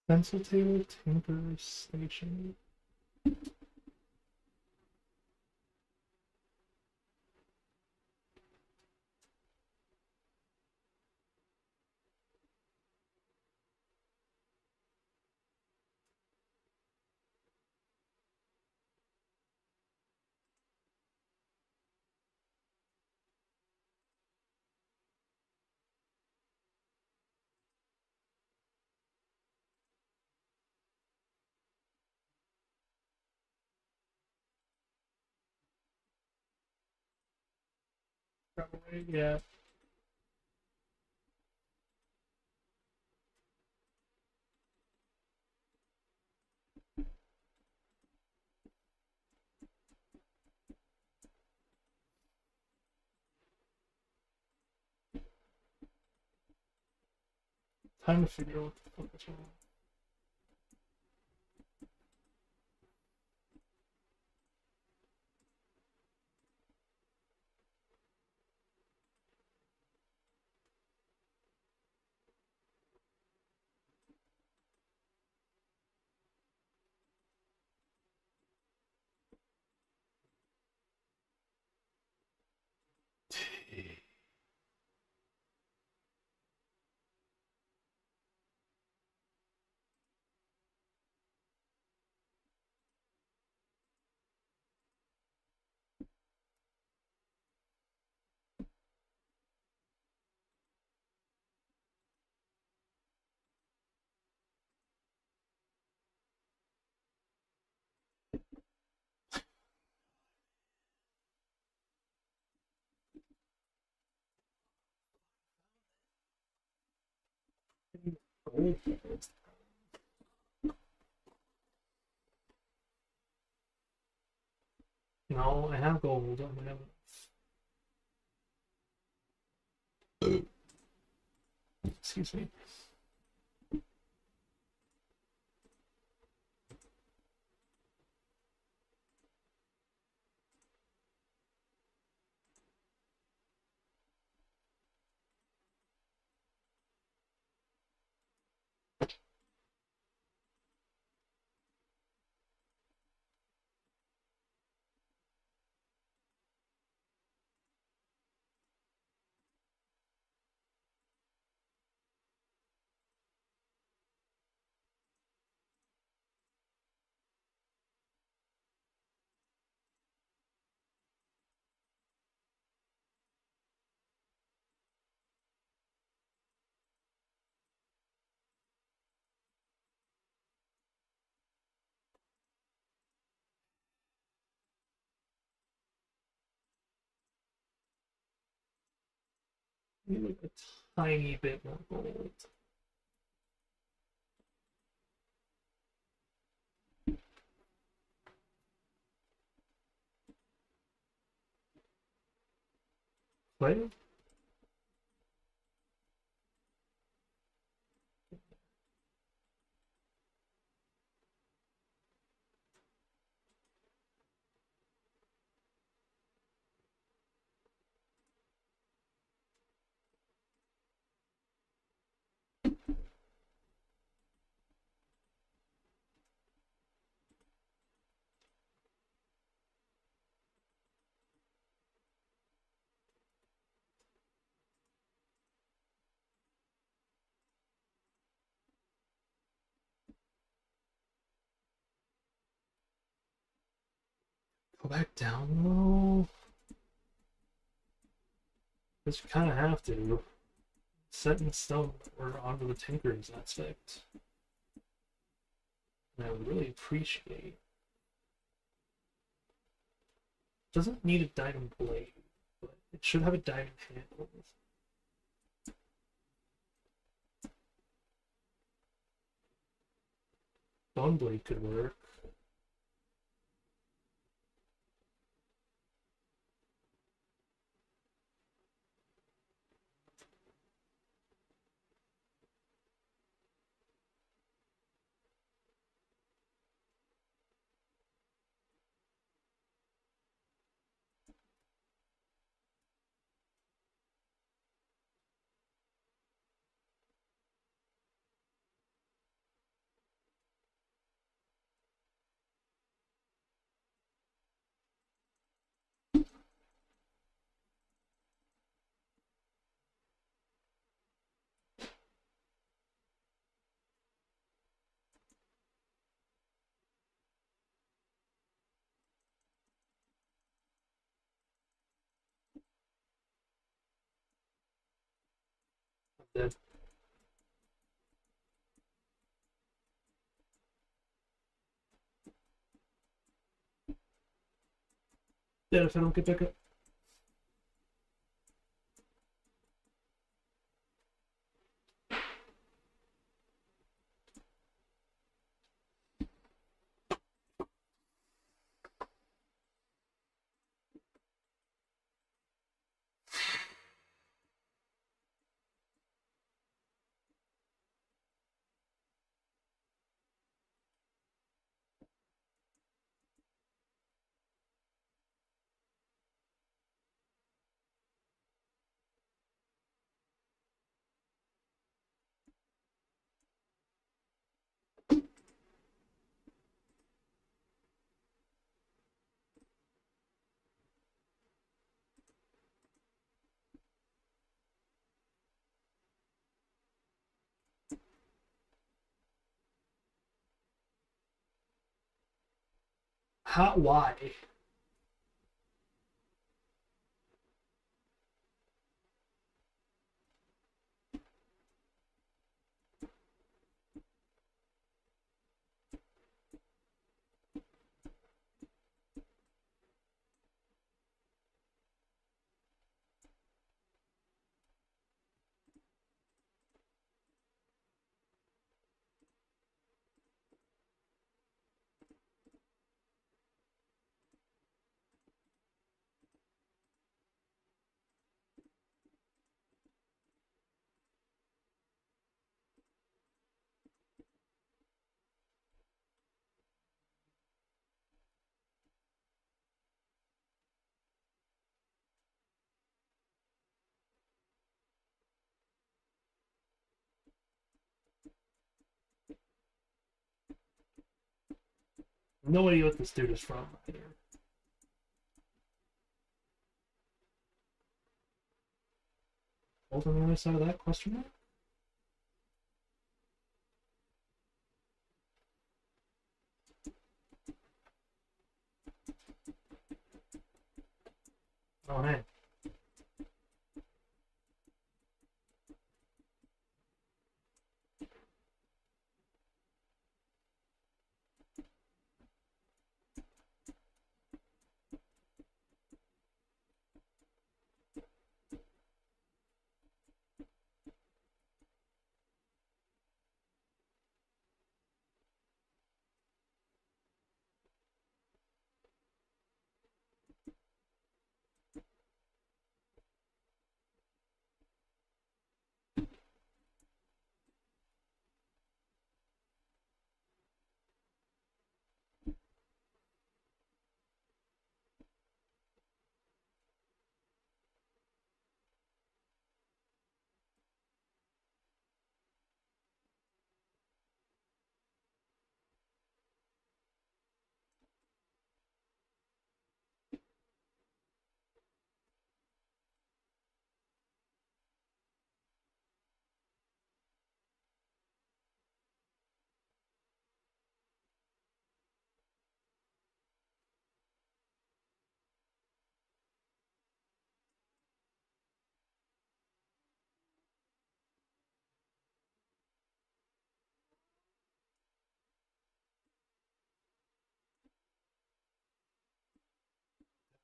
S1: Pencil table, tinker station. Probably, yeah. Time to figure out what the fuck is wrong. No, I have gold. I have. Excuse me. Need like a tiny bit more gold. Play? Go back down low. Because you kind of have to. Set in stone or onto the tinker's aspect. And I would really appreciate. Doesn't need a diamond blade, but it should have a diamond handle. Bone blade could work. Dead. Dead if I don't get back up. How? Why? No idea what this dude is from either. Hold on the other side of that question mark? Oh, hey.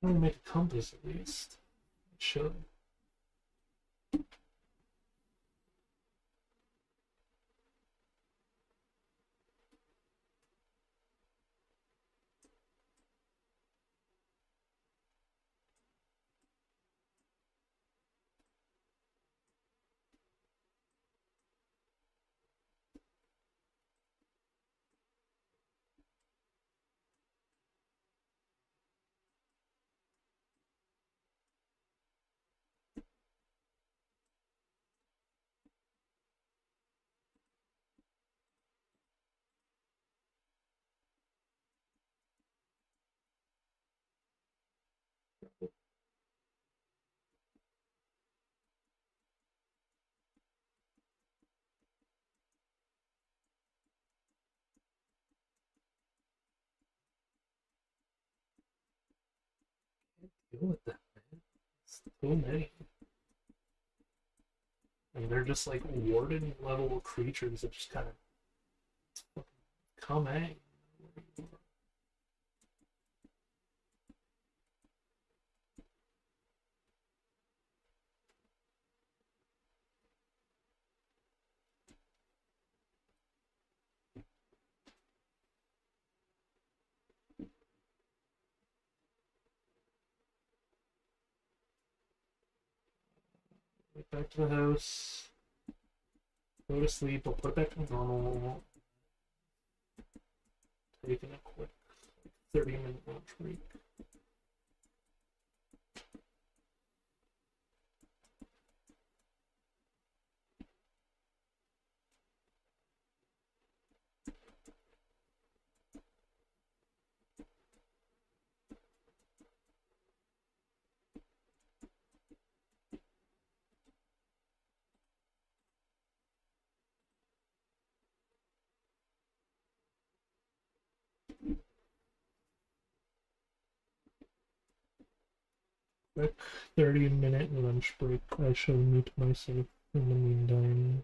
S1: I'm gonna make a compass at least. It should. Deal with that, man. It's too many. And they're just like warden level creatures that just kind of come at you. Get back to the house. Go to sleep. I'll put it back to normal. Taking a quick 30-minute lunch break. Quick 30-minute lunch break. I shall mute myself in the meantime.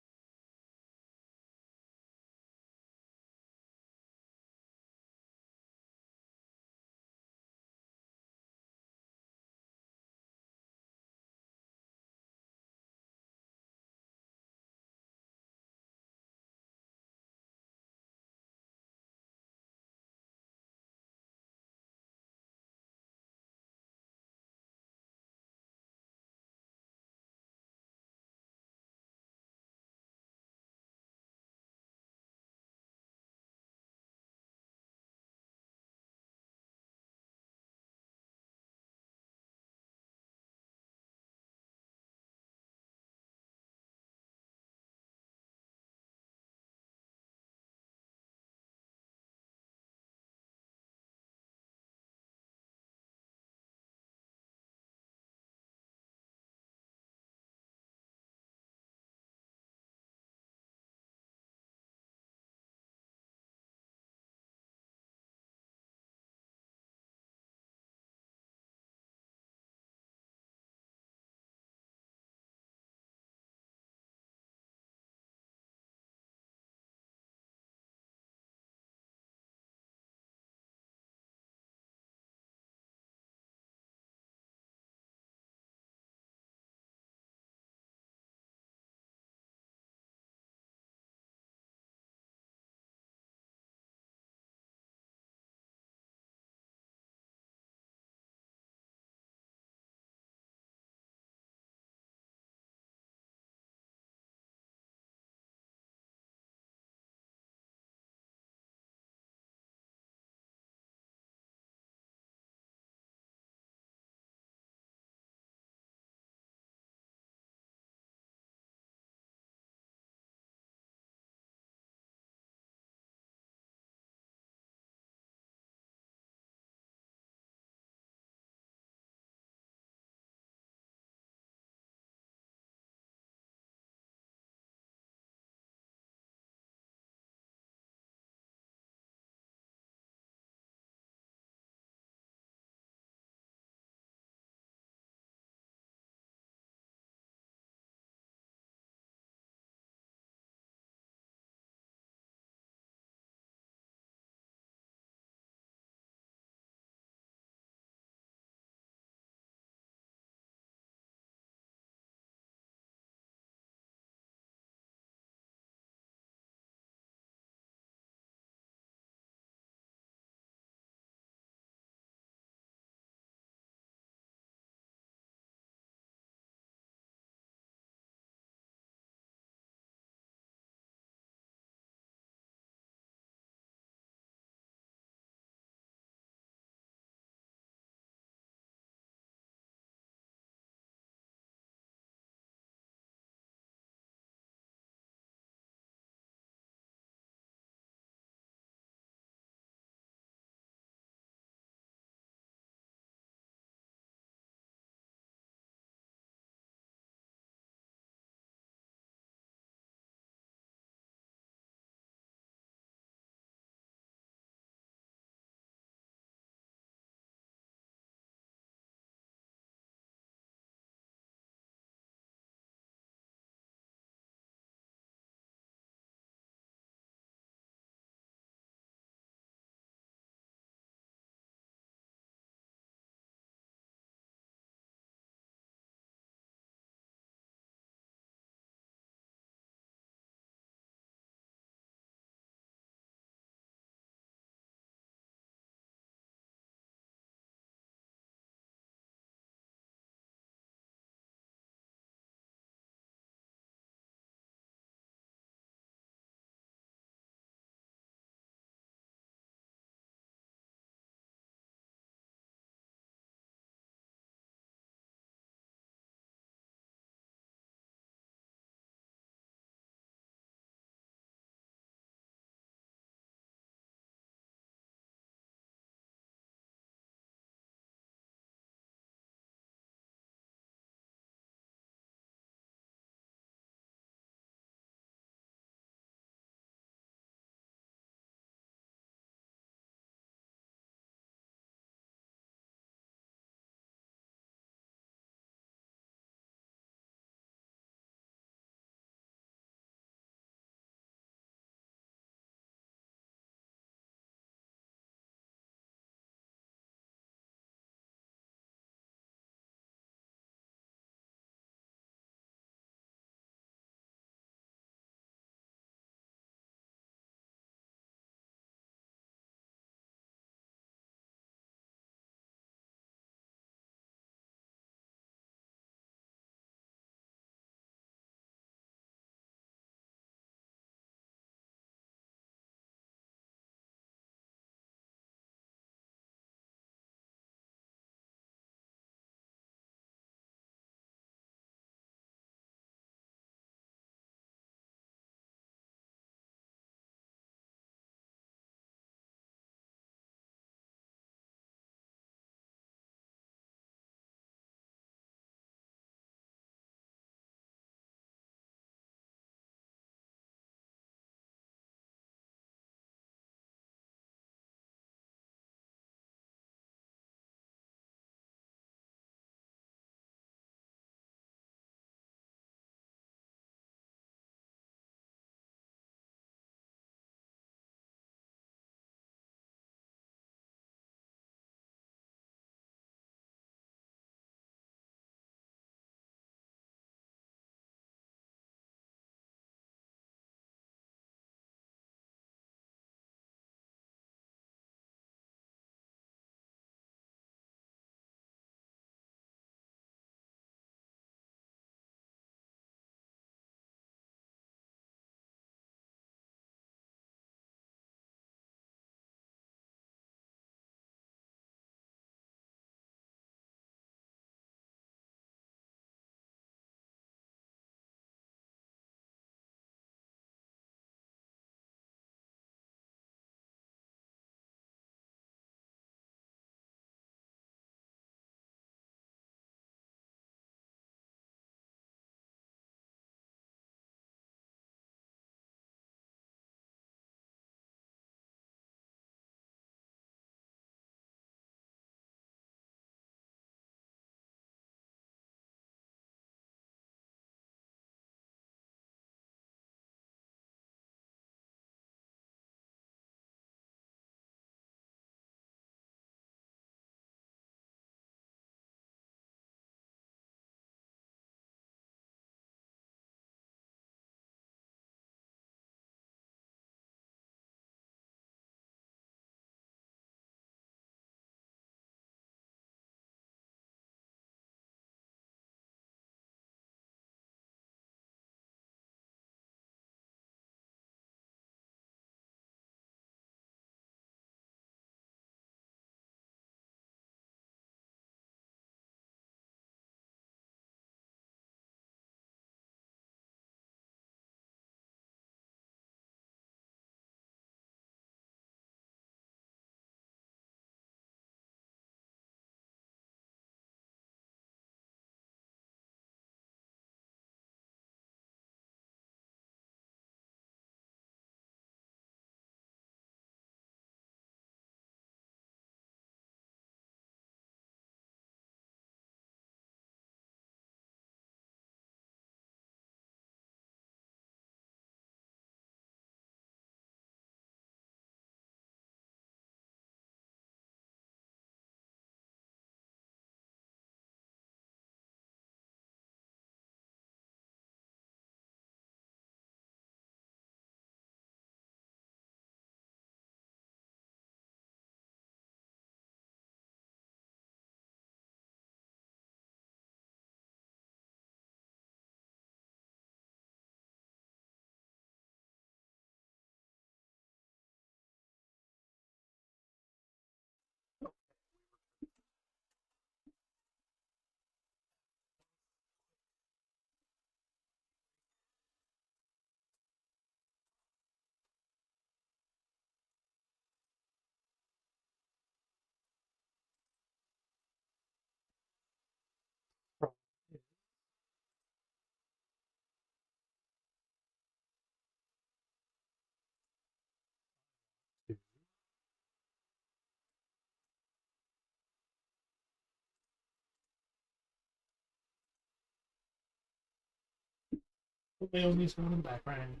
S1: Naomi's going in the background.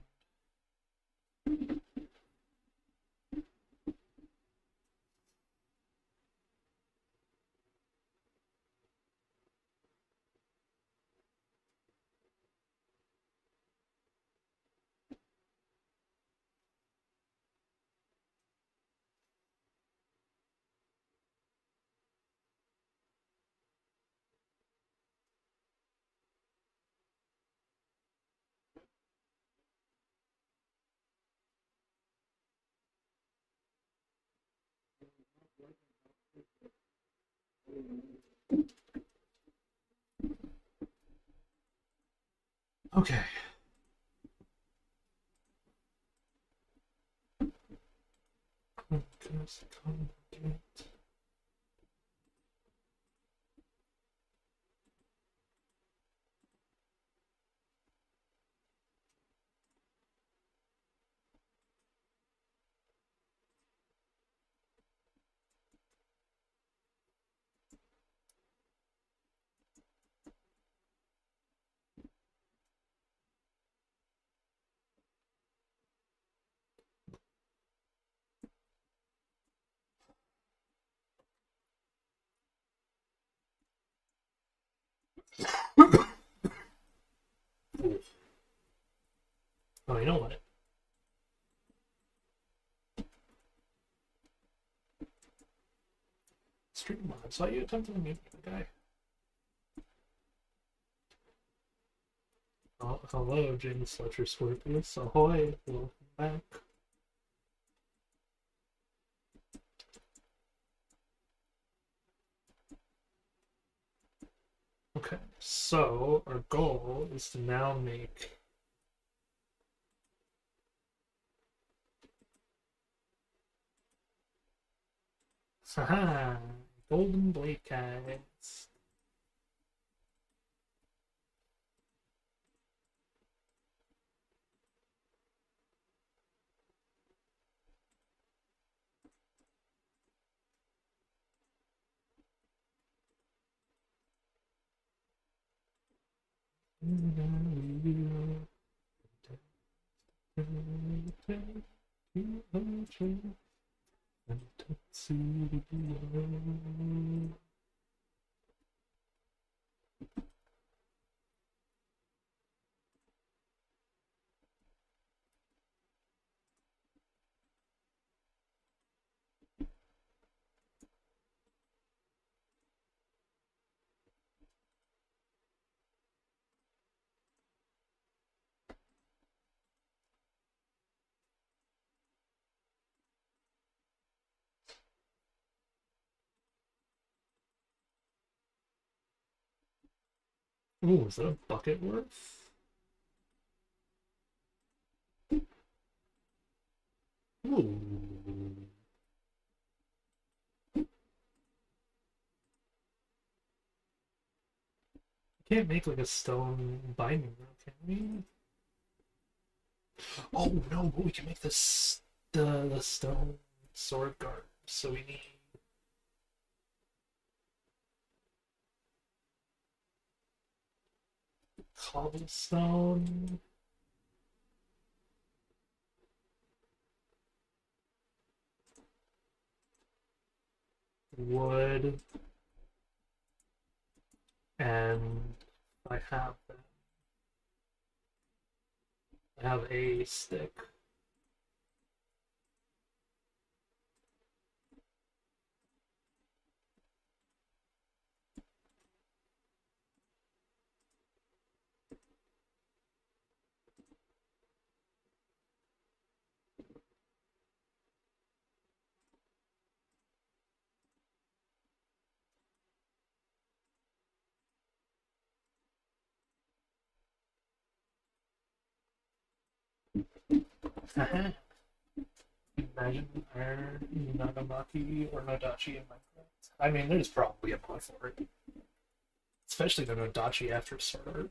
S1: Okay. Just congregate. Oh, you know what? Stream mod. Saw you attempting to mute the guy. Oh, hello, James Fletcher Scorpius. Ahoy, welcome back. Okay, so our goal is to now make haha golden blade guys. Ooh, is that a bucket worth? Ooh. Can't make like a stone binding rope, can we? Oh no, but we can make this the stone sword guard. So we need cobblestone. Wood. And I have that. I have a stick. Haha. Imagine Iron Nagamaki or Nodachi in Minecraft. I mean, there's probably a mod for it. Especially the Nodachi after Sword Art.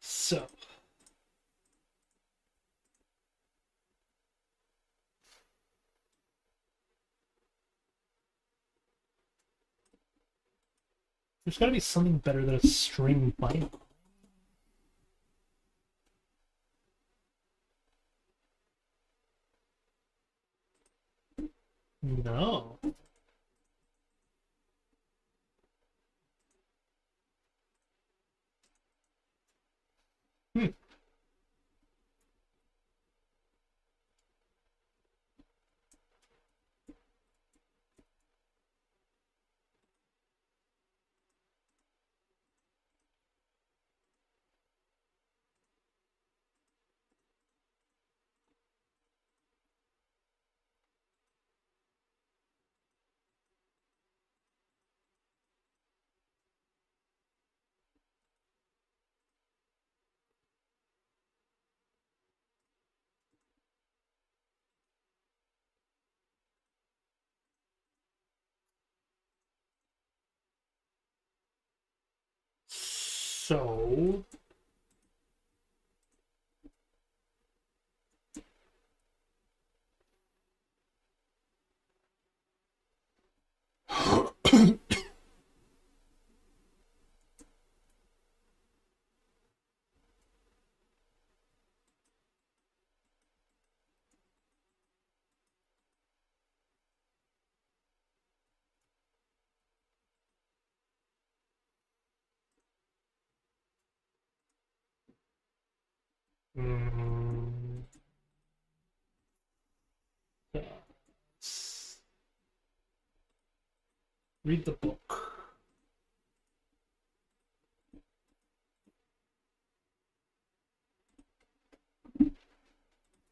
S1: So. There's gotta be something better than a string bind. No. Hmm. So mm, let's read the book.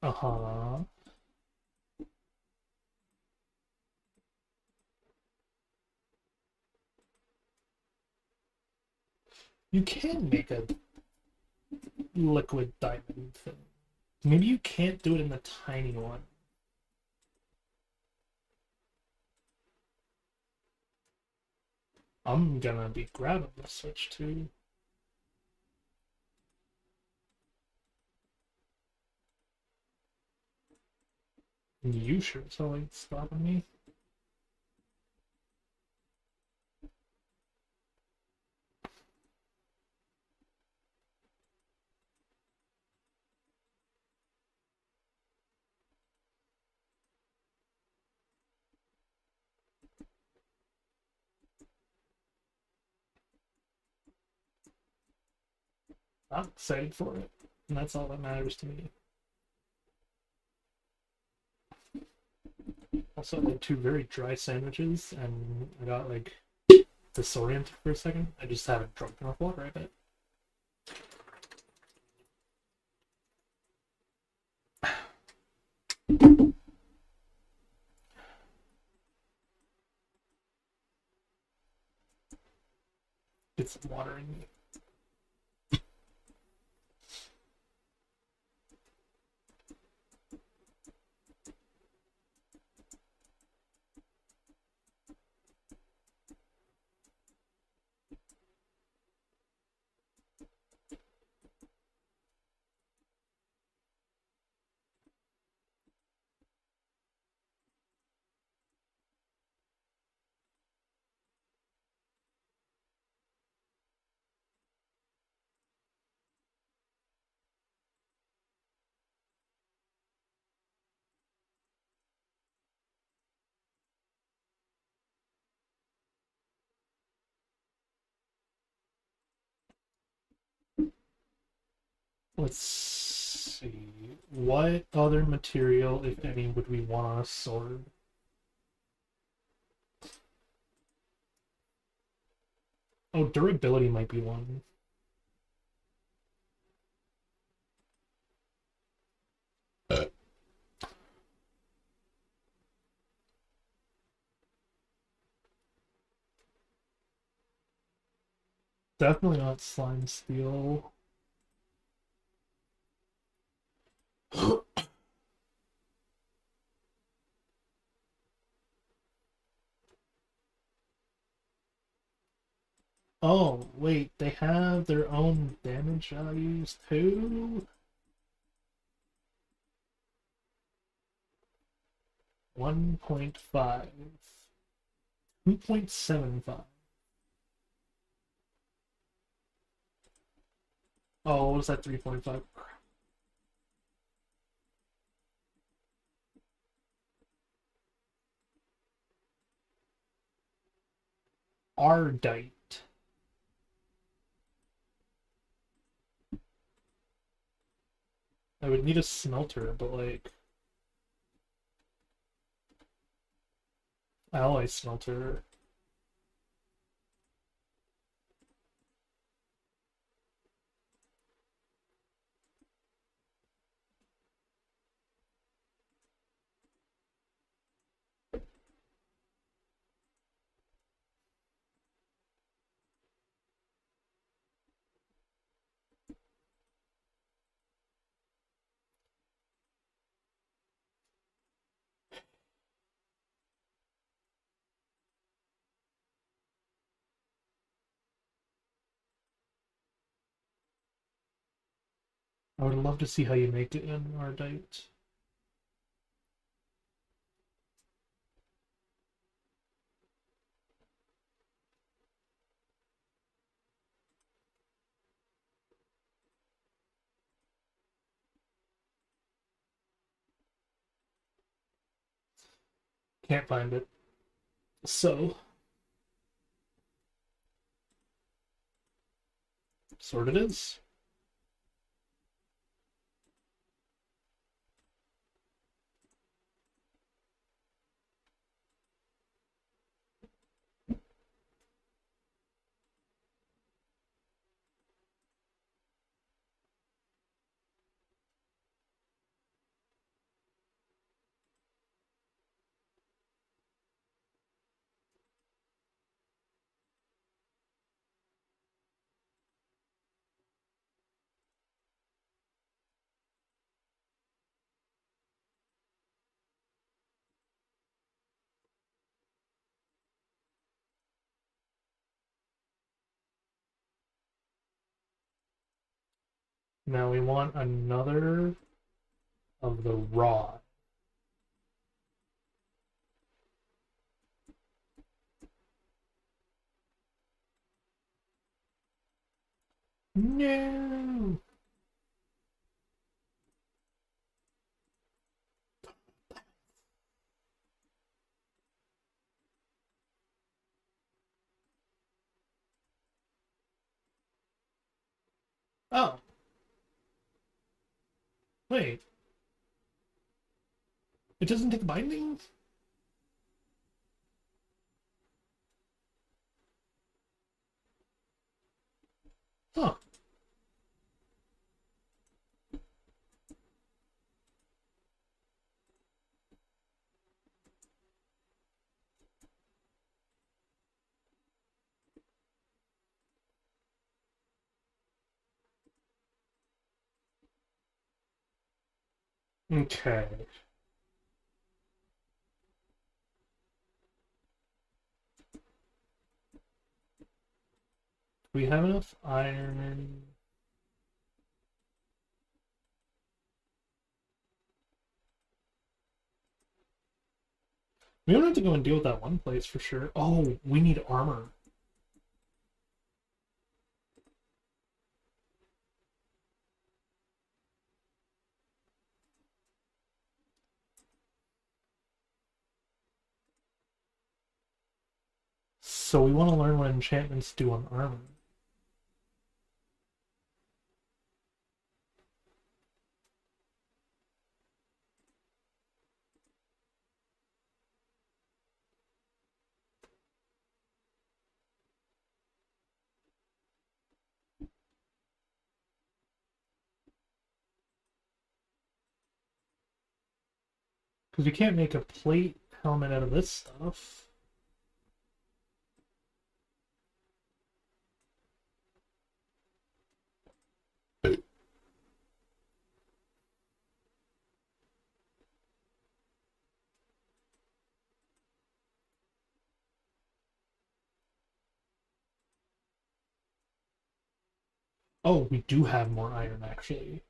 S1: Uh-huh. You can make a liquid diamond thing. Maybe you can't do it in the tiny one. I'm gonna be grabbing the switch too. You sure so ain't stopping me? I'm excited for it, and that's all that matters to me. Also, I had two very dry sandwiches, and I got like disoriented for a second. I just haven't drunk enough water, I bet. Get some water in me. Let's see. What other material, if any, would we want on a sword? Oh, durability might be one. Definitely not slime steel. Oh, wait, they have their own damage values too? 1.5. 2.75.
S4: Oh, what was that? 345. Ardite. I would need a smelter, but like alloy smelter. I would love to see how you make it in Ardite. Can't find it. So, sort it is. Now we want another of the raw. No. Oh, wait. It doesn't take bindings? Huh. Okay. Do we have enough iron? We don't have to go and deal with that one place for sure. Oh, we need armor. So we want to learn what enchantments do on armor. Because we can't make a plate helmet out of this stuff. Oh, we do have more iron actually.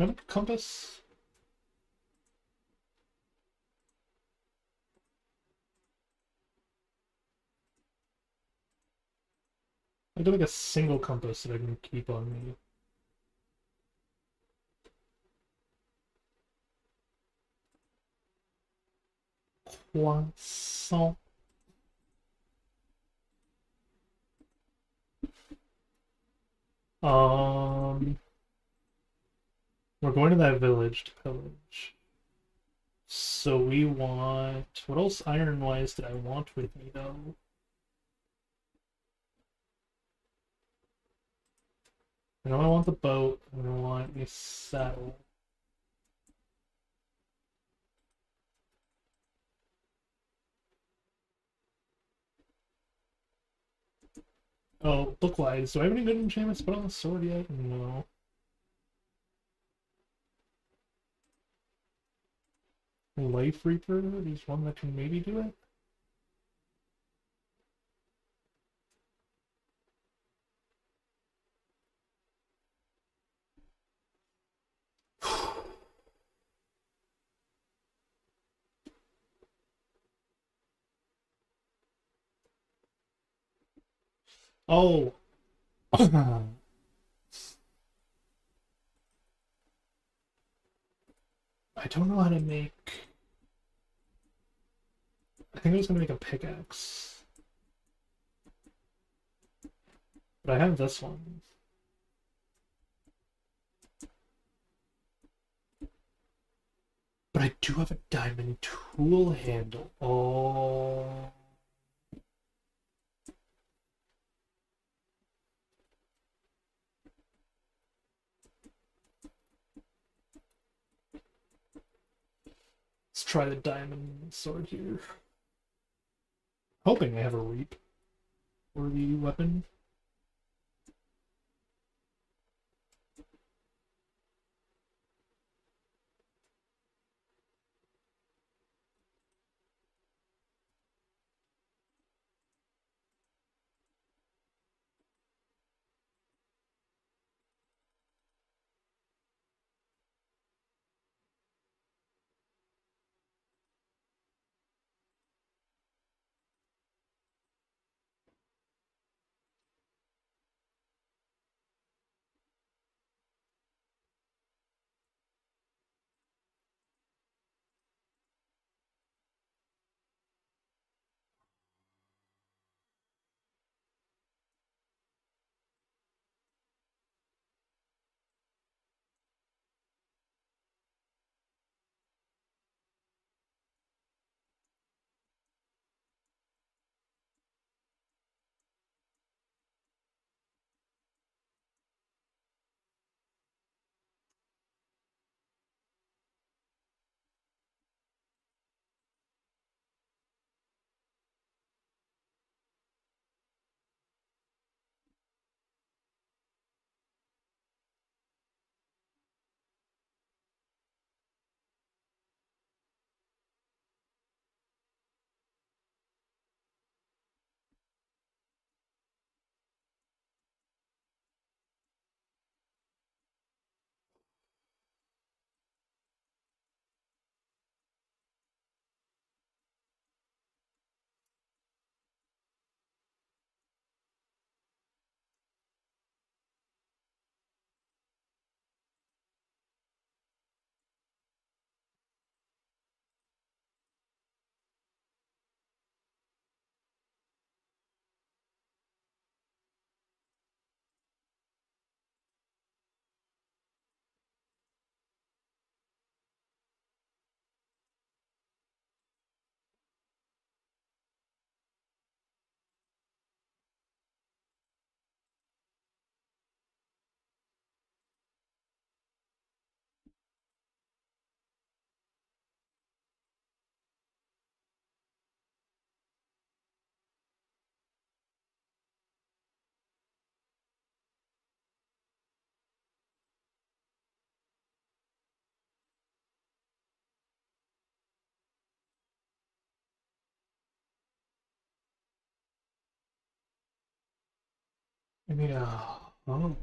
S4: Can I make a compass? I do like a single compass that I can keep on me. Croissant. We're going to that village to pillage. So we want... What else iron-wise did I want with me, though? I know I want the boat, and I want a saddle. Oh, book-wise, do I have any good enchantments to put on the sword yet? No. Life Reaper? There's one that can maybe do it? Oh! I don't know how to make... I think I was gonna make a pickaxe. But I have this one. But I do have a diamond tool handle. Oh... Let's try the diamond sword here. Hoping I have a reap for the weapon. Yeah. Oh.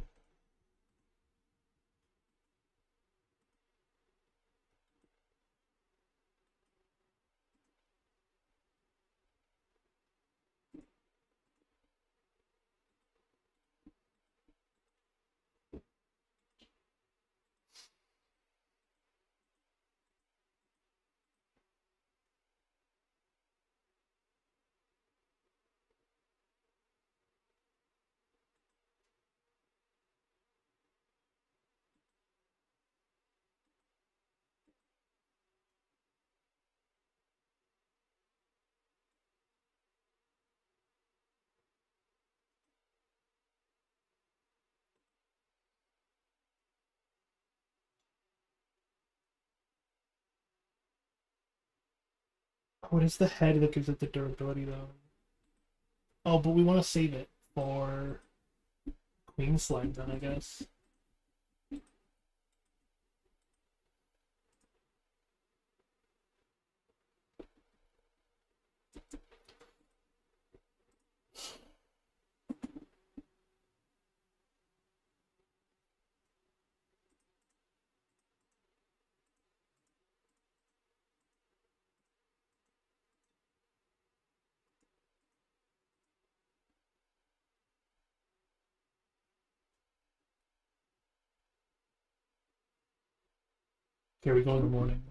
S4: What is the head that gives it the durability though? Oh, but we want to save it for Queen Slime then, I guess. Here we go in the morning.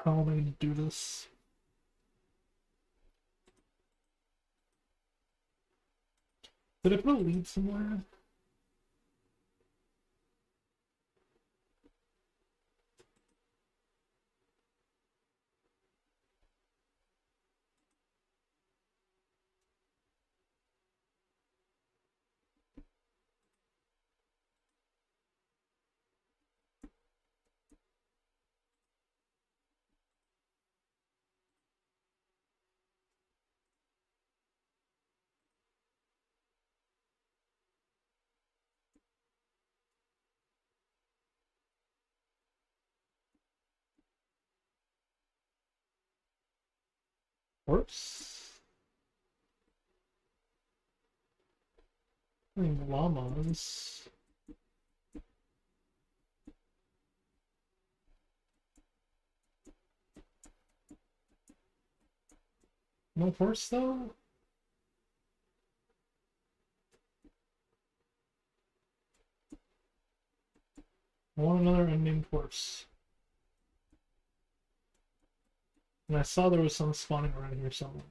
S4: How am I going to do this? Did I put a lead somewhere? Horse? I think llamas. No horse though? I want another unnamed horse. And I saw there was some spawning around here somewhere.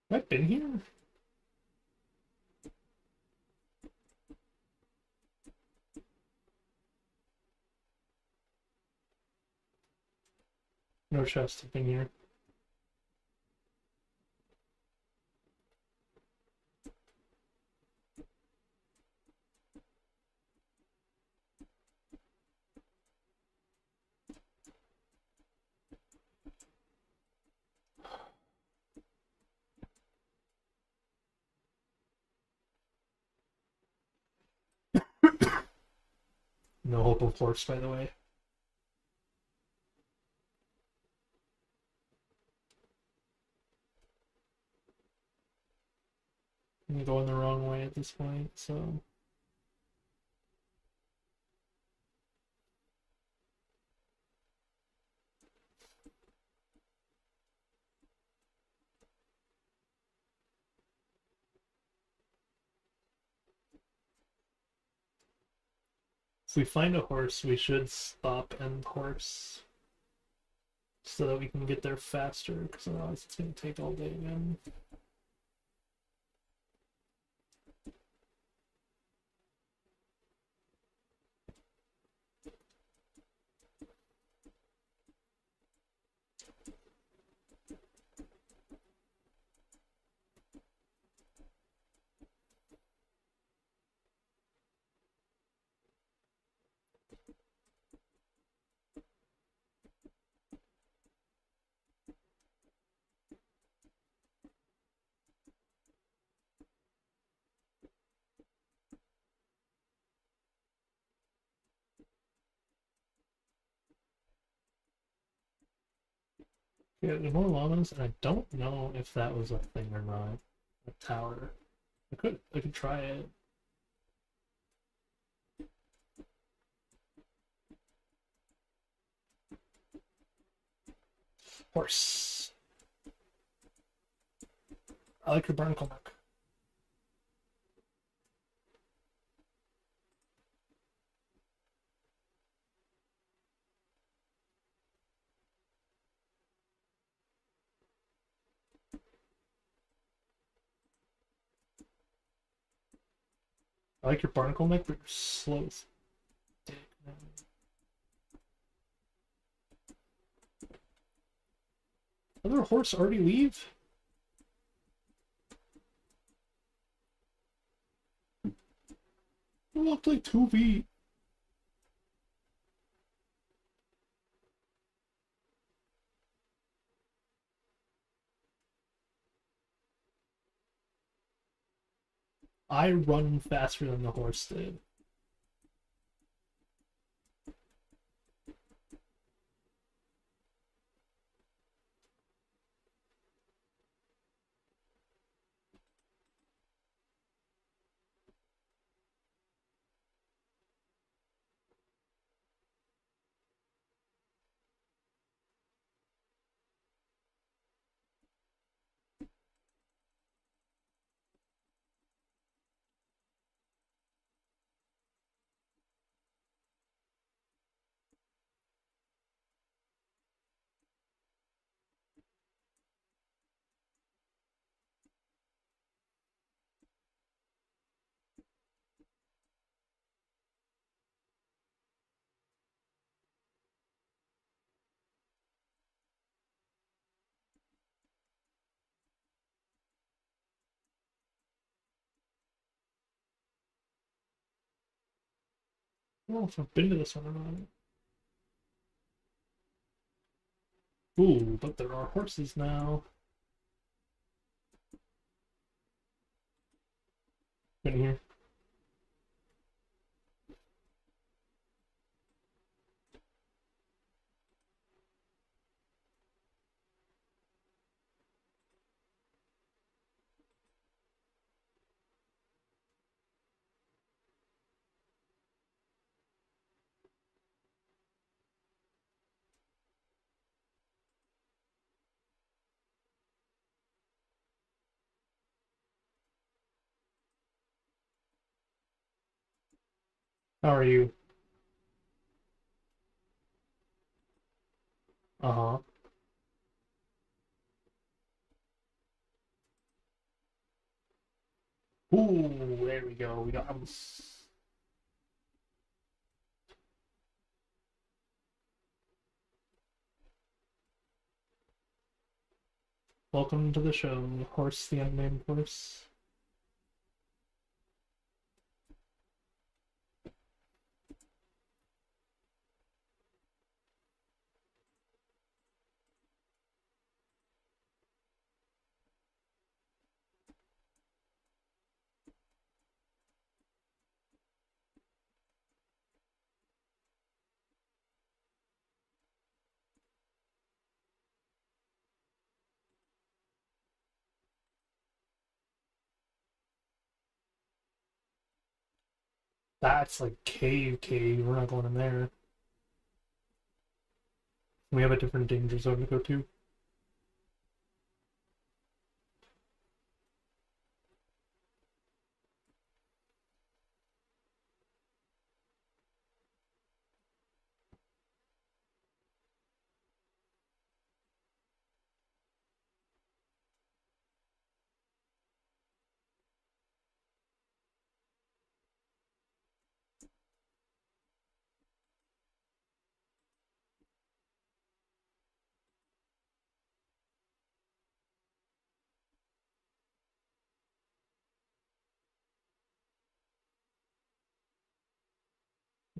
S4: Have I been here? No chest have been here. No hope of horse, by the way. I'm going the wrong way at this point, so... If we find a horse, we should stop and horse. So that we can get there faster, because otherwise it's going to take all day again. Yeah, there's more llamas, and I don't know if that was a thing or not. A tower. I could try it. Horse. I like your barnacle neck. I like your barnacle neck, but you're slow as dick, man. Did their horse already leave? It walked like 2 feet. I run faster than the horse did. I don't know if I've been to this one or not. Ooh, but there are horses now. Been here. How are you? Uh-huh. Ooh, there we go. We got him. Welcome to the show, Horse the Unnamed Horse. That's like cave. We're not going in there. We have a different danger zone to go to.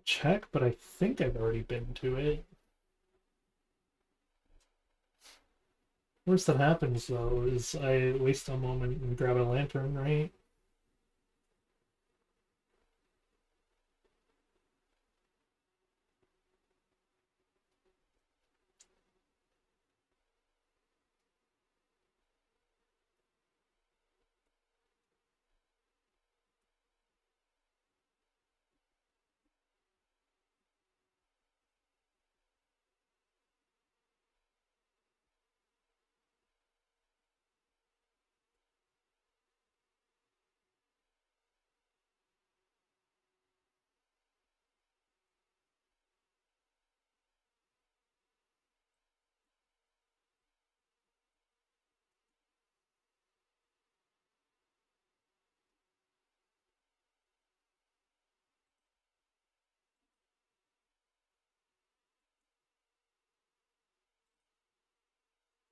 S4: Check, but I think I've already been to it. Worst that happens though is I waste a moment and grab a lantern, right?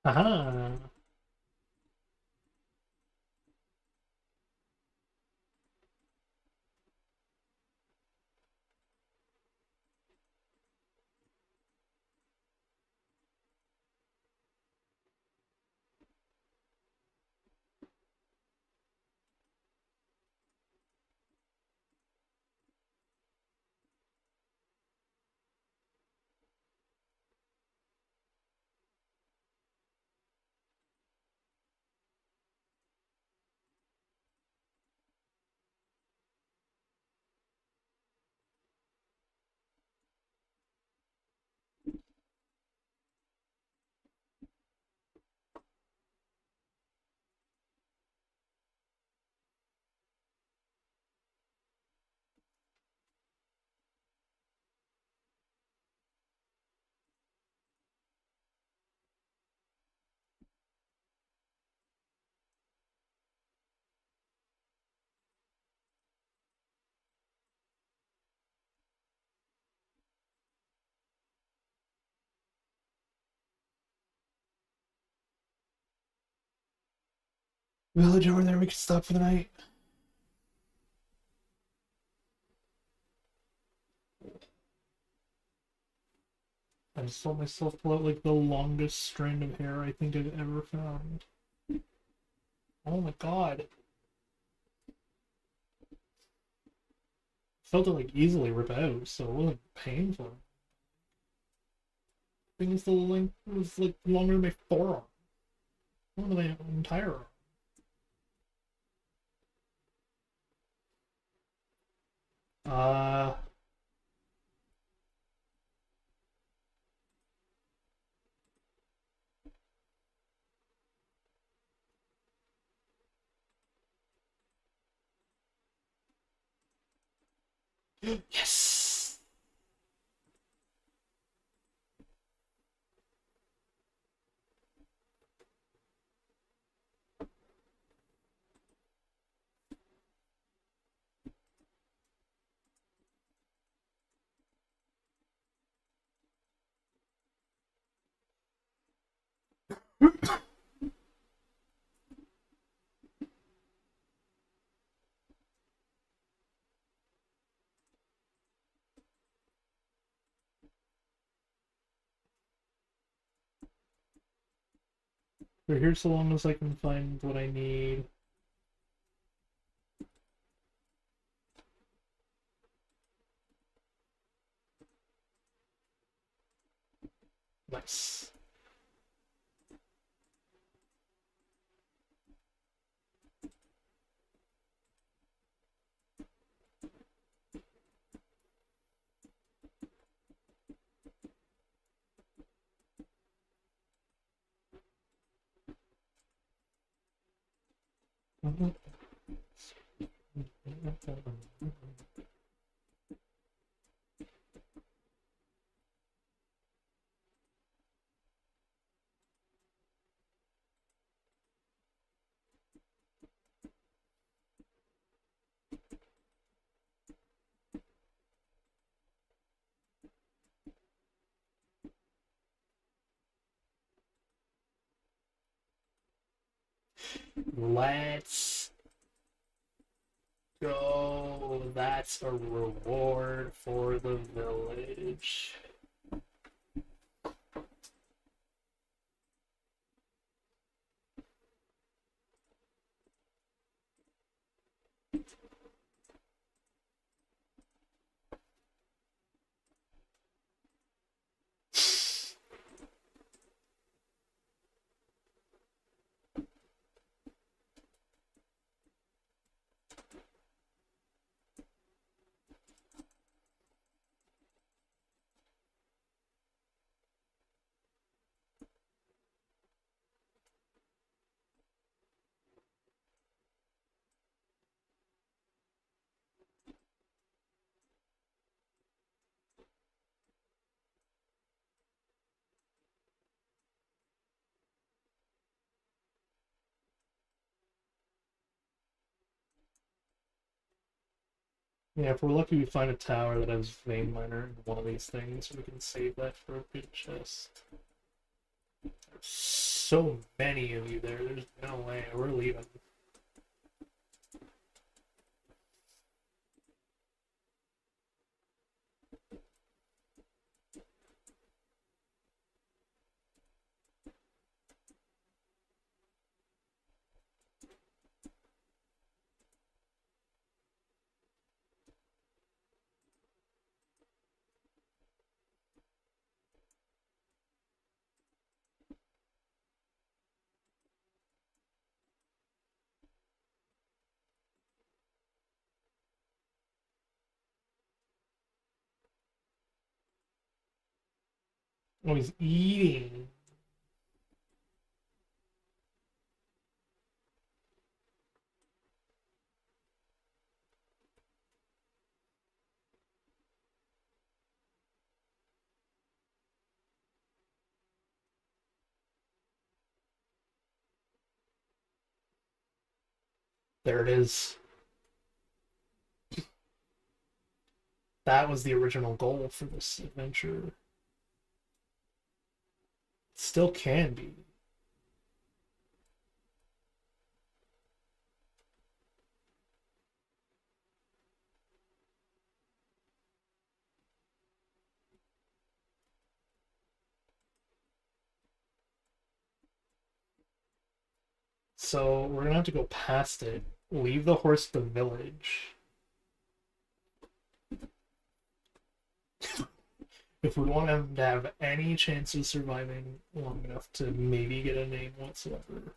S4: Aha! Village over there, we can stop for the night. I just saw myself pull out like the longest strand of hair I think I've ever found. Oh my god. Felt it like easily rip out, so it wasn't painful. I think it's the length, it was like longer than my forearm. Longer than my entire arm. Uh, yes! We're here so long as I can find what I need. Nice. Let's go. That's a reward for the village. Yeah, if we're lucky, we find a tower that has vein miner in one of these things. We can save that for a good chest. so many of you there. There's no way. We're leaving. Oh, he's eating. There it is. That was the original goal for this adventure. Still can be. So we're gonna have to go past it. Leave the horse at the village. If we want him to have any chance of surviving long enough to maybe get a name whatsoever.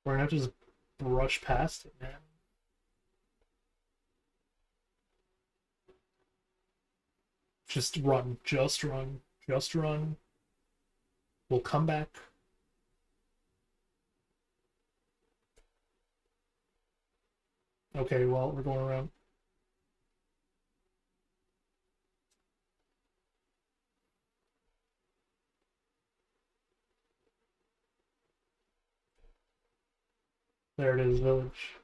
S4: We're gonna have to just brush past it, man. Just run, just run, just run. We'll come back. Okay, well, we're going around. There it is, village.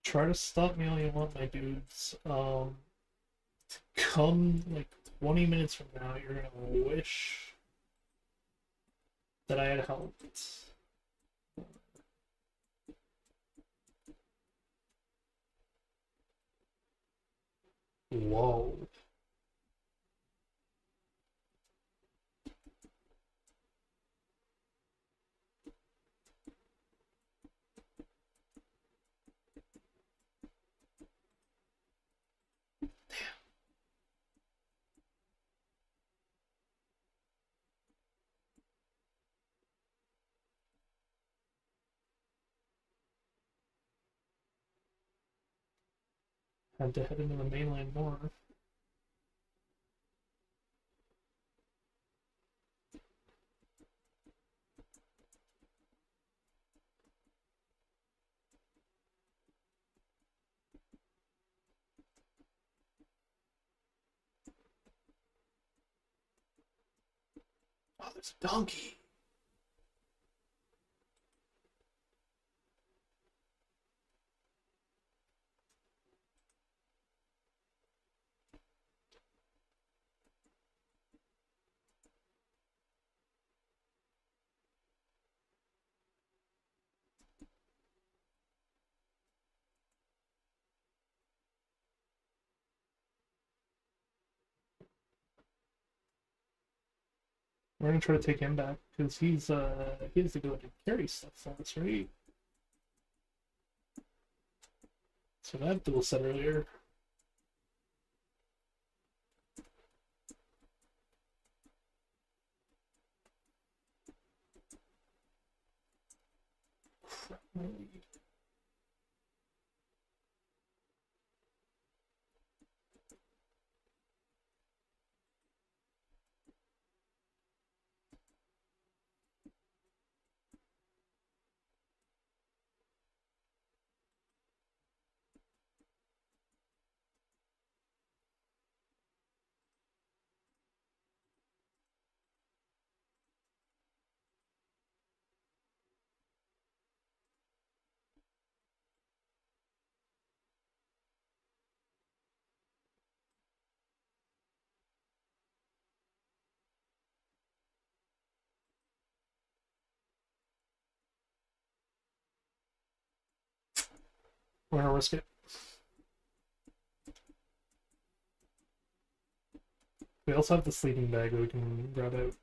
S4: Try to stop me all you want, my dudes. Come like 20 minutes from now, you're gonna wish that I had helped. Whoa. Had to head into the mainland more. Oh, there's a donkey. We're gonna try to take him back because he has to go to carry stuff for us, right? So that duel set earlier. We're gonna risk it. We also have the sleeping bag that we can grab out.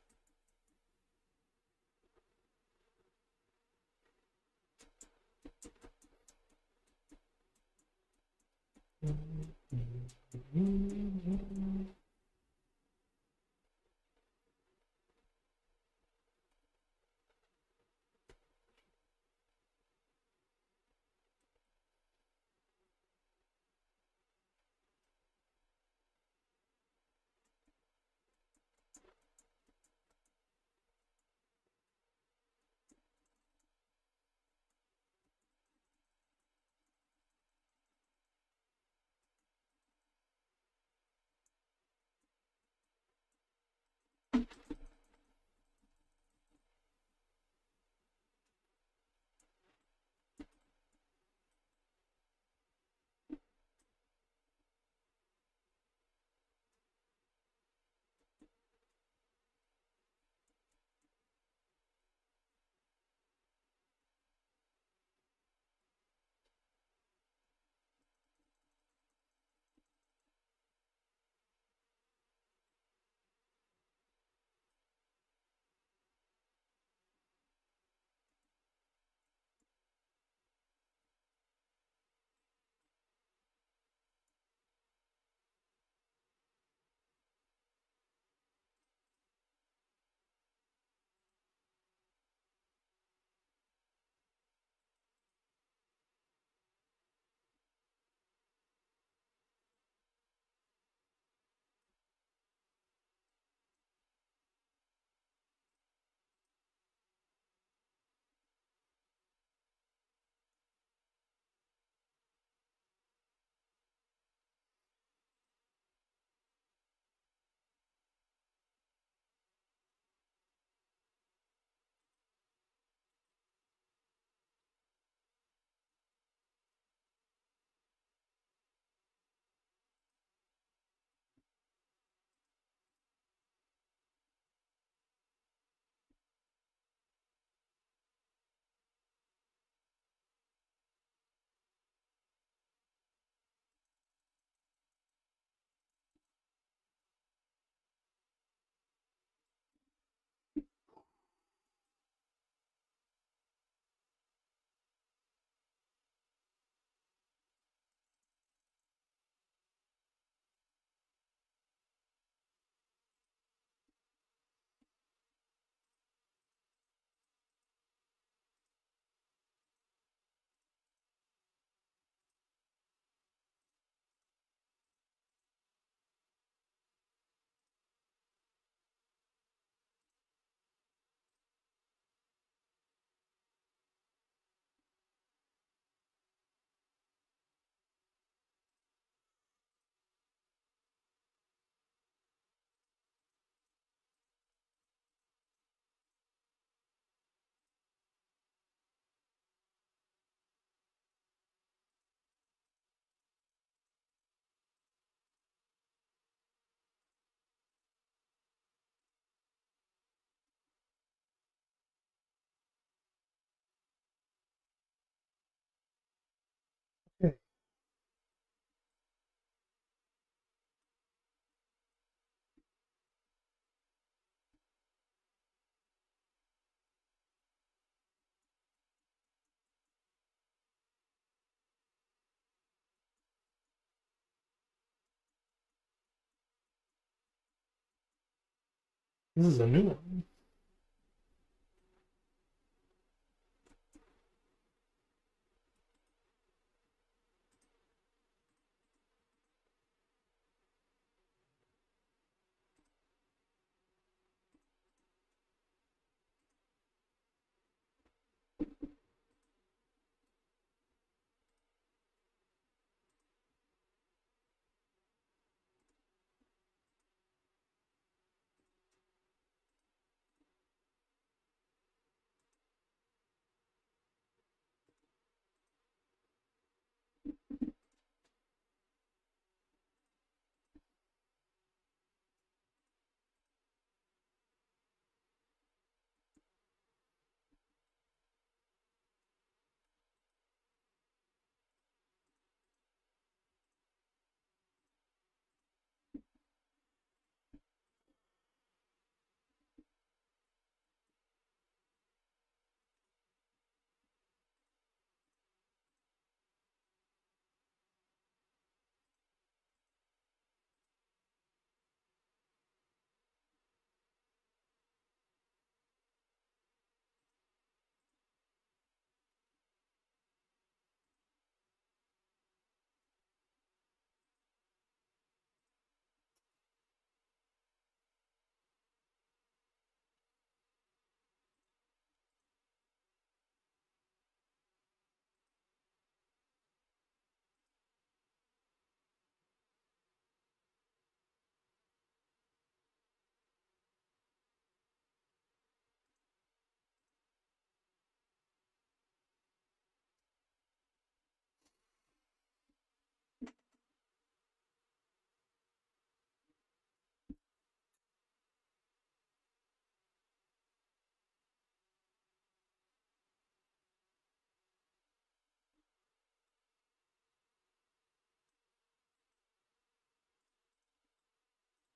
S4: This is a new one.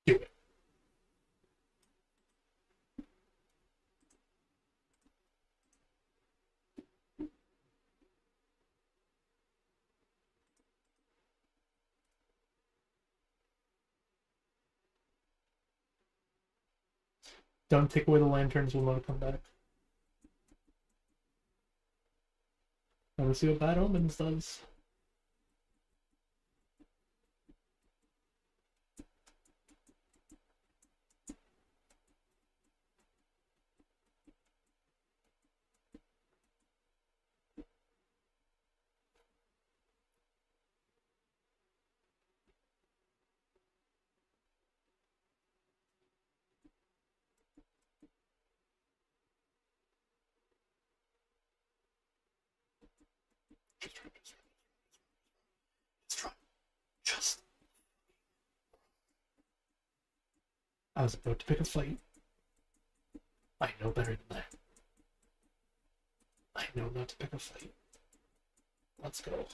S4: Do it. Don't take away the lanterns, we'll not come back. I want to see what Bad Omens does. Just. I was about to pick a fight. I know better than that. I know not to pick a fight. Let's go.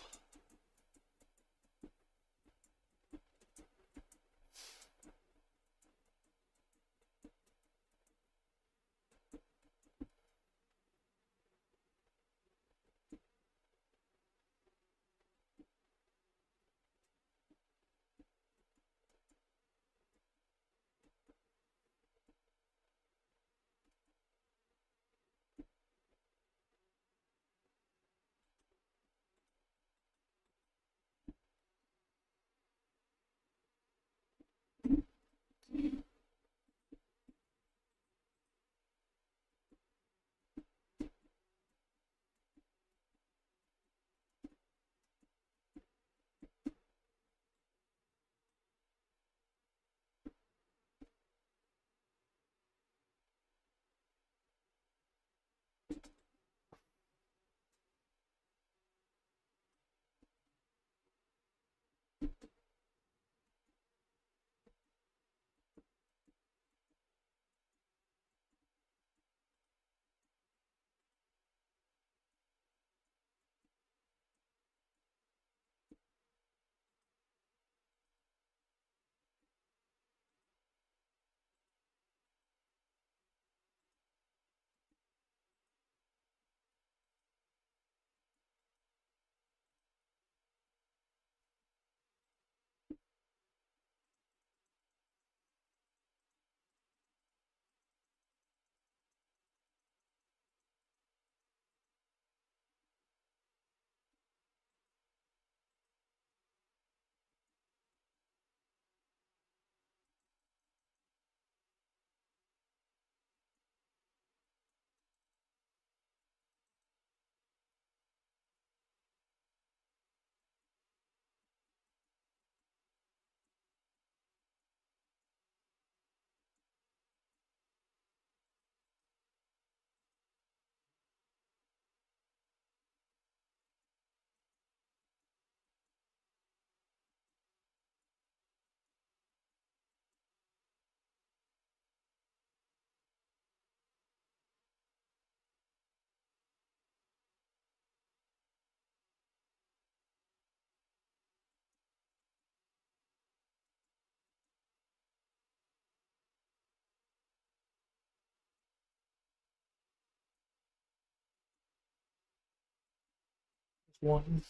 S4: one.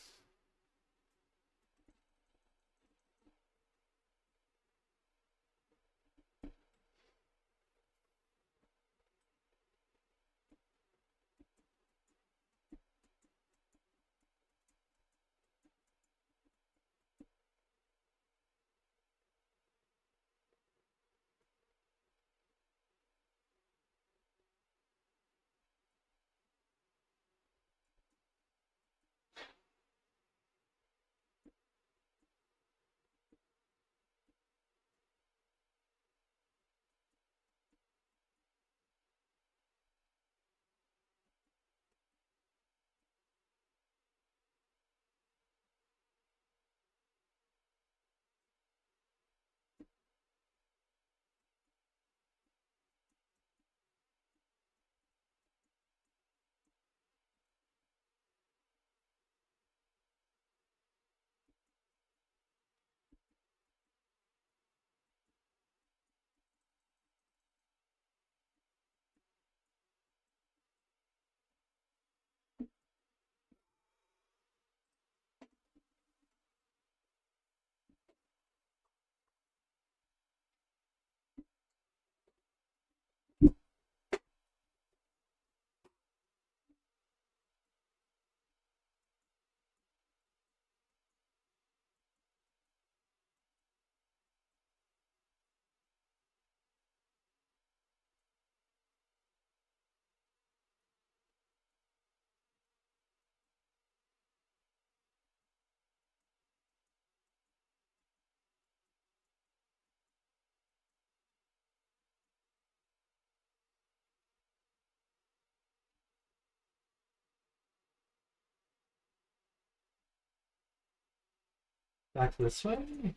S1: Back this way?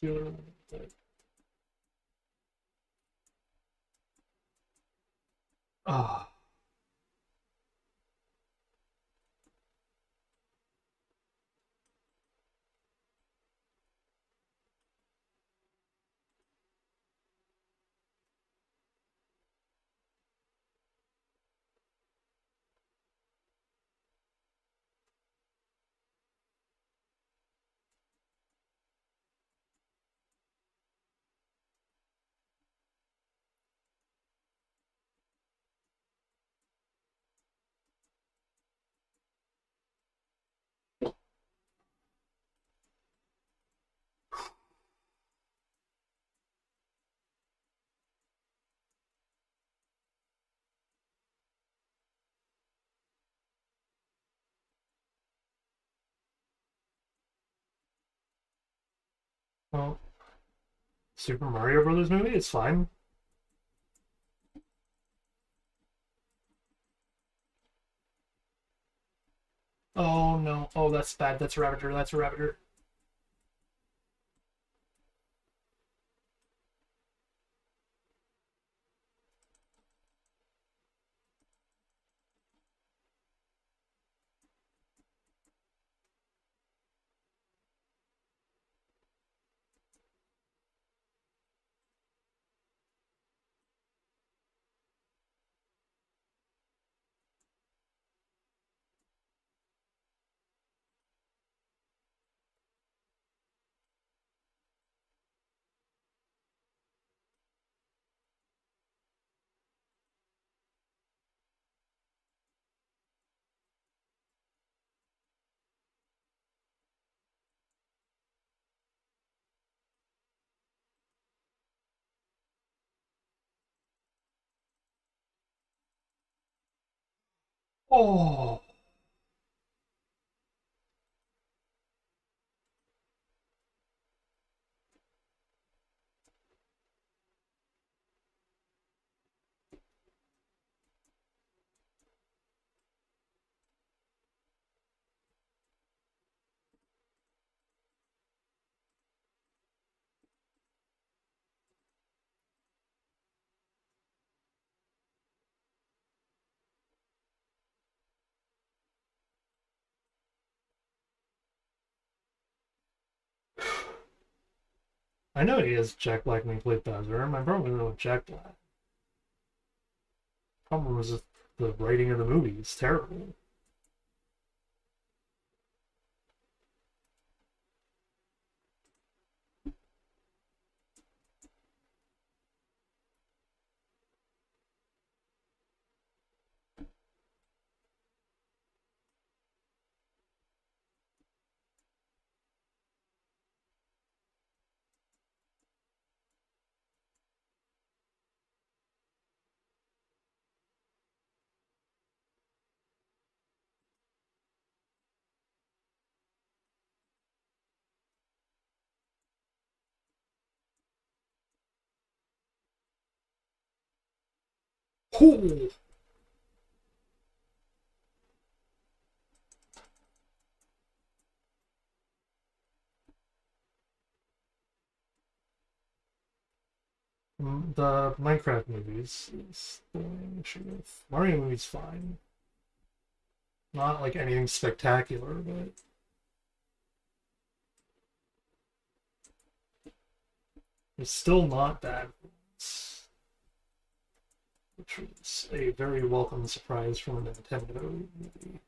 S4: Healer.
S1: Ah. Well, Super Mario Brothers movie, it's fine.
S4: Oh no. Oh, that's bad. That's a Ravager. That's a Ravager.
S1: Oh. I know he is Jack Black when he played Bowser. My problem with Jack Black. Problem was the writing of the movie. It's terrible. Oh. The Minecraft movies is the only issue with Mario movies. Fine, not like anything spectacular, but it's still not bad. Which was a very welcome surprise from a Nintendo movie.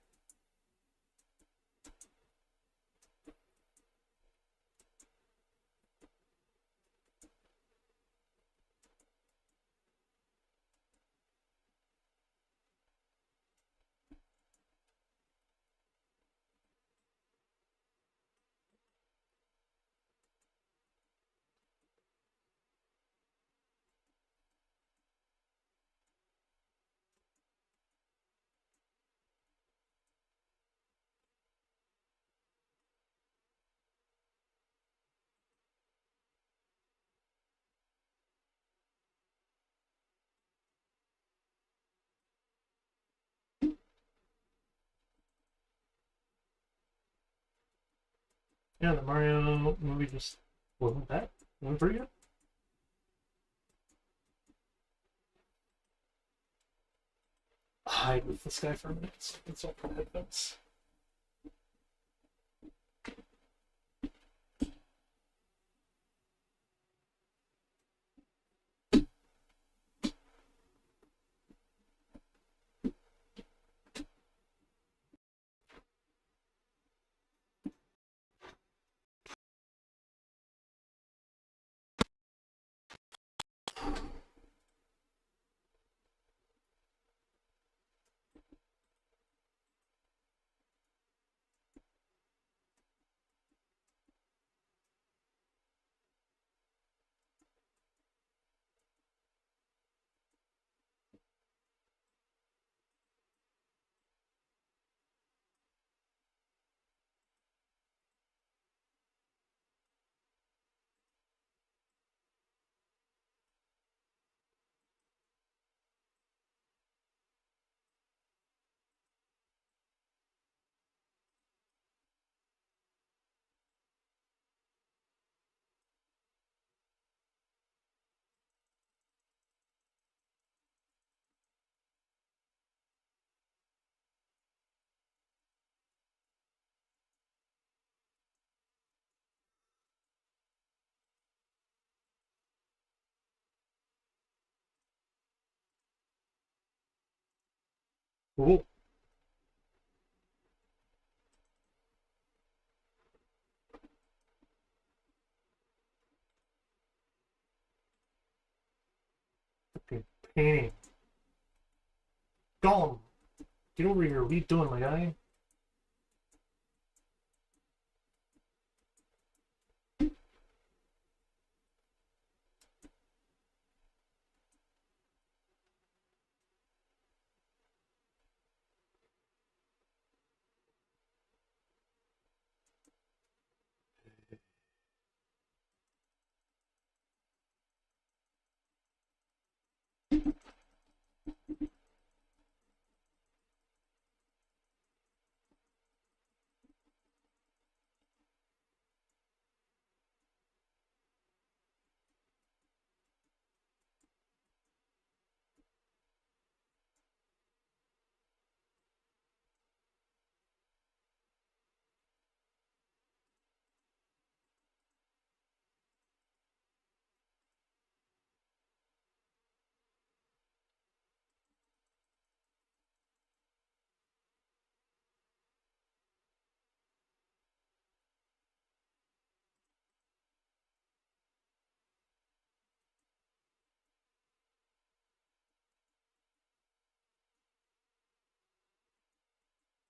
S1: Yeah, the Mario movie just wasn't that. Wasn't very good. Hide with this guy for a minute. Let's open headphones. Cool. Fucking painting. Gollum, get over here. What are you doing, my guy?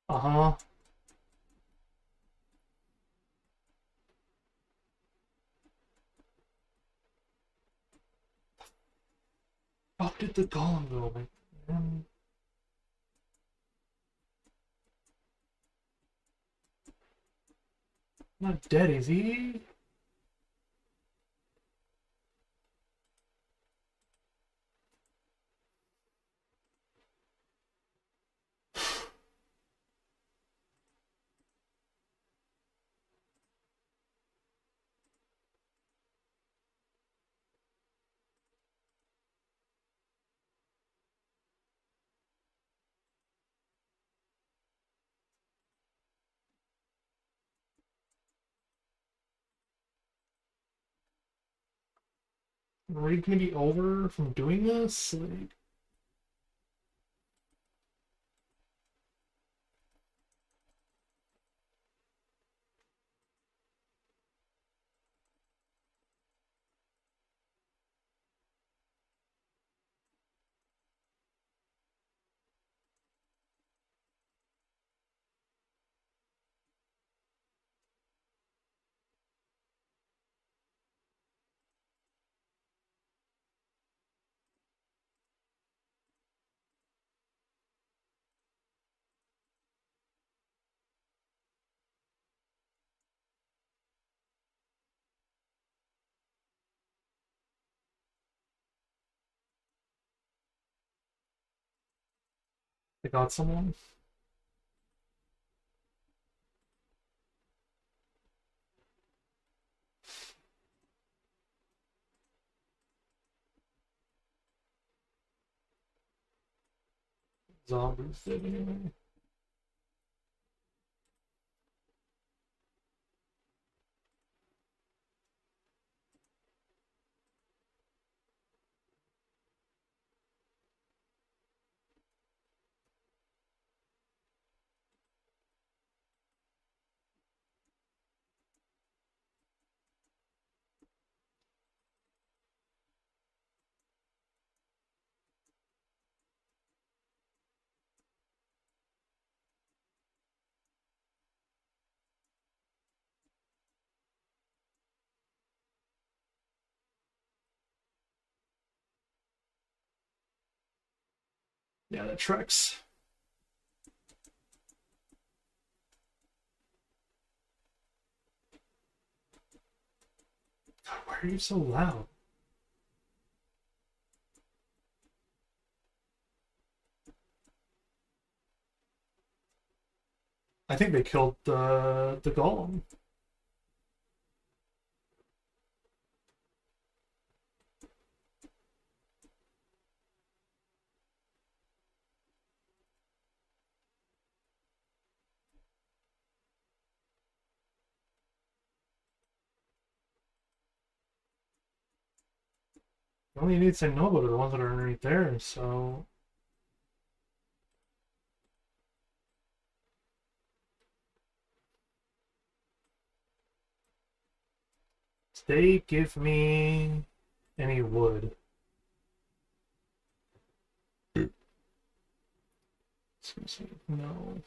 S1: Uh-huh. How did the golem go, man? Not dead, is he? Are we gonna be over from doing this? Like, I got someone. Zombies dead anyway. Yeah, that tracks. God, why are you so loud? I think they killed the golem. The only idiots I know about are the ones that are underneath there, so... They give me any wood. No.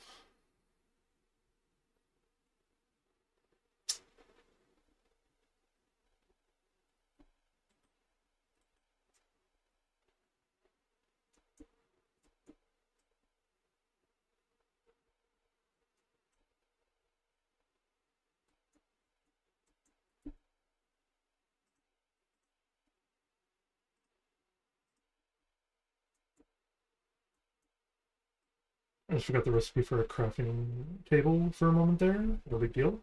S1: I just forgot the recipe for a crafting table for a moment there. No big deal.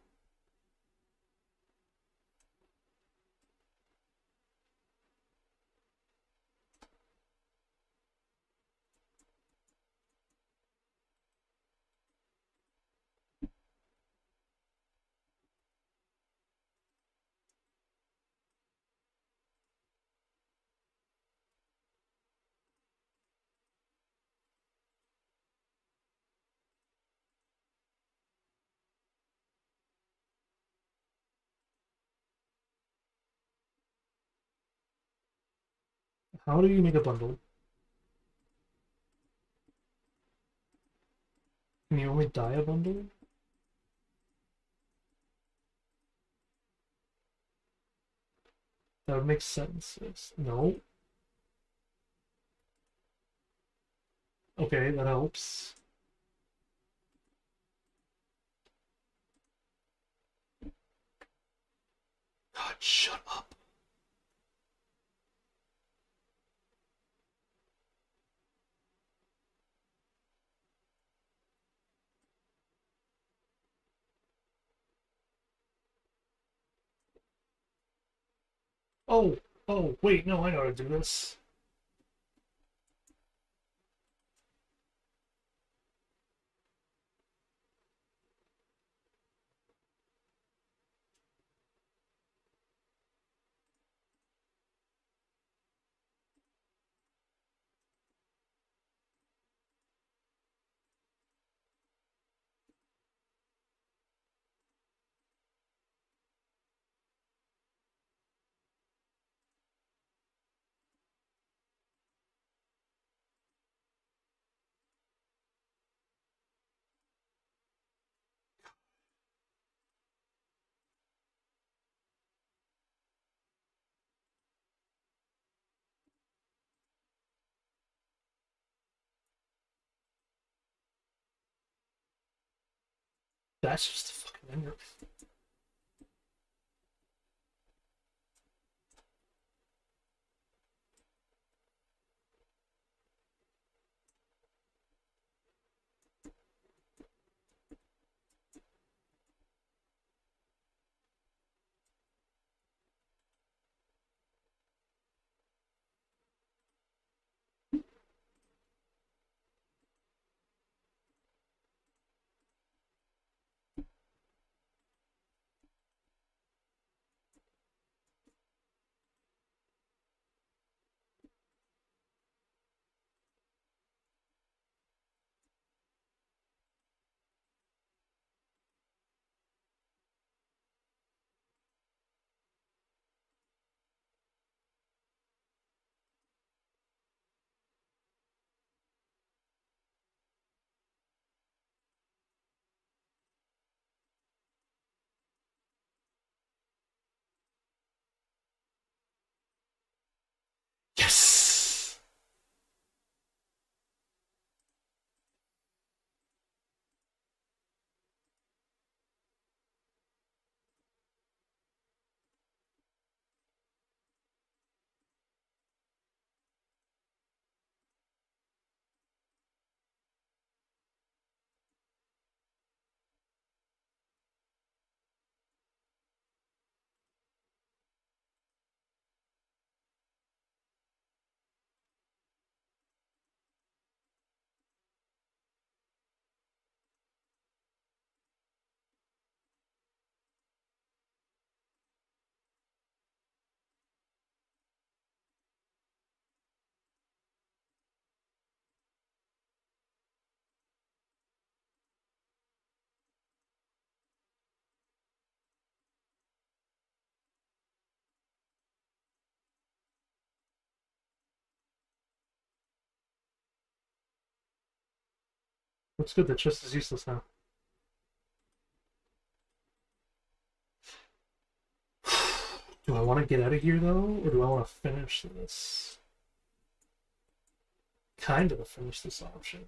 S1: How do you make a bundle?
S4: Can you only dye a bundle? That would make sense. No. Okay, that helps. God, shut up. Oh, wait, no, I know how to do this. That's just a fucking ender. Yes! Looks good, the chest is useless now. Do I want to get out of here, though? Or do I want to finish this? Kind of finish this option.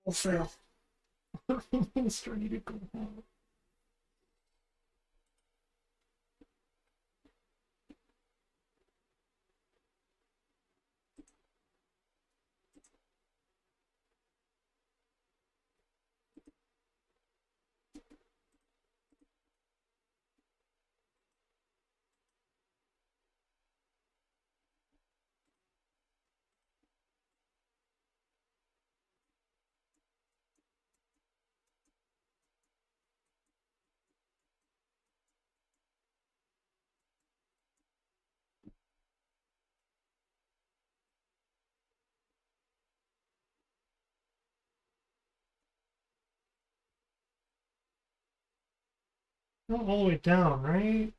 S1: Oh, fail. Starting to go home. Not all the way down, right?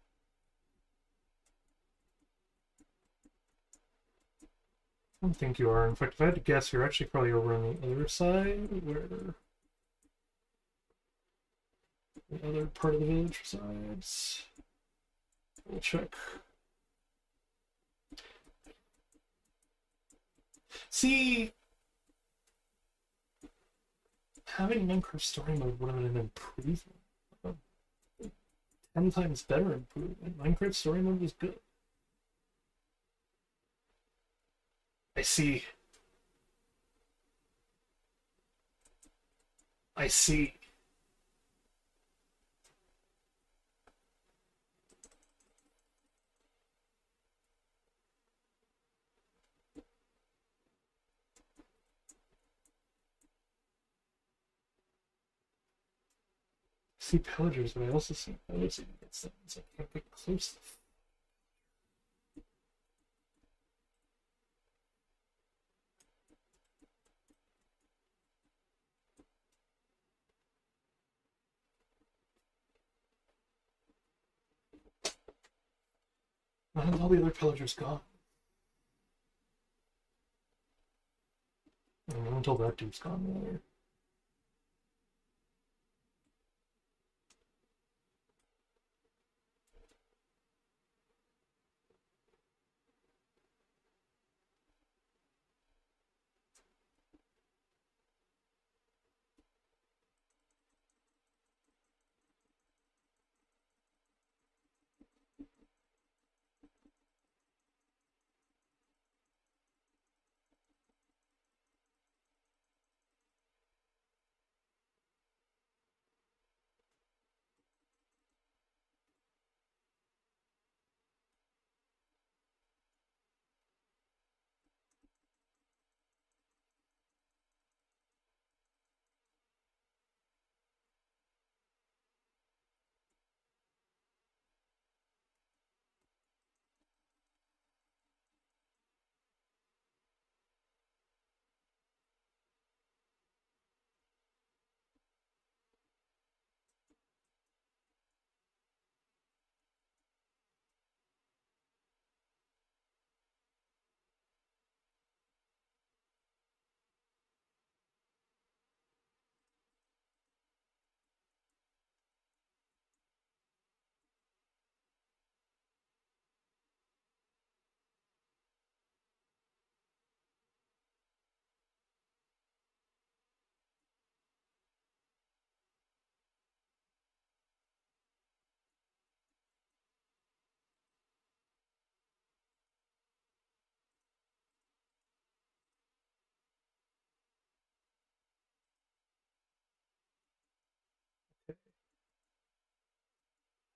S1: I don't think you are. In fact, if I had to guess, you're actually probably over on the other side, where the other part of the village resides. We'll check. See, having Minecraft story mode would have been an improvement. 10 times better improvement. Minecraft story mode was good. I see. I see. See pillagers, but I also see pillagers against them, so I can't get close to them. Why have all the other pillagers gone? I don't know, until that dude's gone there.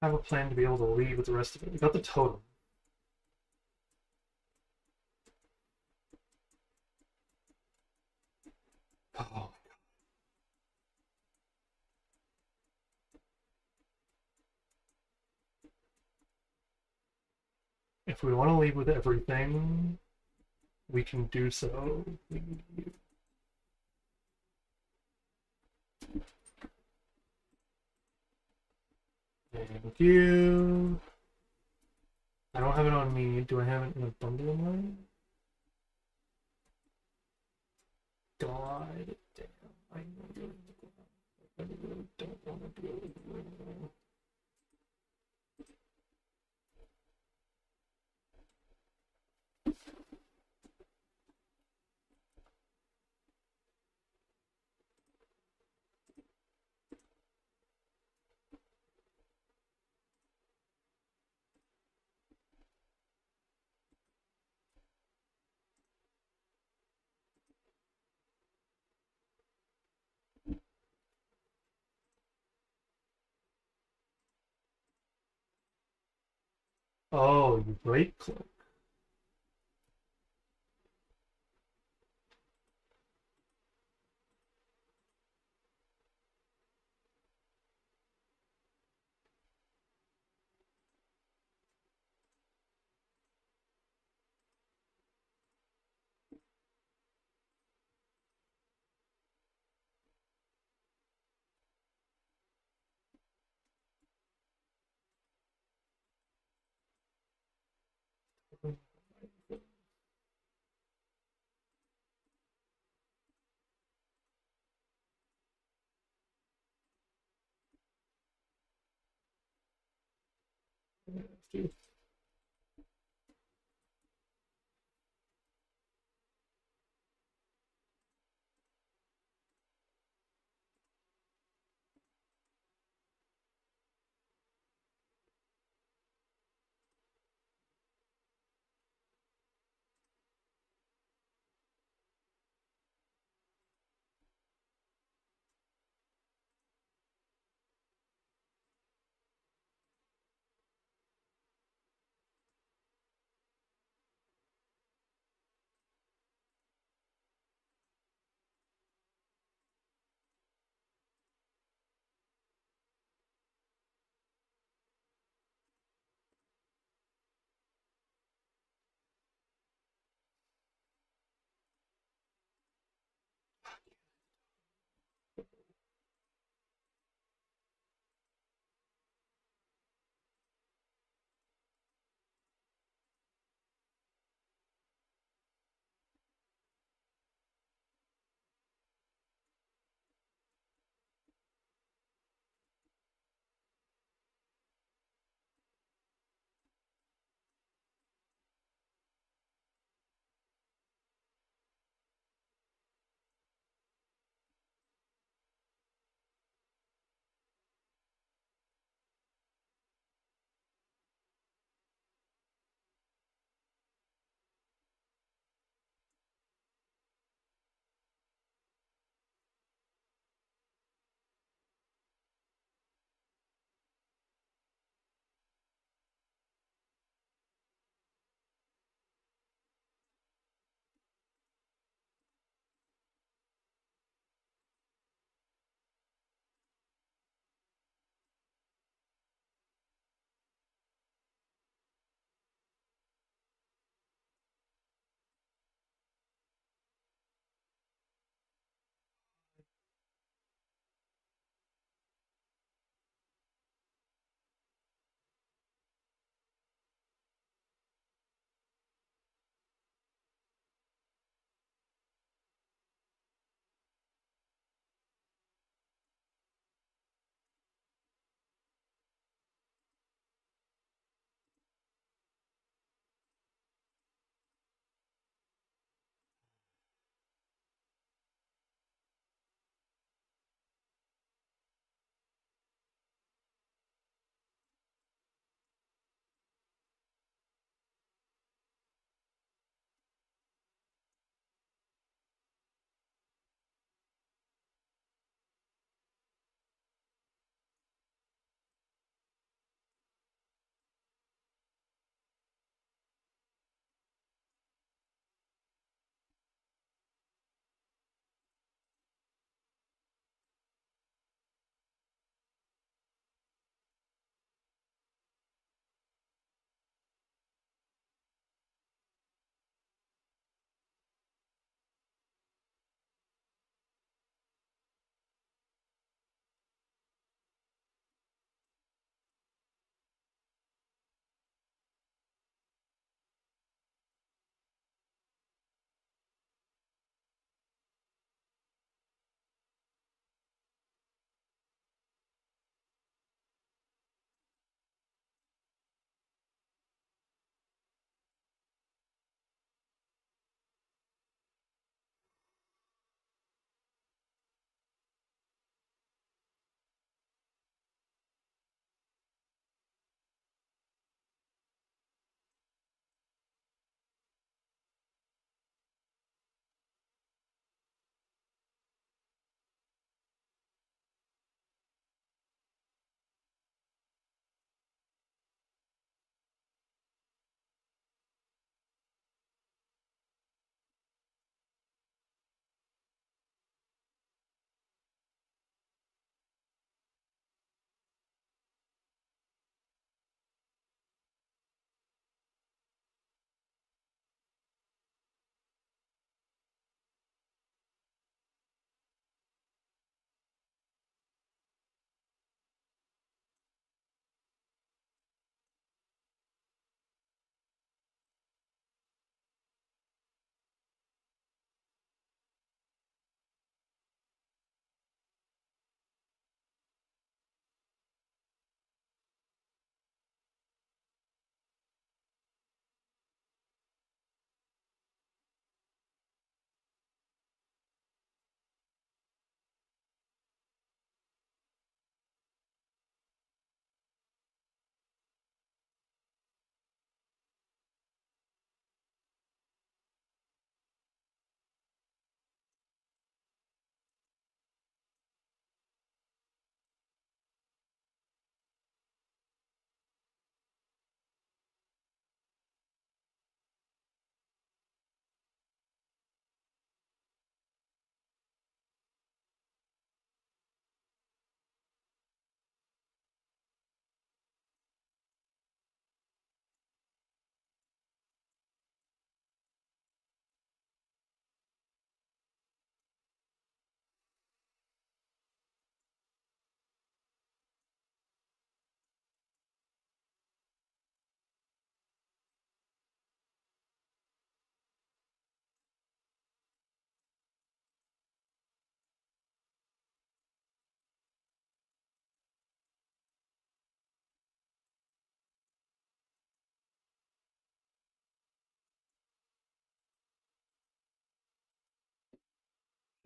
S1: I have a plan to be able to leave with the rest of it. We got the totem. Oh. If we want to leave with everything, we can do so. We need you. Thank you. I don't have it on me. Do I have it in a bundle of mine? God damn. I know you're in the ground. I really don't want to deal with you anymore. Oh, you right click. Dude.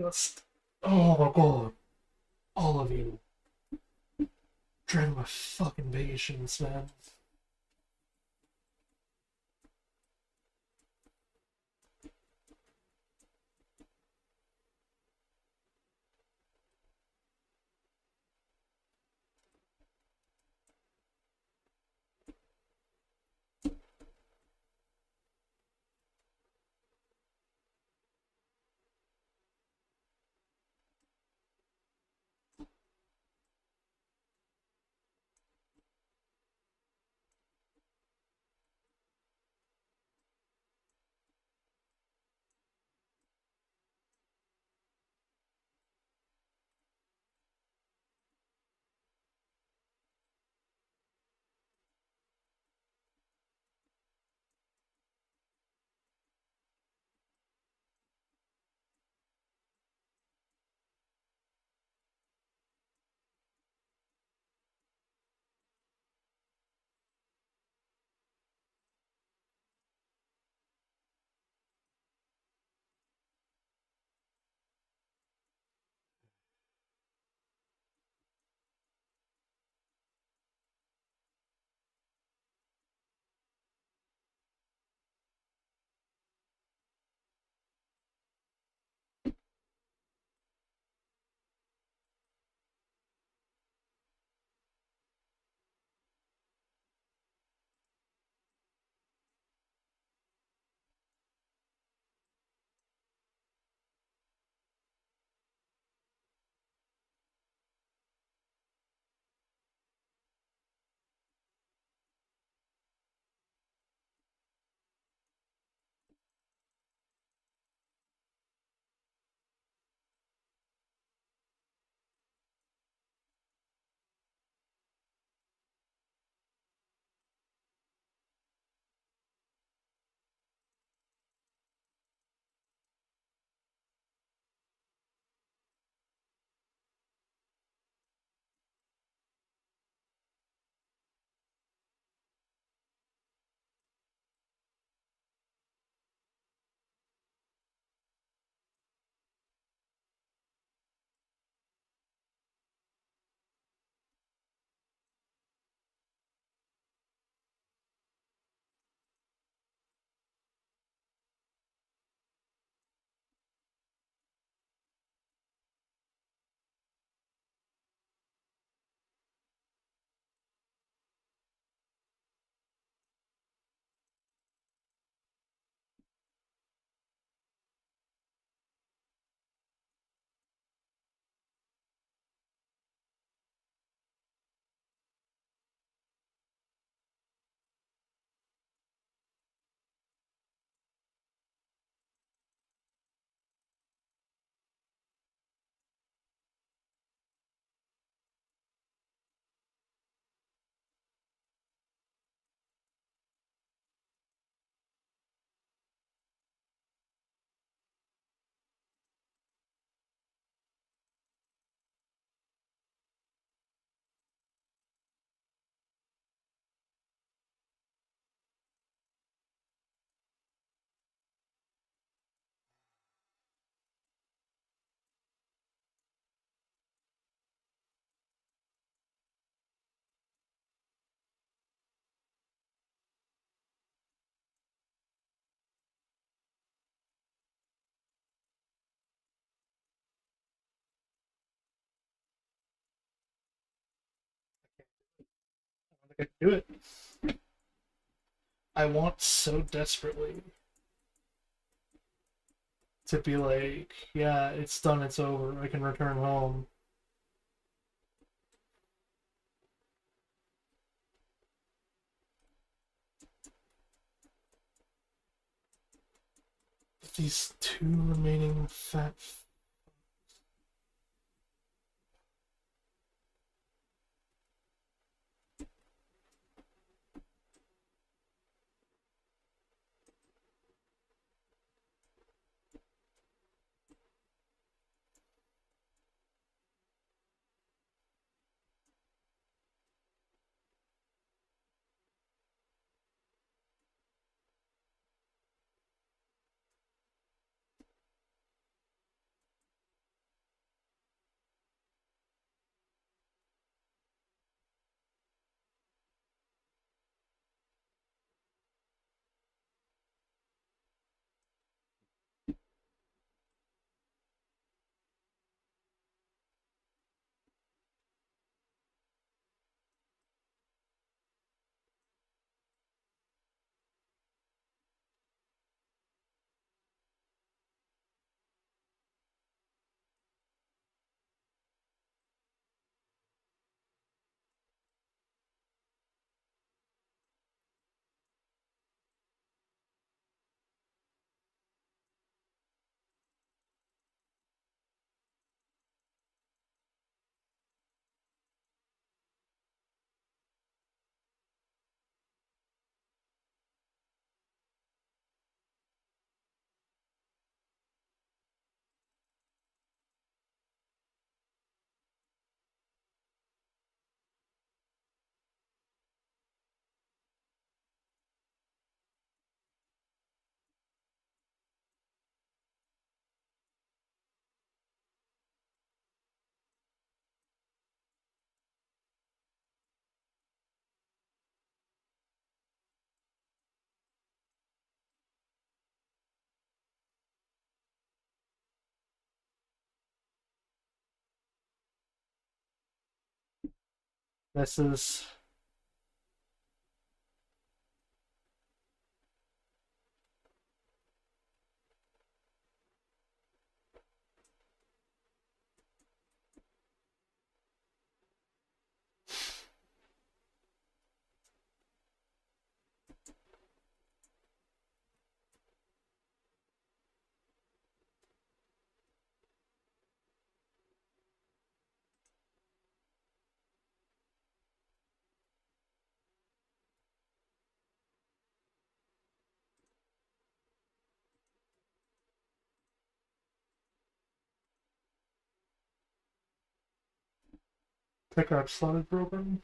S1: Just, oh my god, all of you, draining my fucking patience, man.
S4: I can do it. I want so desperately to be like, yeah, it's done, it's over, I can return home. These two remaining fat. This is... Pickup slotted broken.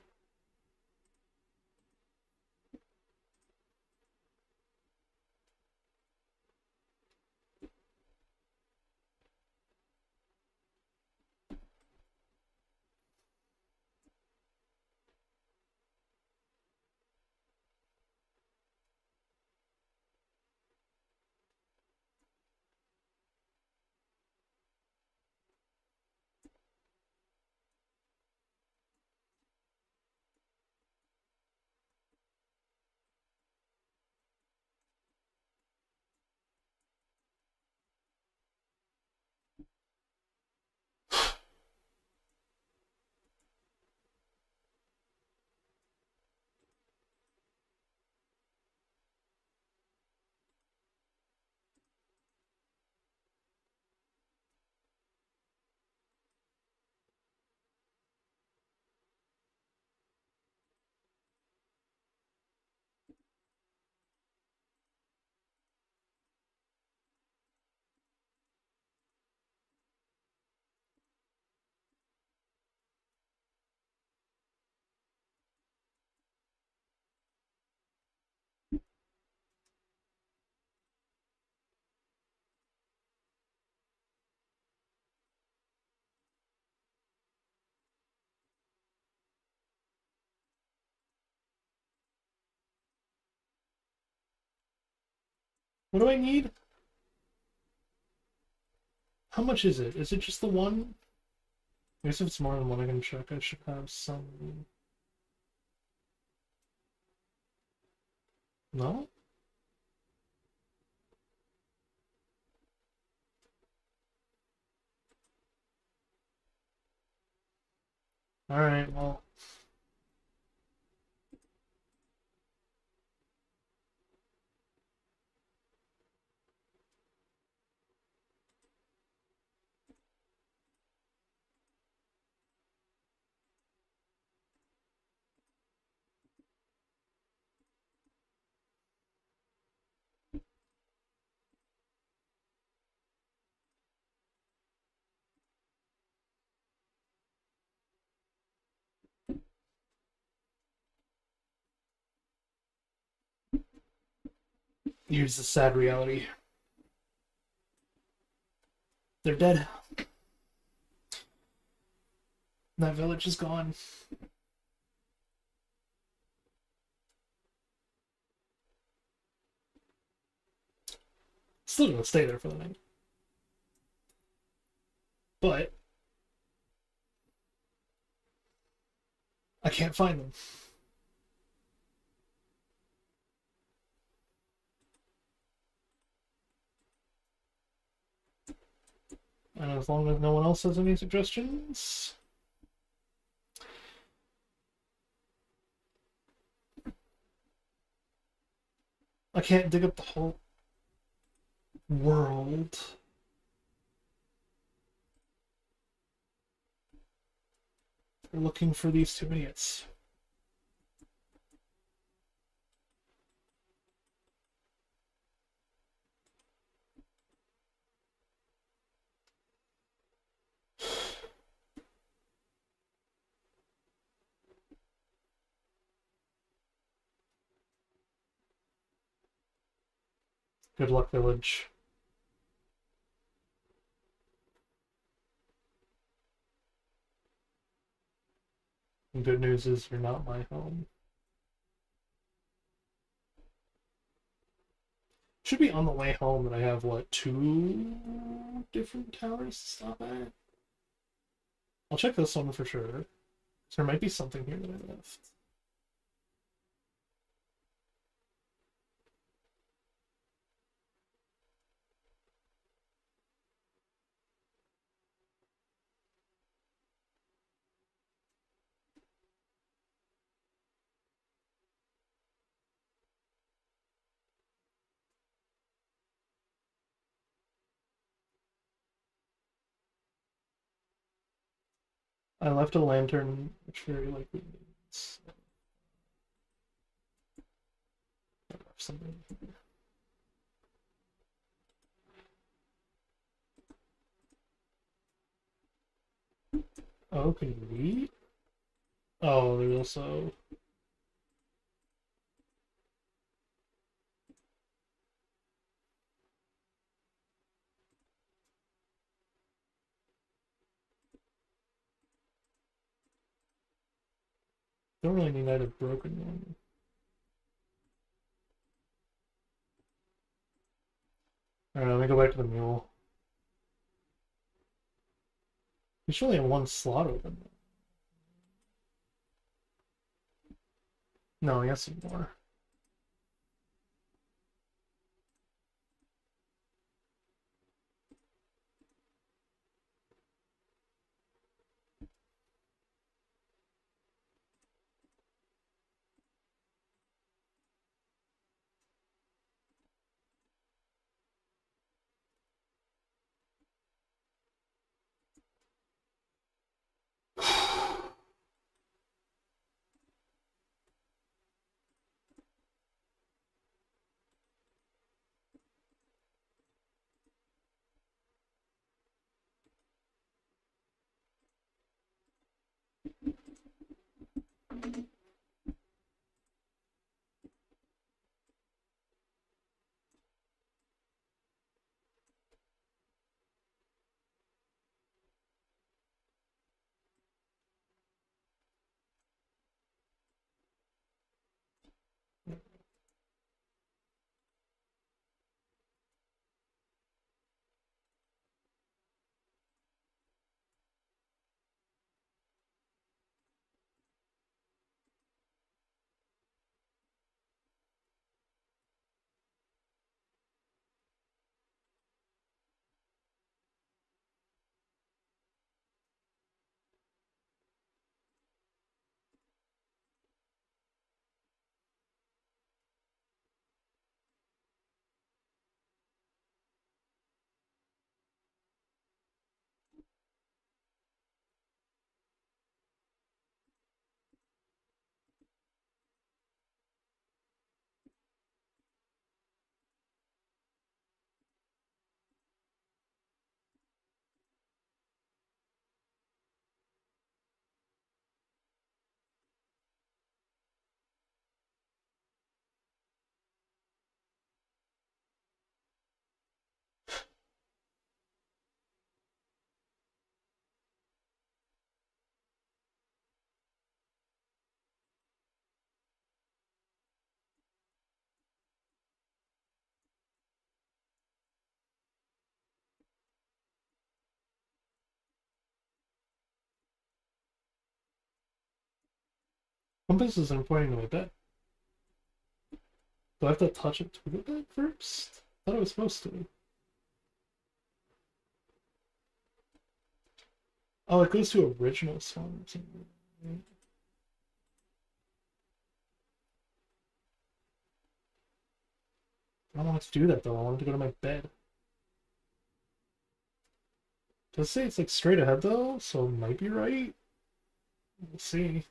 S4: What do I need? How much is it? Is it just the one? I guess if it's more than one, I can check. I should have some... No? Alright, well... Here's the sad reality. They're dead. That village is gone. Still gonna stay there for the night. But I can't find them. And as long as no one else has any suggestions... I can't dig up the whole world. They're looking for these two idiots. Good luck, village. And good news is you're not my home. Should be on the way home, and I have, what, 2 different towers to stop at? I'll check this one for sure. So there might be something here that I left. I left a lantern, which very likely means I left something here. Oh, can you read? Oh, there's also. Don't really need a broken one. Alright, let me go back to the mule. We should only have one slot open. No, I got some more. Compass isn't pointing to my bed. Do I have to touch it to the bed first? I thought I was supposed to. Oh, it goes to original song or something. I don't want to do that though. I want to go to my bed. Does say it's like straight ahead though, so it might be right. We'll see.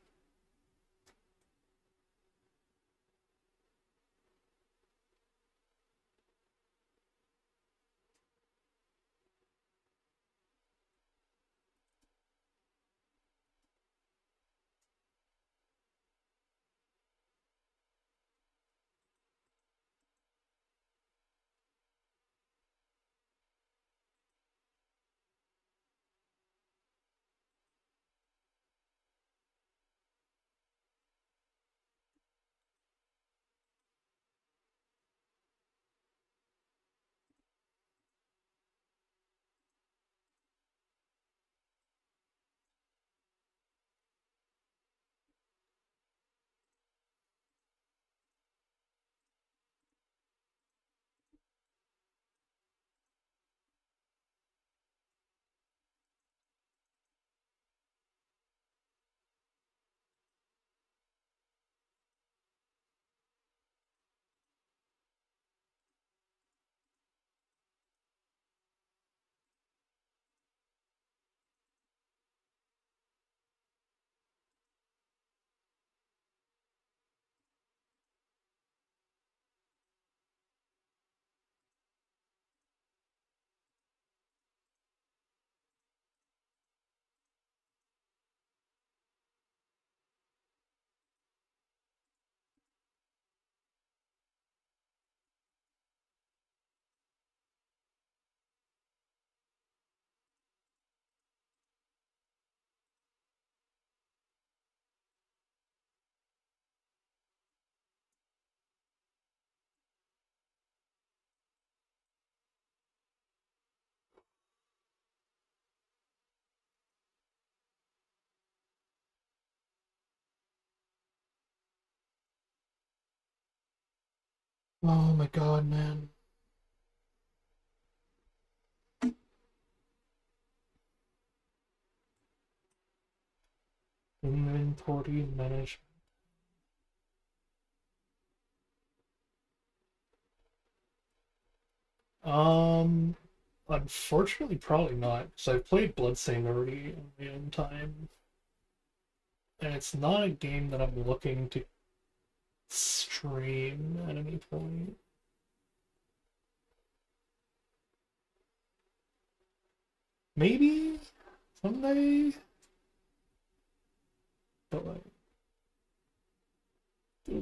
S4: Oh my god, man. Inventory management. Um, Unfortunately, probably not, because I've played Bloodstained already in my own time, and it's not a game that I'm looking to stream at any point. Maybe someday, but like,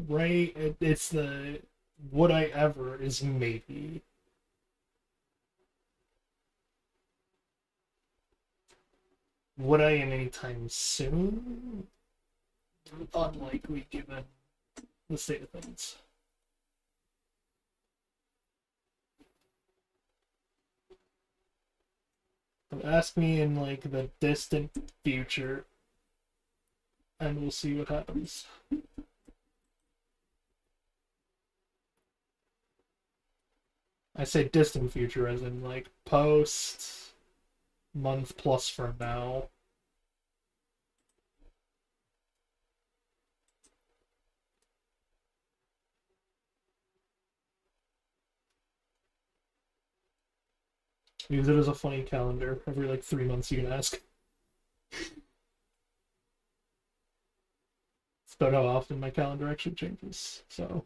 S4: right? It's the would I ever is maybe. Would I in any time soon? Unlikely given the state of things. But ask me in like the distant future, and we'll see what happens. I say distant future as in like post month plus from now. Use it as a funny calendar. Every like 3 months you can ask. It's about how often my calendar actually changes. So,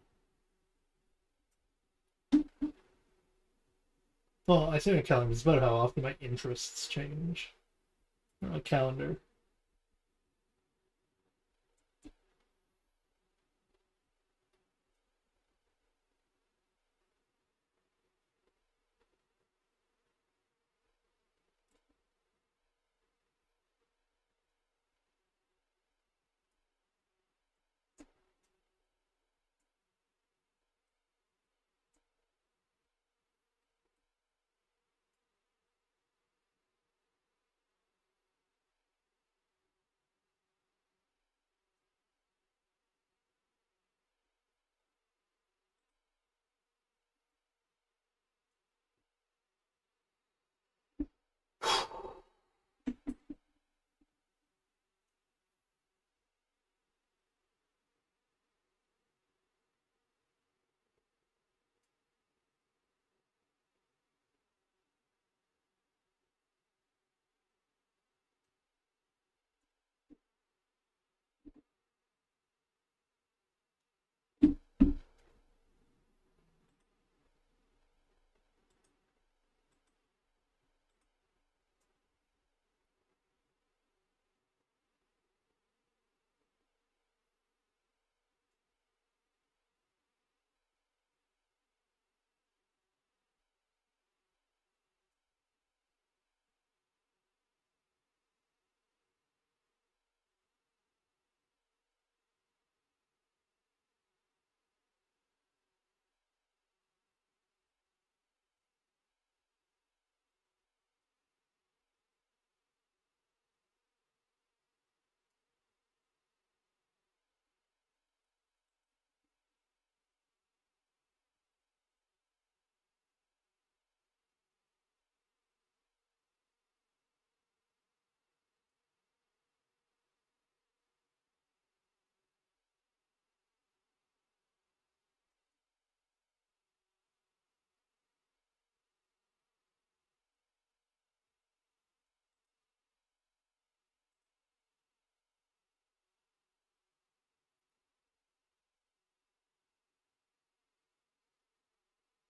S4: well, I say my calendar. It's about how often my interests change. My calendar.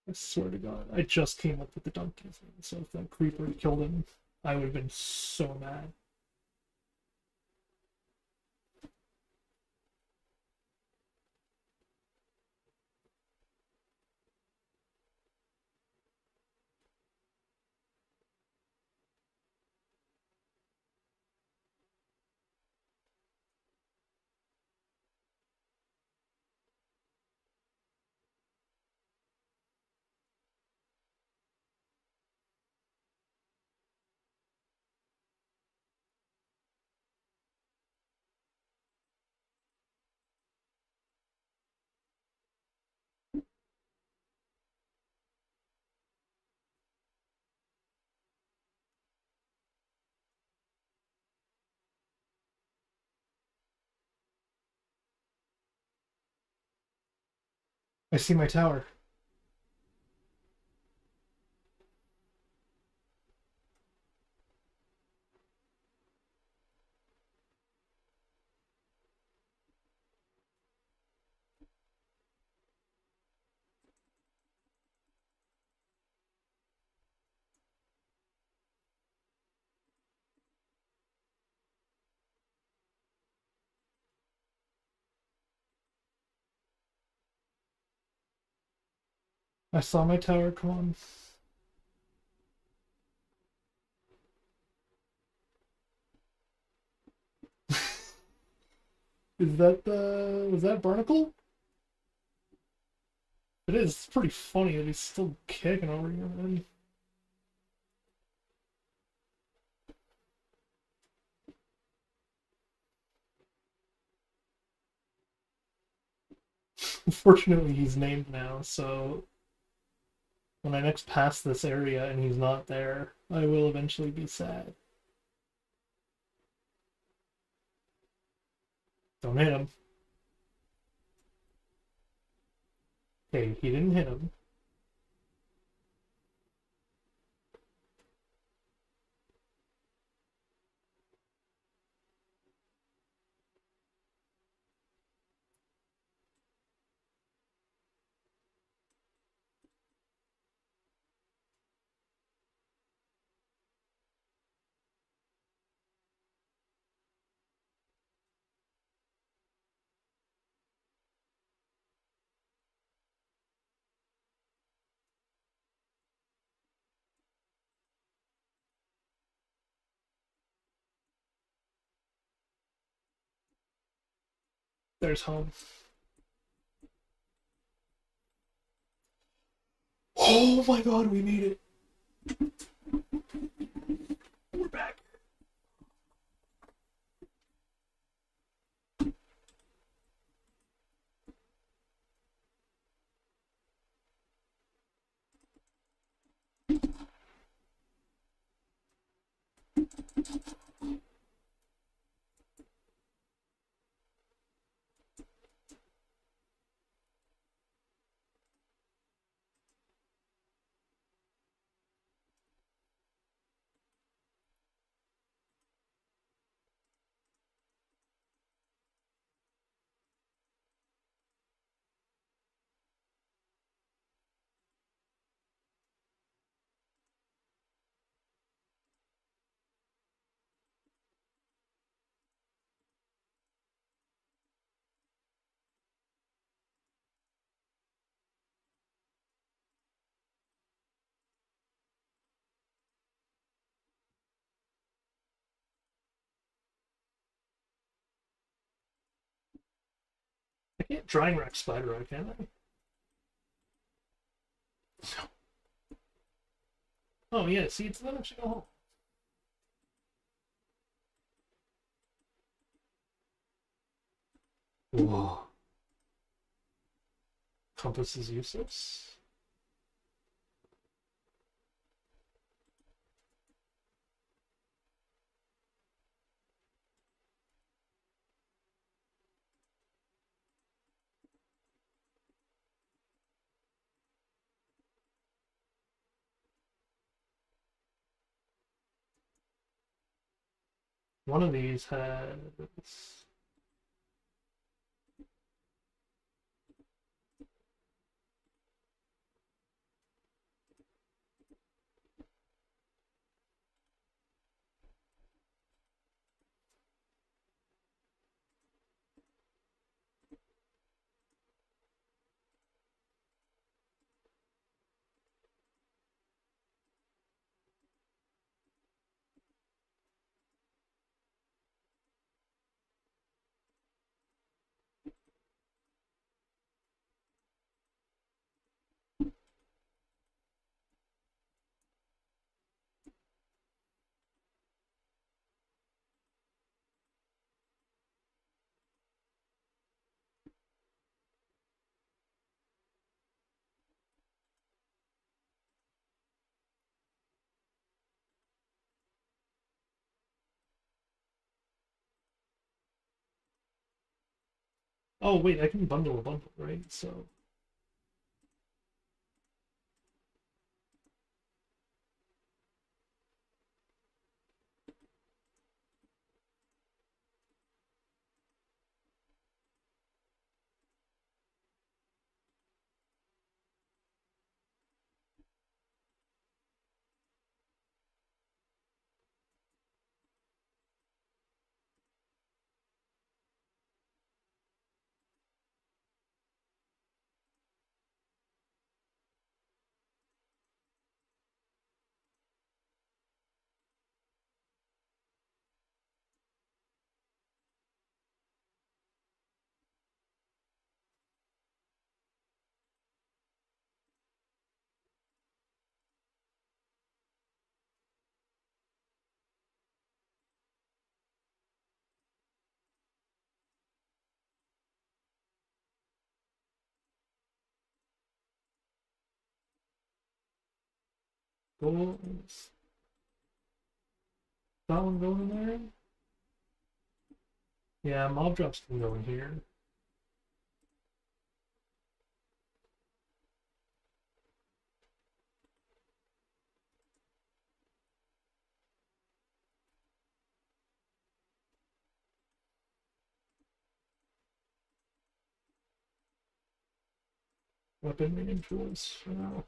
S4: I swear to God, I just came up with the donkey thing. So if that creeper had killed him, I would have been so mad. I see my tower. I saw my tower, come on. Is that was that Barnacle? It is. It's pretty funny that he's still kicking over here, man. Unfortunately, he's named now, so when I next pass this area and he's not there, I will eventually be sad. Don't hit him. Okay, he didn't hit him. There's home. Oh my god, we made it! We're back. I can't drying rack spider out, can I? Oh yeah, see, it's not actually go home. Whoa. Compass is useless. One of these has oh wait, I can bundle a bundle, right? So goals. That one going in there? Yeah, mob drops can go in here. Weapon main tools for now.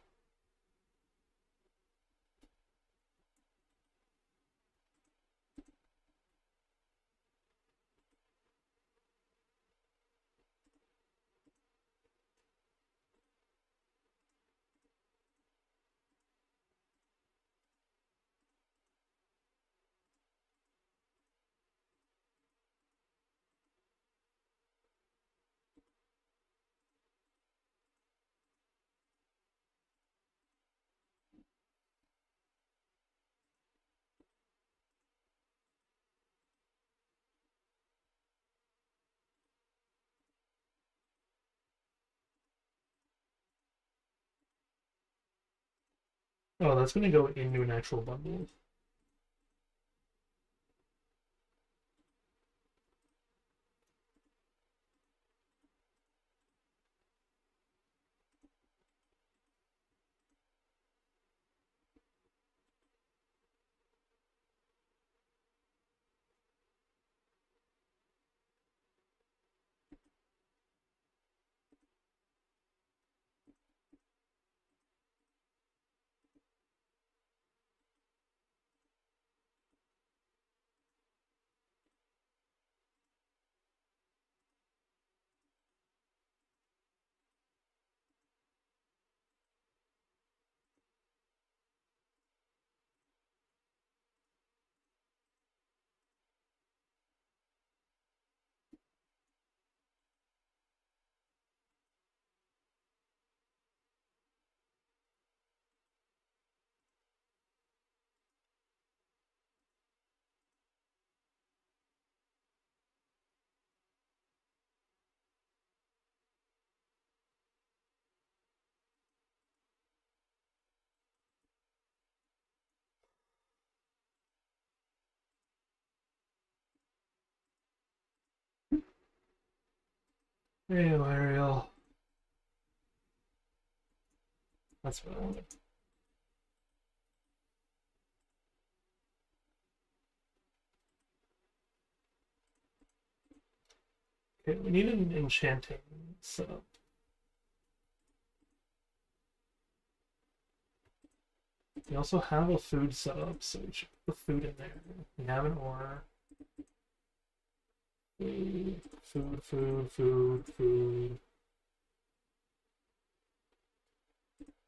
S4: Oh, that's gonna go into an actual bundle. Hey, Ariel. That's what I wanted. Okay, we need an enchanting setup. We also have a food setup, so we should put the food in there. We have an ore. Food.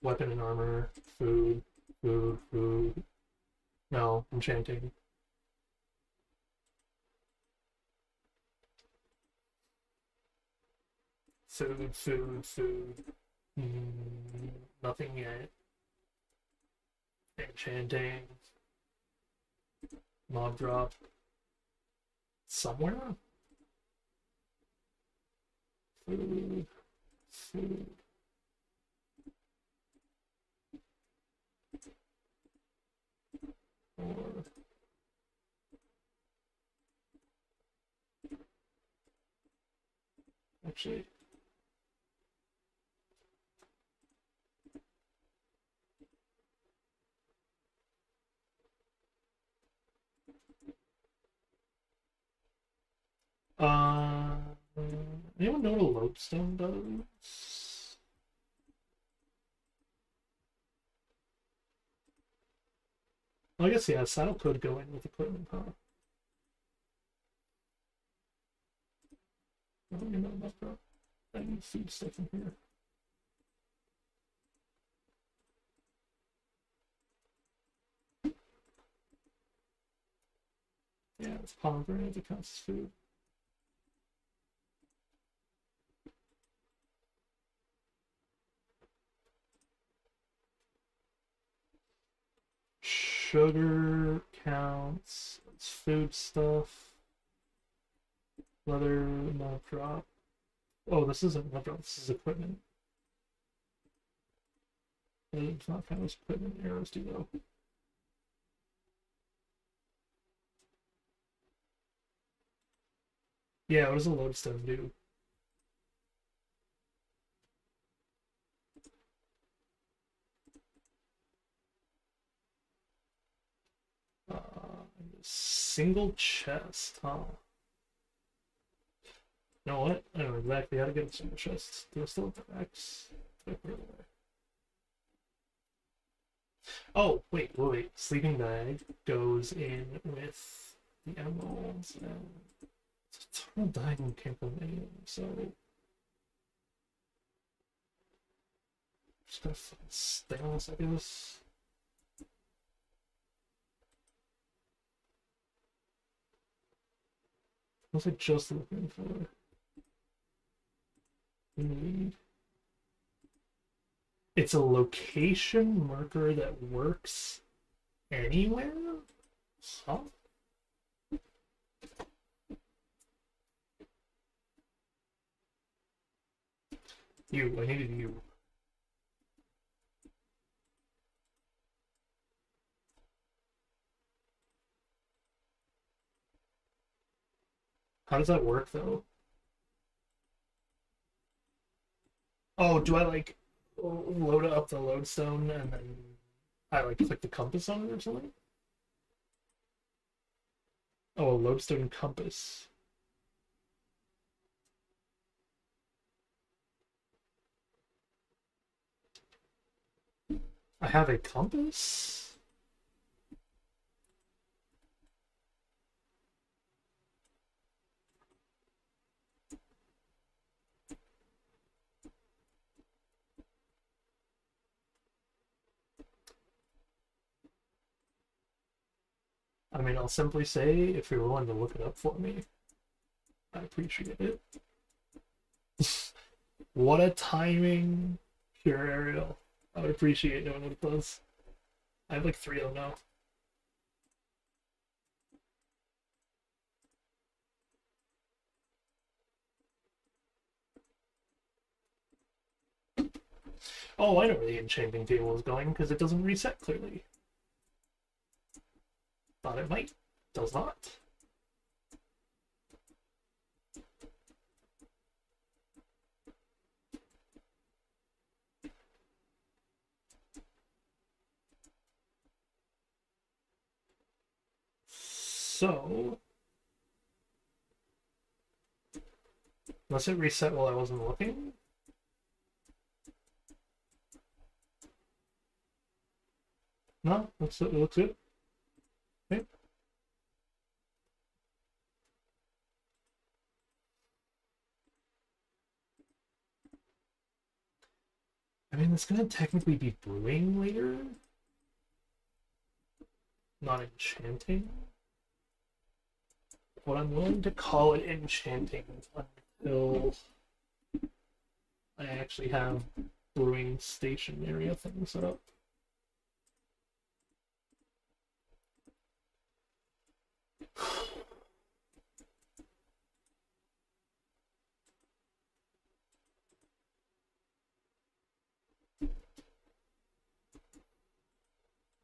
S4: Weapon and armor. Food. No, enchanting. Food. Nothing yet. Enchanting. Mob drop. Somewhere? Food. Or actually, anyone know what a lodestone does? Well, I guess yeah, saddle could go in with equipment, huh? I don't even know about that. I need food stuff in here. Yeah, it's pomegranate that counts as food. Sugar counts. It's food stuff. Leather, mob drop. Oh, this isn't mob drop. This is equipment. It's not kind of equipment arrows do though. Yeah, what does a lodestone do? Single chest, huh? You know what? I don't know exactly how to get a single chest. Do I still have the X? Oh, wait. Sleeping bag goes in with the emeralds, and it's a total diagonal came from anything, so just gotta stay on this, I guess. What was I just looking for? Need. It's a location marker that works anywhere? Huh? I needed you. How does that work though? Oh, do I like load up the lodestone and then I like click the compass on it or something? Oh, a lodestone compass. I have a compass? I mean, I'll simply say, if you're willing to look it up for me, I appreciate it. What a timing, pure Ariel. I would appreciate knowing what it does. I have like 3 of them now. Oh, I know where the enchanting table is going, because it doesn't reset clearly. Thought it might. Does not. So, unless it reset while I wasn't looking. No, it looks good. Okay. I mean, it's gonna technically be brewing later, not enchanting. But I'm willing to call it enchanting until I actually have brewing station area thing set up.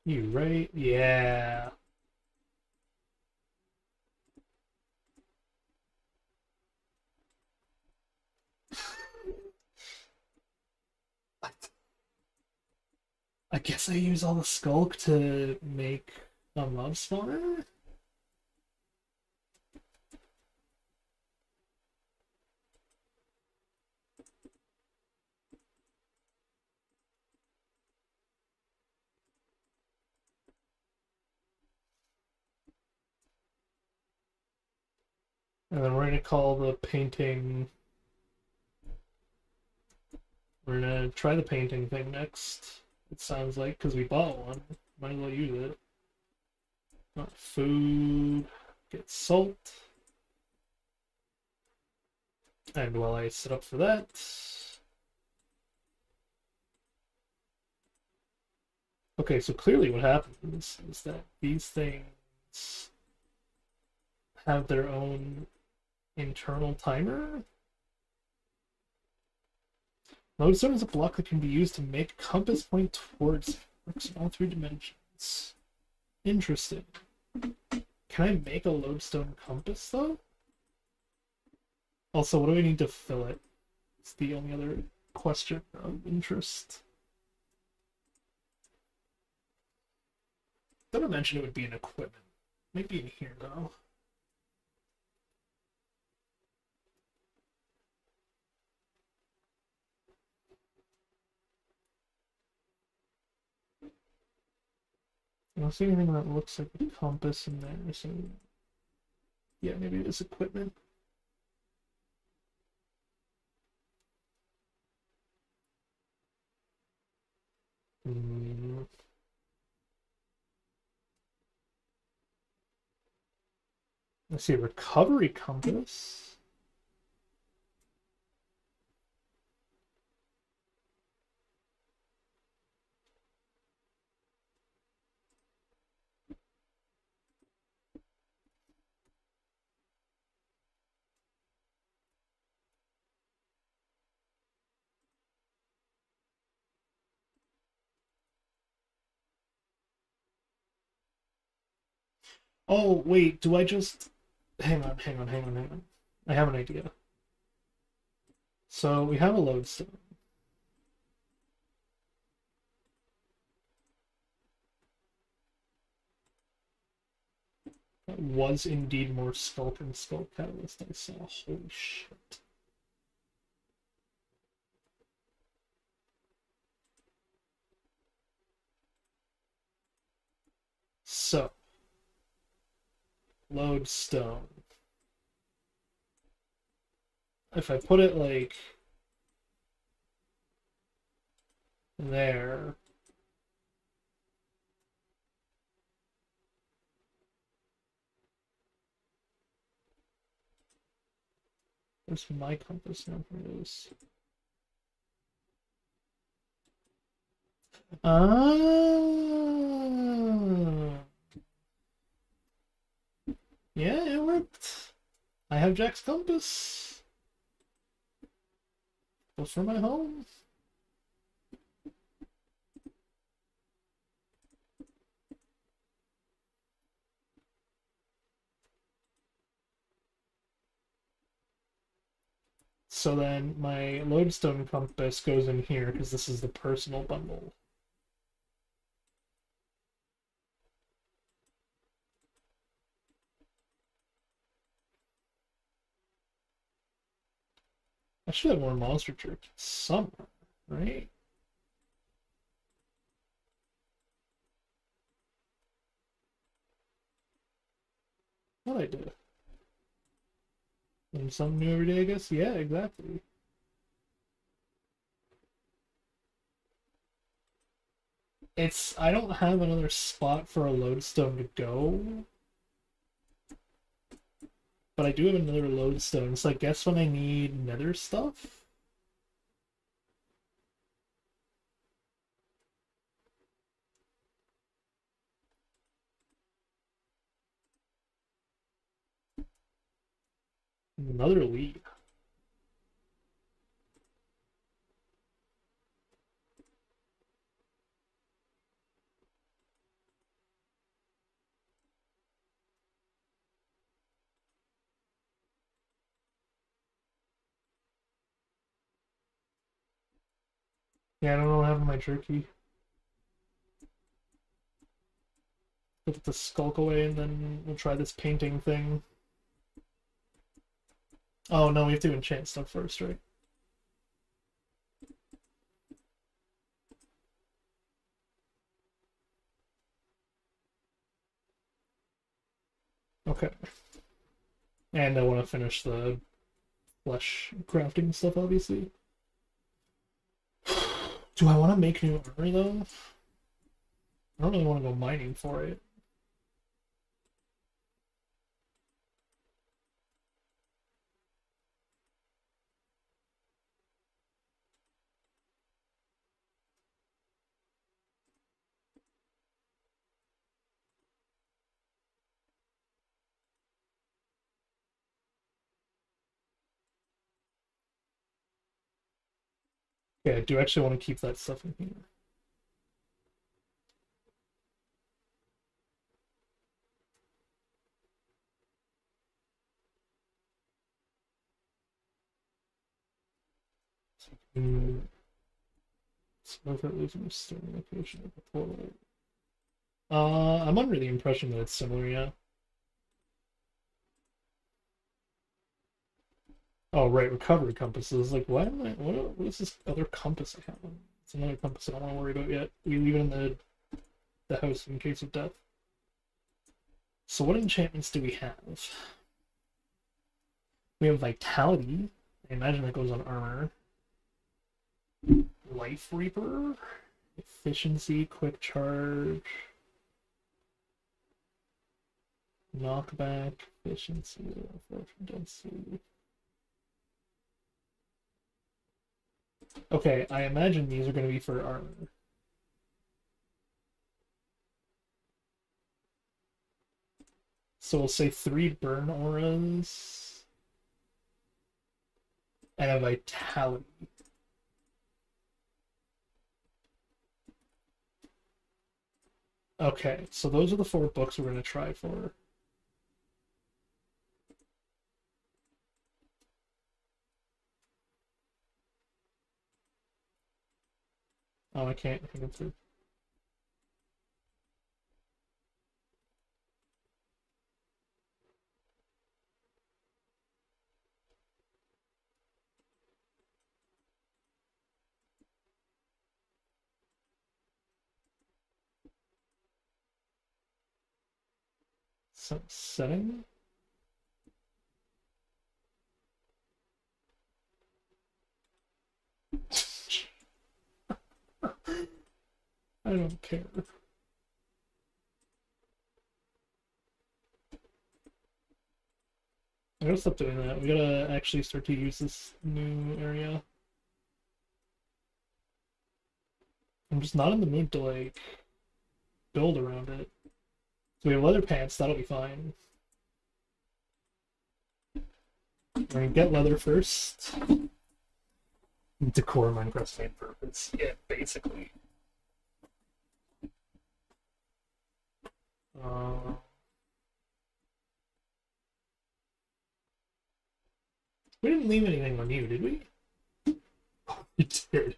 S4: You right? Yeah. I guess I use all the skulk to make a mob spawner? And then we're gonna call the painting. We're gonna try the painting thing next. It sounds like, because we bought one. Might as well use it. Not food. Get salt. And while I set up for that. Okay, so clearly what happens is that these things have their own internal timer. Lodestone is a block that can be used to make a compass point towards it. Works in all 3 dimensions. Interesting. Can I make a lodestone compass, though? Also, what do I need to fill it? It's the only other question of interest. Don't mention it would be an equipment. Might be in here, though. I don't see anything that looks like a compass in there, so yeah, maybe it is equipment. Hmm. Let's see, recovery compass. Oh, wait, do I just... Hang on. I have an idea. So, we have a lodestone. That was indeed more Sculk and Sculk Catalyst I saw. Holy shit. So, lodestone. If I put it, like, there... Where's my compass now? Here it is. Ah, yeah, it worked. I have Jack's compass. Goes for my home. So then my lodestone compass goes in here because this is the personal bundle. I should have more monster jerky somewhere, right? What I did. And something new every day, I guess? Yeah, exactly. I don't have another spot for a lodestone to go. But I do have another lodestone, so I guess when I need nether stuff. Another lead. Yeah, I don't know what happened to my jerky. Put the skulk away and then we'll try this painting thing. Oh no, we have to enchant stuff first, right? Okay. And I want to finish the flesh crafting stuff, obviously. Do I want to make new armor, though? I don't really want to go mining for it. Okay, I do actually want to keep that stuff in here. So without losing a starting location of the portal. I'm under the impression that it's similar, yeah. Oh, right, recovery compasses. Like, why am I? What is this other compass I have? It's another compass I don't want to worry about yet. We leave it in the house in case of death. So what enchantments do we have? We have Vitality. I imagine that goes on armor. Life Reaper. Efficiency, Quick Charge. Knockback, Efficiency, Density. Okay, I imagine these are going to be for armor. So we'll say 3 burn auras and a vitality. Okay, so those are the 4 books we're going to try for. Oh, I can't hang it through. Setting? I don't care. I gotta stop doing that. We gotta actually start to use this new area. I'm just not in the mood to, like, build around it. So we have leather pants, that'll be fine. We're gonna get leather first. Decor Minecraft's main purpose. Yeah, basically. We didn't leave anything on you, did we? Oh, we did.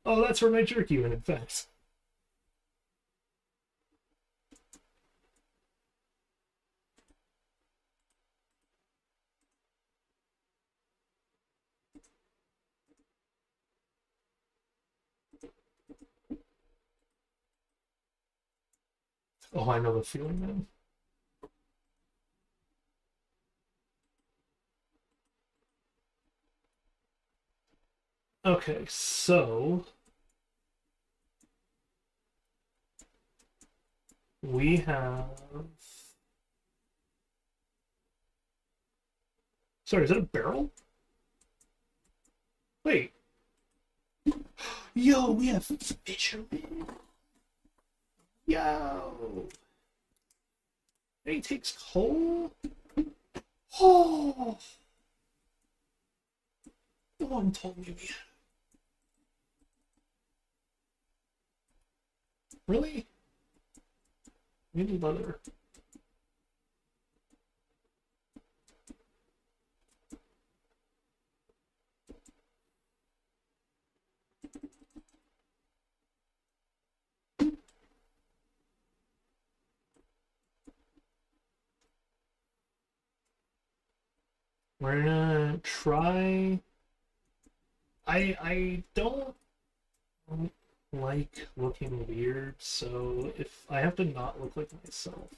S4: Oh, that's where my jerky went, in fact. Oh, I know the feeling, man. Okay, so we have. Sorry, is that a barrel? Wait. Yo, we have fishermen. Yo. And he takes coal? Oh. No one told me we had. Really? We need leather. We're gonna try. I don't like looking weird, so if I have to not look like myself,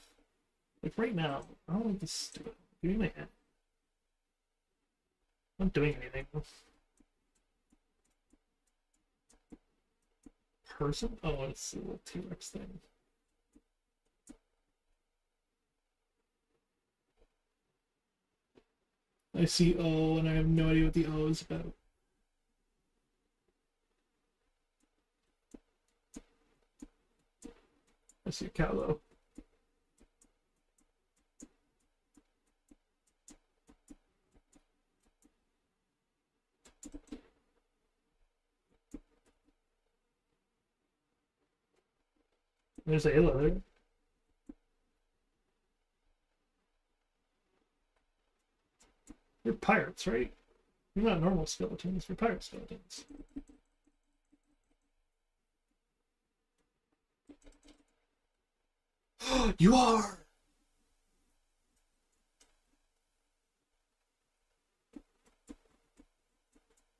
S4: like right now, I don't like this stupid. Give me my hand. I'm not doing anything. Person? Oh, it's a little T-Rex thing. I see O, and I have no idea what the O is about. I see a cow, though. There's Ayla there. You're pirates, right? You're not normal skeletons, you're pirate skeletons. You are!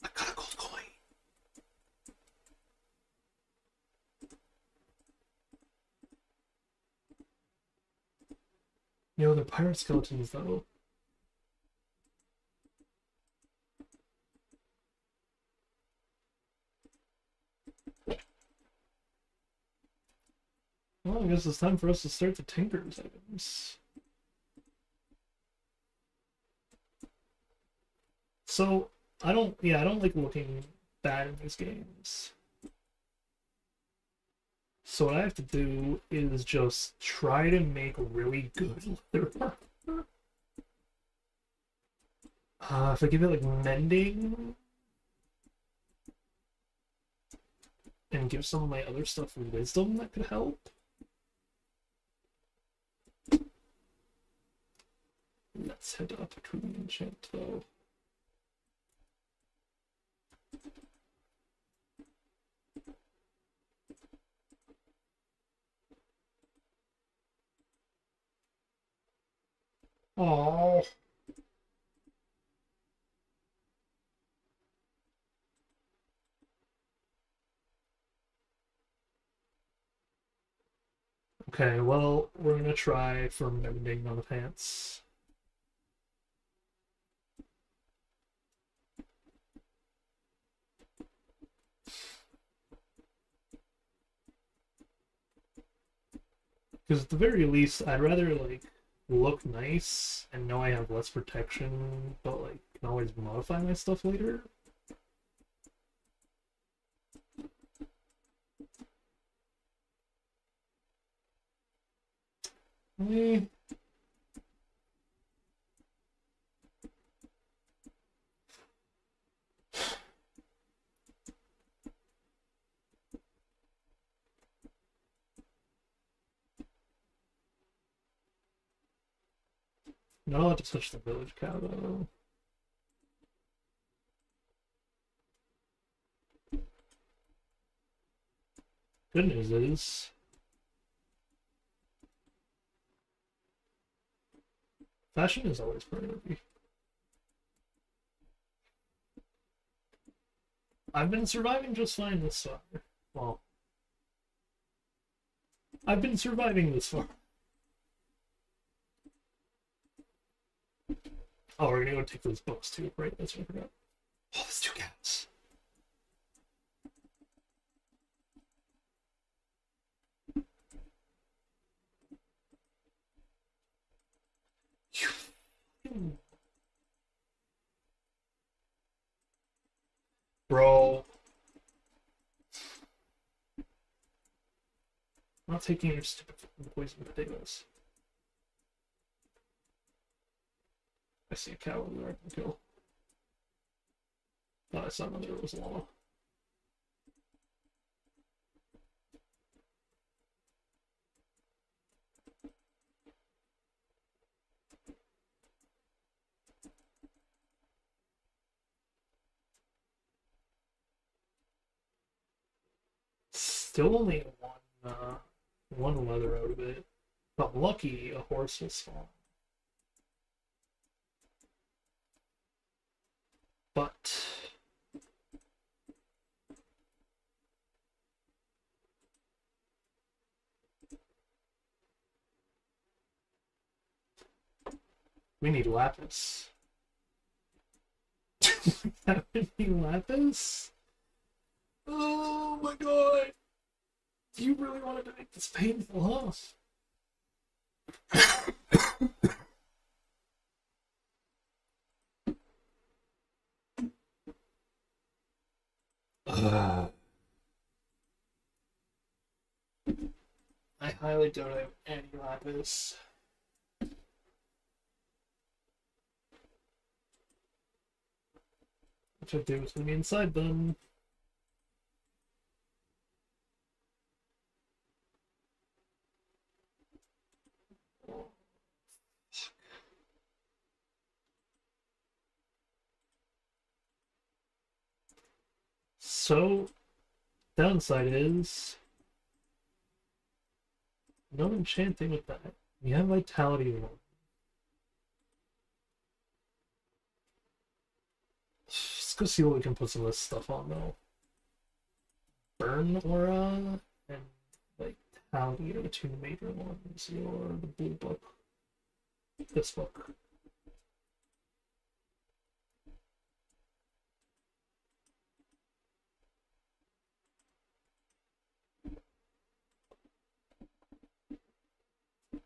S4: I got a gold coin. You know, they're pirate skeletons, though. Well, I guess it's time for us to start the Tinker's items. So, I don't like looking bad in these games. So what I have to do is just try to make really good leather armor. If I give it like mending and give some of my other stuff wisdom, that could help. Let's head up to the enchant though. Oh. Okay, well, we're gonna try for mending on the pants. Because at the very least, I'd rather, like, look nice and know I have less protection, but, like, can always modify my stuff later. Eh. Not allowed to touch the village cow, though. Good news is, fashion is always priority. I've been surviving just fine this far. Well, I've been surviving this far. Oh, we're gonna go take those books too, right? That's what I forgot. Oh, there's 2 cats. Bro. I'm not taking your stupid poison potatoes. I see a cow over there I can kill. Thought I saw another, it was a llama. Still only one leather out of it. If I'm lucky, a horse will spawn. But we need lapis. We have any lapis? Oh my god! You really wanted to make this painful, huh? I highly doubt I have any lapis. Which I do with me inside then. So, downside is no enchanting with that. We have Vitality 1. Let's go see what we can put some of this stuff on, though. Burn Aura and Vitality are the two major ones. Or the blue book. This book.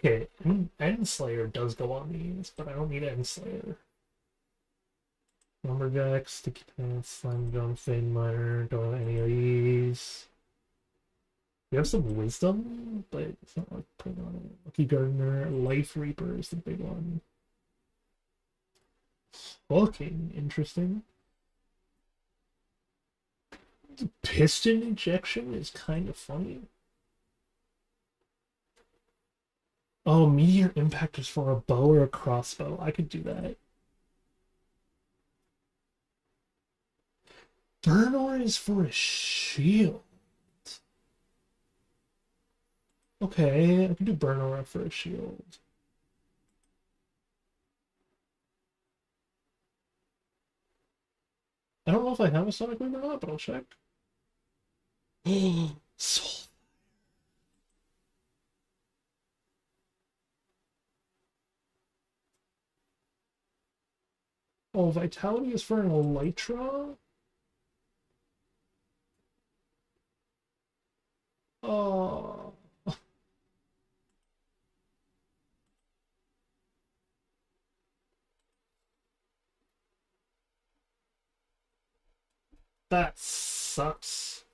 S4: Okay, Endslayer does go on these, but I don't need Endslayer. Lumberjack, Sticky Pants, Slime Jump, Fade Miner, don't have any of these. We have some Wisdom, but it's not like putting on it. Lucky Gardener, Life Reaper is the big one. Looking interesting. The Piston Injection is kind of funny. Oh, Meteor Impact is for a bow or a crossbow. I could do that. Burn Aura is for a shield. Okay, I can do Burn Aura for a shield. I don't know if I have a Sonic Wave or not, but I'll check. Soul. Oh, Vitality is for an Elytra? Oh. That sucks.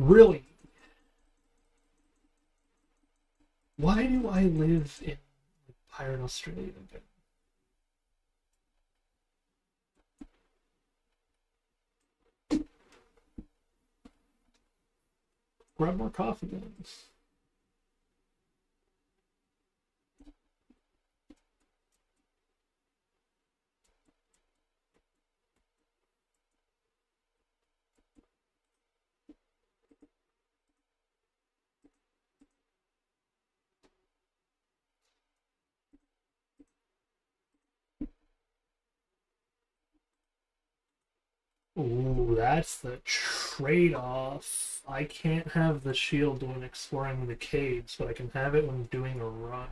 S4: Really? Why do I live in Pirate Australia again? Grab more coffee then. Ooh, that's the trade-off. I can't have the shield when exploring the caves, but I can have it when doing a run.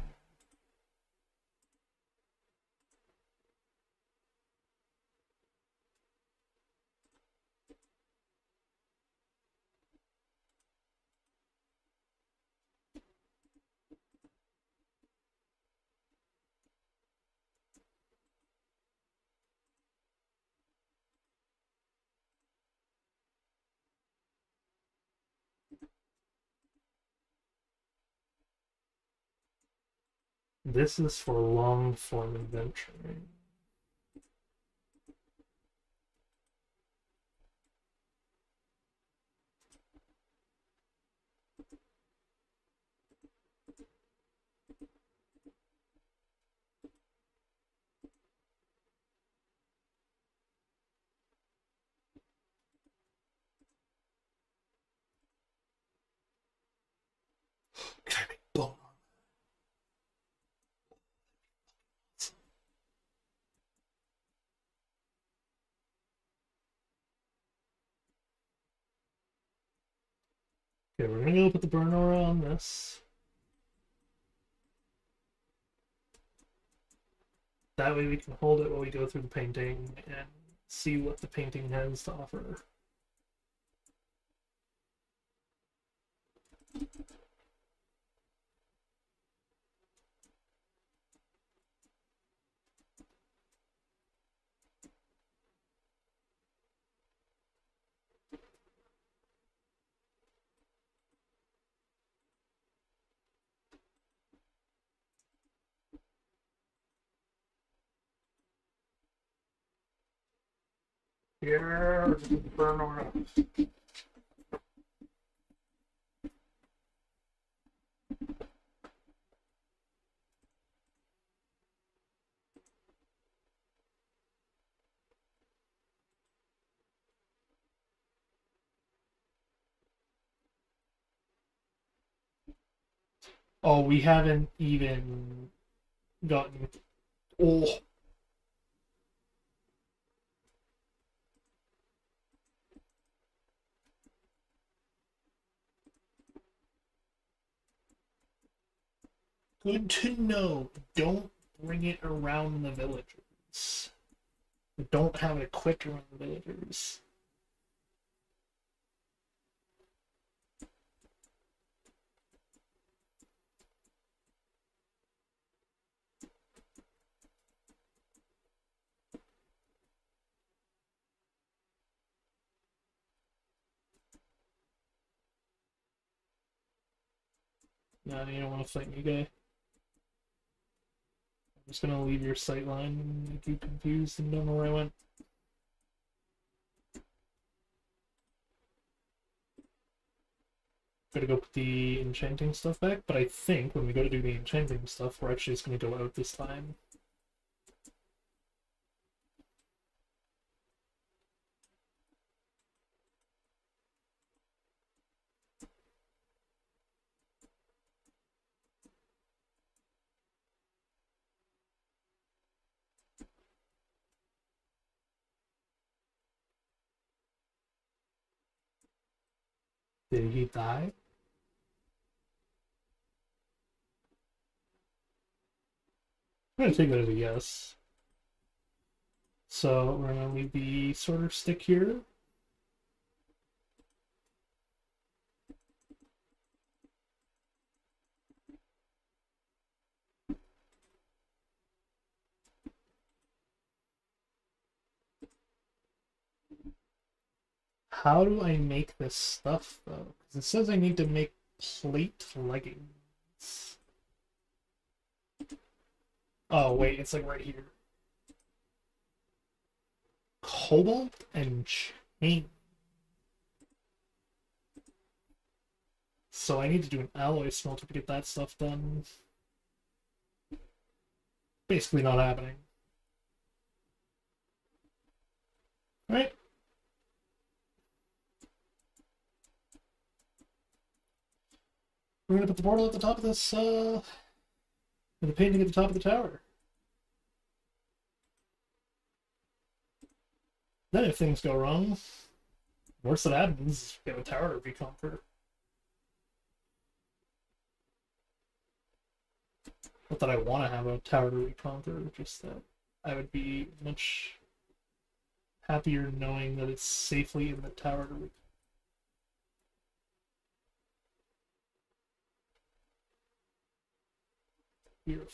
S4: This is for long-form adventuring. Can I make bone armor? Okay, we're gonna go put the burn aura on this. That way we can hold it while we go through the painting and see what the painting has to offer.
S1: Yeah, burn around.
S4: Oh, we haven't even gotten. Oh, good to know. Don't bring it around the villagers. Don't have it quick around the villagers. No, you don't want to fight me, guy. I'm just gonna leave your sight line, make you confused and don't know where I went. Gotta go put the enchanting stuff back, but I think when we go to do the enchanting stuff, we're actually just gonna go out this time. Did he die? I'm gonna take that as a yes. So we're gonna leave the sorter stick here. How do I make this stuff though? Because it says I need to make plate leggings. Oh wait, it's like right here. Cobalt and chain. So I need to do an alloy smelter to get that stuff done. Basically not happening. Alright. We're gonna put the portal at the top of this, and the painting at the top of the tower. Then if things go wrong, worst that happens, we have a tower to reconquer. Not that I want to have a tower to reconquer, just that I would be much happier knowing that it's safely in the tower to reconquer. Here.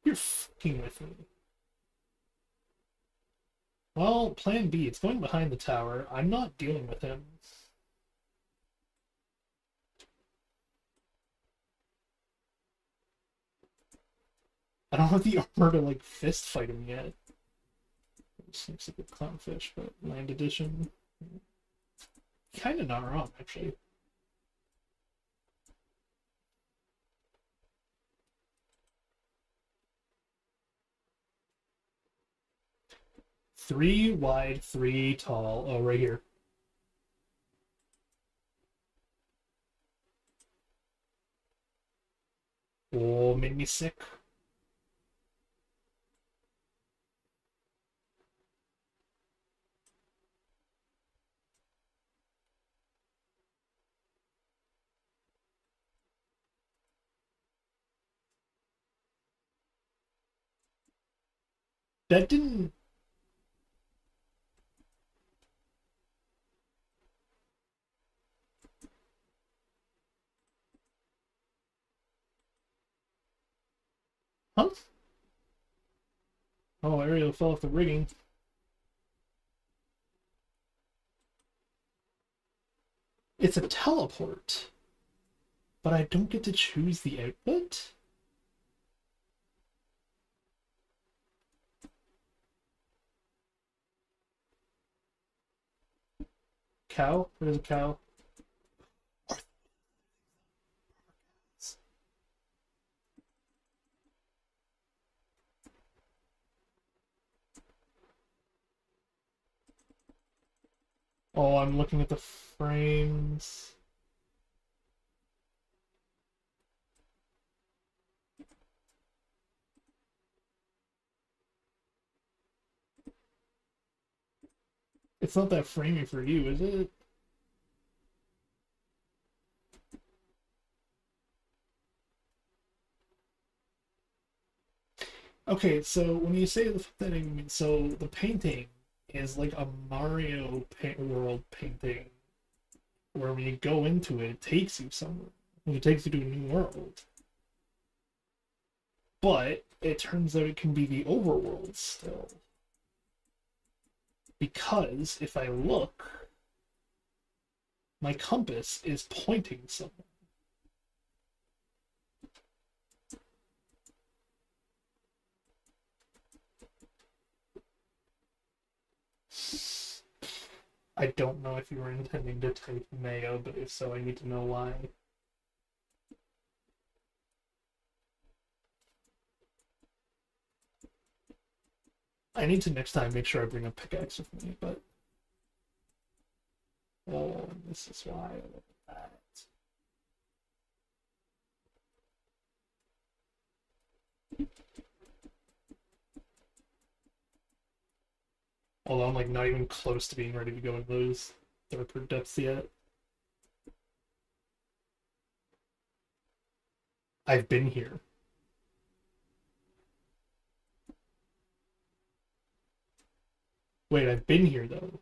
S4: You're fucking with me. Well, plan B, it's going behind the tower. I'm not dealing with him. I don't have the armor to, like, fist fight him yet. This looks like a clownfish, but land edition. Kinda not wrong, actually. Three wide, three tall. Oh, right here. Oh, made me sick. That didn't... Huh? Oh, Ariel fell off the rigging. It's a teleport. But I don't get to choose the output? Cow? There's a cow. Oh, I'm looking at the frames. It's not that framey for you, is it? Okay, so when you say that, so the painting is like a Mario world painting, where when you go into it, it takes you somewhere. It takes you to a new world. But it turns out it can be the overworld still. Because if I look, my compass is pointing somewhere. I don't know if you were intending to type mayo, but if so, I need to know why. I need to next time make sure I bring a pickaxe with me, but... Oh, this is why I look at that. Although I'm like not even close to being ready to go in those darker depths yet. I've been here. Wait, I've been here though.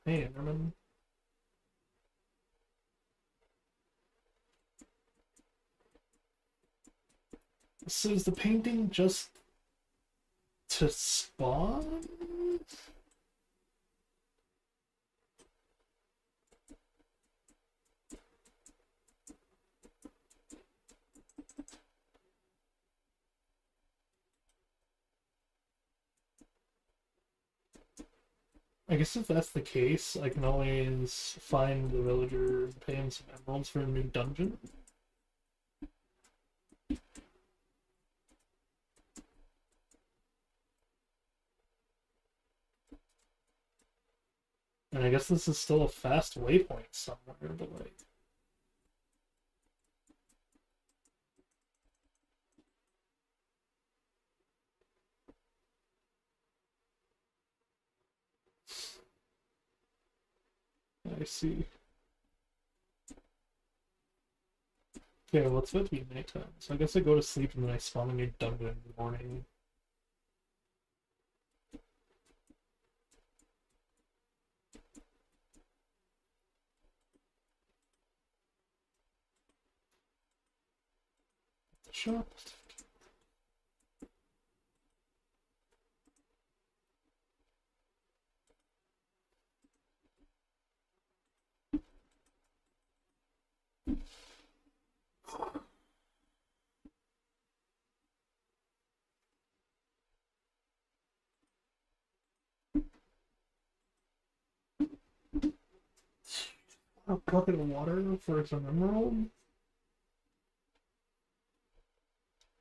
S4: Hey, Enderman. So is the painting just to spawn? I guess if that's the case, I can always find the villager and pay him some emeralds for a new dungeon. And I guess this is still a fast waypoint somewhere, but like... I see. Okay, well it's about to be nighttime, so I guess I go to sleep and then I spawn a new dungeon in the morning. Shop. A bucket of water for some emerald?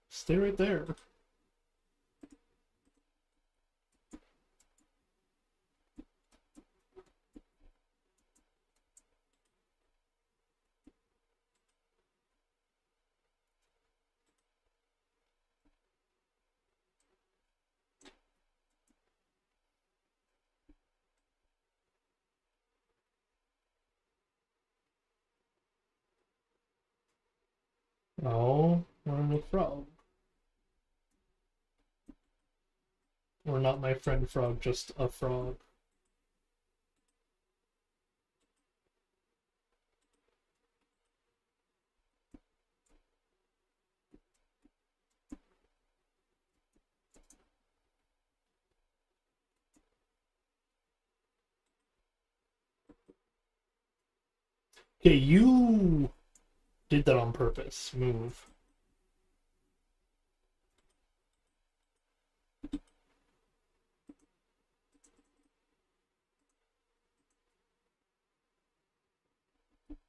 S4: Stay right there. Oh, we're a frog. We're not my friend frog, just a frog. Okay, you did that on purpose. Move.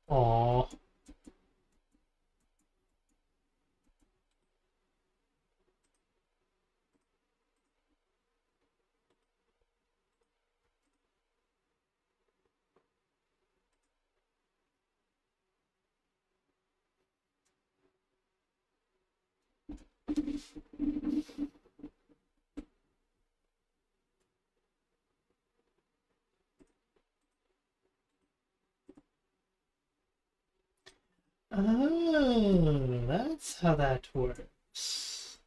S4: Aww. Oh, that's how that works.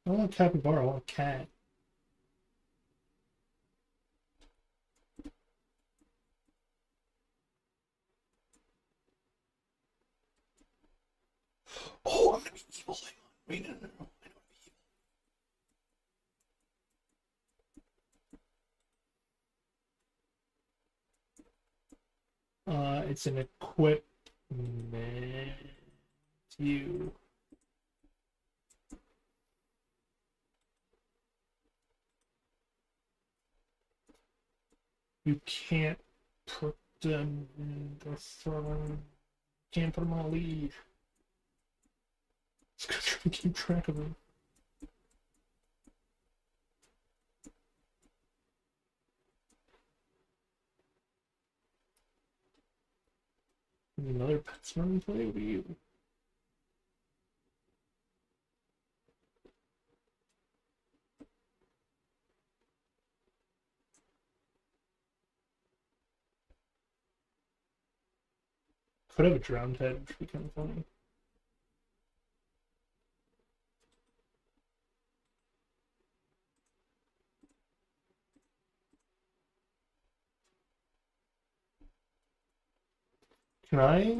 S4: I don't want capybara, I want a cat. Oh, I'm gonna be evil. Hang on. Wait, no, no, no. I know I'm evil. It's an equipment. You. You can't put them in the throne. Can't put them on a lead. It's gonna try to keep track of them. Another Petsman play with you. Could have a drowned head, which would be kind of funny. Can I?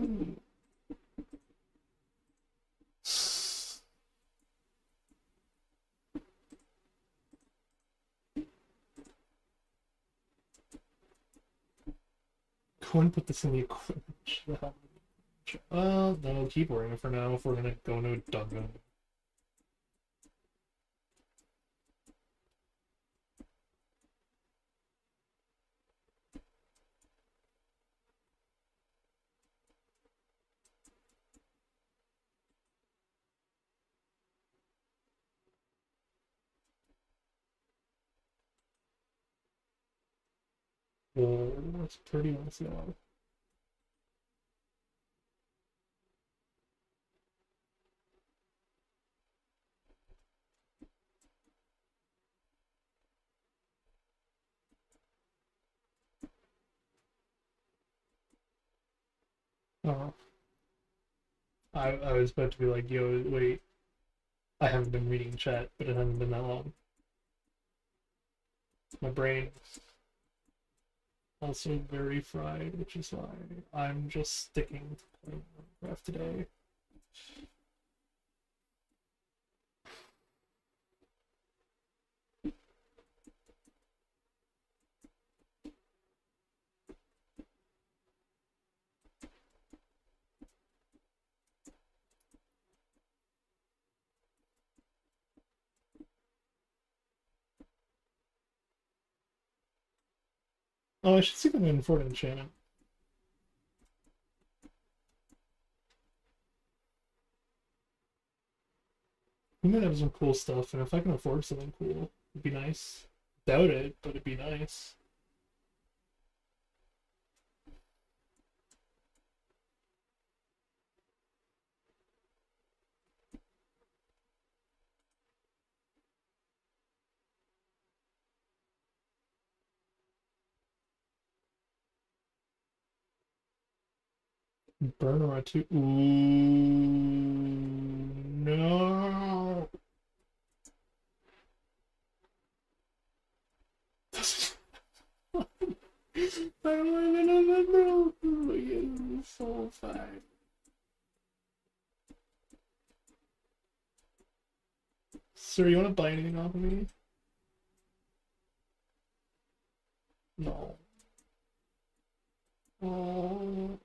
S4: Go and put this in the equipment. Well, no, keep wearing it for now if we're gonna go into a dungeon. Oh, that's pretty nice now. Oh. I was about to be like, yo, wait, I haven't been reading chat, but it hasn't been that long. My brain also very fried, which is why I'm just sticking to playing Minecraft today. Oh, I should see if I can afford an enchantment. We might have some cool stuff, and if I can afford something cool, it'd be nice. Doubt it, but it'd be nice. Burner too. Ooh, no. I don't even know. It's so fine. Sir, you want to buy anything off of me? No. Oh.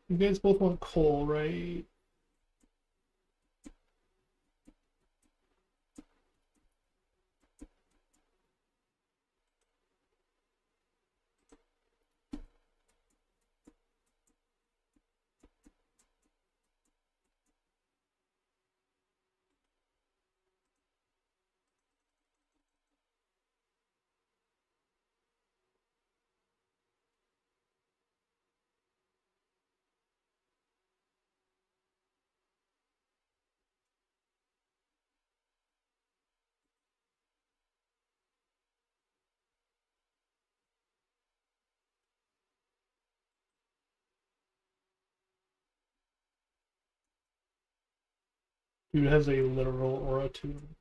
S4: You guys both want coal, right? Dude has a literal aura to him.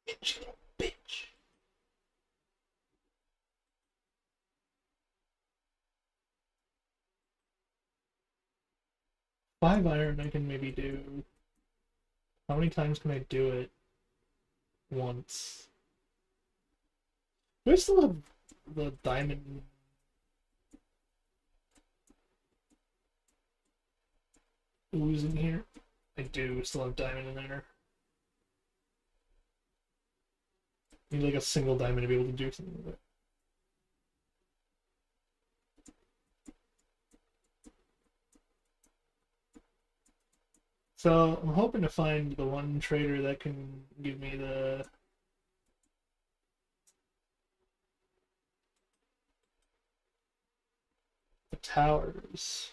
S4: Bitch, little bitch. Five iron I can maybe do. How many times can I do it? Once. Do I still have the diamond? Ooze in here? I do still have diamond in there. Need like a single diamond to be able to do something with it. So I'm hoping to find the one trader that can give me the towers.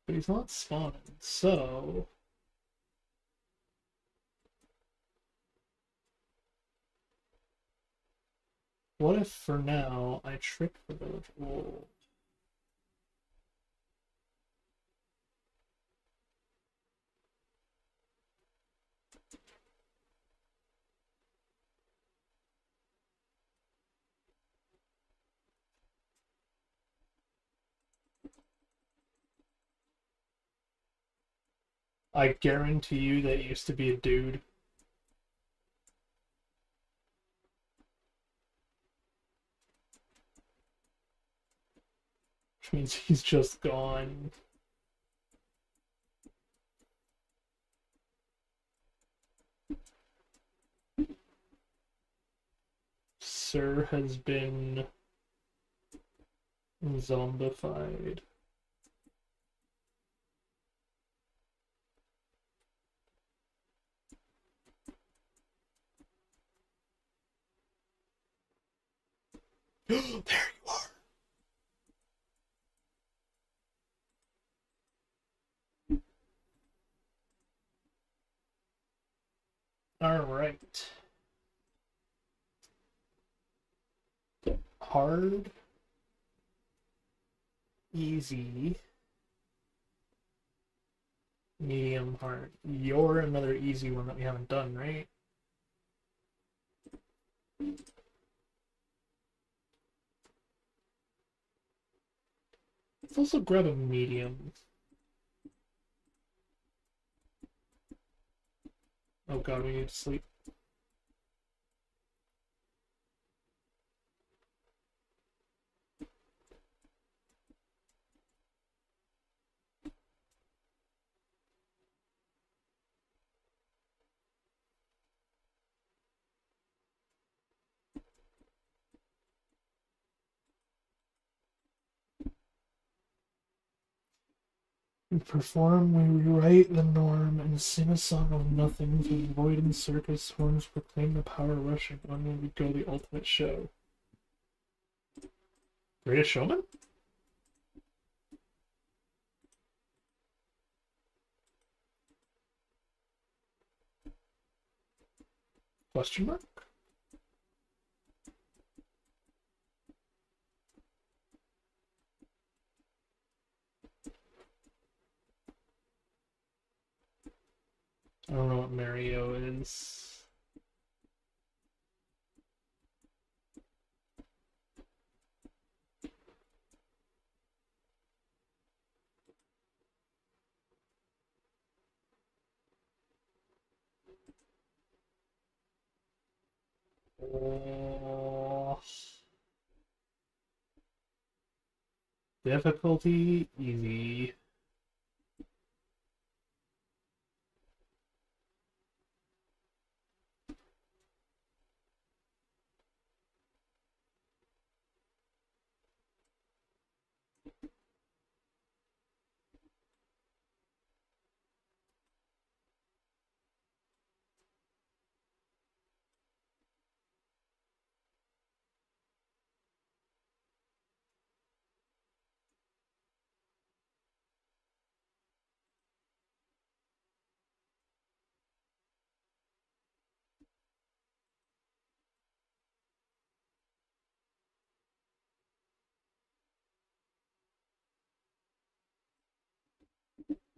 S4: But he's not spawning, so what if for now I trick the village wolf? I guarantee you that used to be a dude. Which means he's just gone. Sir has been zombified. There you are. All right. Hard, easy, medium, hard. You're another easy one that we haven't done, right? Let's also grab a medium. Oh god, we need to sleep. We perform, we rewrite the norm, and sing a song of nothing through void and circus. Horns proclaim the power rushing on when we go the ultimate show. Greatest Showman? Question mark? I don't know what Mario is. Oh. Difficulty easy.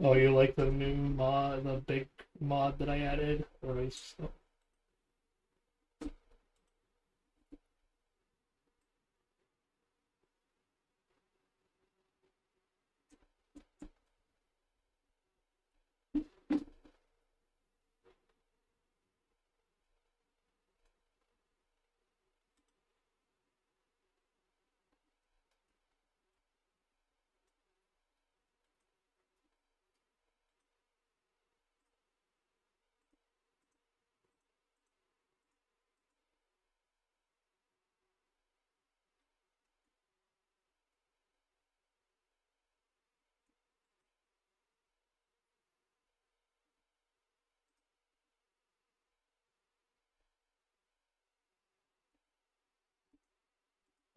S4: Oh, you like the new mod, the big mod that I added? Or is...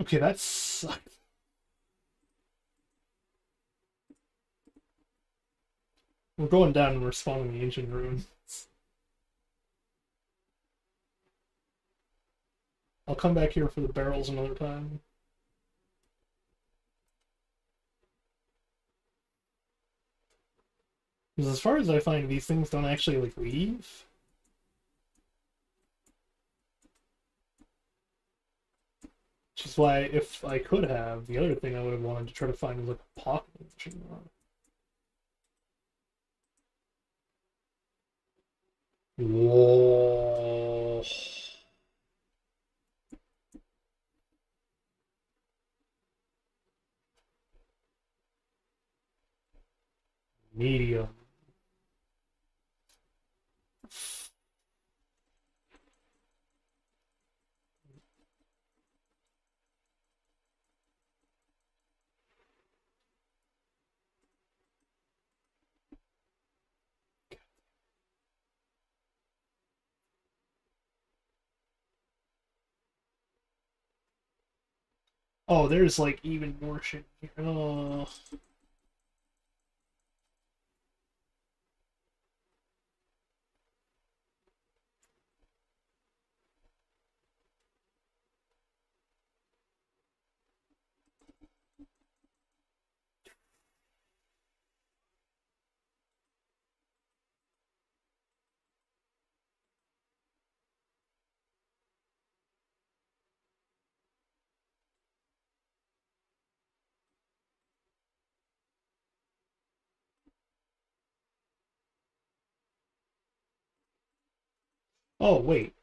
S4: Okay, that's... We're going down and we're spawning the ancient ruins. I'll come back here for the barrels another time. Because as far as I find, these things don't actually, like, leave. Which is why, if I could have, the other thing I would have wanted to try to find was, like, a pocket engine. Whoa. Medium. Oh, there's, like, even more shit here. Oh. Oh, wait.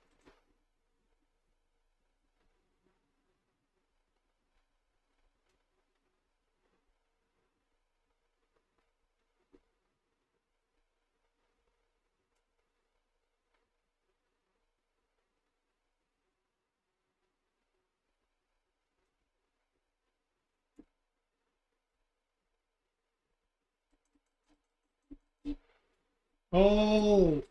S4: Oh!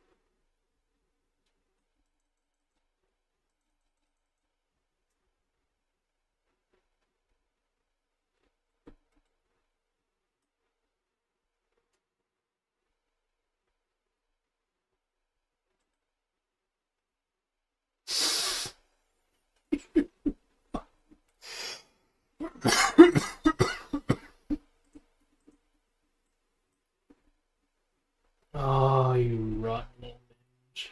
S4: Oh, you rotten little bitch.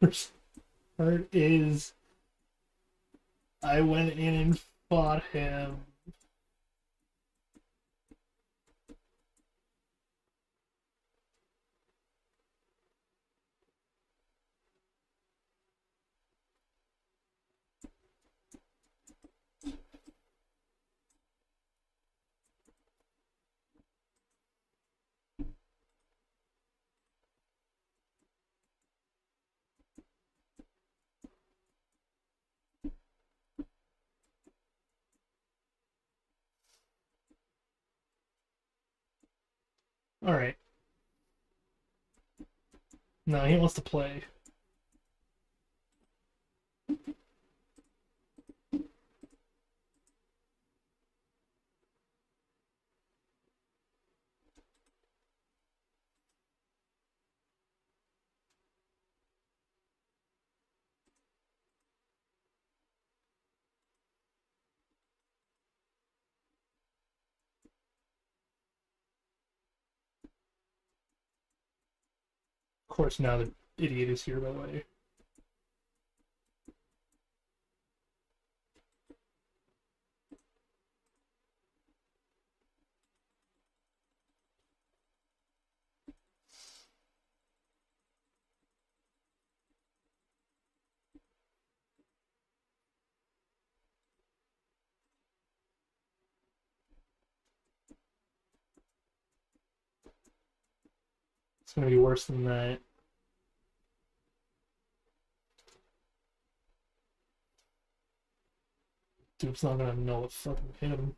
S4: First part is I went in and fought him. Alright. No, he wants to play. Of course, now the idiot is here, by the way. It's gonna be worse than that. Dude's not gonna know what fucking hit him.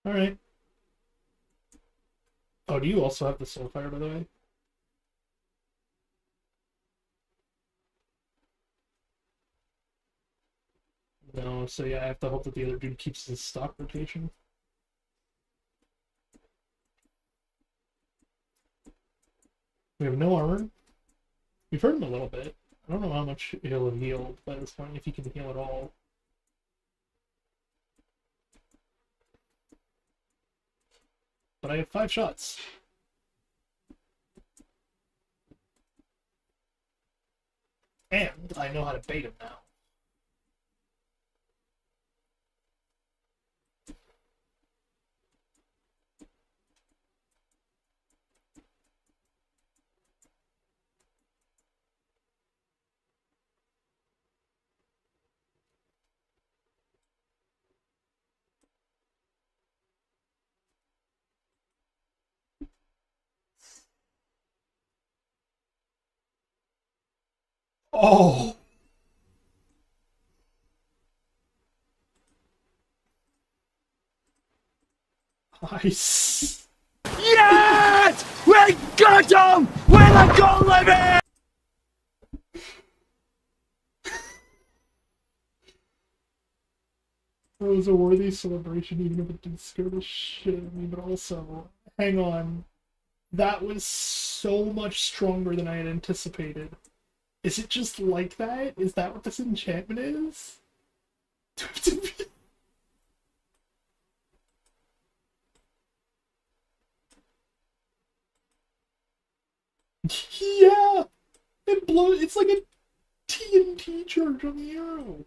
S4: Alright. Oh, do you also have the Soulfire, by the way? No, so yeah, I have to hope that the other dude keeps his stock rotation. We have no armor. We've hurt him a little bit. I don't know how much he'll have healed by this point, if he can heal at all. But I have 5 shots. And I know how to bait him now. Oh, nice.
S5: Yes! We got him! With a goal limit!
S4: It was a worthy celebration, even if it did scare the shit out of me. But also, hang on, that was so much stronger than I had anticipated. Is it just like that? Is that what this enchantment is? Yeah, it blows. It's like a TNT charge on the arrow.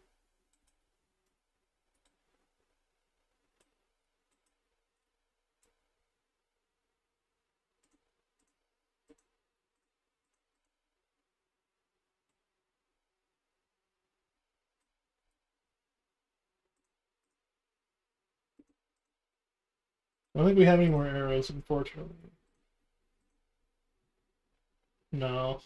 S4: I don't think we have any more arrows, unfortunately. No.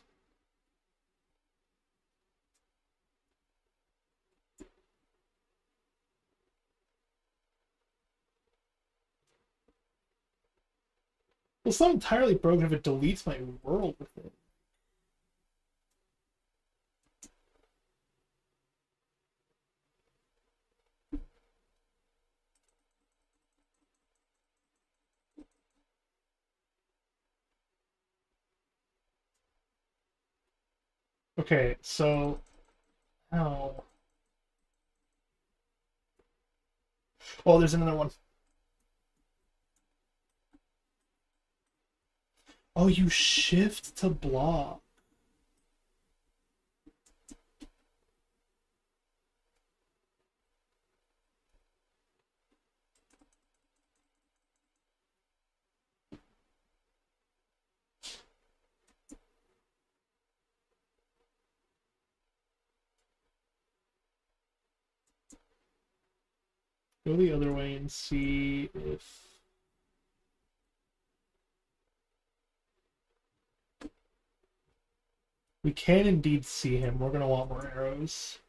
S4: Well, it's not entirely broken if it deletes my world with it. Okay, so... Oh. Oh, there's another one. Oh, you shift to block. Go the other way and see if... We can indeed see him. We're gonna want more arrows.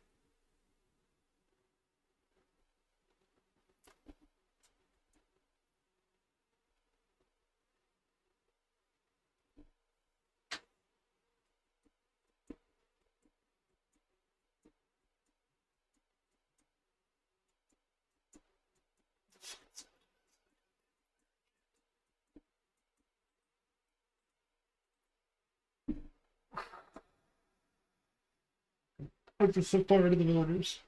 S4: I'm just so far into the villagers.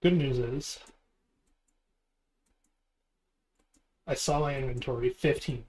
S4: Good news is, I saw my inventory, 15.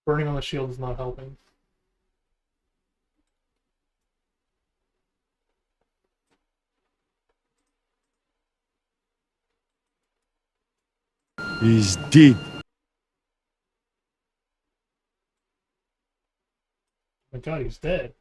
S4: Burning on the shield is not helping.
S5: He's dead.
S4: Oh my god, he's dead.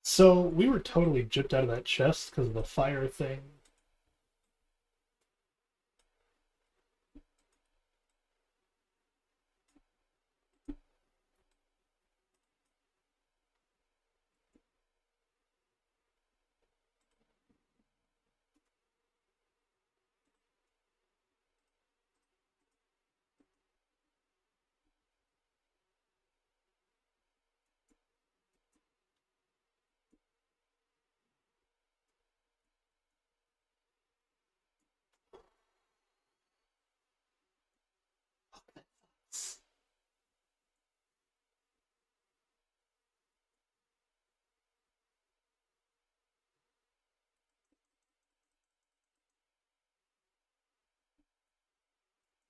S4: So we were totally gypped out of that chest because of the fire thing.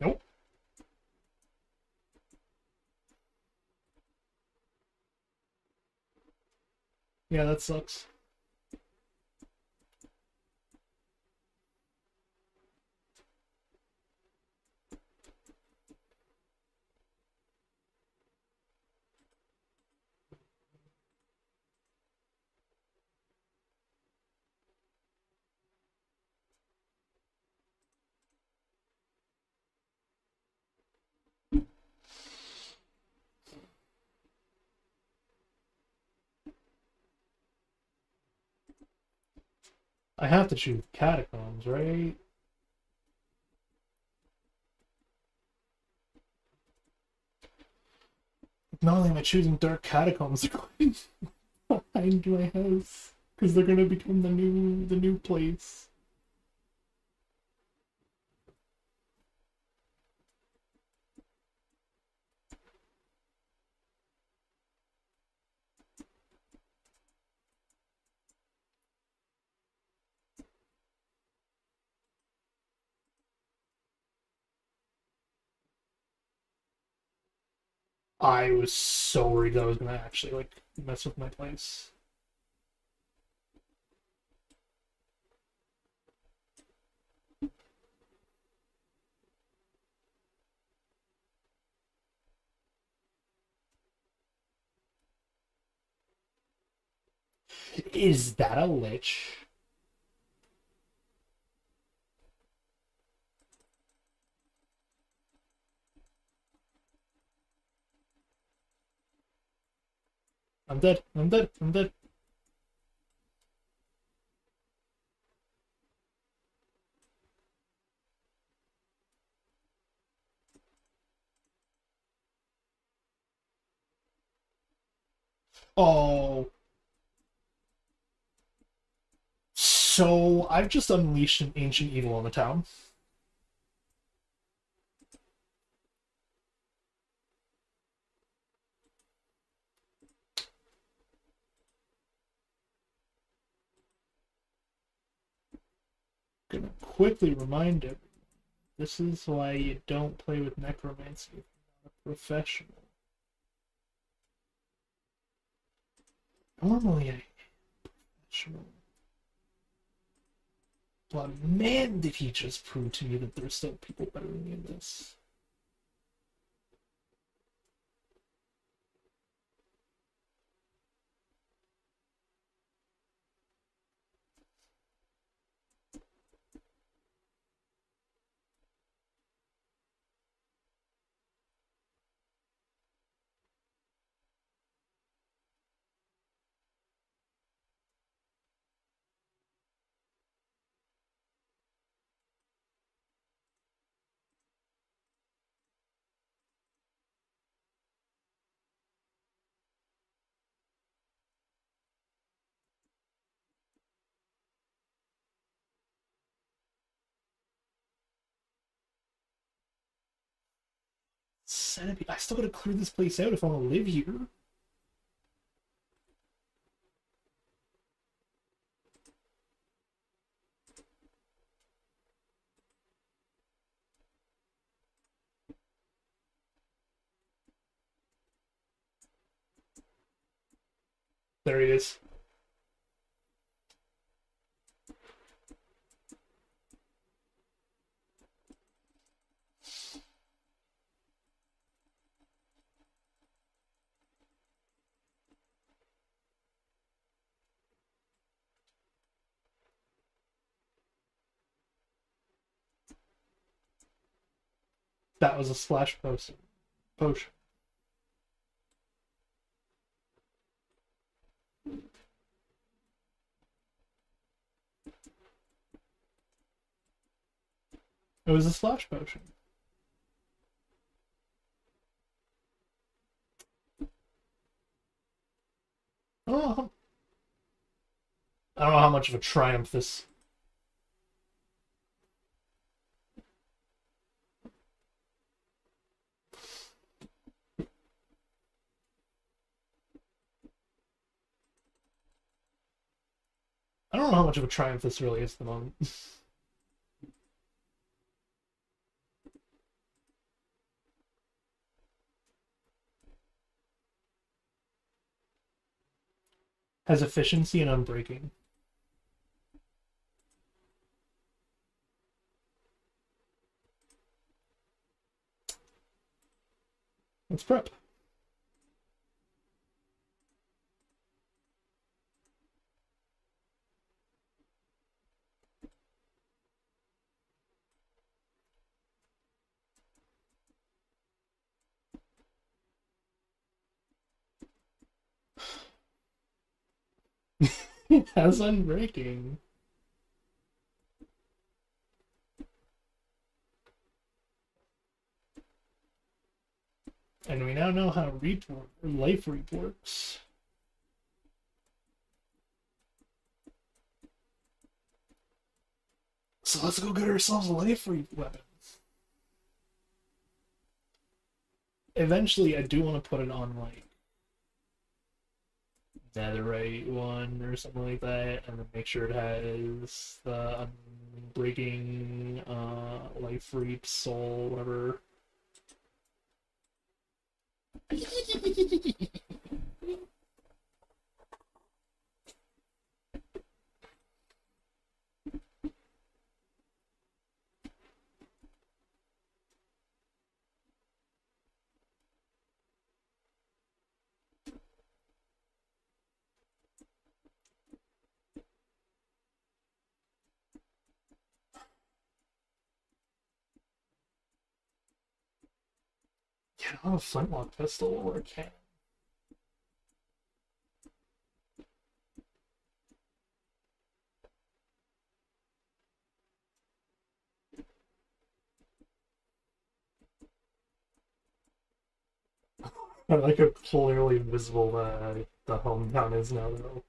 S4: Nope. Yeah, that sucks. I have to choose catacombs, right? Not only am I choosing dark catacombs, they're going behind my house because they're gonna become the new place. I was so worried that I was gonna actually like mess with my place. Is that a lich? I'm dead. I'm dead. I'm dead. Oh. So I've just unleashed an ancient evil on the town. Gonna quickly remind it. This is why you don't play with necromancy if you're not a professional. Normally I am professional. But man, did he just prove to me that there's still people better than me in this. centipede. I still gotta clear this place out if I want to live here. There he is. That was a splash potion. It was a splash potion. Oh, I don't know how much of a triumph this. I don't know how much of a triumph this really is at the moment. Has efficiency and unbreaking. Let's prep. It has unbreaking. And we now know how life reap works. So let's go get ourselves a life reap weapon. Eventually, I do want to put it on like netherite one or something like that, and then make sure it has the unbreaking, life reap, soul, whatever. Yeah, I don't have a flintlock pistol or a cannon. I like how clearly visible the hometown is now, though.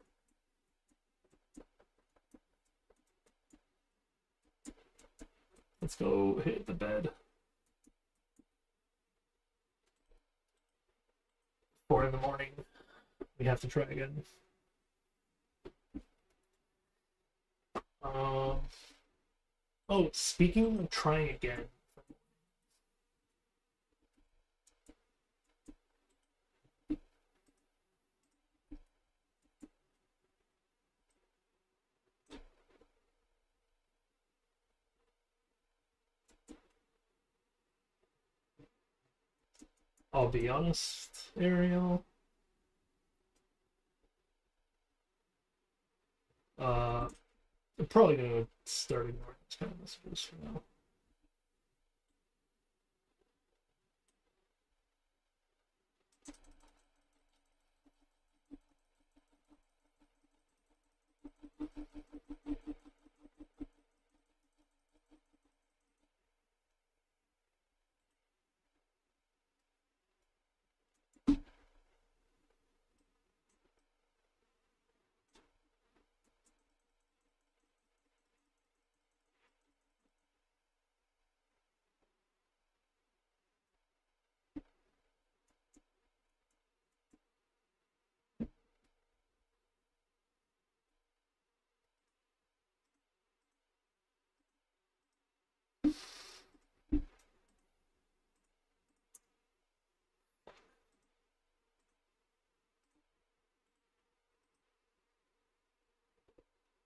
S4: Let's go hit the bed. 4 in the morning. We have to try again. Oh, speaking of trying again. I'll be honest, Ariel. I'm probably gonna start ignoring this kind of messages for now.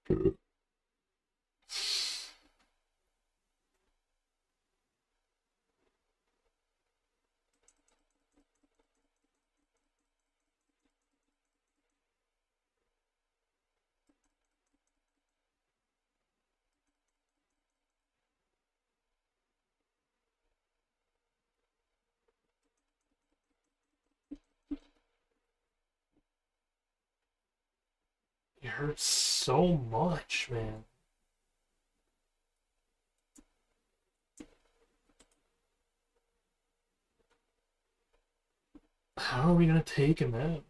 S1: It hurts so much, man. How are we gonna take him out?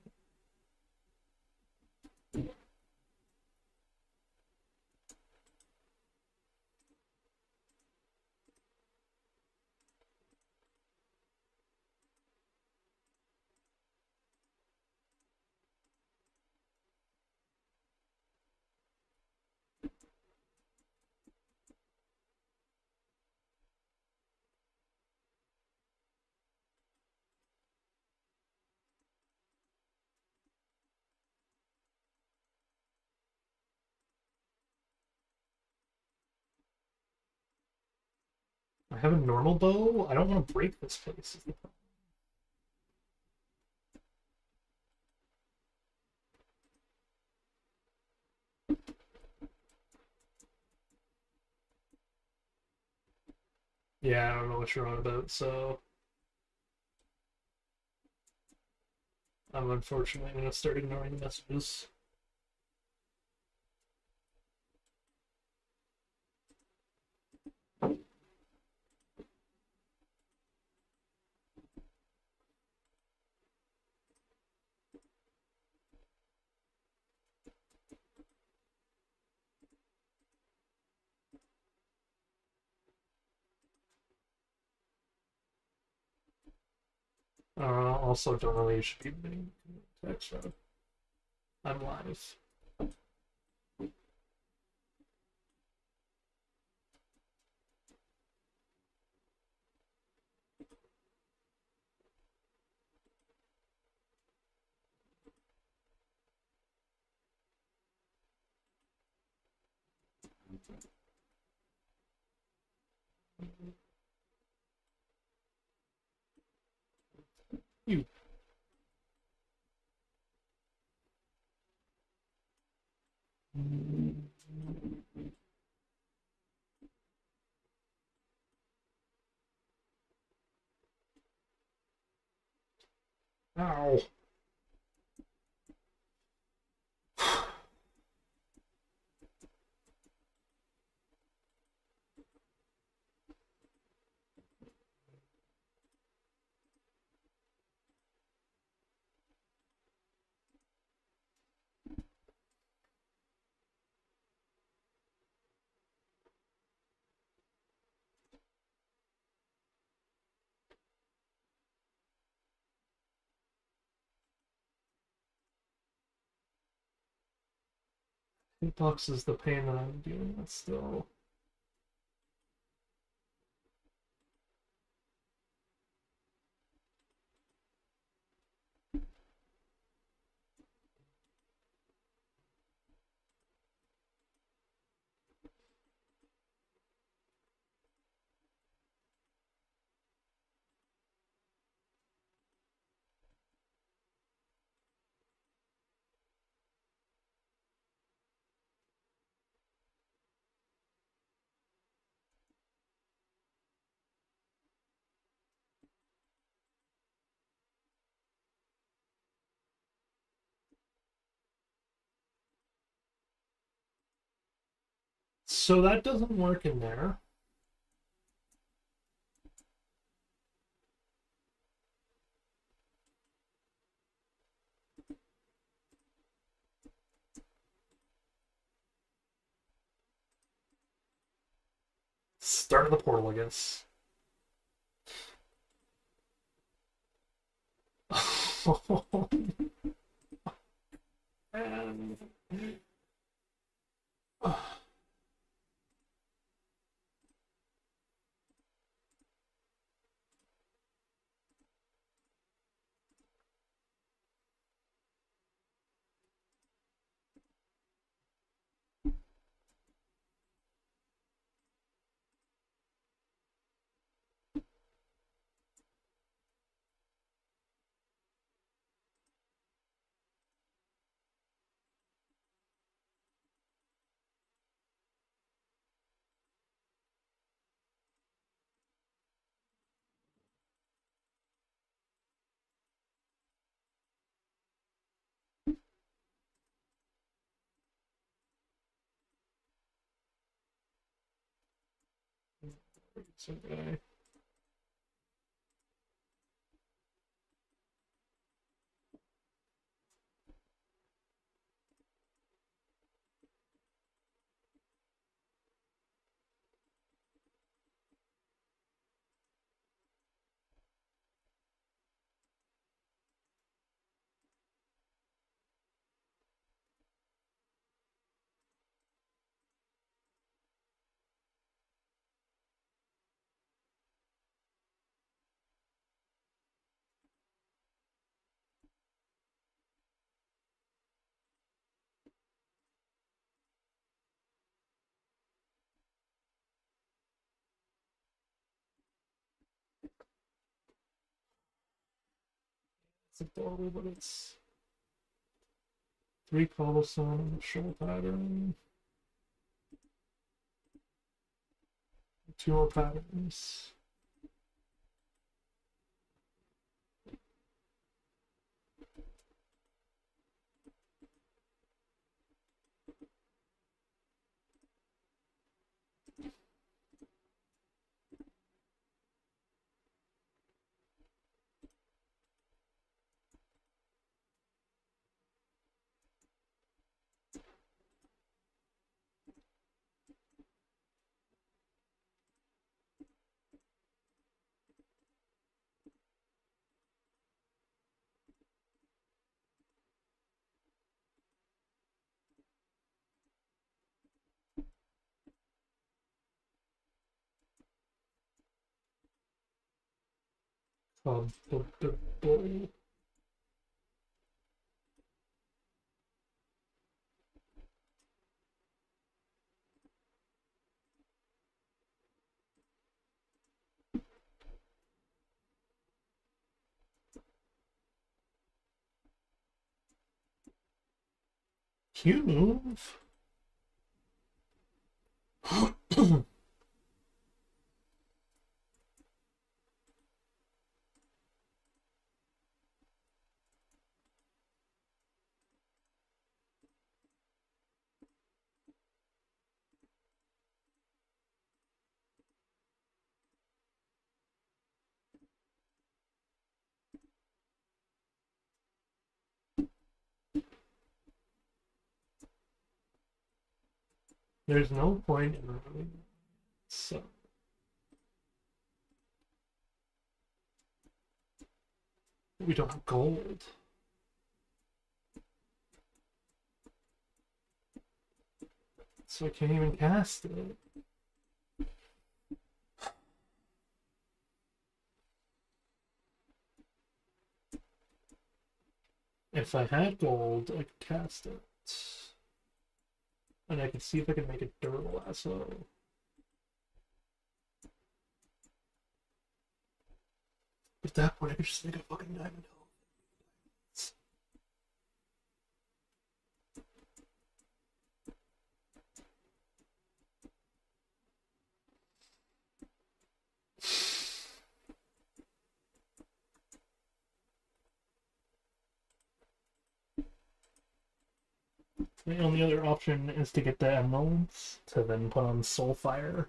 S1: I have a normal bow. I don't want to break this place. Yeah, I don't know what you're on about, so I'm unfortunately gonna start ignoring messages. Also, don't know you should be being text. I'm live. You. Ow. Hitbox is the pain that I'm dealing with still. So that doesn't work in there. Start of the portal, I guess. And...
S4: Okay. It's adorable, but it's 3 cobblestone and a show pattern. 2 more patterns. Comfortable. Cute move. There's no point in removing it. So we don't have gold. So I can't even cast it. If I had gold, I could cast it. And I could see if I could make a durable lasso. But at that point, I could just make a fucking diamond helmet. The only other option is to get the emeralds to then put on Soulfire.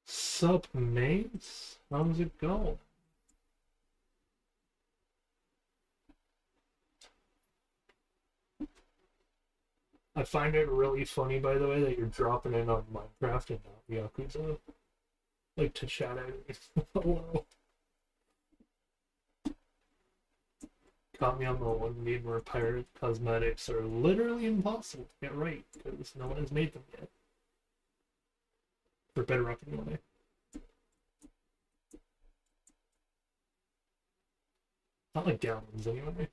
S1: Sup, mates? How's it going? I find it really funny, by the way, that you're dropping in on Minecraft and not Yakuza. Like, to chat out. Hello. Caught me on the one meme where pirate cosmetics are literally impossible to get right, because no one has made them yet. For Bedrock, anyway. Not like downloads, anyway.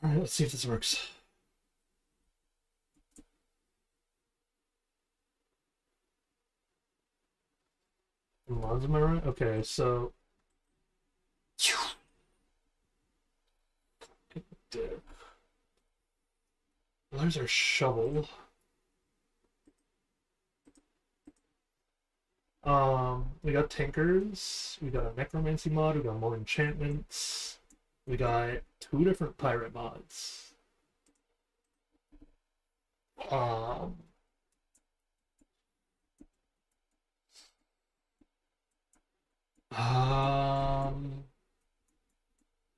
S1: Alright, let's see if this works. Mods, am I right? Okay, so... Dick. Well, there's our shovel. We got Tinkers, we got a Necromancy mod, we got more enchantments, we got 2 different pirate mods. I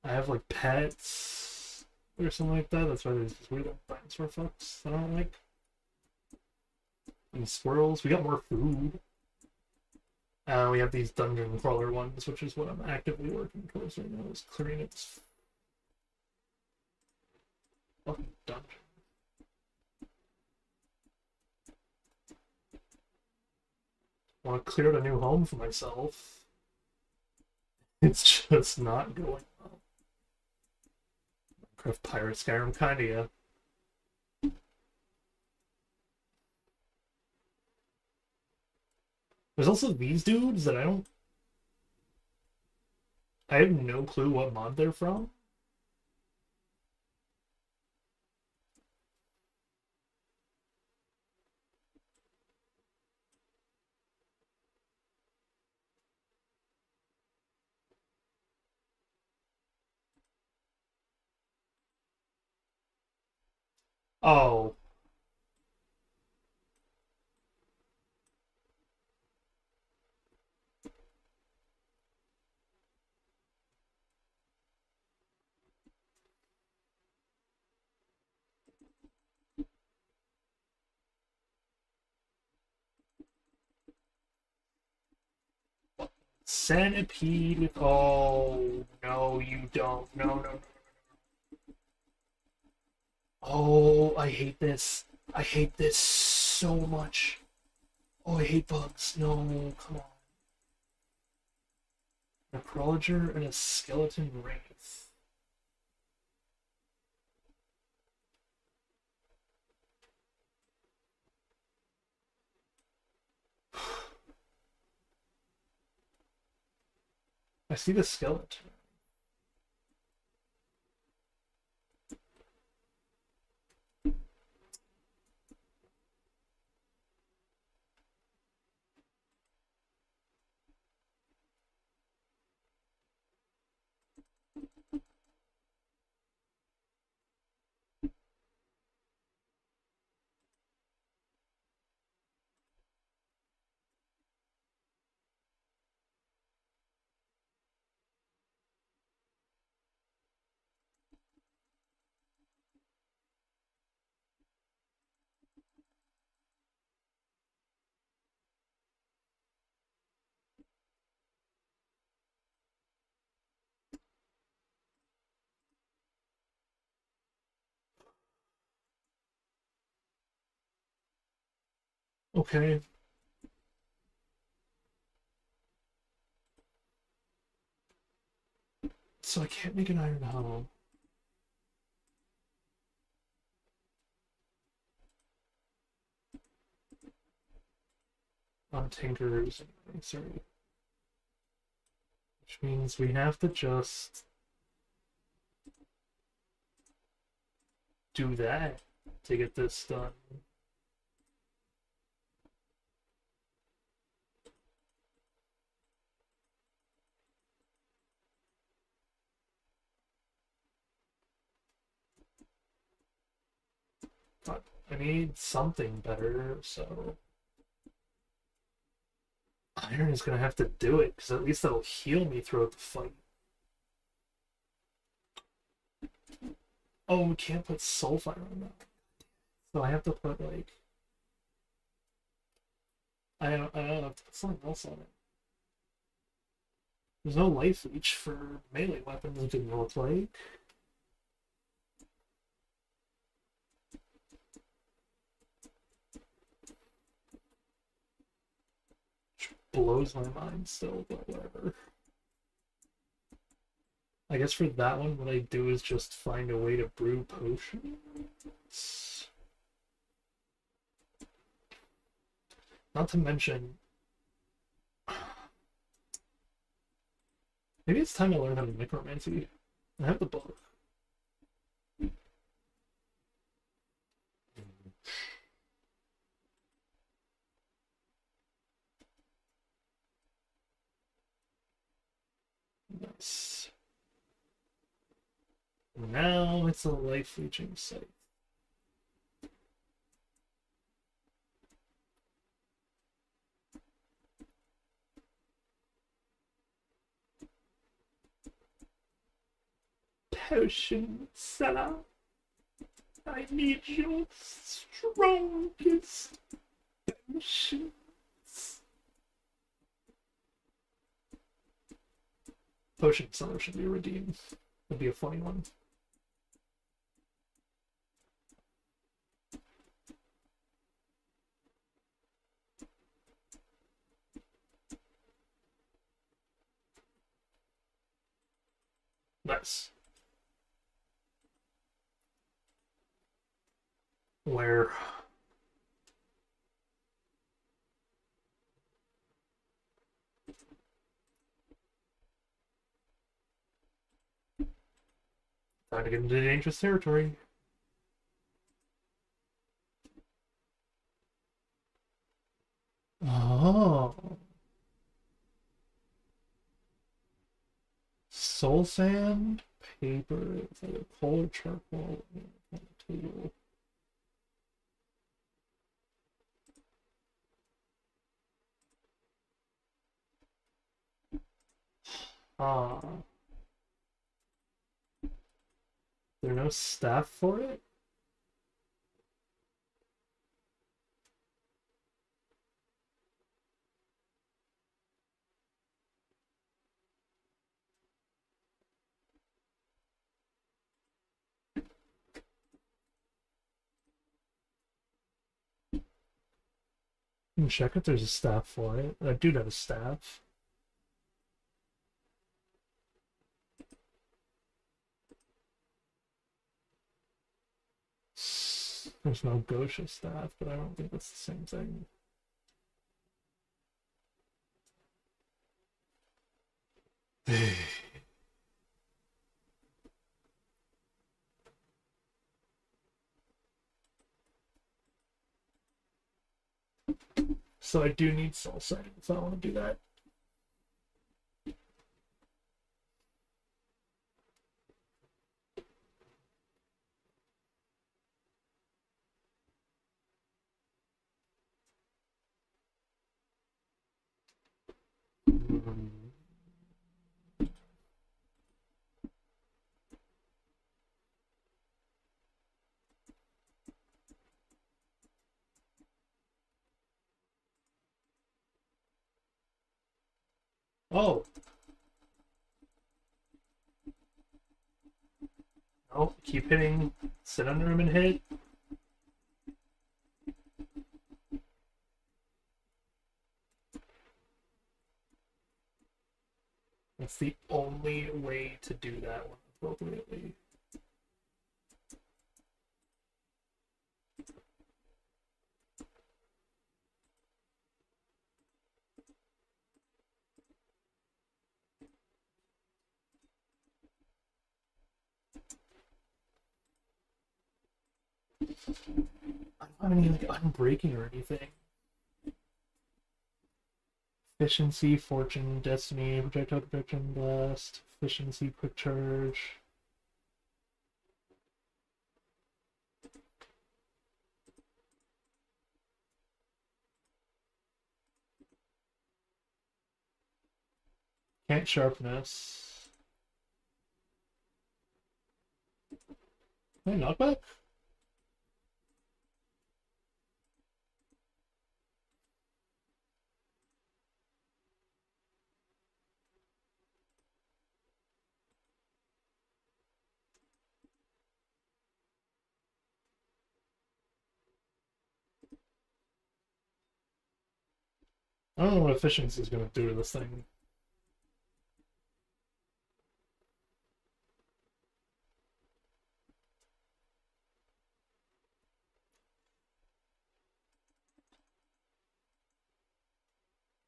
S1: have like pets or something like that. That's why there's these weird dinosaur fucks that I don't like. And squirrels. We got more food. We have these dungeon crawler ones, which is what I'm actively working towards right now, is clearing its fucking dungeon. Want to clear out a new home for myself. It's just not going well. Minecraft Pirate Skyrim, kinda, yeah. There's also these dudes that I have no clue what mod they're from. Oh. Centipede. Oh, no, you don't. No, no, no. Oh, I hate this. I hate this so much. Oh, I hate bugs. No, come on. Necrologer and a skeleton wraith. I see the skeleton. Okay. So I can't make an iron hoe.
S4: on Tinkerers anyway, sorry. Which means we have to just do that to get this done. But I need something better, so Iron is gonna have to do it, because at least that'll heal me throughout the fight. Oh, we can't put Soulfire on that. So I have to put, like... I don't know, I have to put something else on it. There's no Life Leech for melee weapons, it didn't look like. Which blows my mind still, but whatever. I guess for that one, what I do is just find a way to brew potions. Not to mention... Maybe it's time to learn how to necromancy. I have the book. Nice. Now it's a life leeching site. Potion seller, I need your strongest potions. Potion seller should be redeemed. Would be a funny one. Nice. Where time to get into dangerous territory. Oh. Soul sand, paper, it's like a coal or charcoal on the table. Ah. There no staff for it? Check if there's a staff for it. I do have a staff. There's no Gosha staff, but I don't think that's the same thing. So I do need soul sand if I want to do that. Oh. Oh, keep hitting. Sit under him and hit. That's the only way to do that one appropriately. I don't have any like unbreaking or anything. Efficiency, fortune, destiny, projectile protection, blast, efficiency, quick charge. Can't sharpness. Hey, knockback? I don't know what efficiency is going to do to this thing.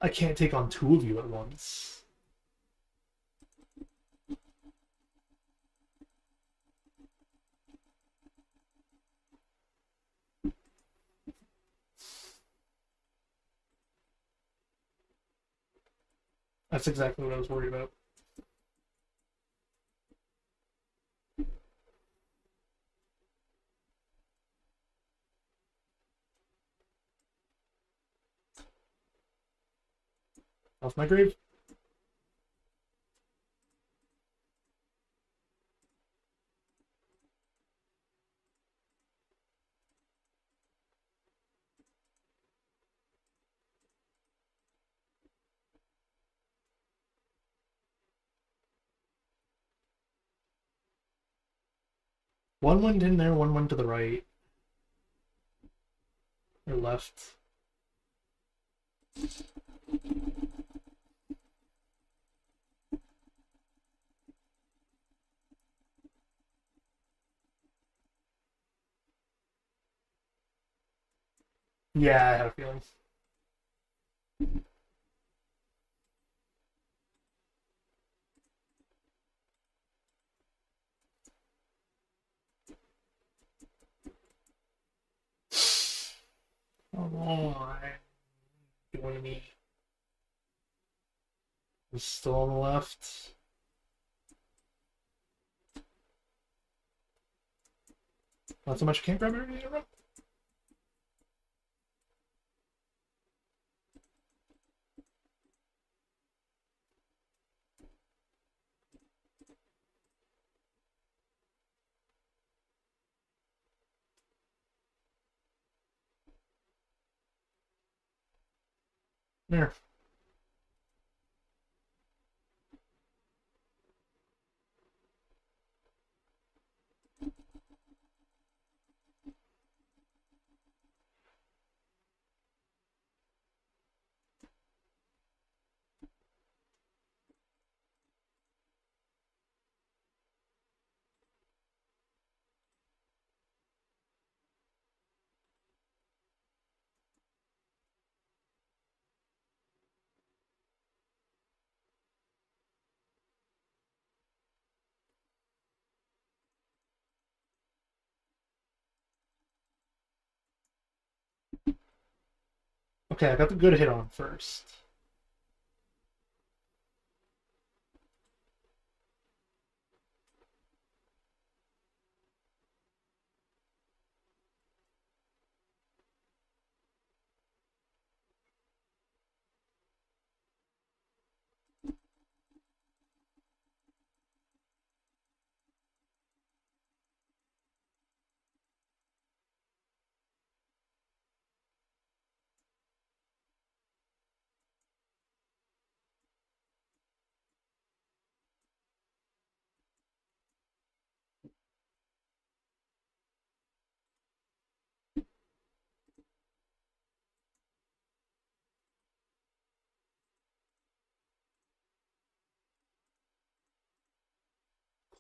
S4: I can't take on two of you at once. That's exactly what I was worried about. Off my grave. One went in there, one went to the right. Or left. Yeah, I had a feeling. Come on. Doing to me. He's still on the left. Not so much can't grab everything in a row. There. Okay, I got the good hit on first.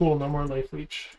S4: Cool, no more life leech.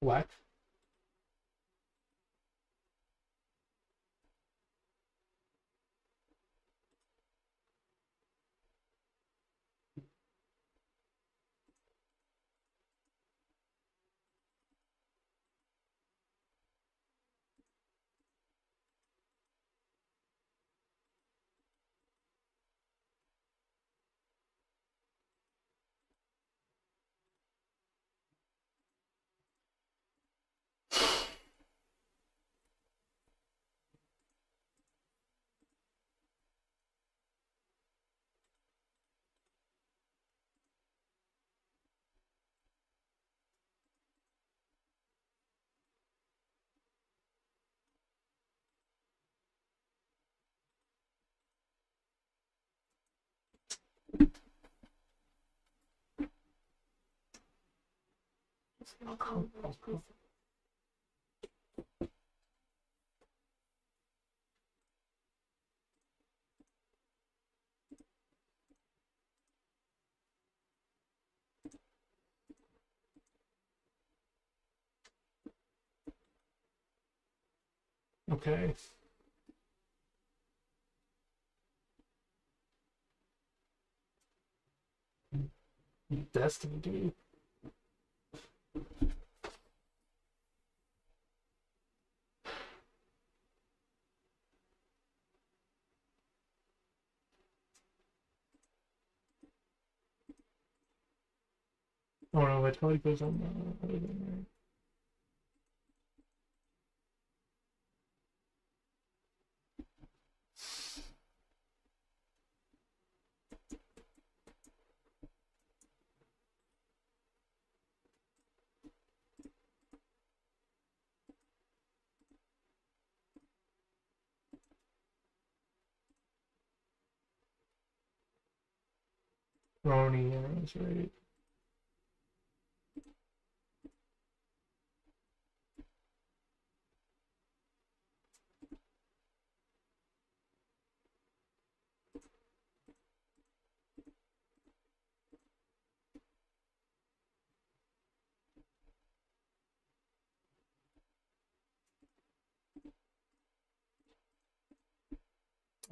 S4: Whack. Okay. Destiny, dude. Oh no, Vitality goes on the other thing, right? Roni arrows, right?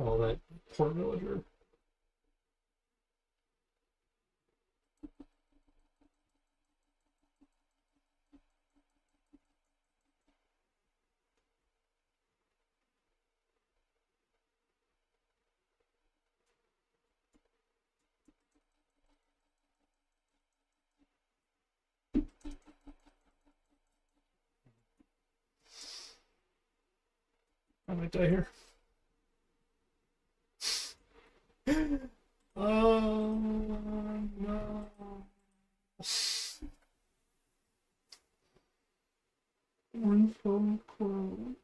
S4: Oh, that poor villager. I might die here. Oh no. We're so close.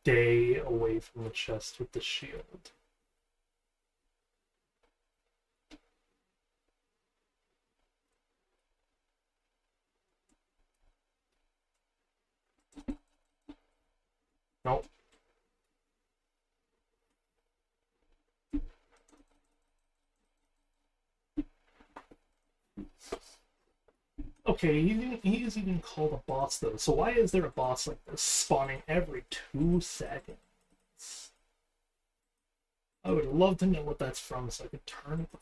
S4: Stay away from the chest with the shield. Nope. Okay, he's even called a boss though. So why is there a boss like this spawning every 2 seconds? I would love to know what that's from so I could turn it the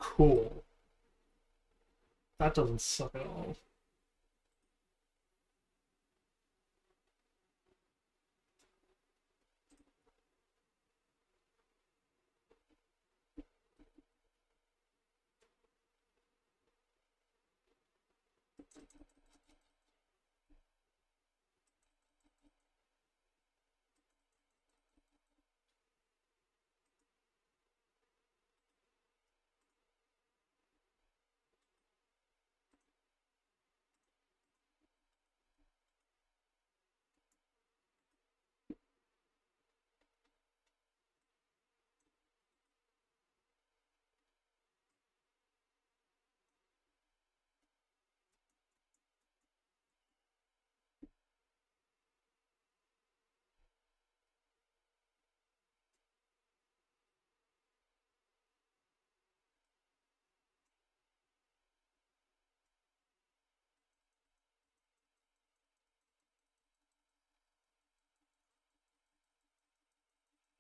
S4: Cool. That doesn't suck at all.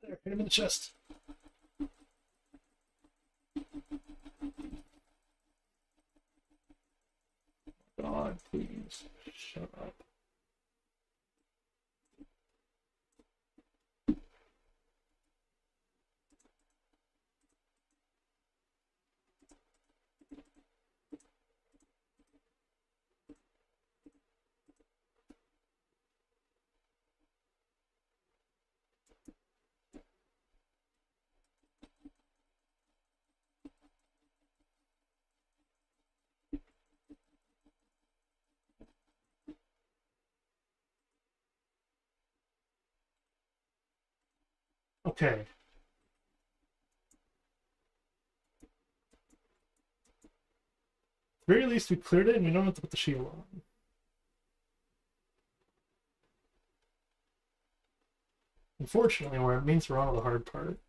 S4: There, hit him in the chest. God, please. Shut up. Okay. At the very least, we cleared it and we don't have to put the shield on. Unfortunately, where it means we're on to the hard part.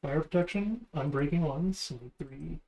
S4: Fire protection, unbreaking ones, and 3.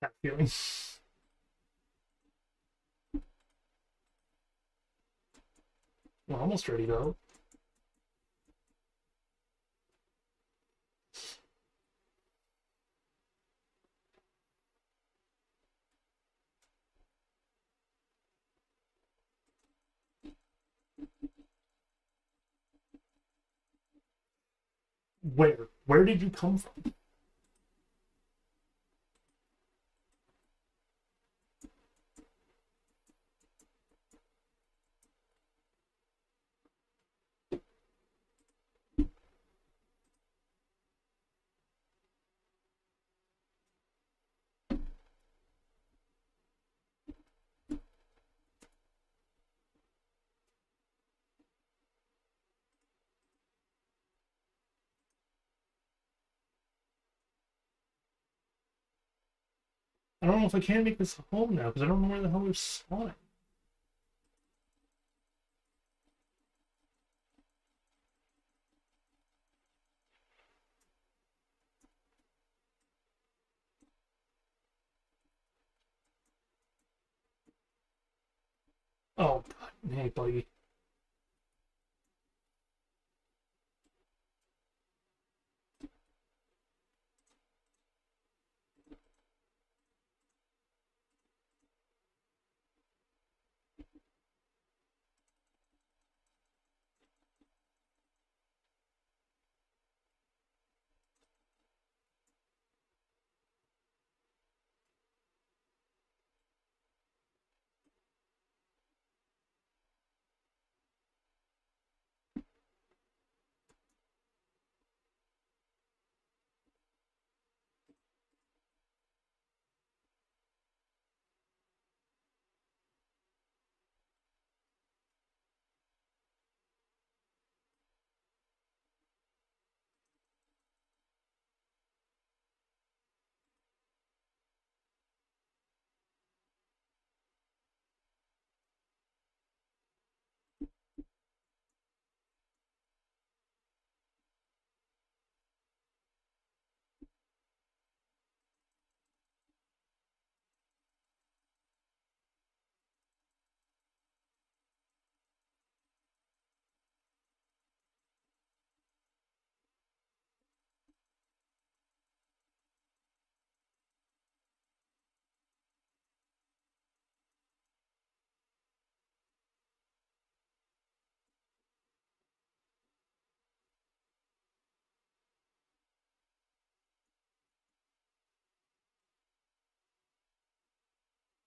S4: That feeling. We're almost ready though. Where? Where did you come from? I don't know if I can make this a home now because I don't know where the hell they're spawning. Oh, God. Hey, buddy.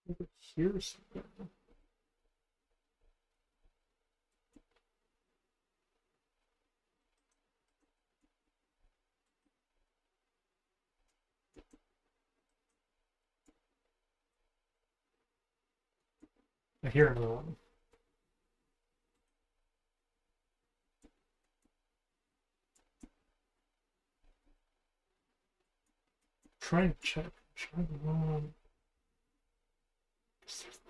S4: Over here somewhere. I hear another one. Trying to check. Trying to run.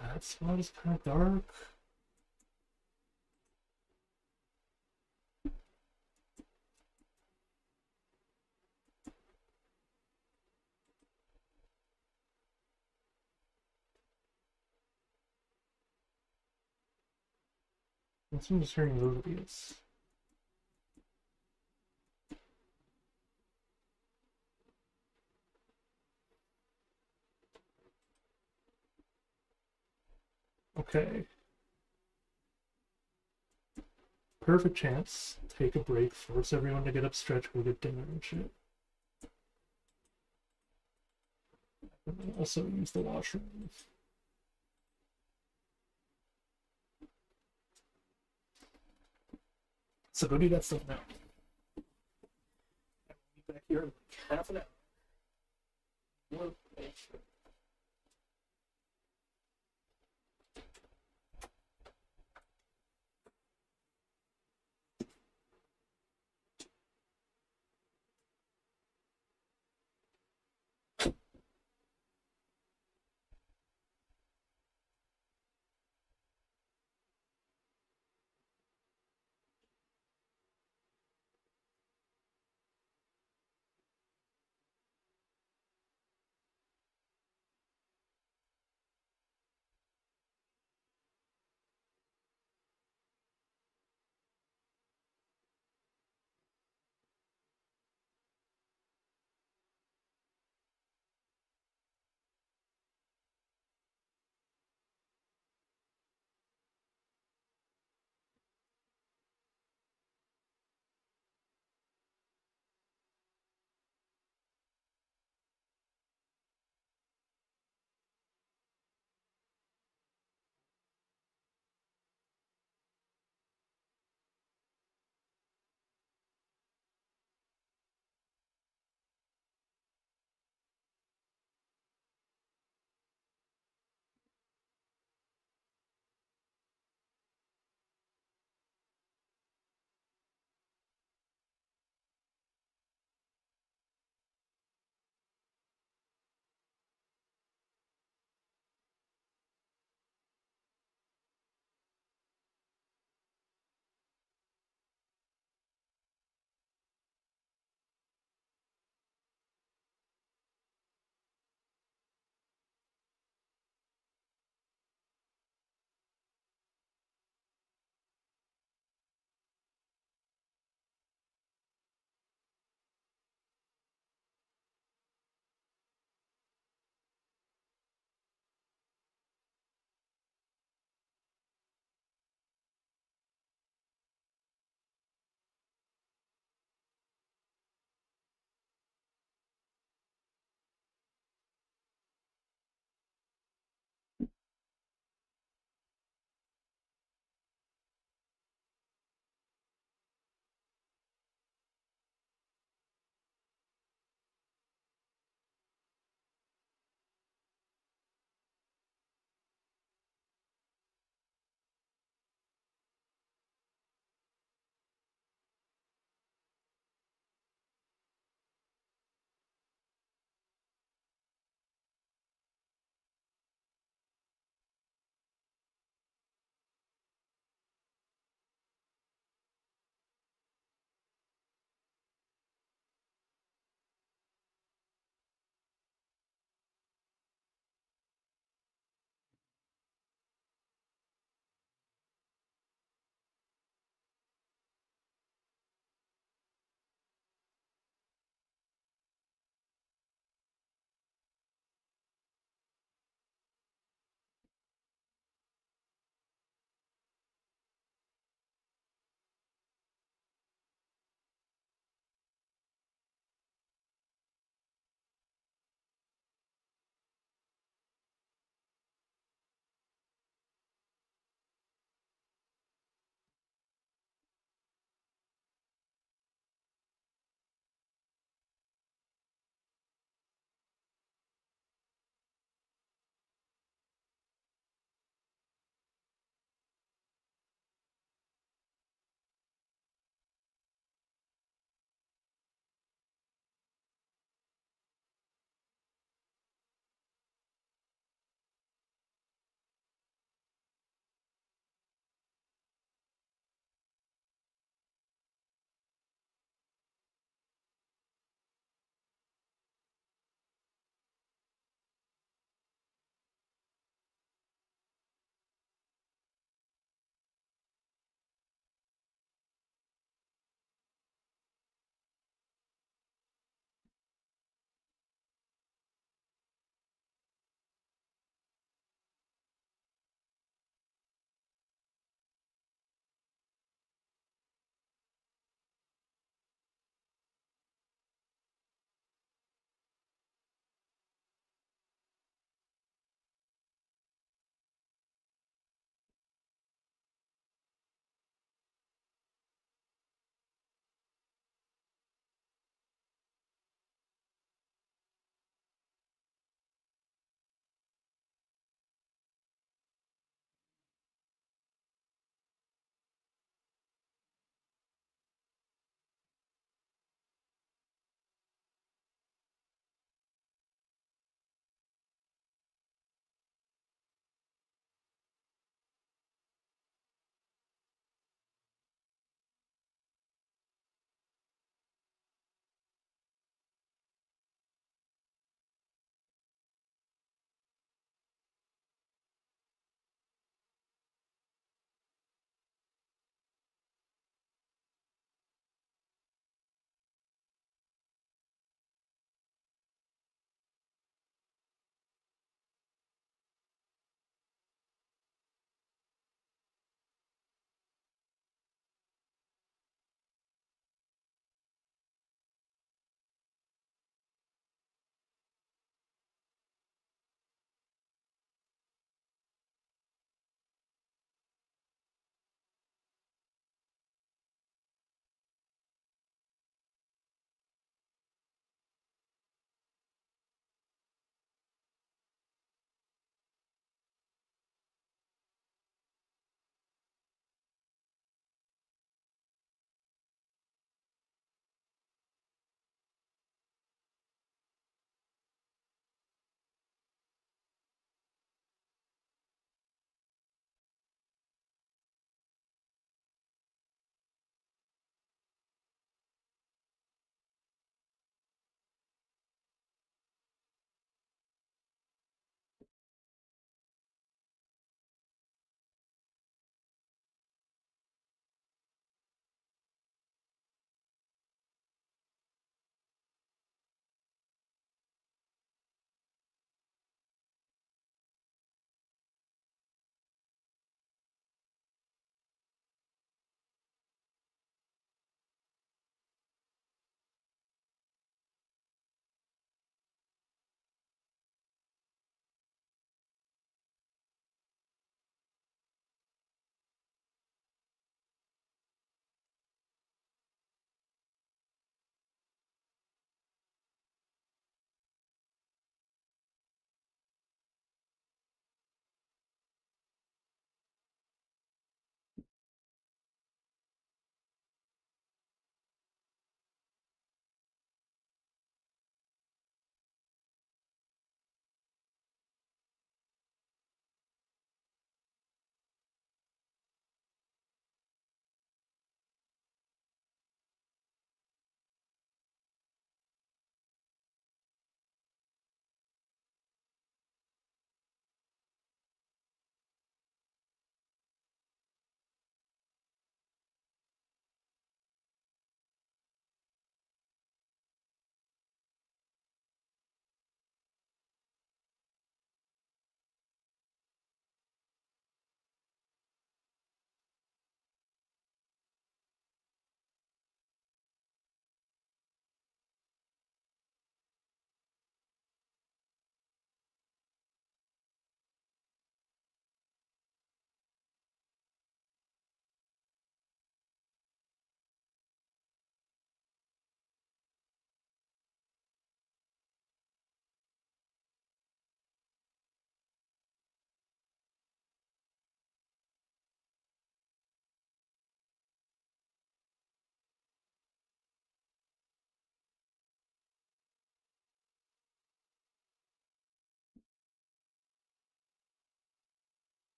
S4: That spot is kind of dark. I'm just hearing Rubius. Okay. Perfect chance. Take a break, force everyone to get up, stretch, go get dinner and shit. And then also use the washroom. So go do that stuff now. I'll be back here in like half an hour.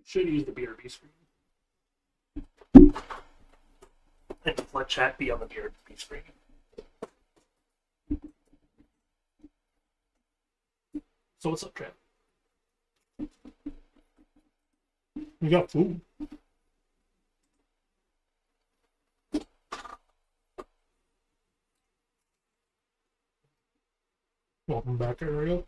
S4: Should use the BRB screen. And let chat be on the BRB screen. So what's up, chat? We got food. Welcome back, Ariel.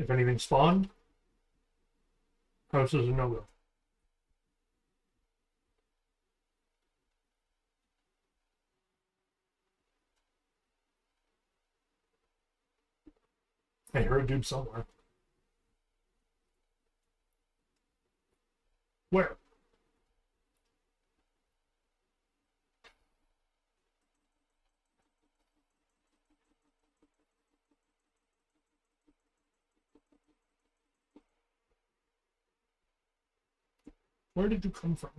S4: If anything spawned, house is a no-go. I heard a dude somewhere. Where? Where did you come from?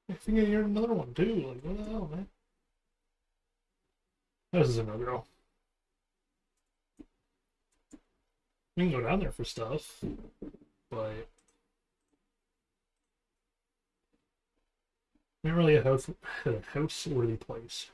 S4: I think I heard another one too. Like, what the hell, man? This is a no-go. We can go down there for stuff, but not really a house-worthy place.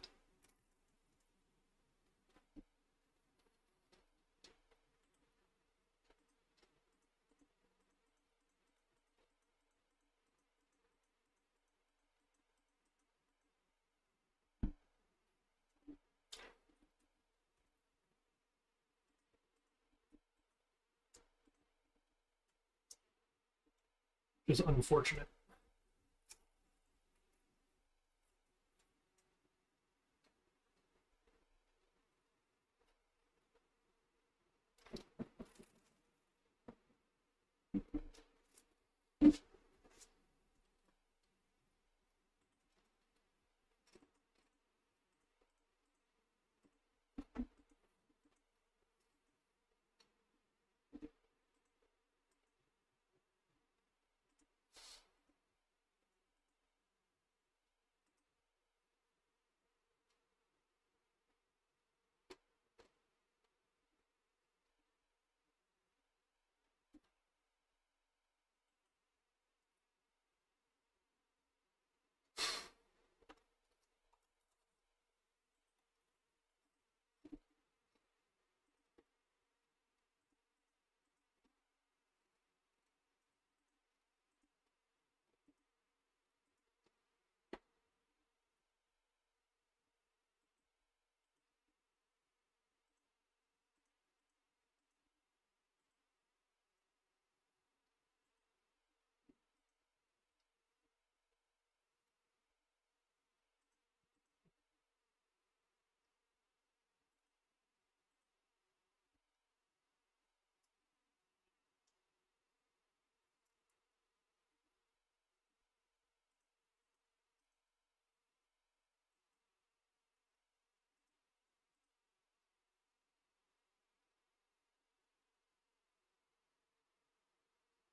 S4: Just unfortunate.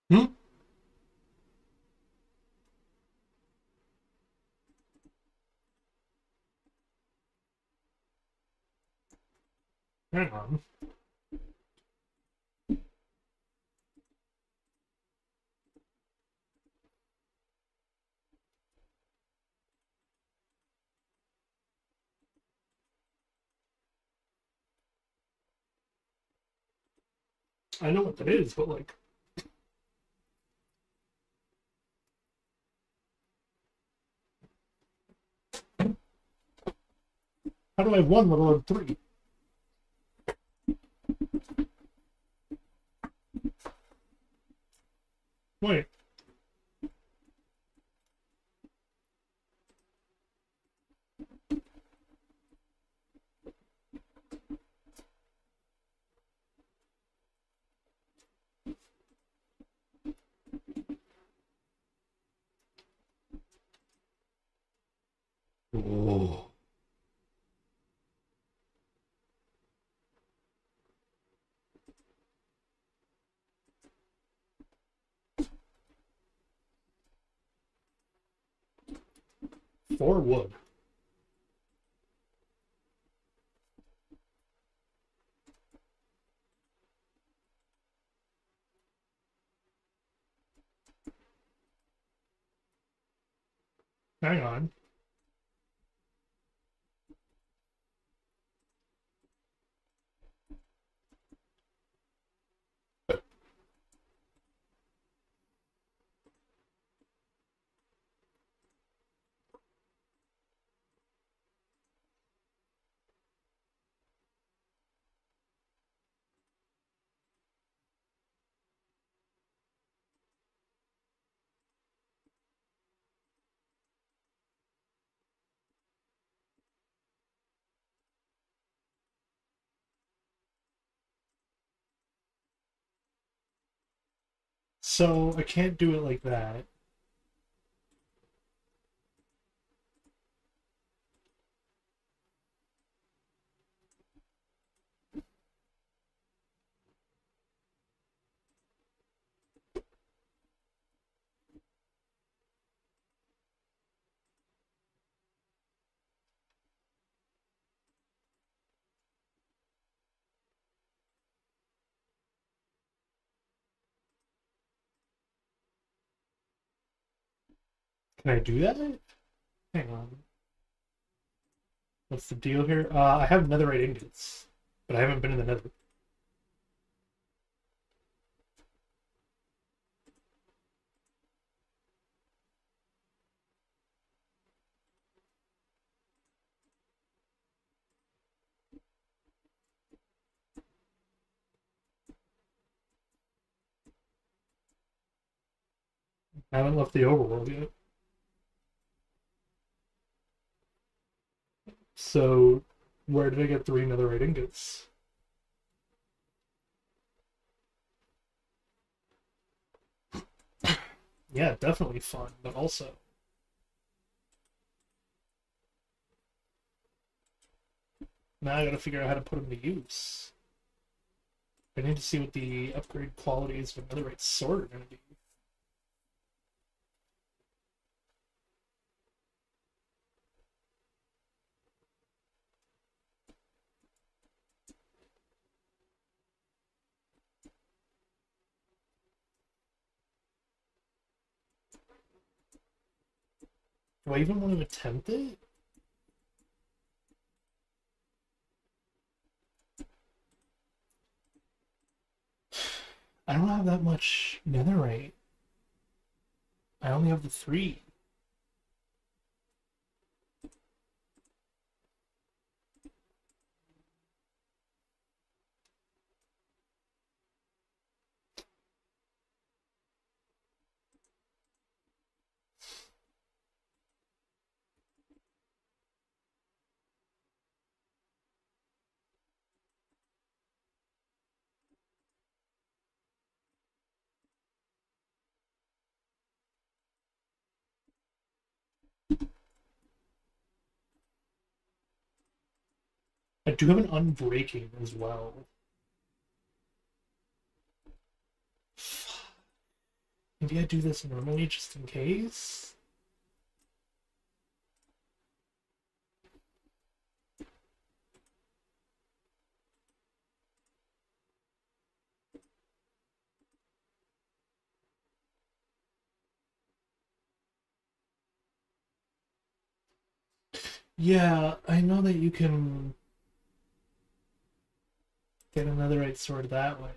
S4: Hmm? Hang on. I know what that is, but like, how do I have one, let alone three? Wait. 4 wood. Hang on. So I can't do it like that. Can I do that? Hang on. What's the deal here? I have netherite ingots, but I haven't been in the nether. I haven't left the overworld yet. So, where did I get 3 netherite ingots? Yeah, definitely fun, but also... Now I gotta figure out how to put them to use. I need to see what the upgrade qualities of a netherite sword are gonna be. Do I even want to attempt it? I don't have that much netherite. I only have the 3. I do have an unbreaking as well. Maybe I do this normally just in case? Yeah, I know that you can get a netherite sword that way.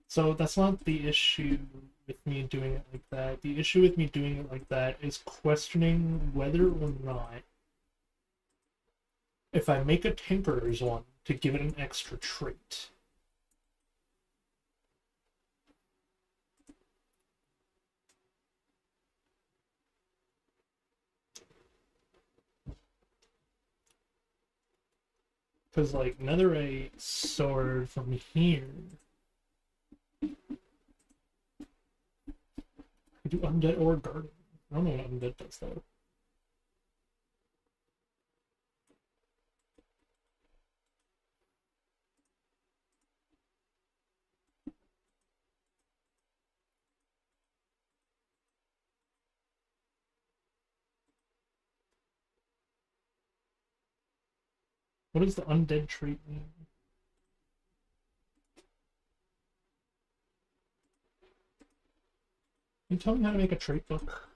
S4: So that's not the issue with me doing it like that. The issue with me doing it like that is questioning whether or not if I make a Tinkerer's one to give it an extra trait. Because, like, netherite sword from here... I do undead or garden. I don't know what undead does, though. What does the undead trait mean? Can you tell me how to make a trait book?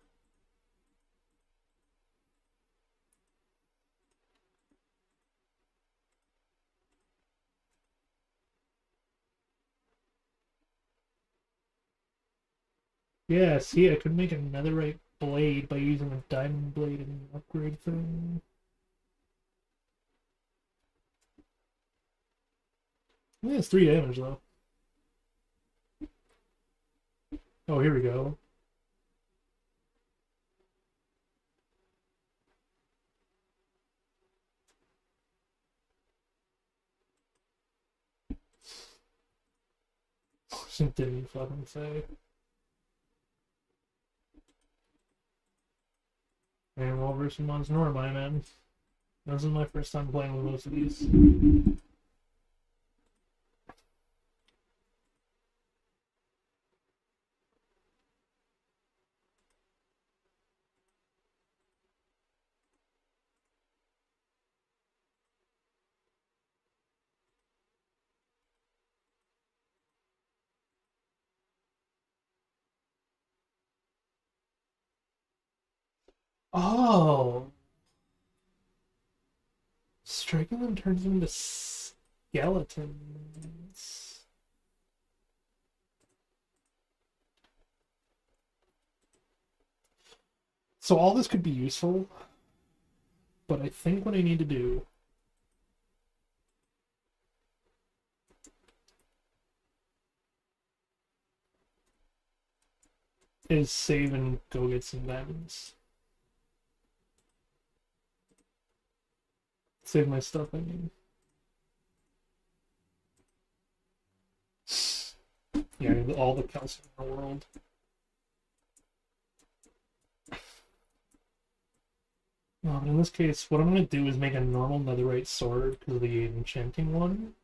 S4: Yeah, see, I could make a netherite blade by using a diamond blade and upgrade thing. Yeah, it's 3 damage though. Oh, here we go. Didn't fucking say. And well versus Mons Norma, man. This is my first time playing with most of these. Oh! Striking them turns them into skeletons. So all this could be useful, but I think what I need to do is save and go get some diamonds. Save my stuff, I mean. Yeah, all the calcium in the world. No, but in this case, what I'm going to do is make a normal netherite sword because of the enchanting one.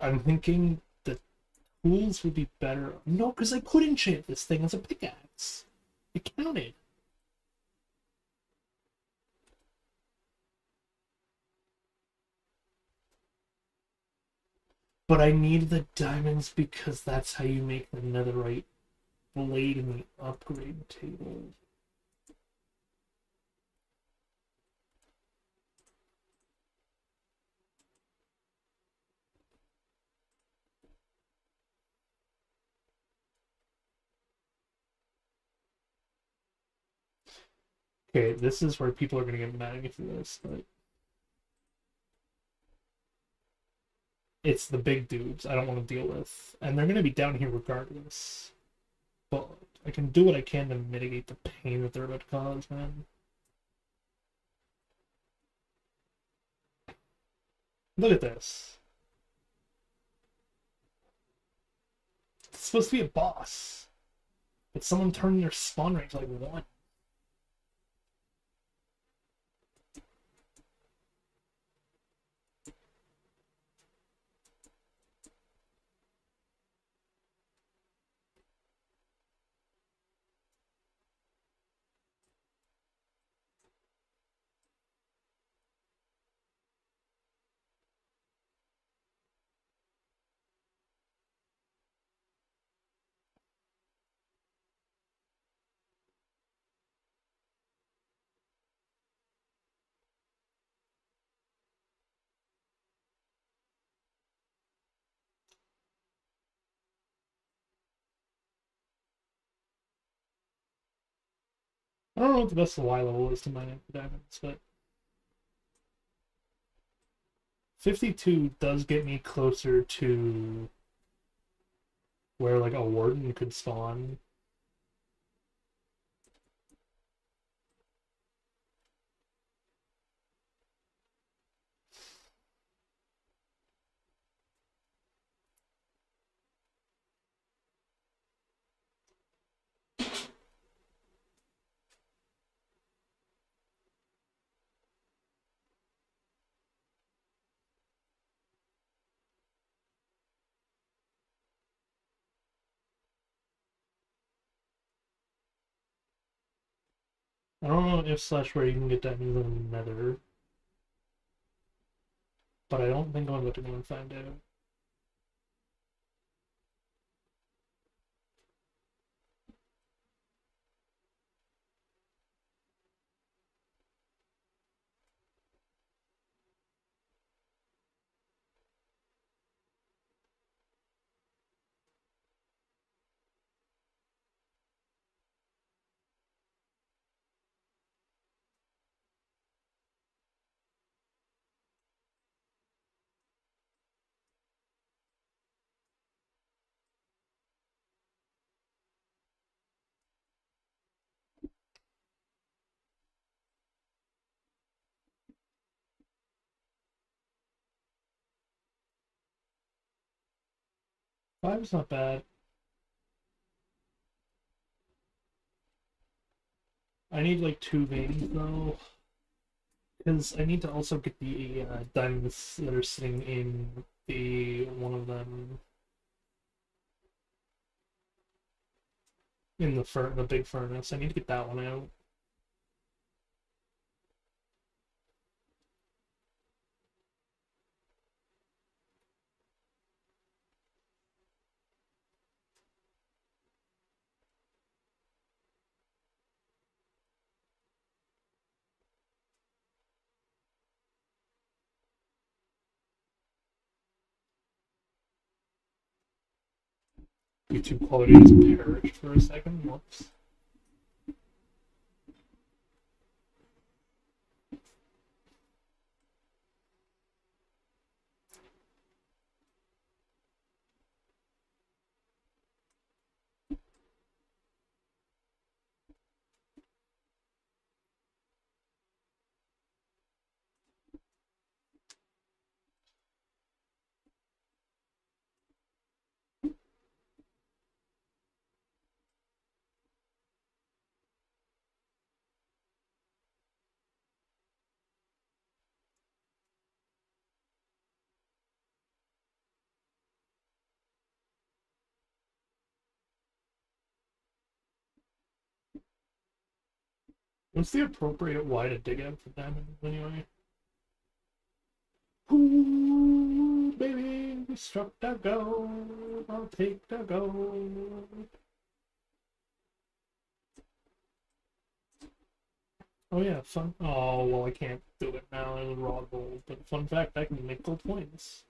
S4: I'm thinking the tools would be better. No, because I could enchant this thing as a pickaxe. It counted. But I need the diamonds because that's how you make the netherite blade in the upgrade table. Okay, this is where people are going to get mad at me for this, but it's the big dudes I don't want to deal with. And they're going to be down here regardless. But I can do what I can to mitigate the pain that they're about to cause, man. Look at this. It's supposed to be a boss. But someone turned their spawn rate to like 1. I don't know what the best Y level is to mine diamonds, but 52 does get me closer to where like a warden could spawn. I don't know if slash where you can get diamonds in the nether. but I don't think I'm about to go and find out. Five's not bad. I need like 2 veins though, because I need to also get the diamonds that are sitting in the one of them in the big furnace. I need to get that one out. YouTube quality has perished for a second. Whoops. What's the appropriate Y to dig out for diamonds anyway? Ooh, baby, we struck the gold. I'll take the gold. Oh yeah, fun. Oh well, I can't do it now. It was raw gold. But fun fact, I can make gold coins.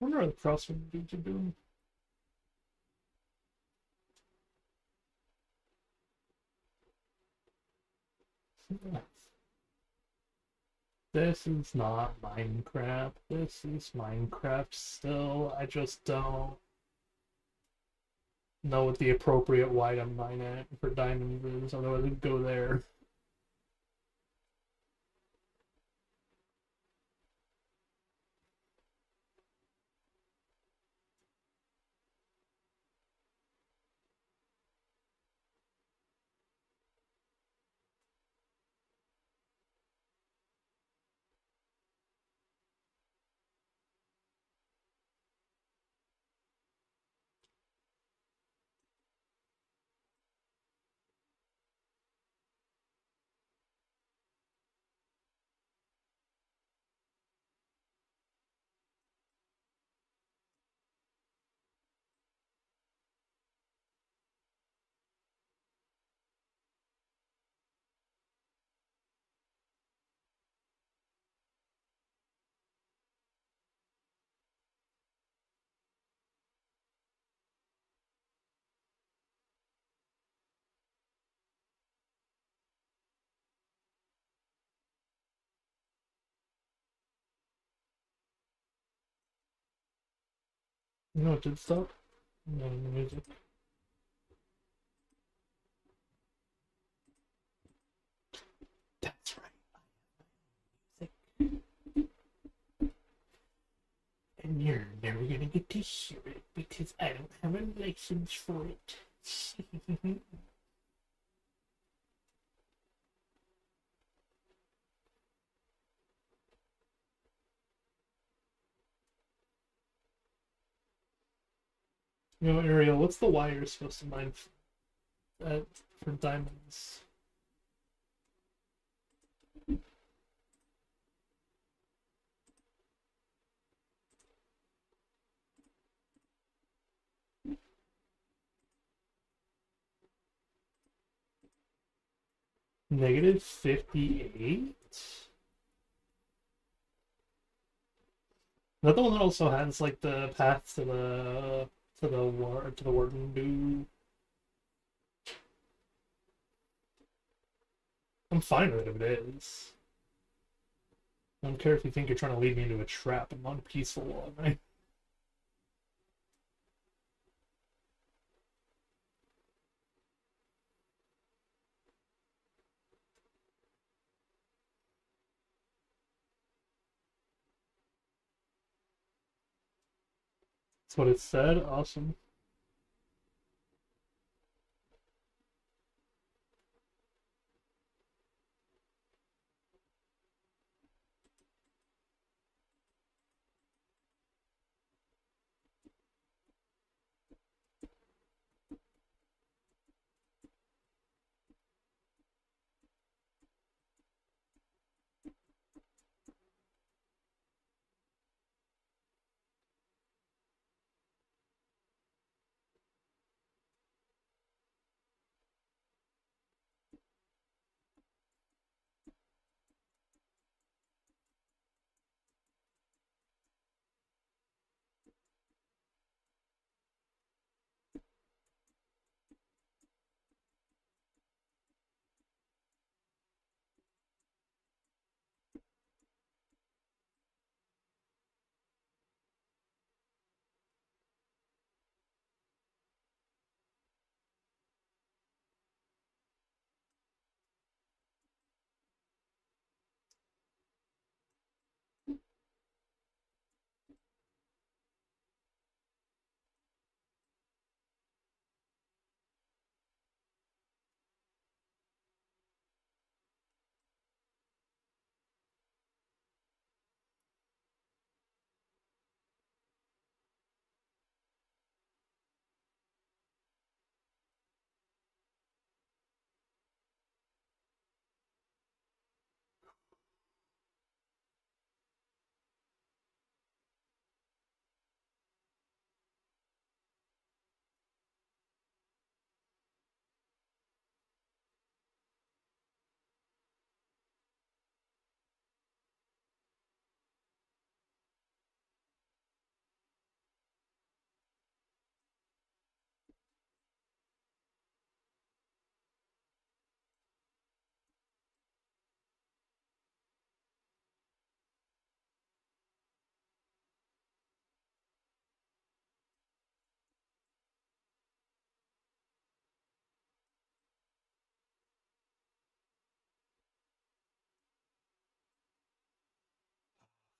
S4: I wonder what the CrossFit dudes are doing. This is not Minecraft. This is Minecraft still. I just don't know what the appropriate Y to mine at for diamonds is, otherwise I'd go there. No, it did stop. No, the music. That's right. And you're never gonna get to hear it because I don't have a license for it. You know, Ariel, what's the wire supposed to mine for diamonds? Negative 58? Is that the one that also has like the path to the warden do? I'm fine with it if it is. I don't care if you think you're trying to lead me into a trap. I'm not a peaceful one, right? That's what it said. Awesome.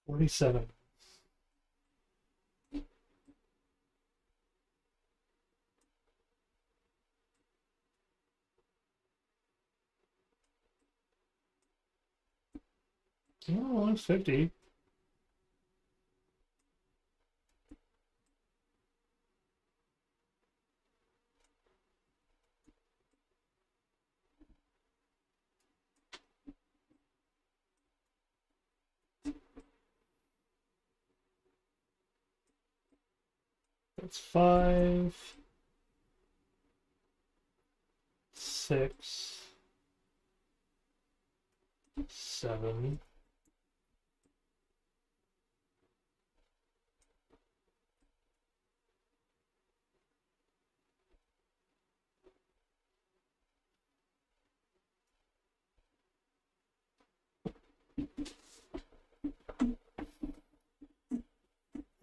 S4: $47. Oh, 150. That's 5, 6, 7.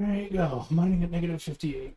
S4: There you go. Mining at negative 58.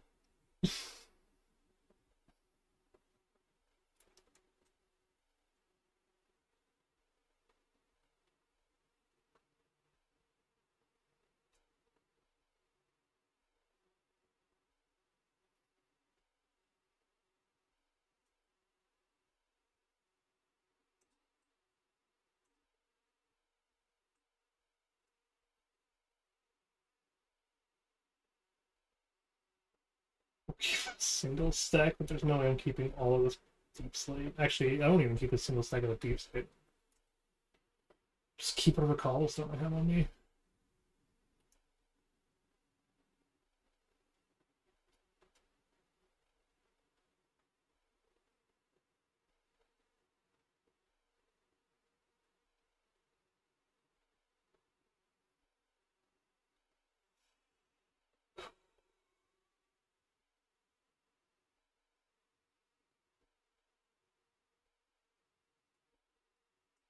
S4: I'll keep a single stack, but there's no way I'm keeping all of this deep slate. Actually, I don't even keep a single stack of the deep slate. Just keep whatever cobblestone I have on me.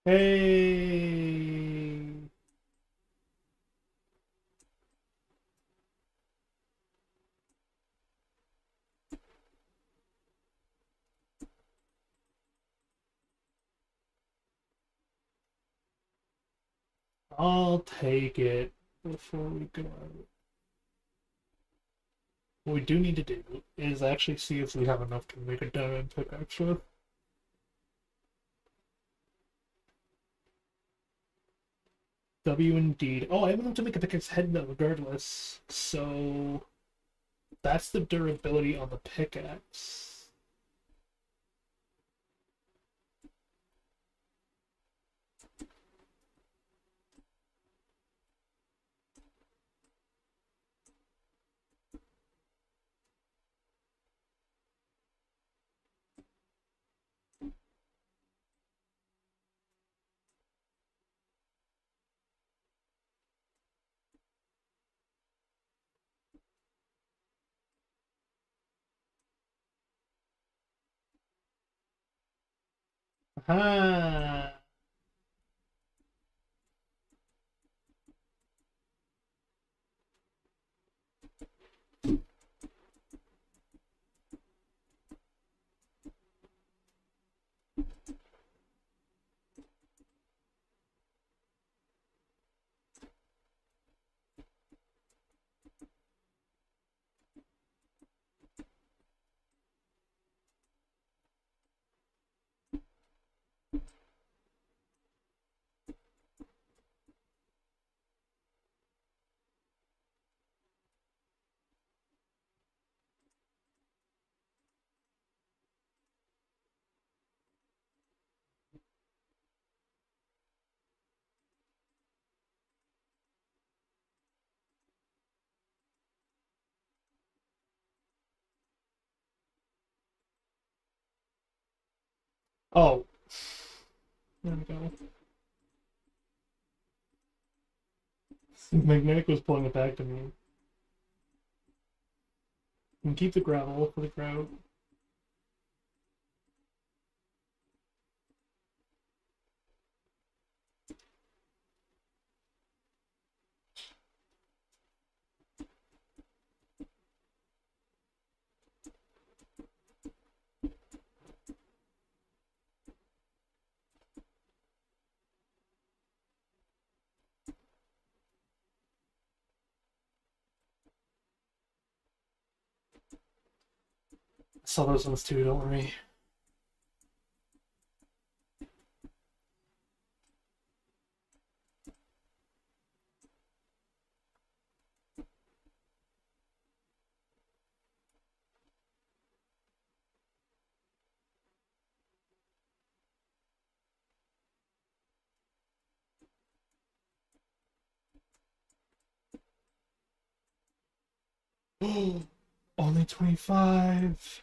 S4: Hey! I'll take it before we go out. What we do need to do is actually see if we have enough to make a diamond pickaxe with. W indeed. Oh, I have enough to make a pickaxe head though, regardless. So that's the durability on the pickaxe. Aha! Oh. There we go. Magnetic was pulling it back to me. And keep the gravel for the grout. I saw those ones too, don't worry. Only 25.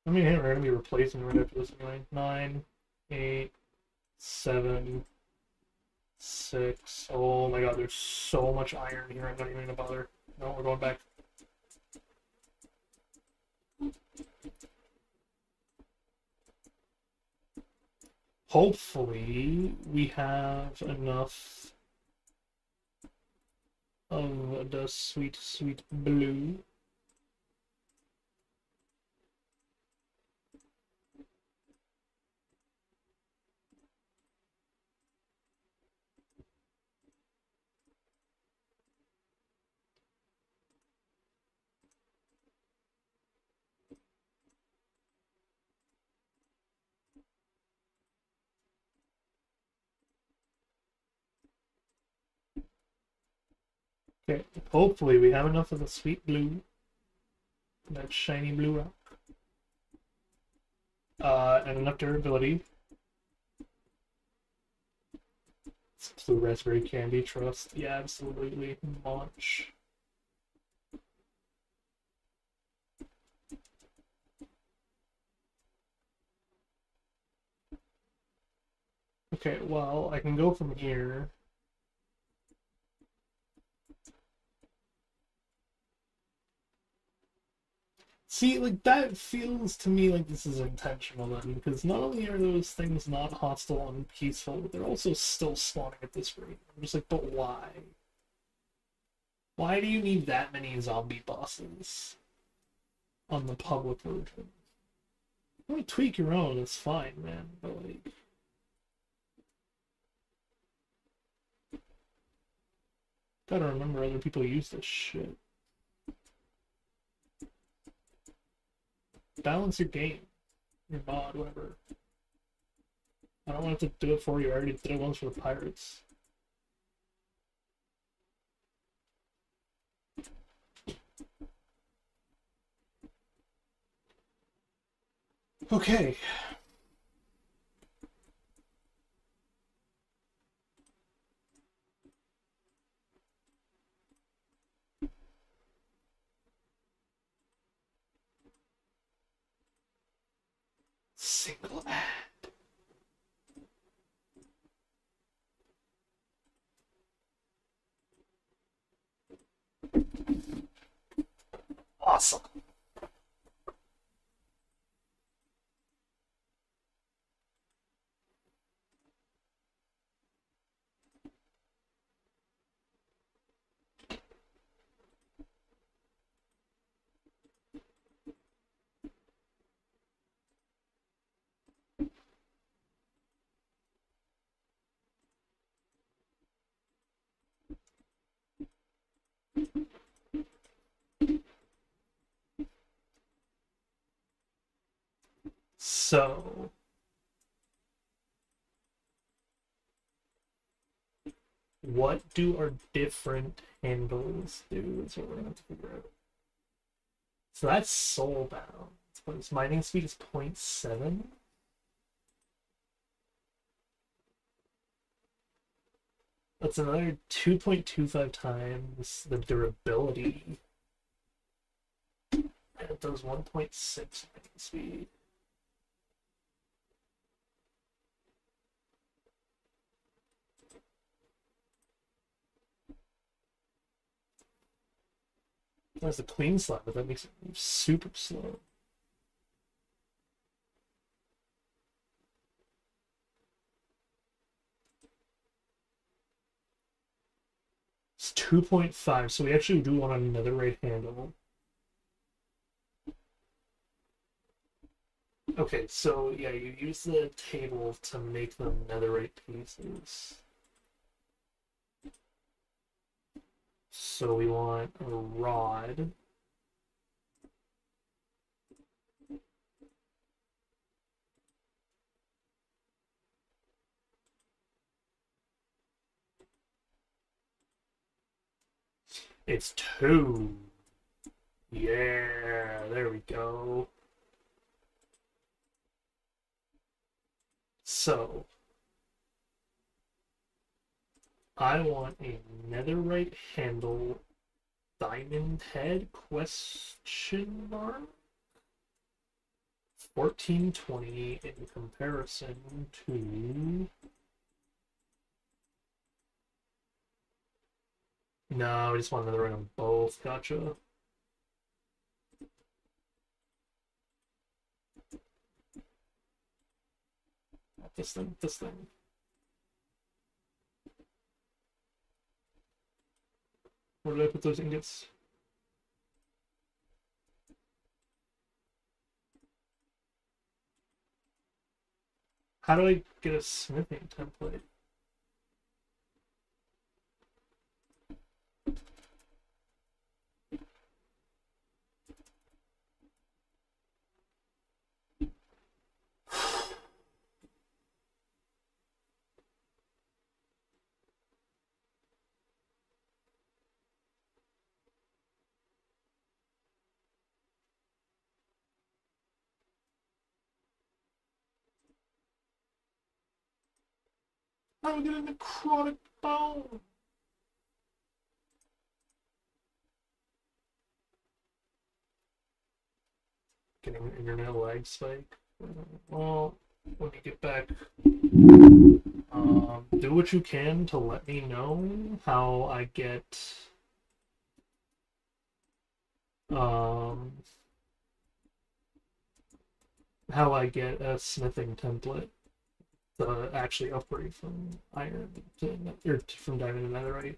S4: I mean, we're gonna be replacing right after this anyway. 9. 8, 7, 6. Oh my god, there's so much iron here. I'm not even gonna bother. No, we're going back. Hopefully, we have enough of the sweet, sweet blue. Okay, hopefully we have enough of the sweet blue. That shiny blue rock. And enough durability. It's blue raspberry candy, trust. Yeah, absolutely. Munch. Okay, well, I can go from here. See, like, that feels to me like this is intentional then, because not only are those things not hostile and peaceful, but they're also still spawning at this rate. I'm just like, but why? Why do you need that many zombie bosses on the public version? You want to tweak your own, it's fine, man, but like... Gotta remember other people use this shit. Balance your game. Your mod, whatever. I don't want to do it for you. I already did it once for the pirates. Okay. Single ad. Awesome. So, what do our different handles do is what we're going to have to figure out. So that's soulbound. Its mining speed is 0.7. That's another 2.25 times the durability. And it does 1.6 mining speed. There's a clean slab, but that makes it move super slow. It's 2.5, so we actually do want another right handle. Okay, so yeah, you use the table to make the netherite pieces. So we want a rod. It's 2. Yeah, there we go. So, I want a netherite handle diamond head question mark
S1: 1420 in comparison to... No, I just want another ring on both. Gotcha. This thing, this thing. Where did I put those ingots? How do I get a smithing template? I'm gonna get a necrotic bone. Getting an internet lag spike. Well, when you get back, do what you can to let me know how I get a smithing template to actually upgrade from iron to or from diamond to netherite.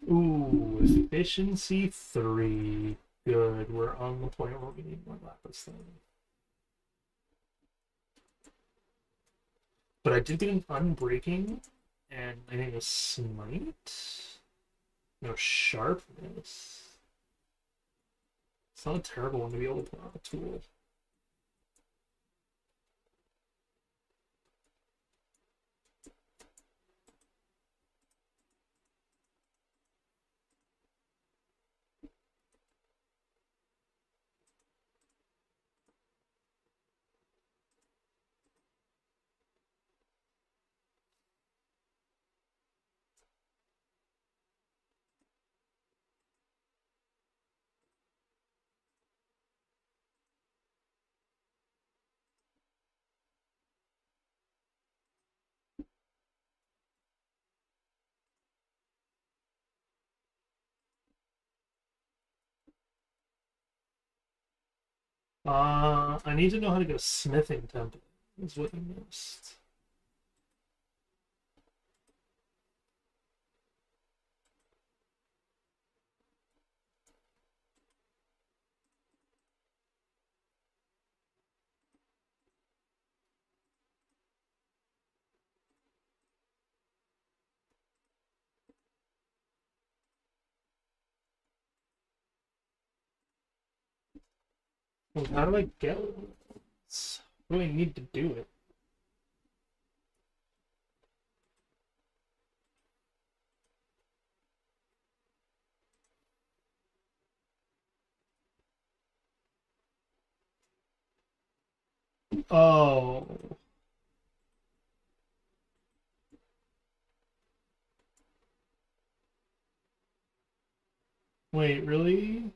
S1: Ooh, efficiency 3. Good, we're on the point where we need more lapis then. But I did get an unbreaking, and I think a smite. No sharpness. It's not a terrible one to be able to put on a tool. I need to know how to get a smithing template, is what you missed. Well, how do I get it? What do I need to do it? Oh. Wait, really?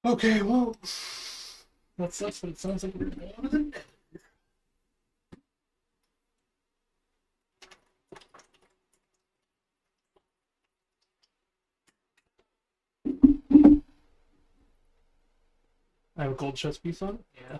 S4: Okay, well, that's what it sounds like we're doing. I have a gold chest piece on it? Yeah.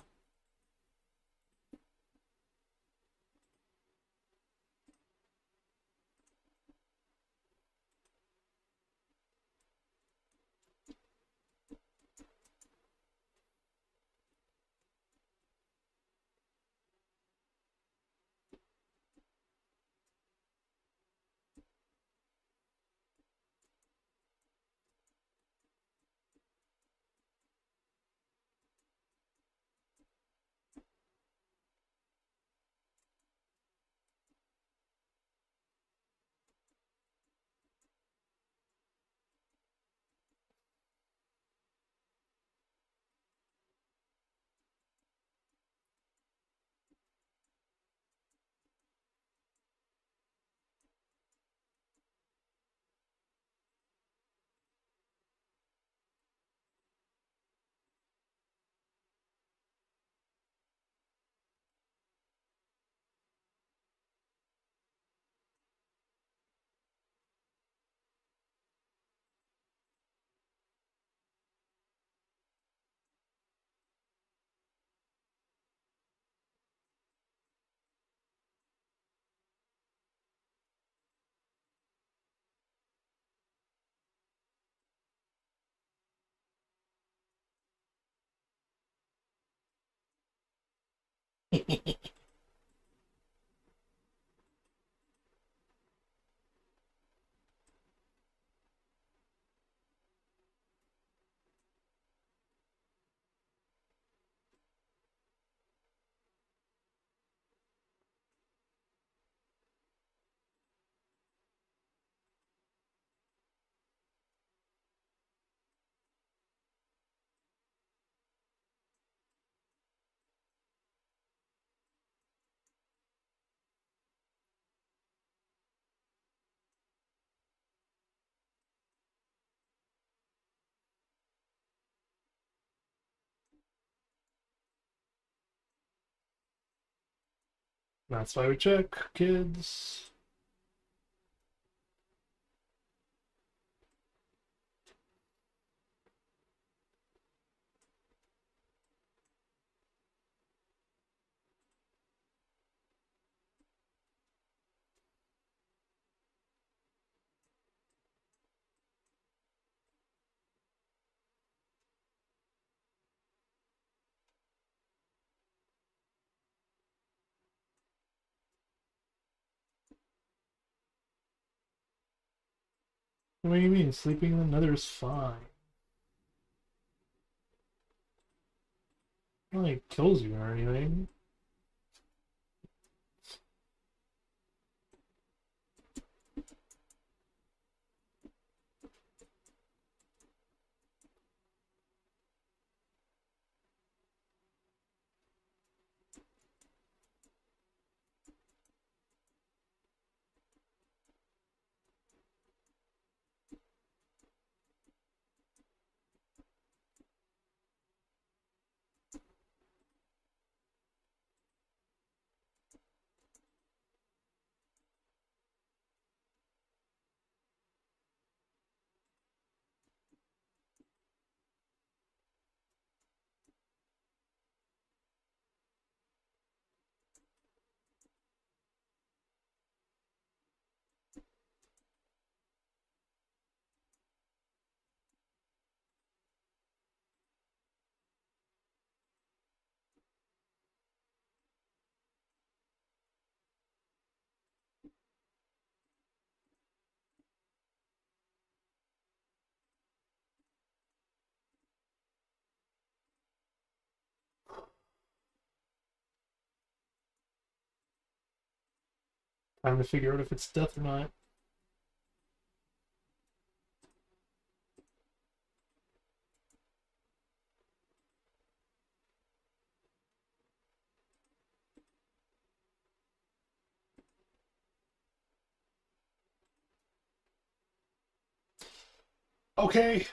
S4: That's why we check, kids. What do you mean? Sleeping in the nether is fine. It like kills you or anything. Time to figure out if it's death or not. Okay.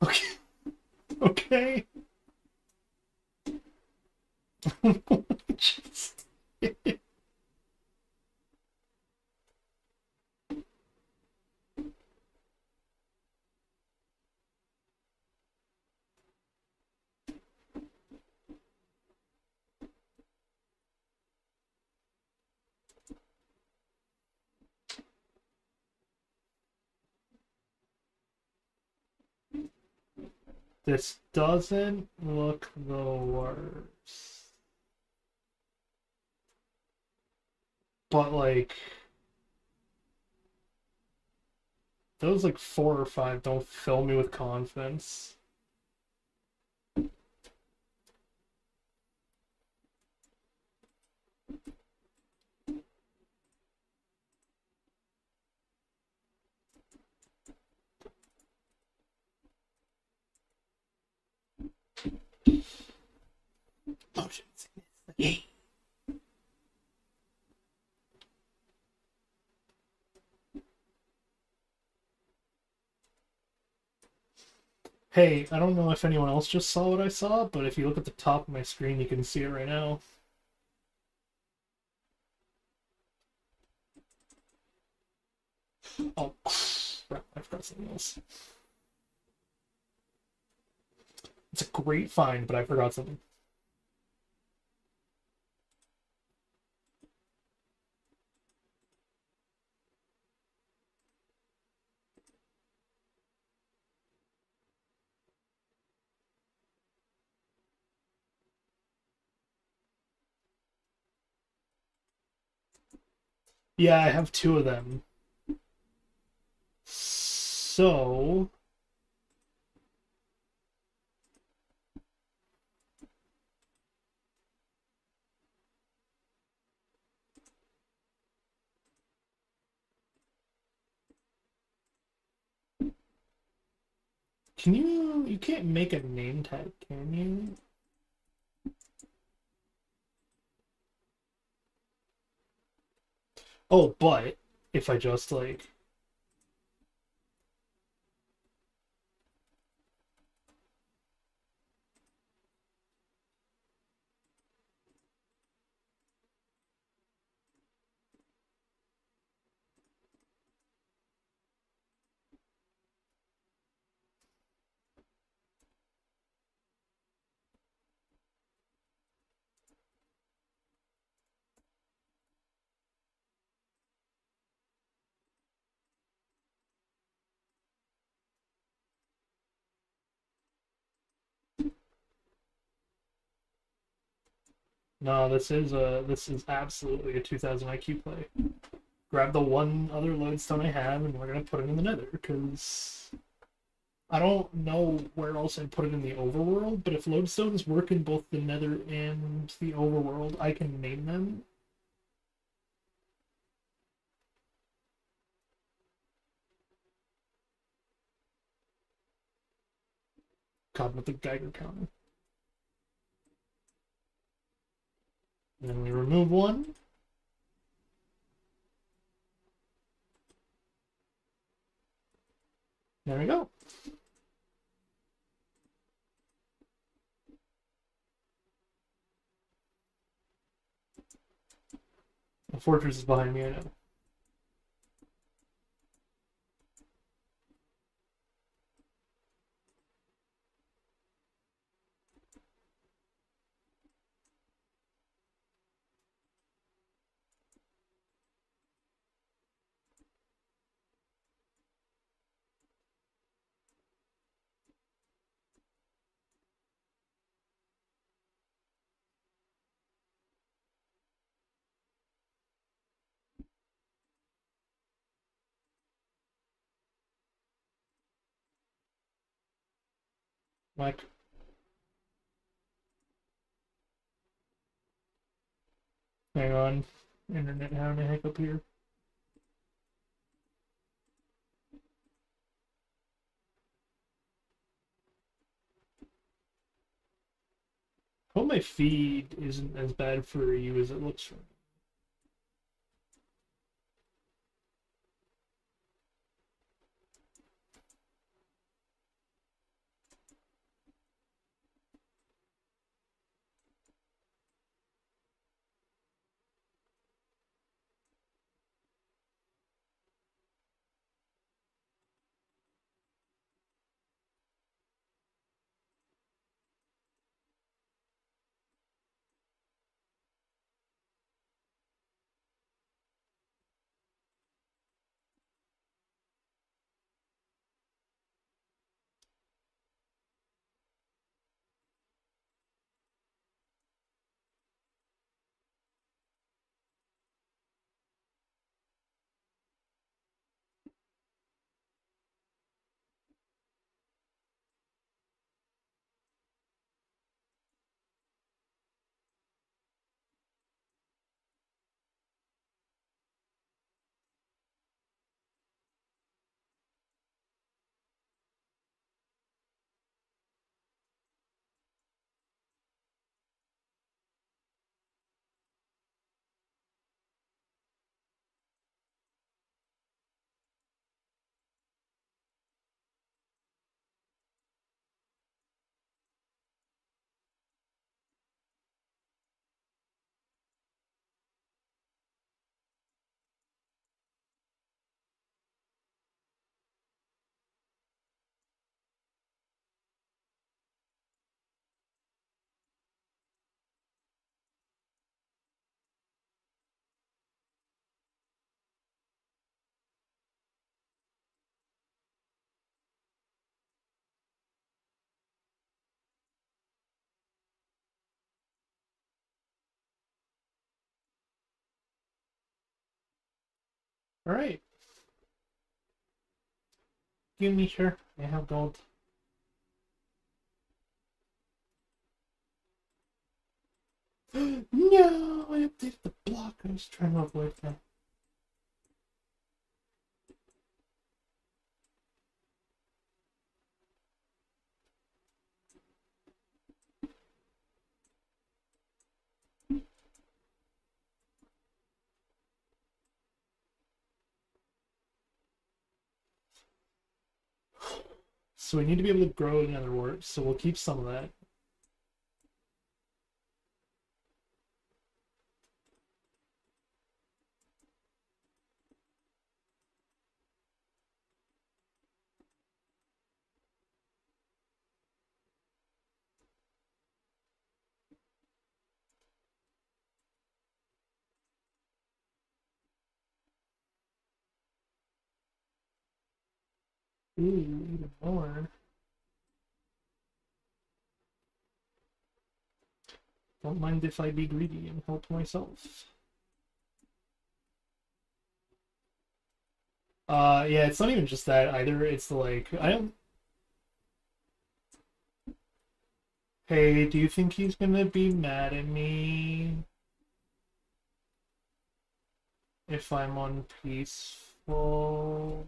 S4: Okay. Okay. Jeez. This doesn't look the worst. But like those like 4 or 5 don't fill me with confidence. Motion sickness. Yay. Hey, I don't know if anyone else just saw what I saw, but if you look at the top of my screen, you can see it right now. Oh, crap, I forgot something else. It's a great find, but I forgot something. Yeah, I have 2 of them. So... Can you... You can't make a name tag, can you? Oh, but if I just, like... No, this is absolutely a 2000 IQ play. Grab the one other lodestone I have, and we're gonna put it in the nether, because I don't know where else I'd put it in the overworld, but if lodestones work in both the nether and the overworld, I can name them. God, with the Geiger counter. And then we remove one. There we go. The fortress is behind me, I know. Like, hang on. Internet having a hiccup here. Hope my feed isn't as bad for you as it looks for me. Alright. Give me, sure. I have gold. No! I updated the block. I was trying to avoid that. So we need to be able to grow another wart, so we'll keep some of that. Ooh, even more. Don't mind if I be greedy and help myself. Yeah, it's not even just that either. It's the, like, I don't... Hey, do you think he's gonna be mad at me if I'm on peaceful?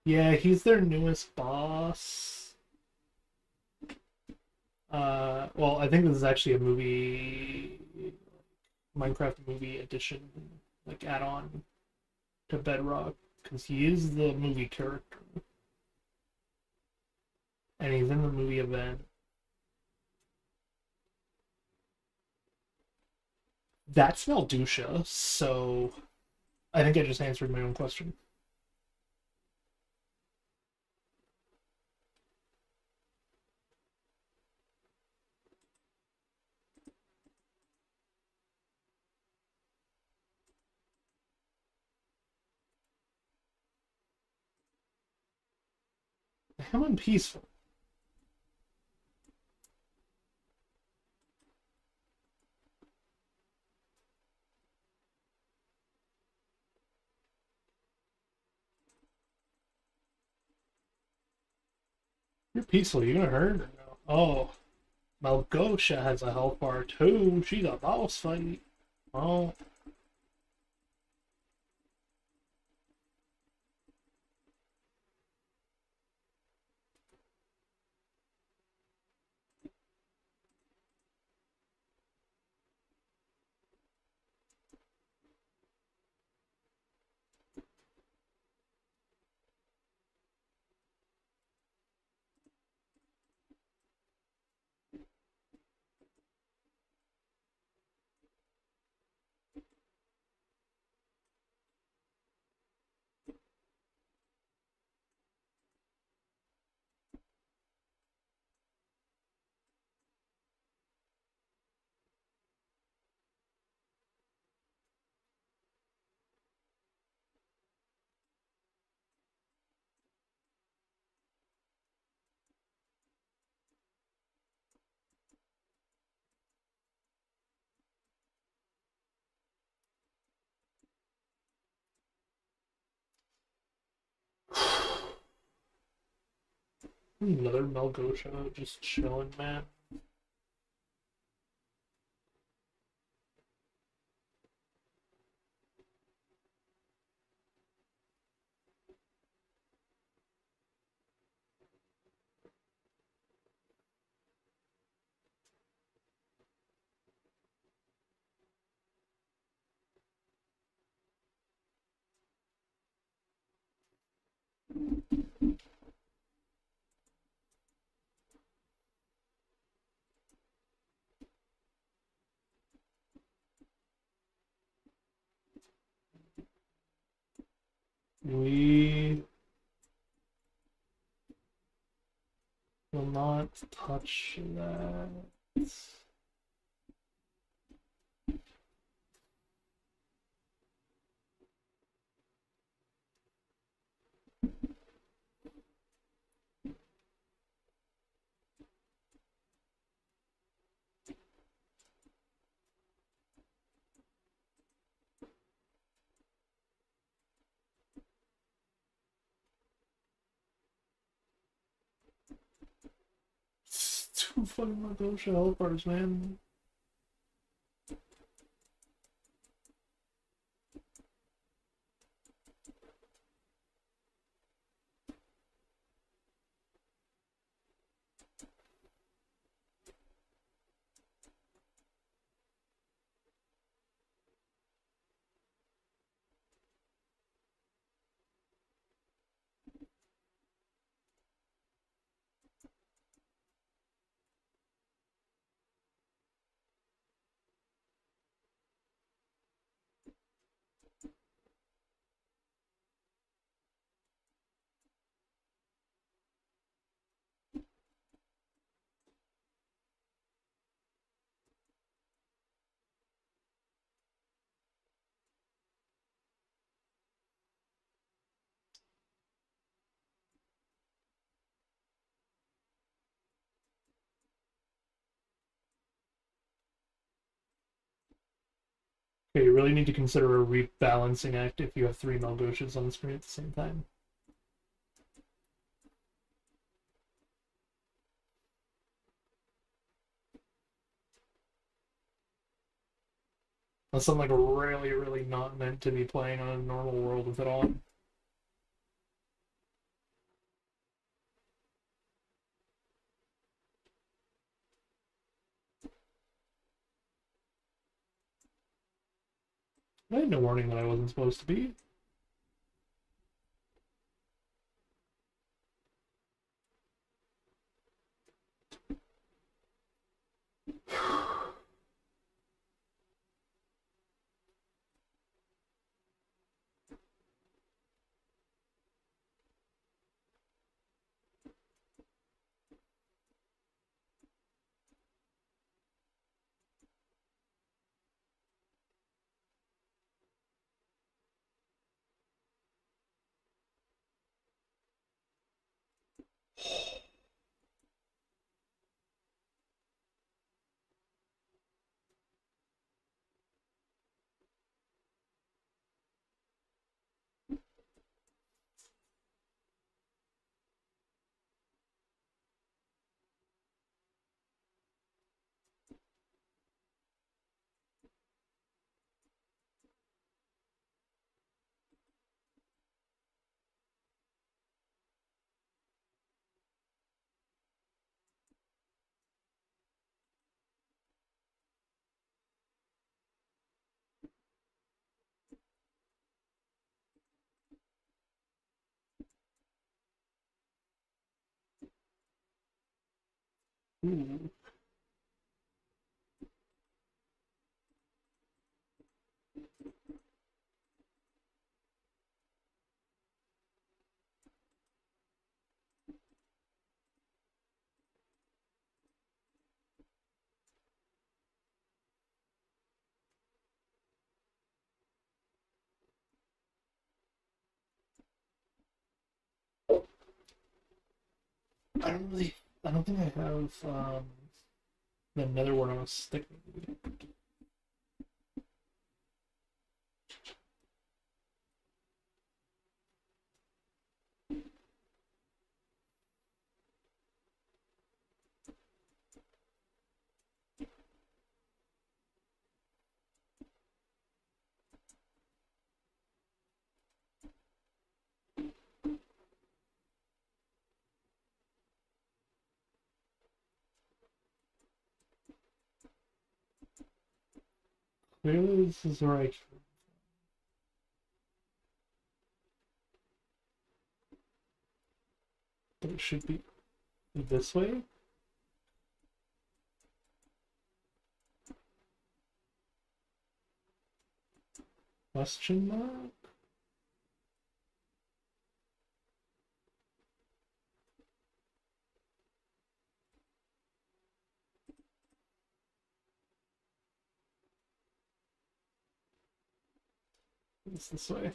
S4: Yeah, he's their newest boss. Well, I think this is actually a movie, Minecraft movie edition, like add-on to Bedrock, because he is the movie character, and he's in the movie event. That's Meldusha, so I think I just answered my own question. I'm unpeaceful. You're peaceful. You gonna hurt? Or no? Oh, Malgosha has a health bar too. She's a boss fight. Oh. Another Malgosha just chilling, man. We will not touch that. Some fucking Magosha health bars, man. Okay, you really need to consider a rebalancing act if you have 3 Malgoshas on the screen at the same time. Unless I'm like really, really not meant to be playing on a normal world with it all. I had no warning that I wasn't supposed to be. Ooh. I don't think I have the nether wart on a stick. Clearly this is where I... But it should be this way? Question mark? It's this way.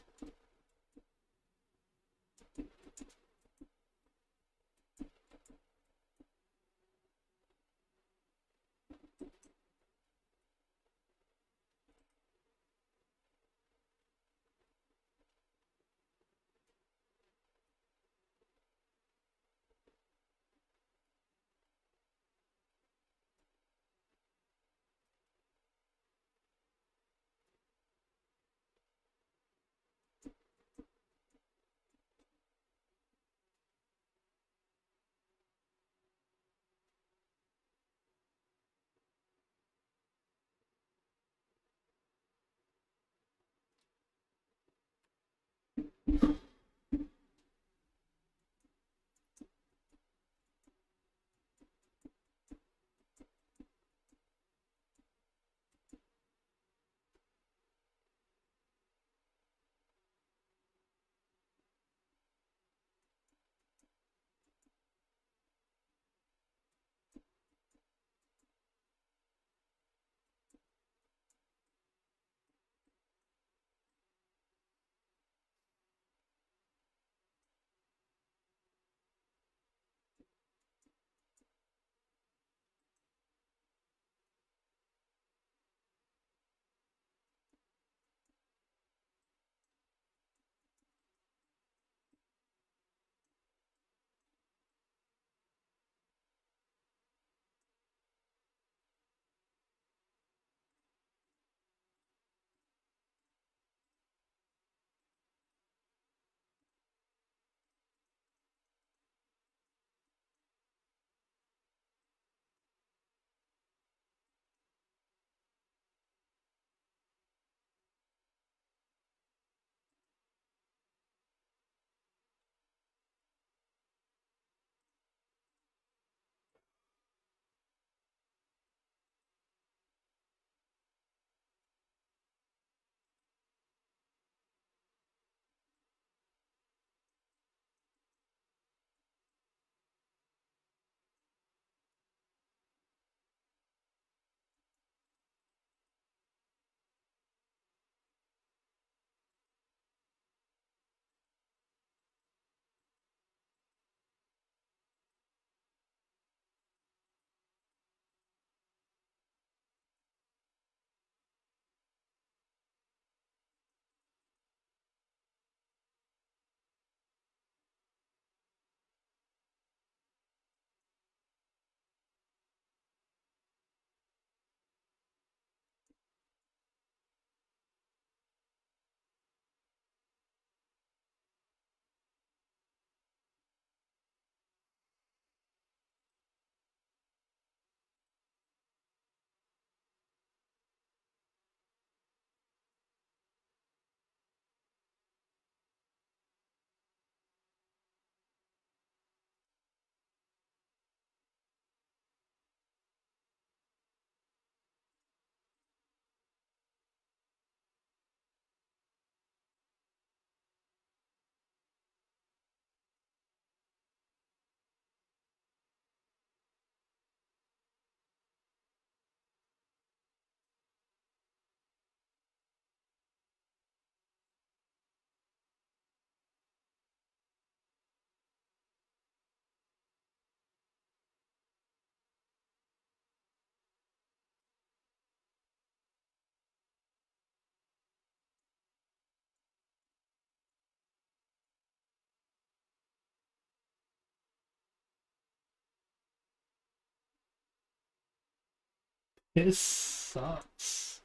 S4: This sucks.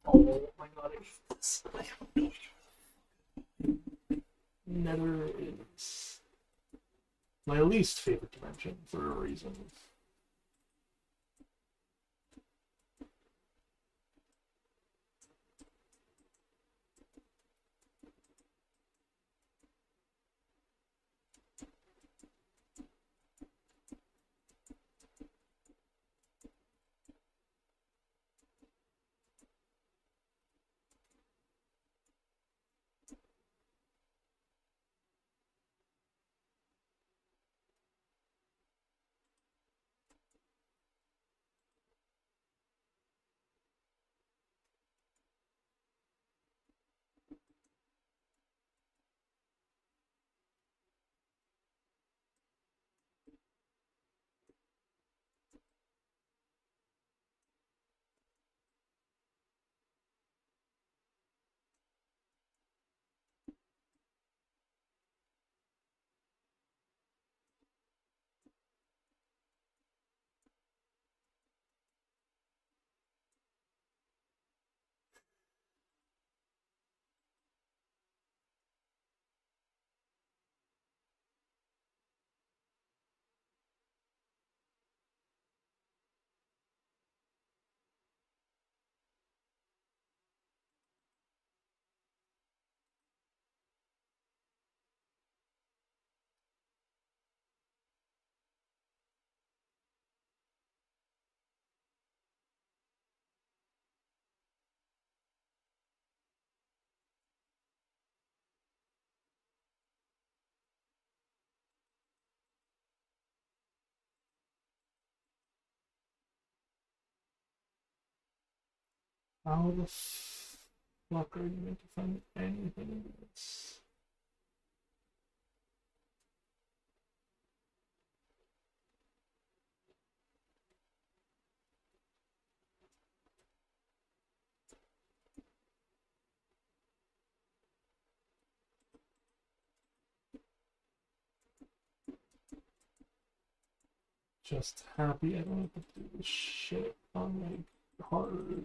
S4: Oh my god, I hate this. I have no idea. Nether is my least favorite dimension for a reason. How the fuck are you meant to find anything in this? Just happy I don't have to do this shit on like hard.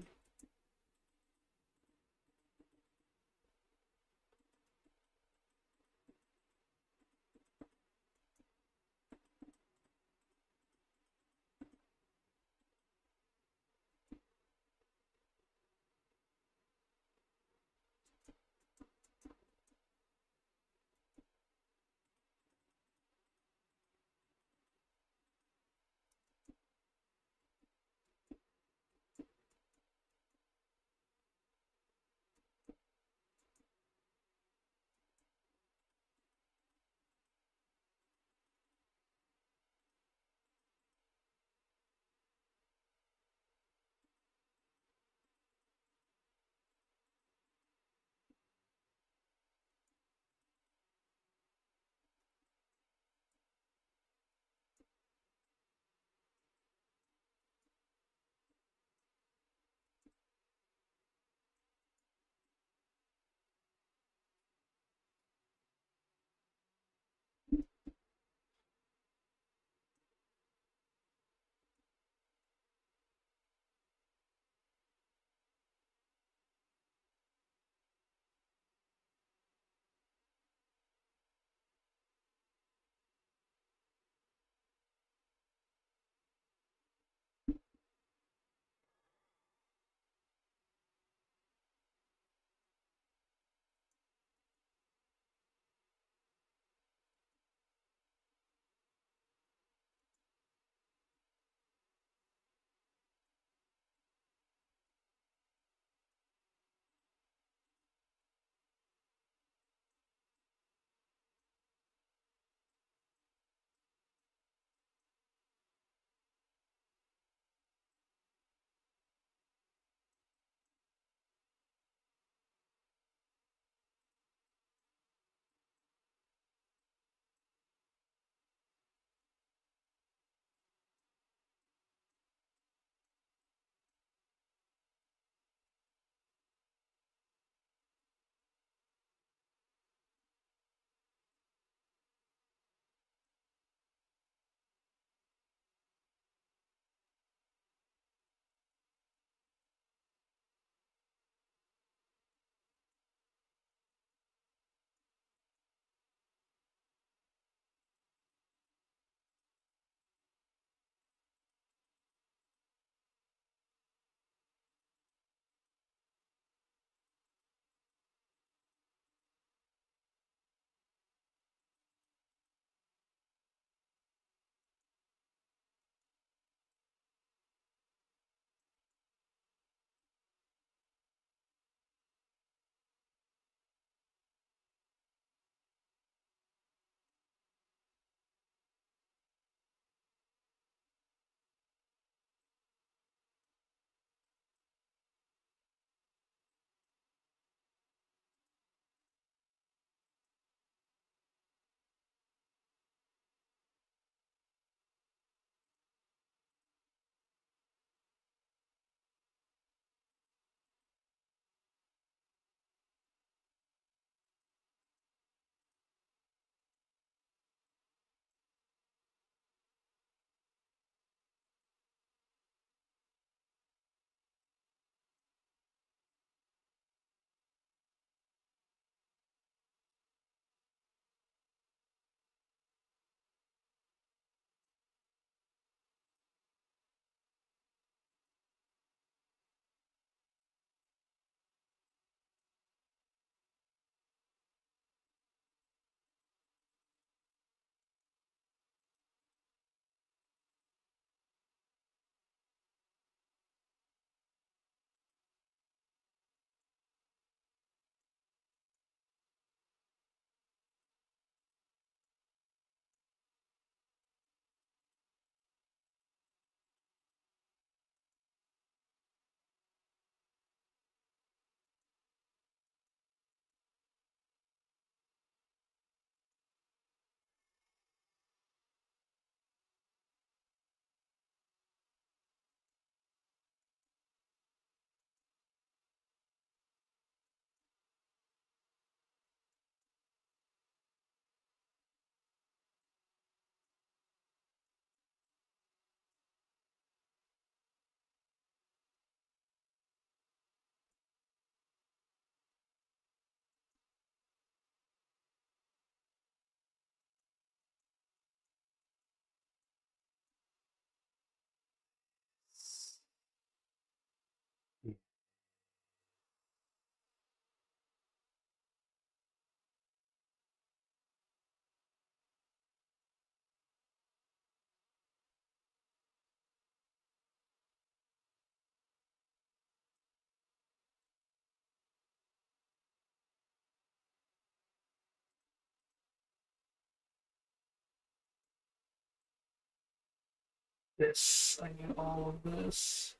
S1: this. I need all of this.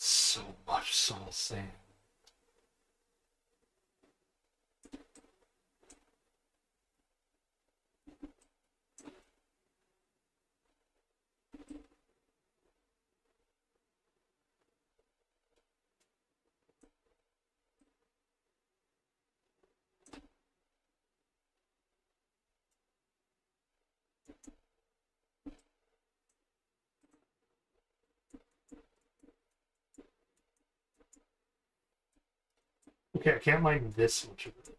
S1: So much soul sand. Okay, I can't mine this much of it.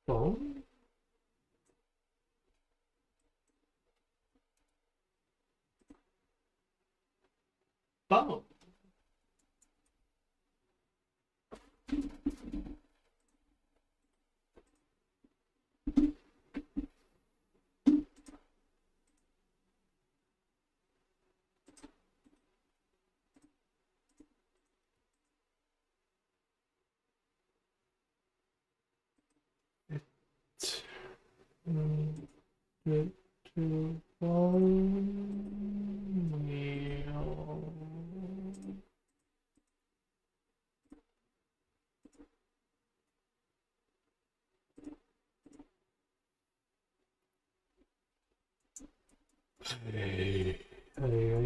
S1: Bone? Bone. Get to bone meal. Hey, hey.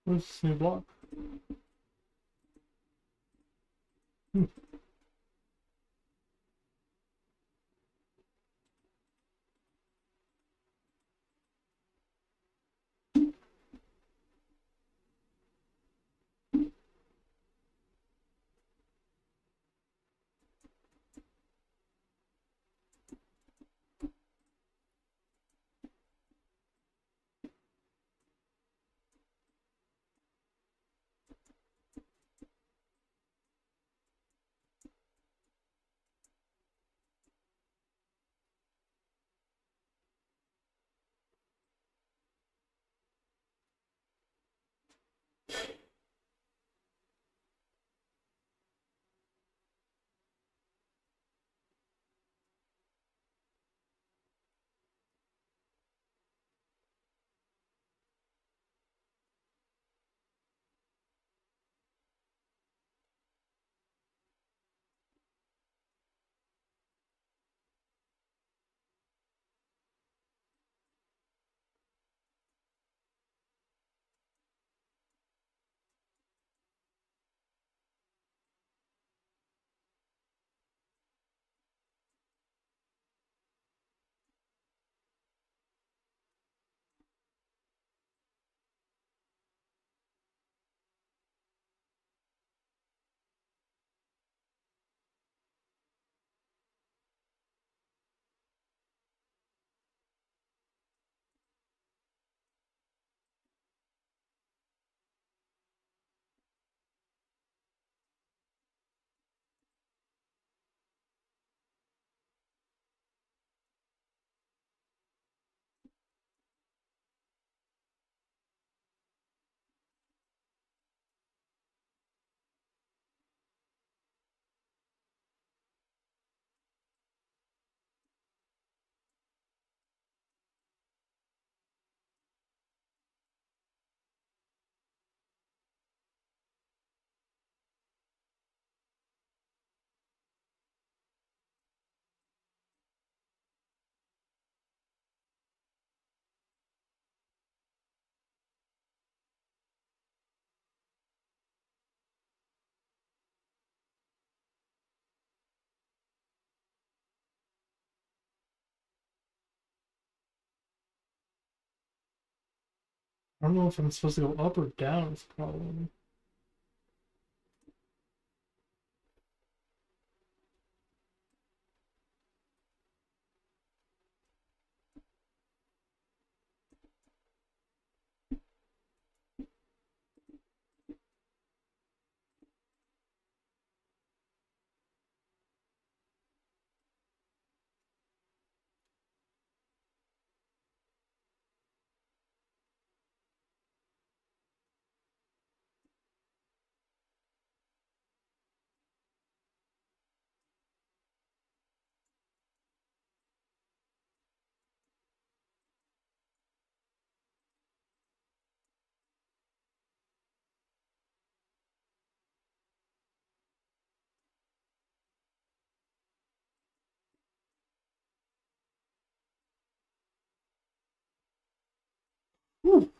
S1: Where's this new block?
S4: I don't know if I'm supposed to go up or down is the problem. Whew.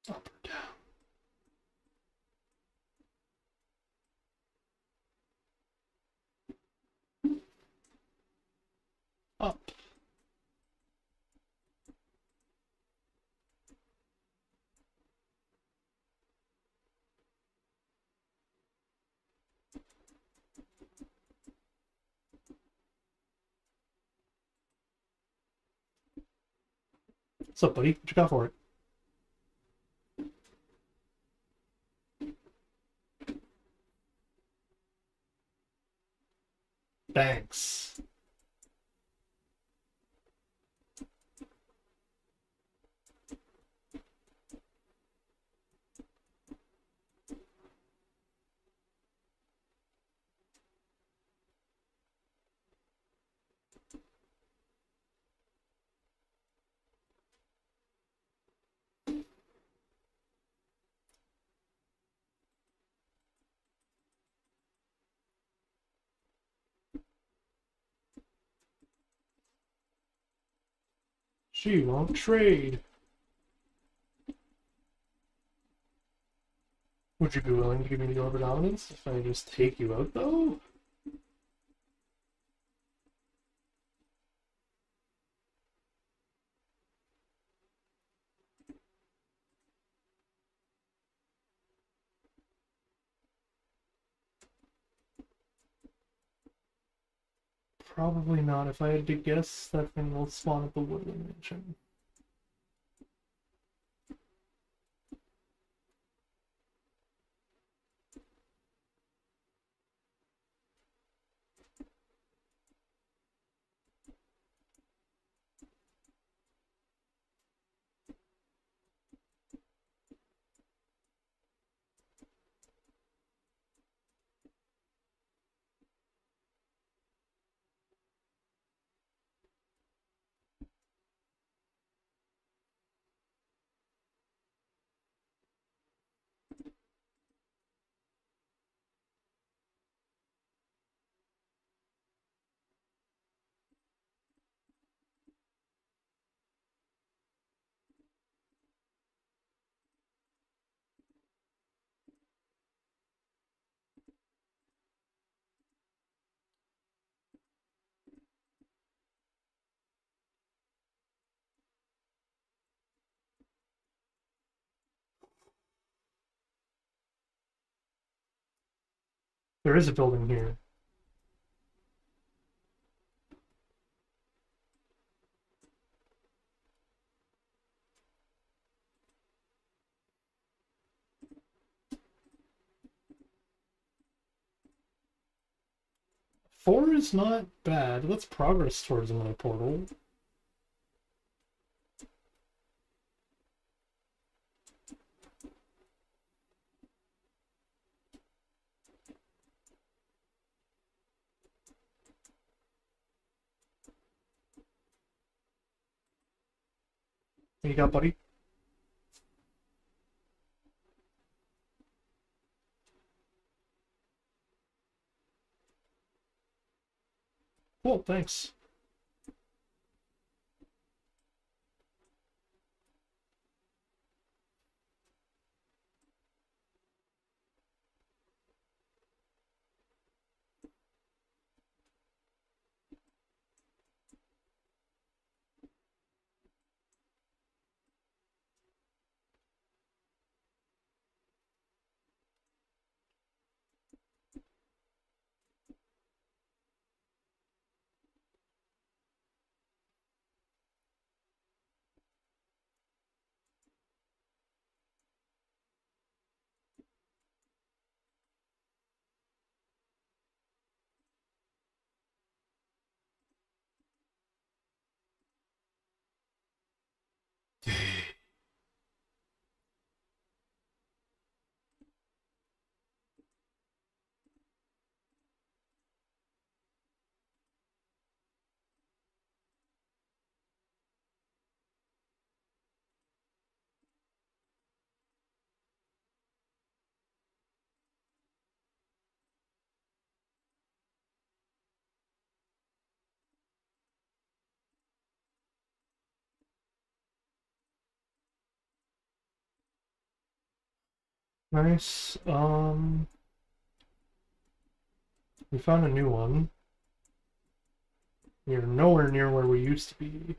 S4: Up or down. Up. What's up, buddy? What you got for it? Thanks. She won't trade. Would you be willing to give me the orb of dominance if I just take you out, though? Probably not. If I had to guess, that thing will spawn at the Woodland Mansion. There is a building here. Four is not bad. Let's progress towards another portal. What you got, buddy? Cool, thanks. Nice. We found a new one. We are nowhere near where we used to be.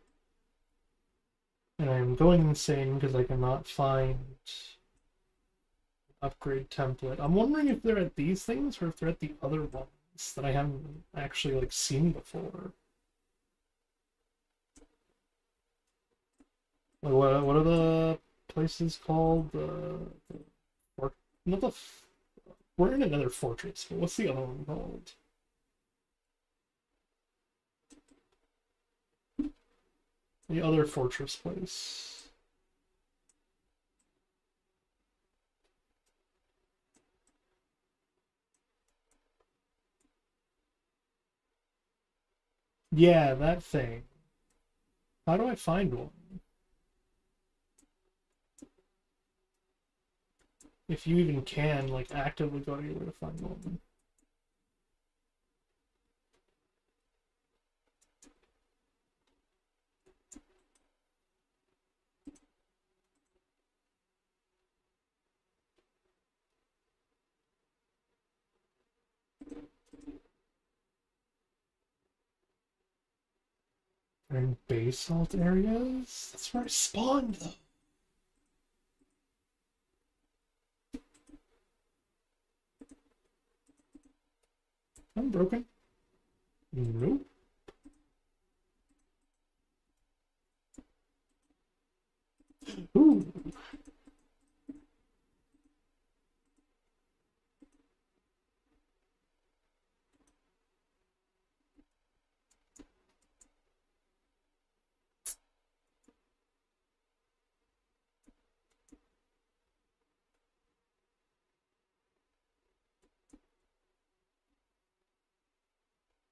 S4: And I am going insane because I cannot find upgrade template. I'm wondering if they're at these things or if they're at the other ones that I haven't actually like seen before. Like what are the places called? Not the. We're in another fortress, but what's the other one called? The other fortress place. Yeah, that thing. How do I find one? If you even can, like, actively go anywhere to find one. They're in basalt areas? That's where I spawned, though. I'm broken. Nope. Ooh.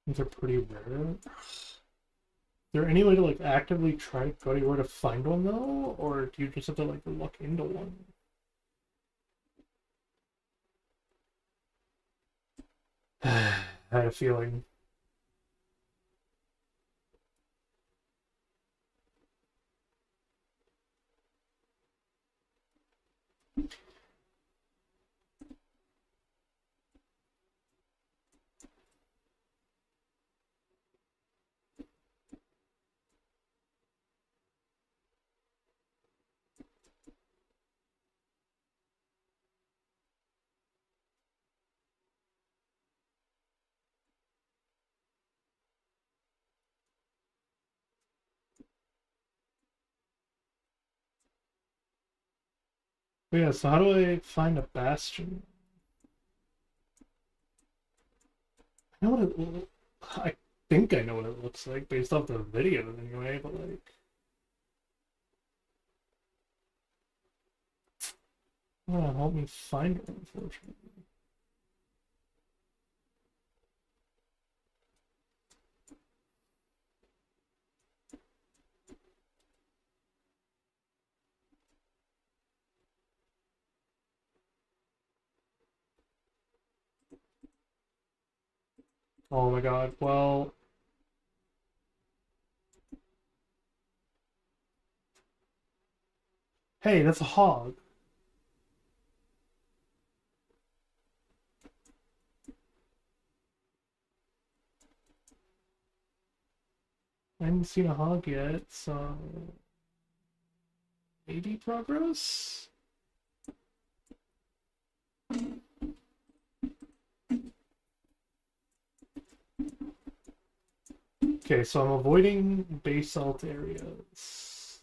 S4: These are pretty rare. Is there any way to like actively try to go anywhere to find one though, or do you just have to like look into one? I had a feeling. But yeah, so how do I find a bastion? I know what I think I know what it looks like based off the video anyway, but like help me find it, unfortunately. Oh my god, well... Hey, that's a hog. I haven't seen a hog yet, so... Maybe progress? Okay, so I'm avoiding basalt areas.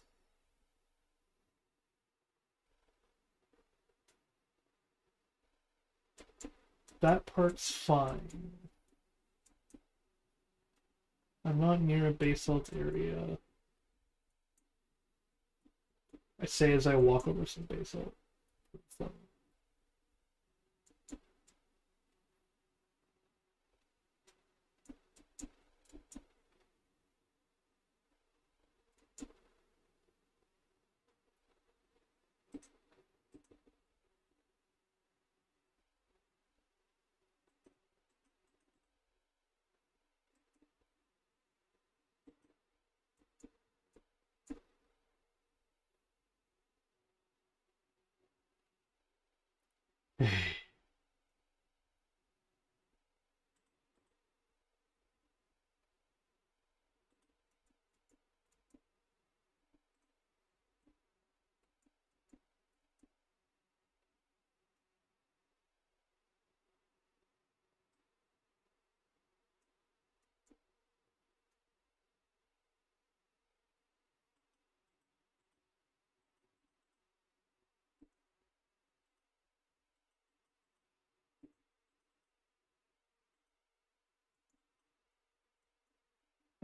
S4: That part's fine. I'm not near a basalt area. I say as I walk over some basalt.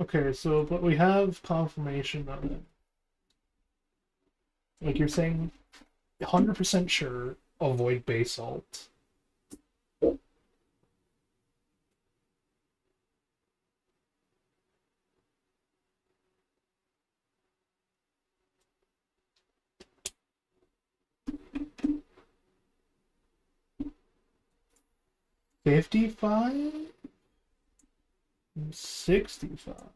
S4: Okay, so but we have confirmation of it. Like you're saying, 100% sure, avoid basalt. $55? $65.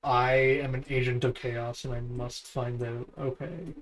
S4: I am an agent of chaos and I must find out. Okay.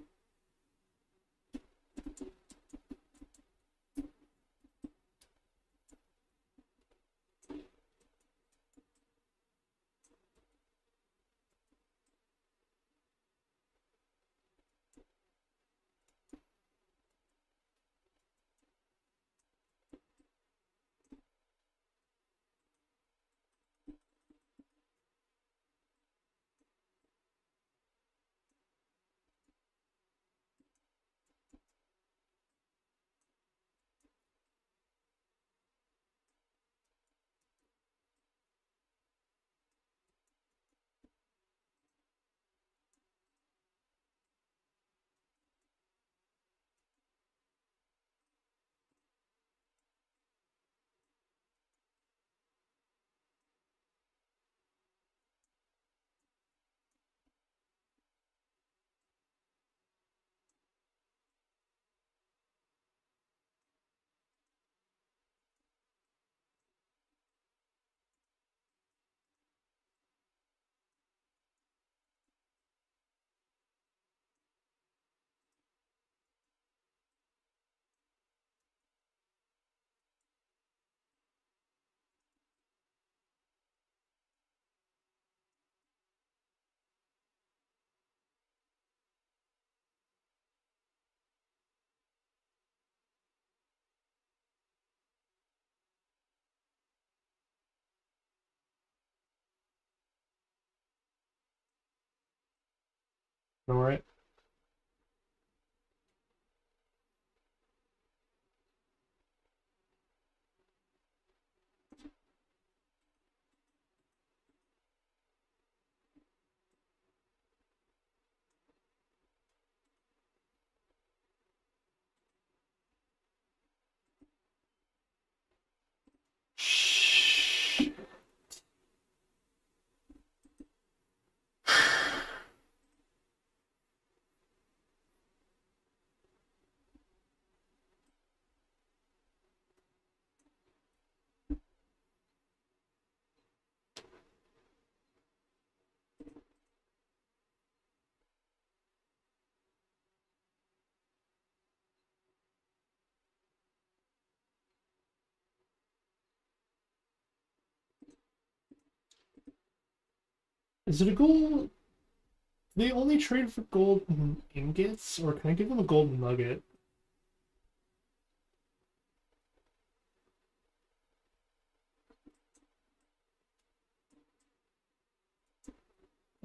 S4: Alright. Shh. Is it a gold? Do they only trade for gold ingots, or can I give them a gold nugget?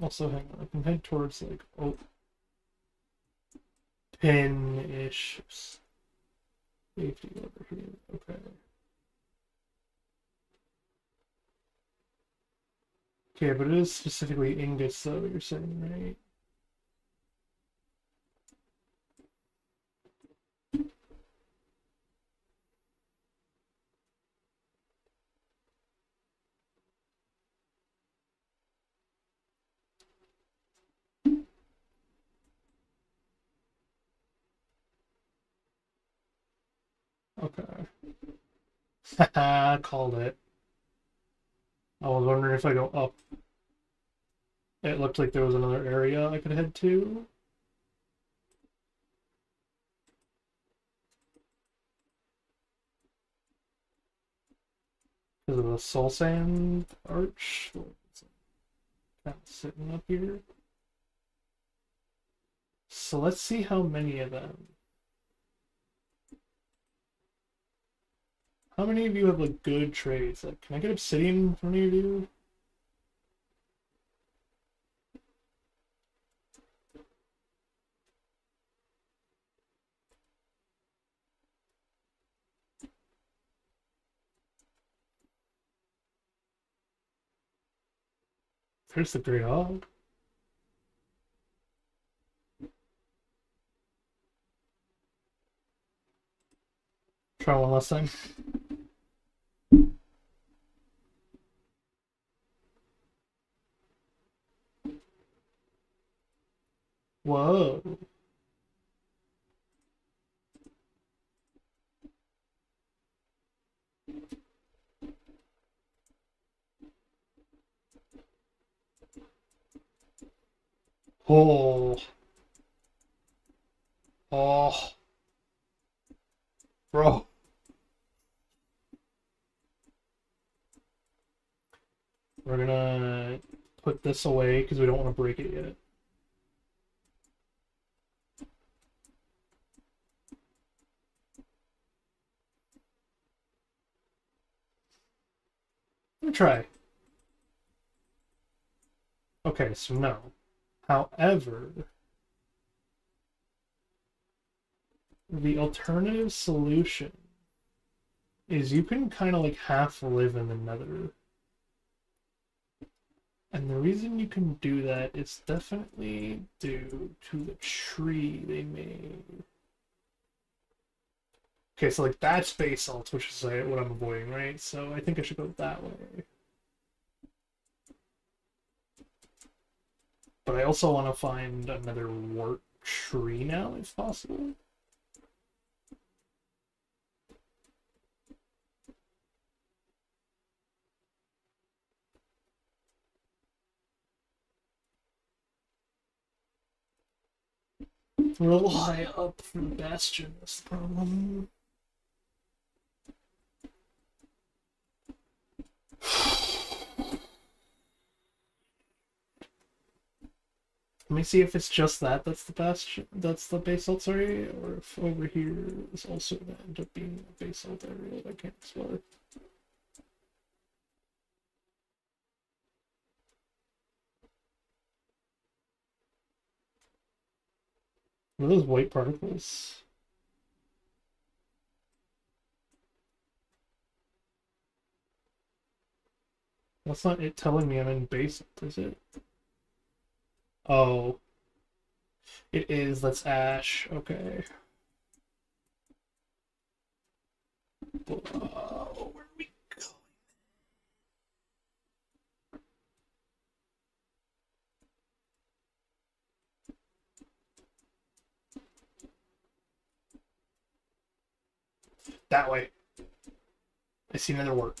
S4: Also, hang on, I can head towards, like, pin-ish safety over here. Okay. Okay, but it is specifically ingots, though, you're saying, right? Okay. Haha, called it. I was wondering if I go up. It looked like there was another area I could head to. Because of the soul sand arch. Kind of sitting up here. So let's see how many of them. How many of you have like good trades? Like, can I get obsidian from any of you? There's the great hog. Try one last time. Whoa. Oh. Oh. Bro. We're gonna put this away because we don't want to break it yet. Let me try. Okay, so no. However, the alternative solution is you can kind of like half live in the nether. And the reason you can do that is definitely due to the tree they made. Okay, so like that's basalt, which is like what I'm avoiding, right? So I think I should go that way. But I also want to find another wart tree now, if possible. Real high up from the bastion, that's the problem. Let me see if it's just that's the bastion, that's the basalt, sorry, or if over here is also going to end up being a basalt area that I can't explore. What are those white particles? That's not it telling me I'm in basement, is it? Oh. It is, that's ash. Okay. Where are we going? That way. I see another word.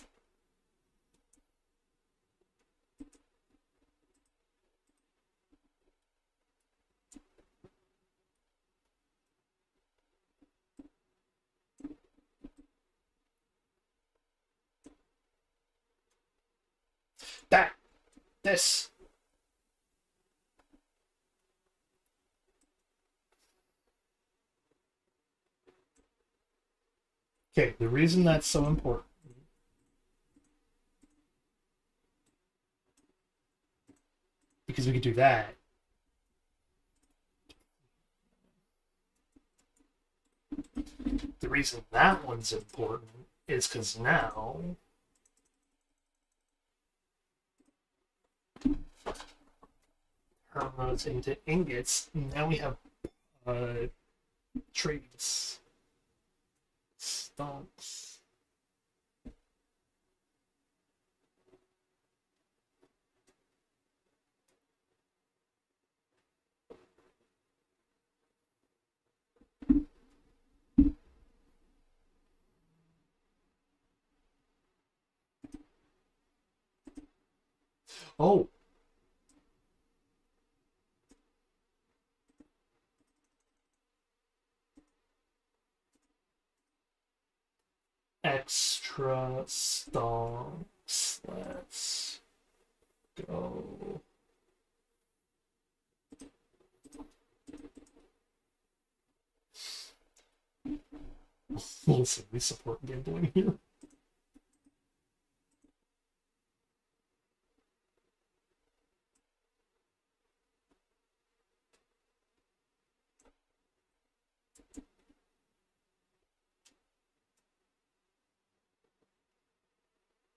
S4: That! This! Okay, the reason that's so important. Because we could do that. The reason that one's important is because now turn those into ingots. Now we have trades. Stonks. Oh. Extra stonks. Let's go. Listen, we support gambling here.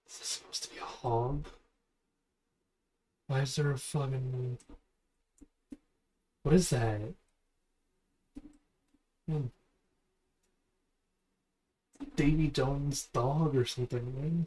S4: Is this supposed to be a hog? Why is there a fucking... What is that? Davy Jones' dog or something, man.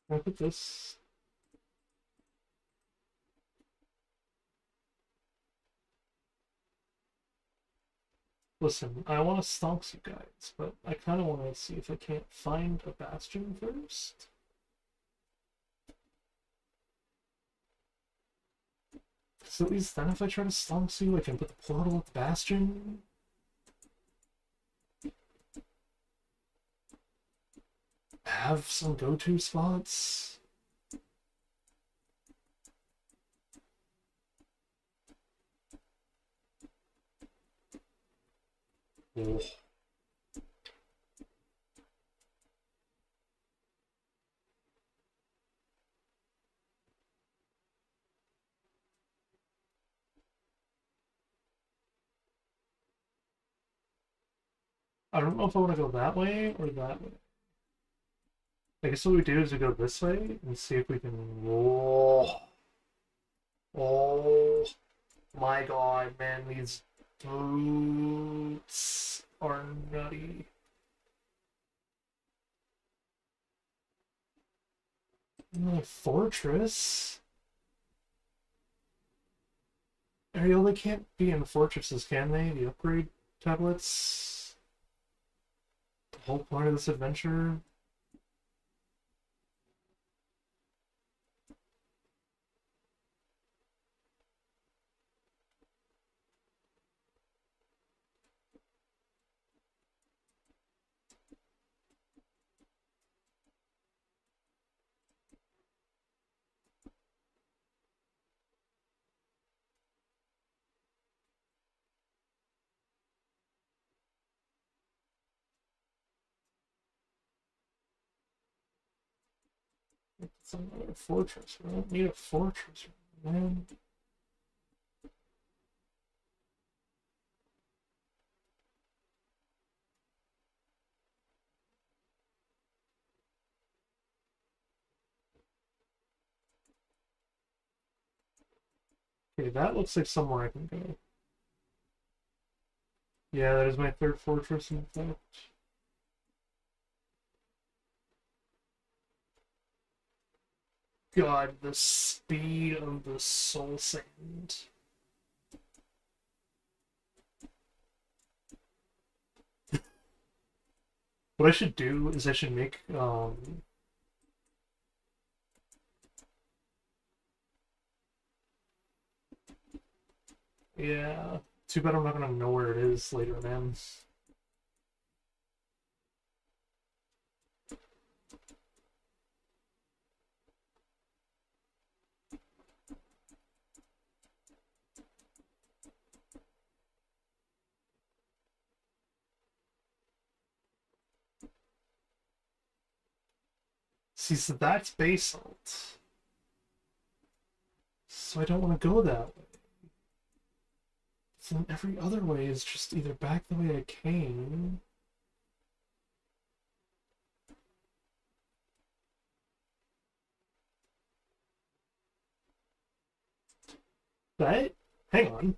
S4: Can I put this? Listen, I want to stonk you guys, but I kind of want to see if I can't find a bastion first. So at least then if I try to stonk you, I can put the portal at the bastion. Have some go-to spots. Ugh. I don't know if I want to go that way or that way. I guess what we do is we go this way and see if we can. Oh, oh my god, man, these boots are nutty. Oh, fortress? Ariel, they can't be in fortresses, can they? The upgrade tablets?
S1: whole point of this adventure? It's another fortress. We don't need a fortress, man. Okay, that looks like somewhere I can go. Yeah, that is my third fortress, in fact. God, the speed of the soul sand. What I should do is I should make yeah. Too bad I'm not gonna know where it is later, man. See, so that's basalt. So I don't want to go that way. So then every other way is just either back the way I came. That? Hang on.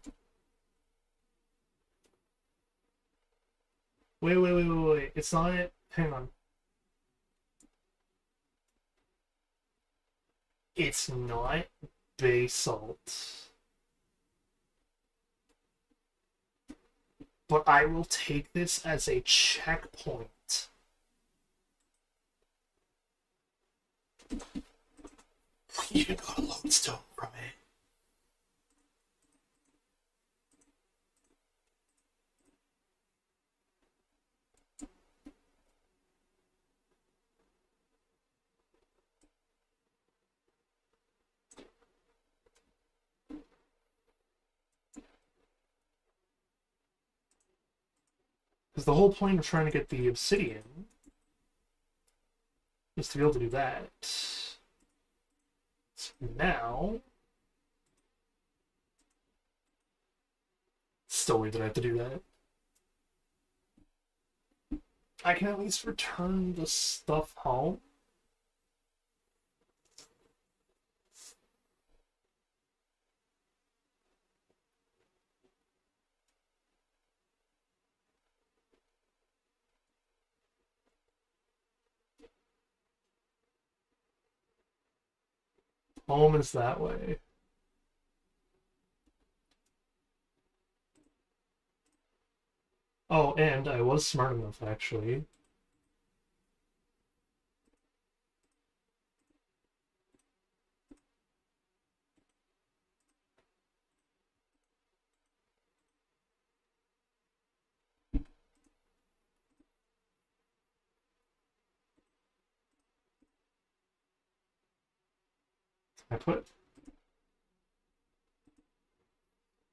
S1: Wait. It's not it. Hang on. It's not basalt. But I will take this as a checkpoint. We even got a lodestone from it. Because the whole point of trying to get the obsidian is to be able to do that. So now... Still weird that I have to do that. I can at least return the stuff home. Home is that way. Oh, and I was smart enough, actually. I put...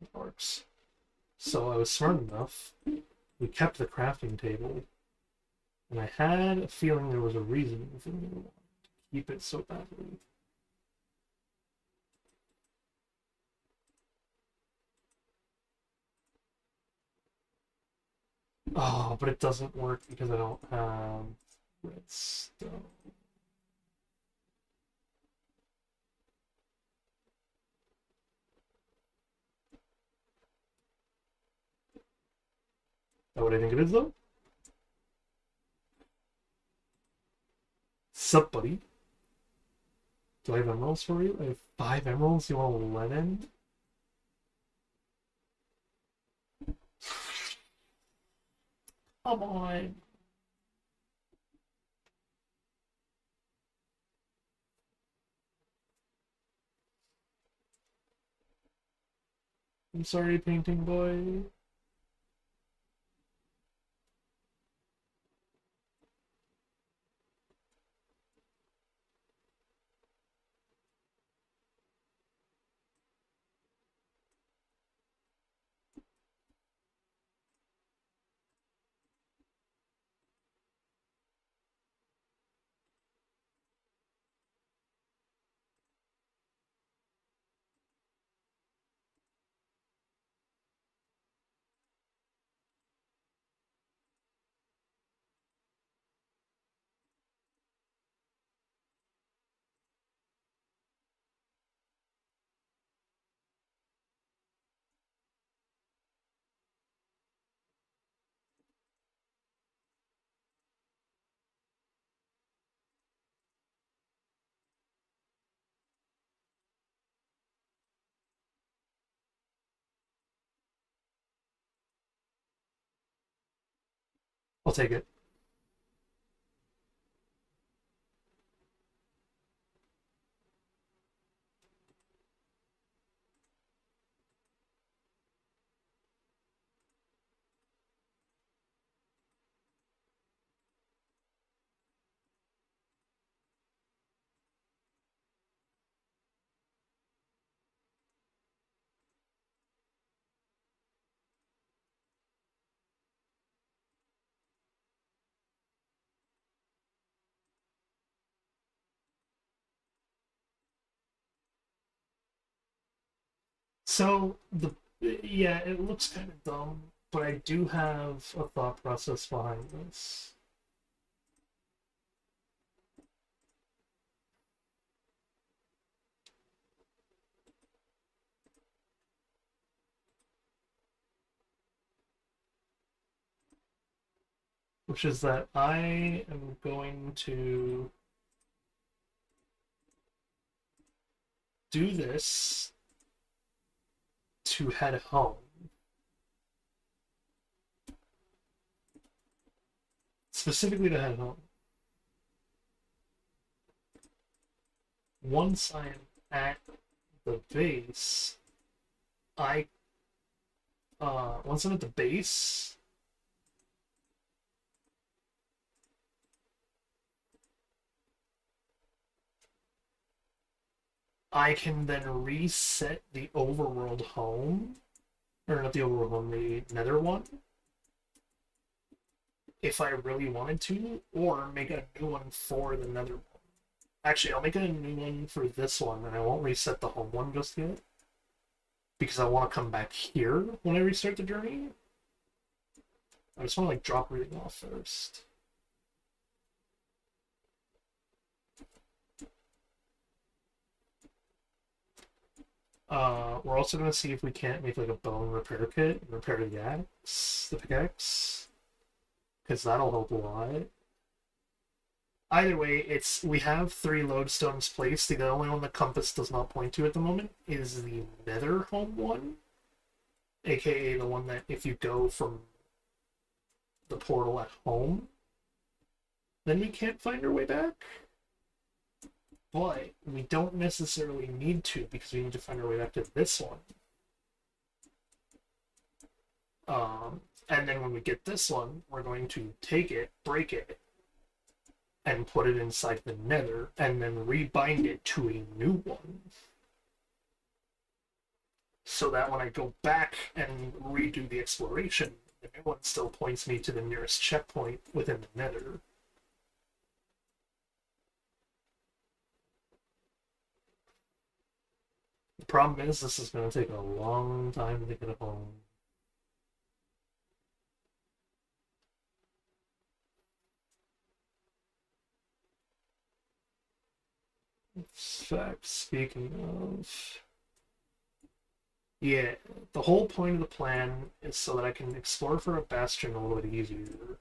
S1: It works. So I was smart enough. We kept the crafting table. And I had a feeling there was a reason for me to want to keep it so badly. Oh, but it doesn't work because I don't have redstone. That what I think it is, though? Sup, buddy? Do I have emeralds for you? I have 5 emeralds. You want 11? Come on.
S4: I'm sorry, painting boy. I'll take it. So the yeah, it looks kind of dumb, but I do have a thought process behind this. Which is that I am going to do this to head home. Specifically to head home. Once I am at the base, once I'm at the base, I can then reset the overworld home, or not the overworld home, the nether one, if I really wanted to, or make a new one for the nether one. Actually, I'll make a new one for this one, and I won't reset the home one just yet, because I want to come back here when I restart the journey. I just want to like drop everything off first. We're also going to see if we can't make like a bone repair kit and repair the axe, the pickaxe, because that'll help a lot. Either way, we have 3 lodestones placed. The only one the compass does not point to at the moment is the nether home one, aka the one that if you go from the portal at home, then we can't find our way back. But we don't necessarily need to, because we need to find our way back to this one. And then when we get this one, we're going to take it, break it, and put it inside the nether, and then rebind it to a new one. So that when I go back and redo the exploration, the new one still points me to the nearest checkpoint within the nether. The problem is, this is going to take a long time to get home. In fact, speaking of... Yeah, the whole point of the plan is so that I can explore for a bastion a little bit easier.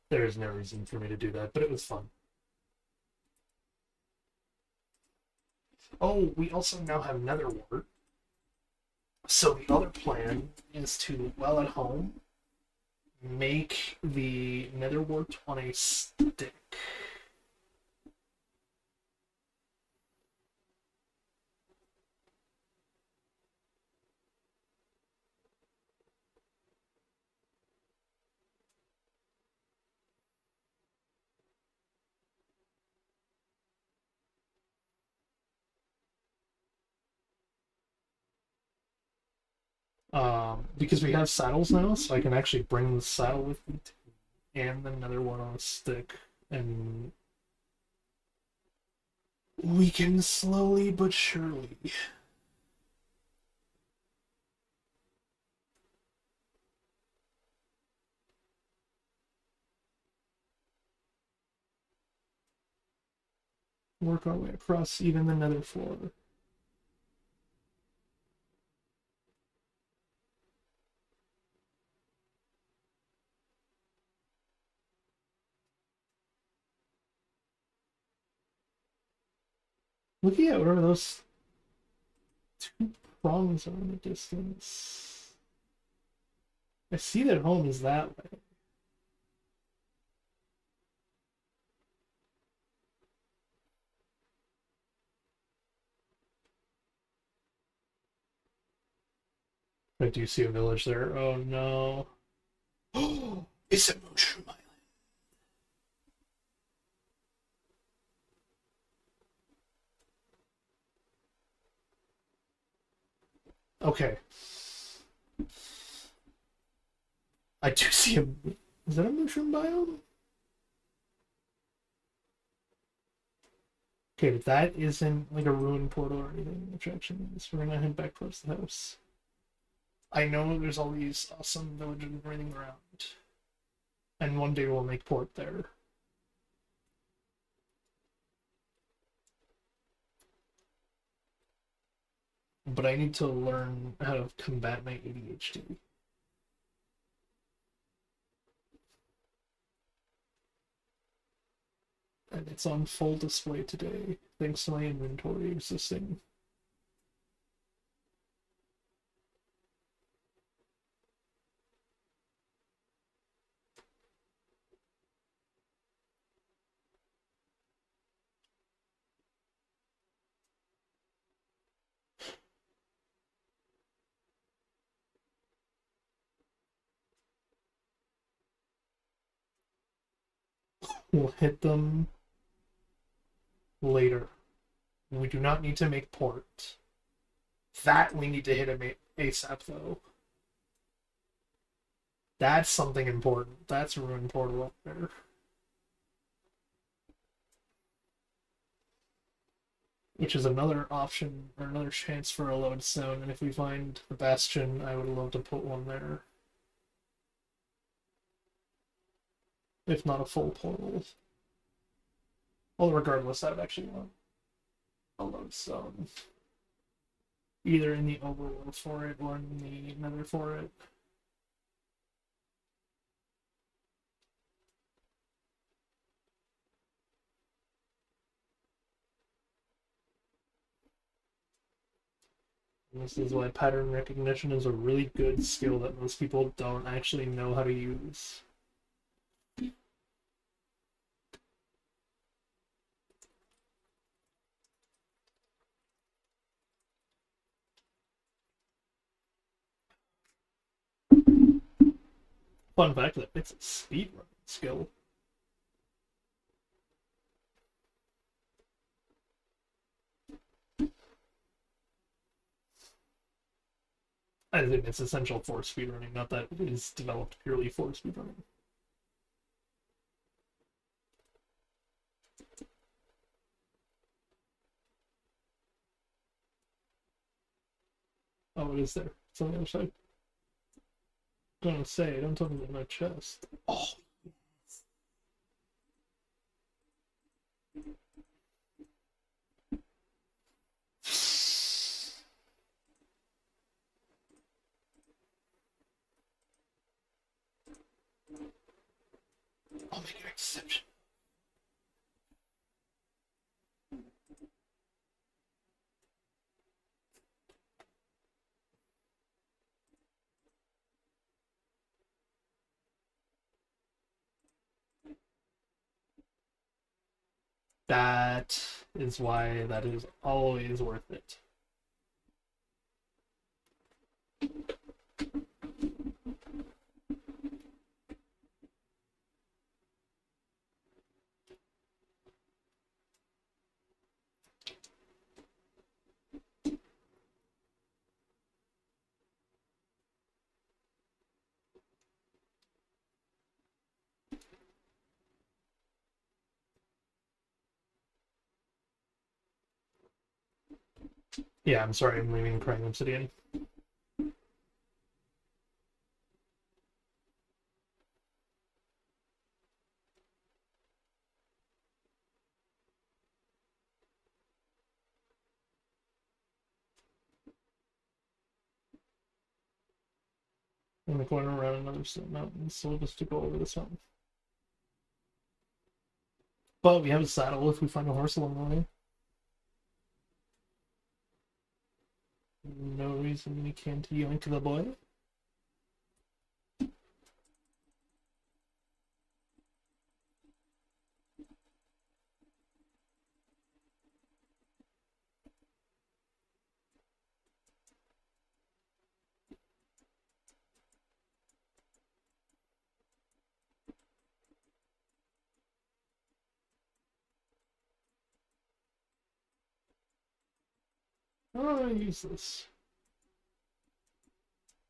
S4: There is no reason for me to do that, but it was fun. Oh, we also now have nether wart. So the other plan is to, while at home, make the nether wart on a stick. Because we have saddles now, so I can actually bring the saddle with me too, and another one on a stick, and we can slowly but surely work our way across even the nether floor. Looking at whatever those two prongs are in the distance, I see that home is that way. I do see a village there. Oh no. Oh, it's a mushroom island. Okay. I do see a. Is that a mushroom biome? Okay, but that isn't like a ruined portal or anything, which actually means we're gonna head back towards the house. I know there's all these awesome villages and everything around. And one day we'll make port there. But I need to learn how to combat my ADHD. And it's on full display today, thanks to my inventory existing. We'll hit them later. We do not need to make port. That we need to hit him ASAP, though. That's something important. That's a ruined portal up there. Which is another option, or another chance for a lodestone, and if we find the bastion, I would love to put one there. If not a full portal. Well, regardless, I would actually want a lodestone. Either in the overworld for it, or in the nether for it. And this is why pattern recognition is a really good skill that most people don't actually know how to use. Fun fact that it's a speedrunning skill. I think it's essential for speedrunning, not that it is developed purely for speedrunning. Oh, it is there. It's on the other side. I'm gonna say, don't tell me about my chest. Oh, I'll make an exception. That is why that is always worth it. Yeah, I'm sorry, I'm leaving Crying Obsidian. I'm going around another mountain, so just to go over this mountain. But we have a saddle if we find a horse along the way. No reason we can't yoink the boy. How do I use this?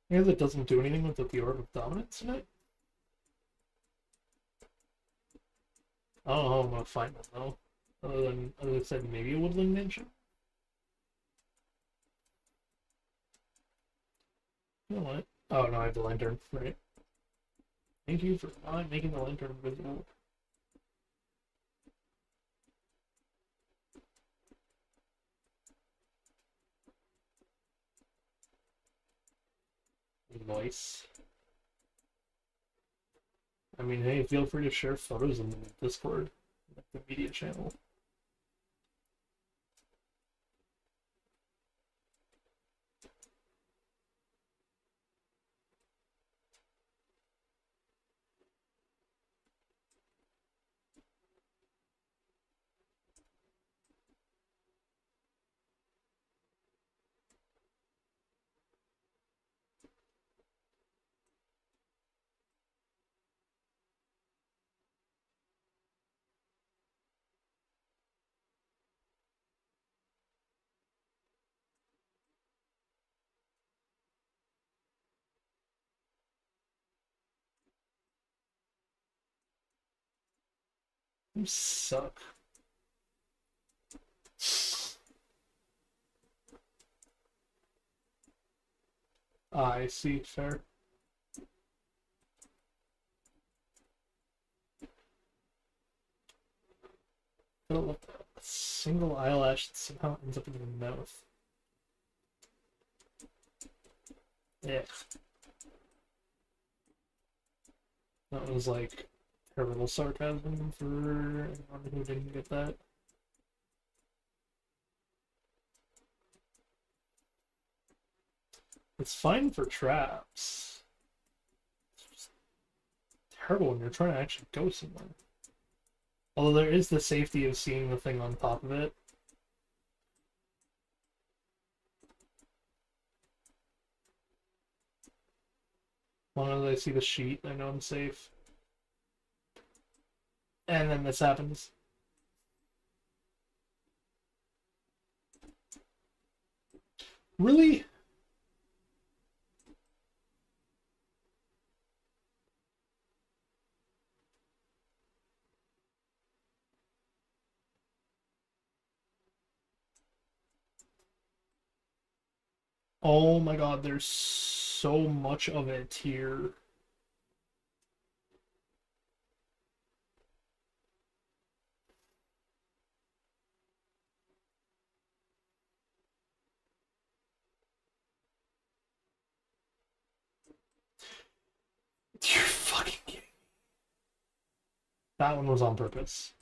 S4: I guess it doesn't do anything without the Orb of Dominance in it. I don't know how I'm gonna find them though. Other than, as I said, maybe a woodland mansion. You know what? Oh no, I have the lantern, right? Thank you for not making the lantern visible. Nice. I mean, hey, feel free to share photos in the Discord, like the media channel. You suck. I see, fair. Fill up a single eyelash that somehow ends up in your mouth. Yeah. That was like terrible sarcasm for anyone who didn't get that. It's fine for traps. It's just terrible when you're trying to actually go somewhere. Although there is the safety of seeing the thing on top of it. As long as I see the sheet, I know I'm safe. And then this happens. Really? Oh my god, there's so much of it here. You're fucking kidding. That one was on purpose.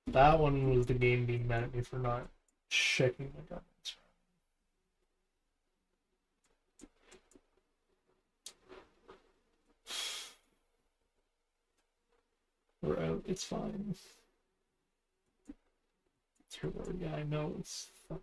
S4: That one was the game being mad at me for not checking my guns. We're out. It's fine. It's her word. Yeah, I know. It's fucking.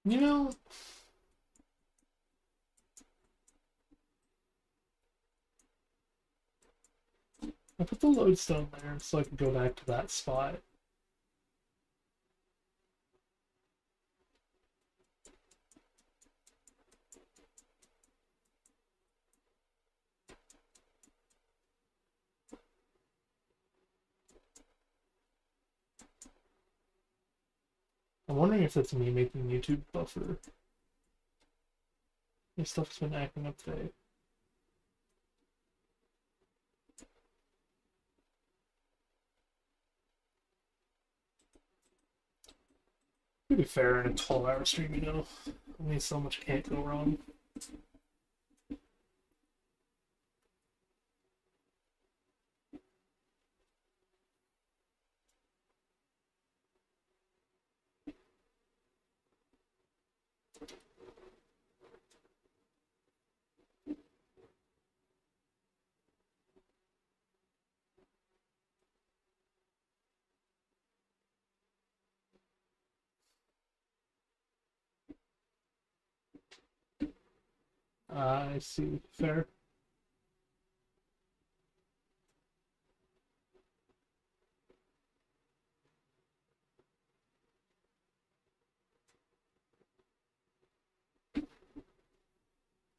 S4: You know, I put the lodestone there so I can go back to that spot. I'm wondering if that's me making YouTube buffer. This stuff's been acting up today. To be fair, in a 12-hour stream, you know, only so much can't go wrong. I see. Fair.